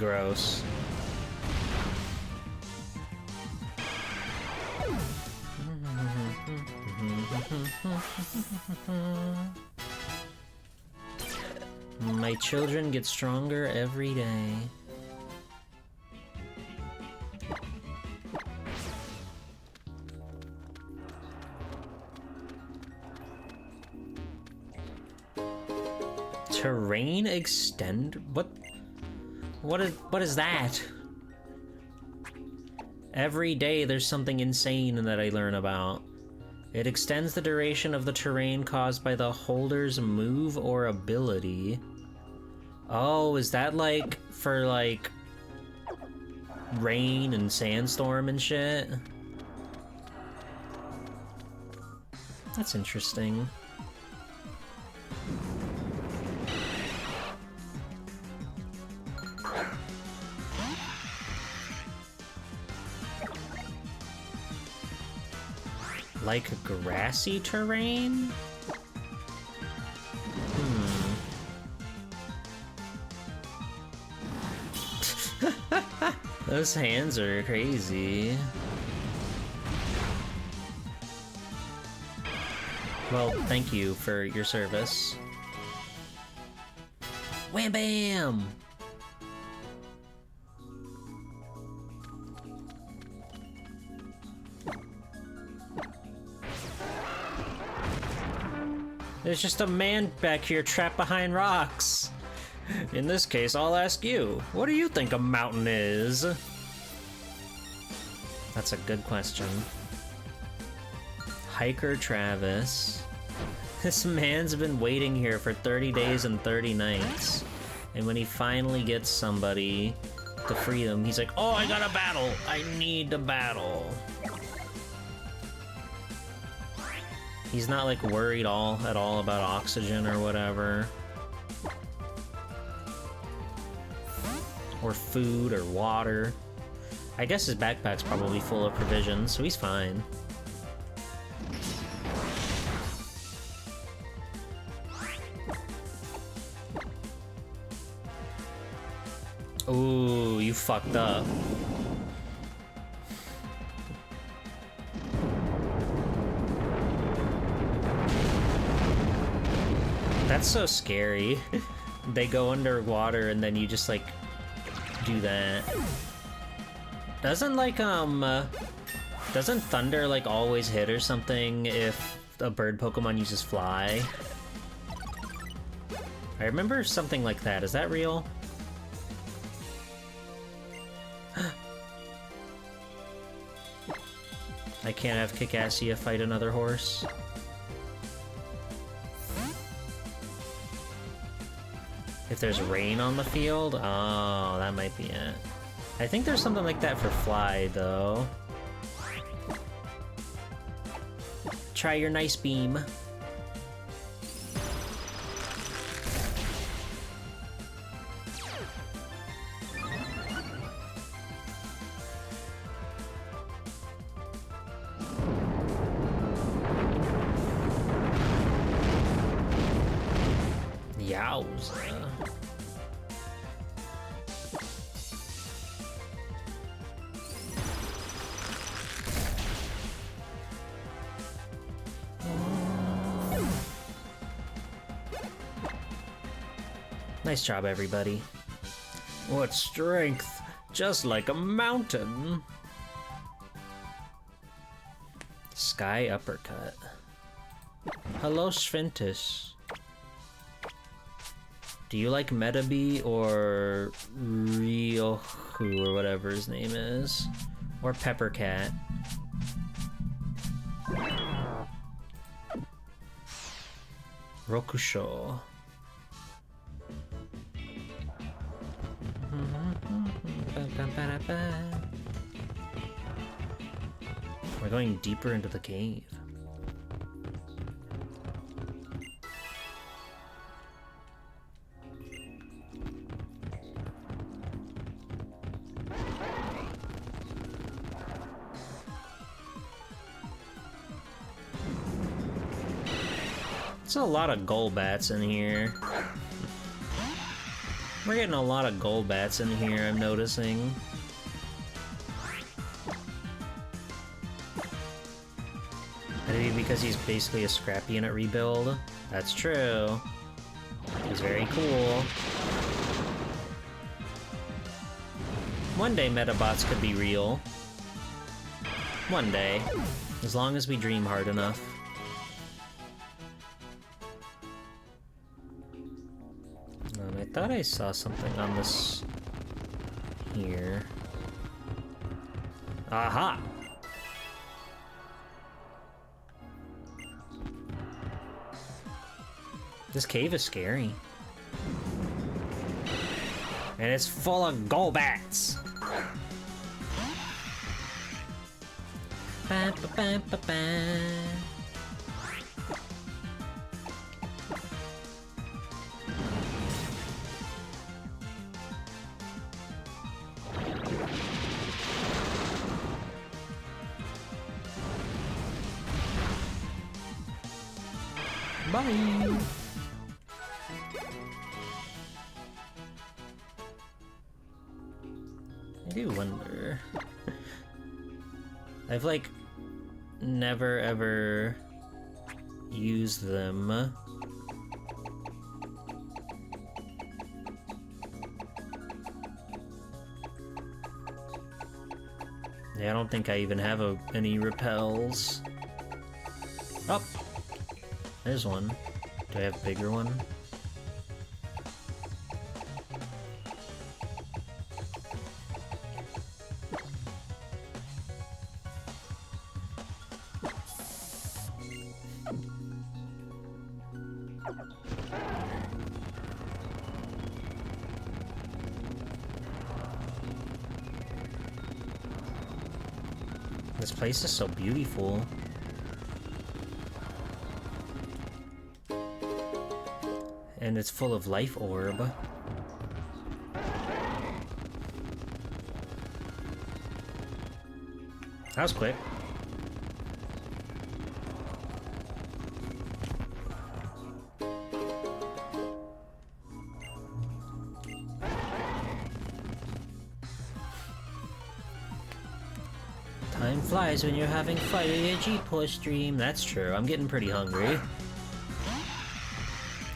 Gross. My children get stronger every day. Terrain extend? What is that? Every day there's something insane that I learn about. It extends the duration of the terrain caused by the holder's move or ability. Oh, is that like for like rain and sandstorm and shit? That's interesting. Like a grassy terrain? Those hands are crazy. Well, thank you for your service. Wham bam! There's just a man back here trapped behind rocks. In this case, I'll ask you, what do you think a mountain is? That's a good question. Hiker Travis. This man's been waiting here for 30 days and 30 nights. And when he finally gets somebody to free them, he's like, oh, I got a battle. I need to battle. He's not like worried at all about oxygen or whatever. Or food or water. I guess his backpack's probably full of provisions, so he's fine. Ooh, you fucked up. That's so scary. They go underwater and then you just like do that. Doesn't like doesn't thunder like always hit or something if a bird Pokemon uses fly? I remember something like that. Is that real? I can't have Kikassia fight another horse. If there's rain on the field? Oh, that might be it. I think there's something like that for fly, though. Try your nice beam. Yowza. Nice job, everybody. What strength! Just like a mountain! Sky Uppercut. Hello, Sventus. Do you like Metabee or Ryohu or whatever his name is? Or Peppercat? Rokusho. We're going deeper into the cave. There's a lot of Golbats in here. We're getting a lot of Golbats in here, I'm noticing. Maybe because he's basically a scrap unit rebuild? That's true. He's very cool. One day Metabots could be real. One day. As long as we dream hard enough. I thought I saw something on this here. Aha! This cave is scary. And it's full of Golbats! Ba, ba, ba, ba, ba. Bye! I do wonder. I've like never ever used them. Yeah, I don't think I even have any repels. Oh! There's one. Do I have a bigger one? This place is so beautiful. And it's full of life orb. That was quick. Time flies when you're having fire G-Push stream. That's true. I'm getting pretty hungry.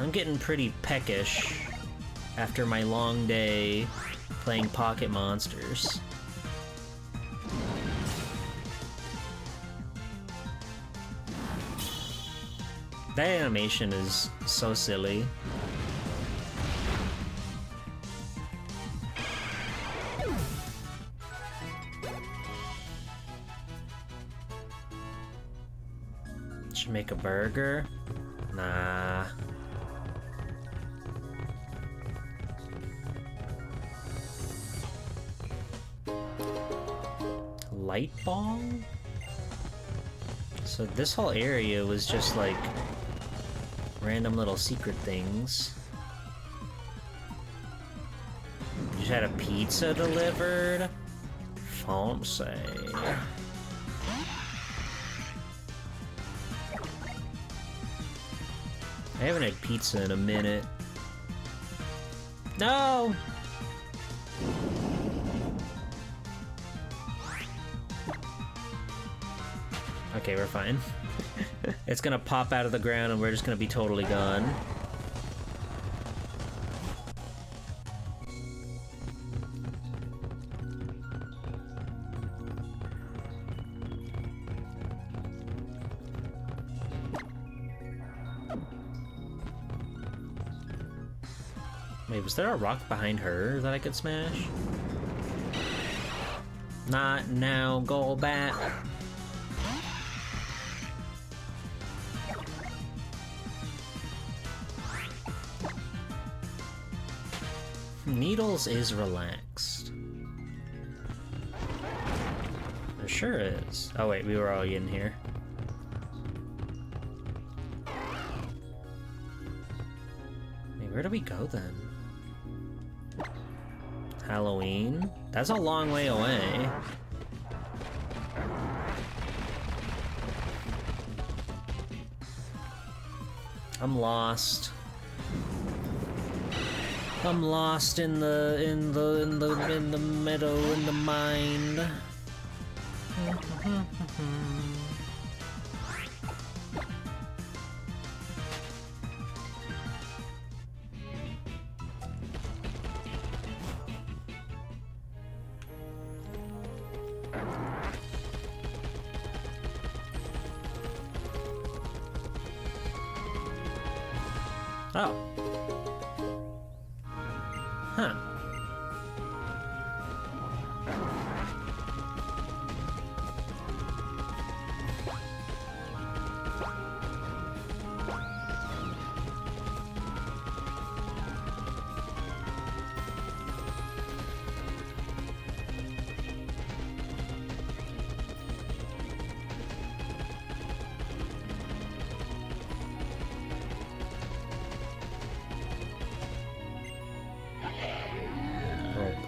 I'm getting pretty peckish after my long day playing Pocket Monsters. That animation is so silly. Should make a burger? Nah. Light ball? So this whole area was just like random little secret things. You just had a pizza delivered? Fancy. I haven't had pizza in a minute. No! Okay, we're fine. It's gonna pop out of the ground and we're just gonna be totally gone. Wait, was there a rock behind her that I could smash? Not now, Golbat. Needles is relaxed. There sure is. Oh wait, we were all in here. Wait, where do we go then? Halloween? That's a long way away. I'm lost. I'm lost in the meadow, in the mind. Oh. Huh.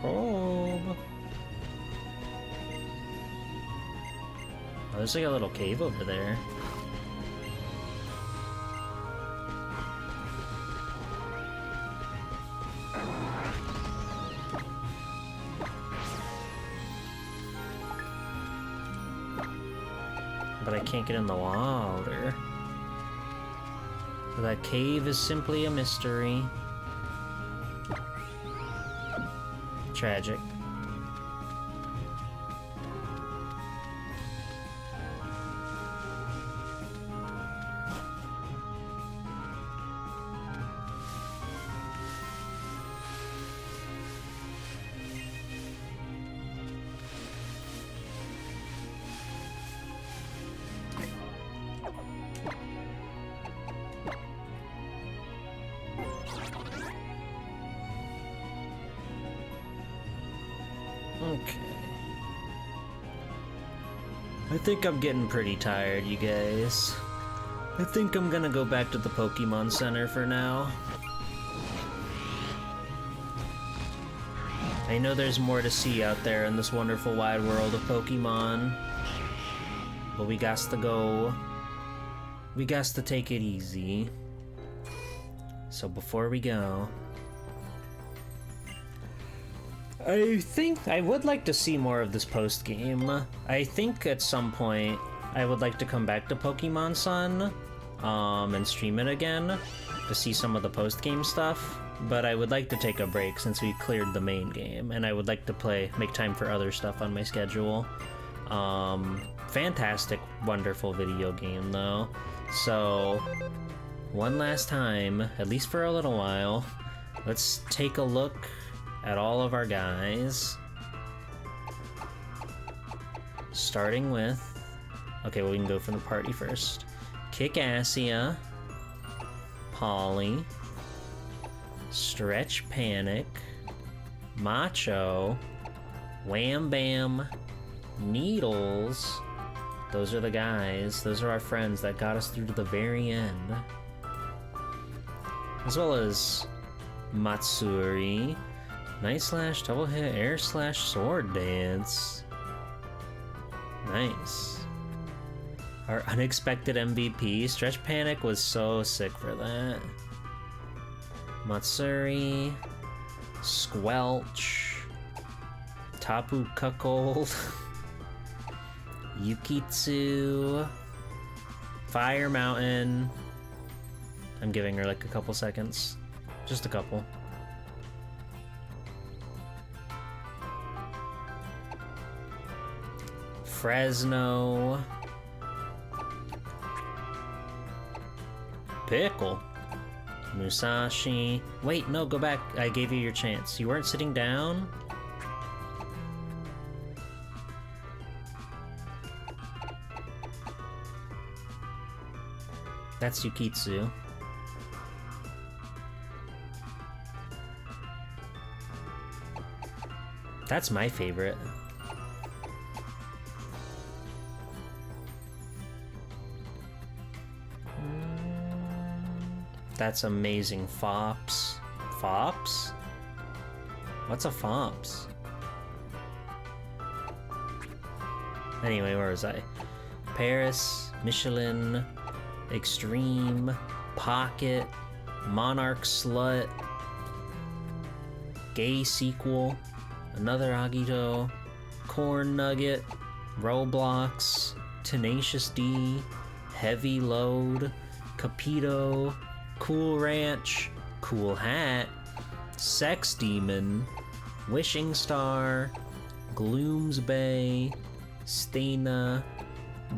Probe. Oh, there's like a little cave over there. But I can't get in the water. That cave is simply a mystery. Tragic. Okay. I think I'm getting pretty tired, you guys. I think I'm gonna go back to the Pokemon Center for now. I know there's more to see out there in this wonderful wide world of Pokemon. But we gots to go. We gots to take it easy. So before we go, I think I would like to see more of this post-game. I think at some point I would like to come back to Pokemon Sun. and stream it again to see some of the post-game stuff, but I would like to take a break since we cleared the main game, and I would like to make time for other stuff on my schedule. Fantastic, wonderful video game though. So, one last time, at least for a little while, let's take a look at all of our guys. Starting with... Okay, well, we can go from the party first. Kickassia, Polly, Stretch Panic, Macho, Wham Bam, Needles. Those are the guys. Those are our friends that got us through to the very end. As well as Matsuri, Night Slash, Double Hit, Air Slash, Sword Dance. Nice. Our unexpected MVP, Stretch Panic, was so sick for that. Matsuri, Squelch, Tapu Cuckold, Yukitsu, Fire Mountain. I'm giving her like a couple seconds. Just a couple. Fresno. Pickle. Musashi. Wait, no, go back. I gave you your chance. You weren't sitting down? That's Yukitsu. That's my favorite. That's amazing. Fops. Fops? What's a Fops? Anyway, where was I? Paris, Michelin, Extreme, Pocket, Monarch Slut, Gay Sequel, another Agito, Corn Nugget, Roblox, Tenacious D, Heavy Load, Capito, Cool Ranch, Cool Hat, Sex Demon, Wishing Star, Gloom's Bay, Stena,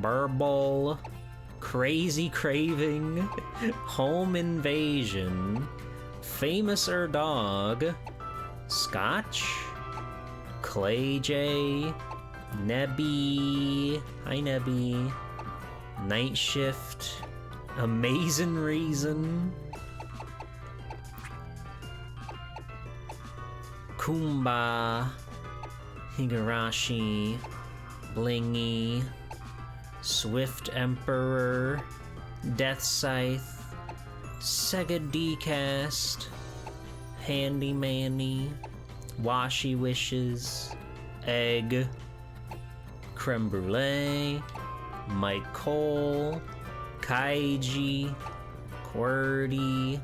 Burble, Crazy Craving, Home Invasion, Famouser Dog, Scotch, Clay J, Nebby, hi Nebby, Night Shift, Amazing Reason, Kumba, Higurashi, Blingy, Swift Emperor, Death Scythe, Sega D-Cast, Handy Manny, Washi Wishes, Egg, Creme Brulee, Mike Cole, Kaiji, Qwerty,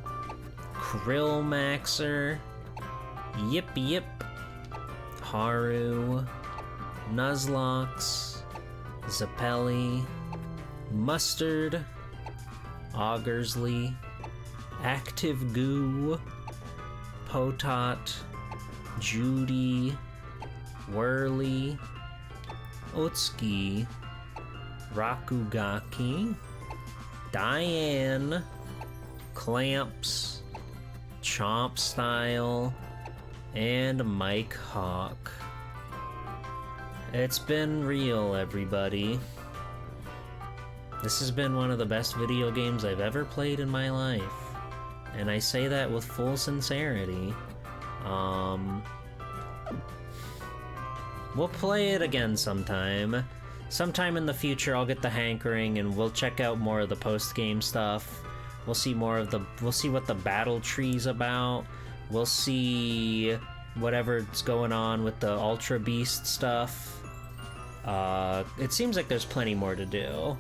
Krill Maxer, Yip Yip, Haru, Nuzlocke, Zappelli, Mustard, Augersley, Active Goo, Potot, Judy, Whirly, Otsuki, Rakugaki, Diane, Clamps, Chomp Style, and Mike Hawk. It's been real, everybody. This has been one of the best video games I've ever played in my life. And I say that with full sincerity. We'll play it again sometime. Sometime in the future I'll get the hankering and we'll check out more of the post-game stuff. We'll see what the battle tree's about. We'll see whatever's going on with the Ultra Beast stuff. It seems like there's plenty more to do.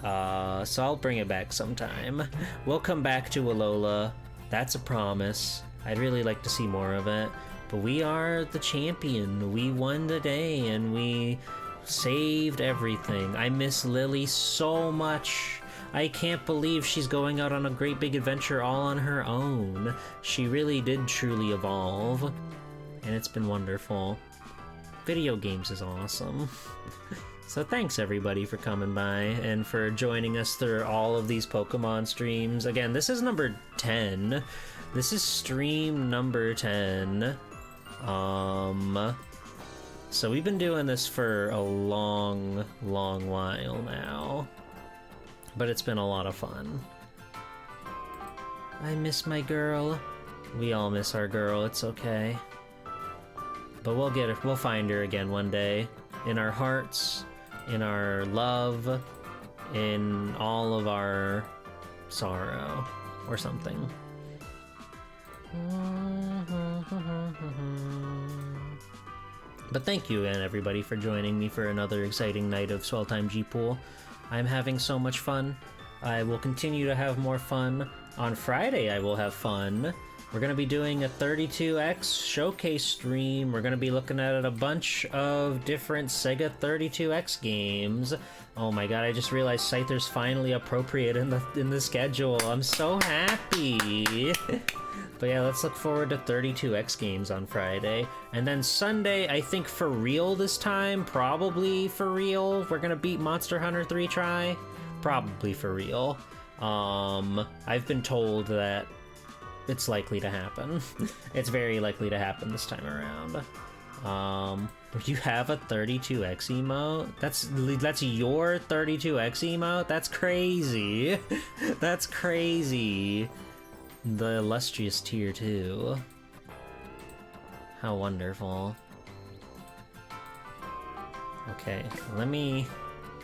So I'll bring it back sometime. We'll come back to Alola. That's a promise. I'd really like to see more of it. But we are the champion. We won the day and we saved everything. I miss Lily so much. I can't believe she's going out on a great big adventure all on her own. She really did truly evolve, and it's been wonderful. Video games is awesome. So thanks everybody for coming by and for joining us through all of these Pokemon streams. Again, this is number 10. This is stream number 10. So we've been doing this for a long while now. But it's been a lot of fun. I miss my girl. We all miss our girl, it's okay. But we'll get her, we'll find her again one day. In our hearts, in our love, in all of our sorrow, or something. But thank you again, everybody, for joining me for another exciting night of Swell Time G-Pool. I'm having so much fun. I will continue to have more fun. On Friday, I will have fun. We're going to be doing a 32X showcase stream. We're going to be looking at a bunch of different Sega 32X games. Oh my god, I just realized Scyther's finally appropriate in the schedule. I'm so happy. But yeah, let's look forward to 32X games on Friday. And then Sunday, I think for real this time, probably for real, we're gonna beat Monster Hunter 3 Try. Probably for real. I've been told that it's likely to happen. It's very likely to happen this time around. You have a 32X emote? That's your 32X emote? That's crazy. That's crazy. The illustrious tier 2. How wonderful. Okay, let me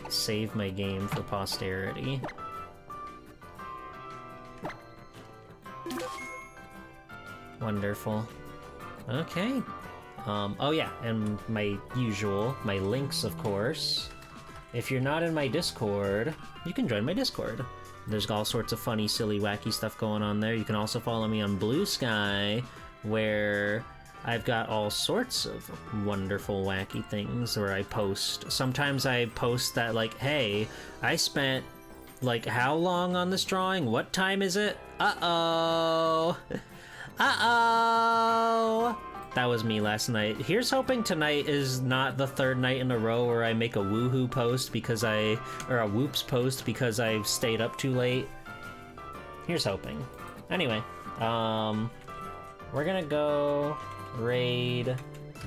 save my game for posterity. Wonderful. Okay. Oh yeah, and my links, of course. If you're not in my Discord, you can join my Discord. There's all sorts of funny, silly, wacky stuff going on there. You can also follow me on Blue Sky, where I've got all sorts of wonderful, wacky things where I post. Sometimes I post that, like, hey, I spent, like, how long on this drawing? What time is it? Uh-oh! Uh-oh! That was me last night. Here's hoping tonight is not the third night in a row where I make a woohoo post or a whoops post because I've stayed up too late. Here's hoping. Anyway, we're gonna go raid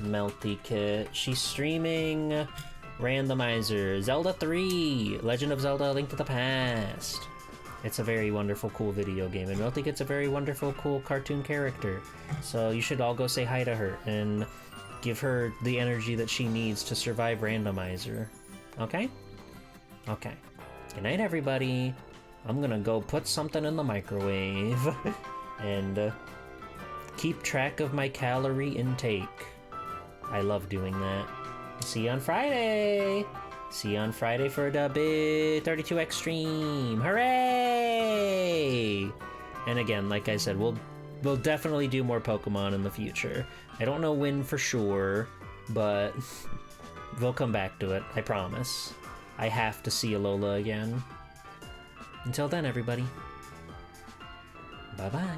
Melty Kit. She's streaming Randomizer, Zelda 3, Legend of Zelda: A Link to the Past. It's a very wonderful, cool video game, and Melty Kit's a very wonderful, cool cartoon character. So you should all go say hi to her and give her the energy that she needs to survive Randomizer. Okay? Okay. Good night, everybody. I'm gonna go put something in the microwave and keep track of my calorie intake. I love doing that. See you on Friday! See you on Friday for the big 32X stream. Hooray! And again, like I said, we'll definitely do more Pokemon in the future. I don't know when for sure, but we'll come back to it, I promise. I have to see Alola again. Until then, everybody. Bye-bye.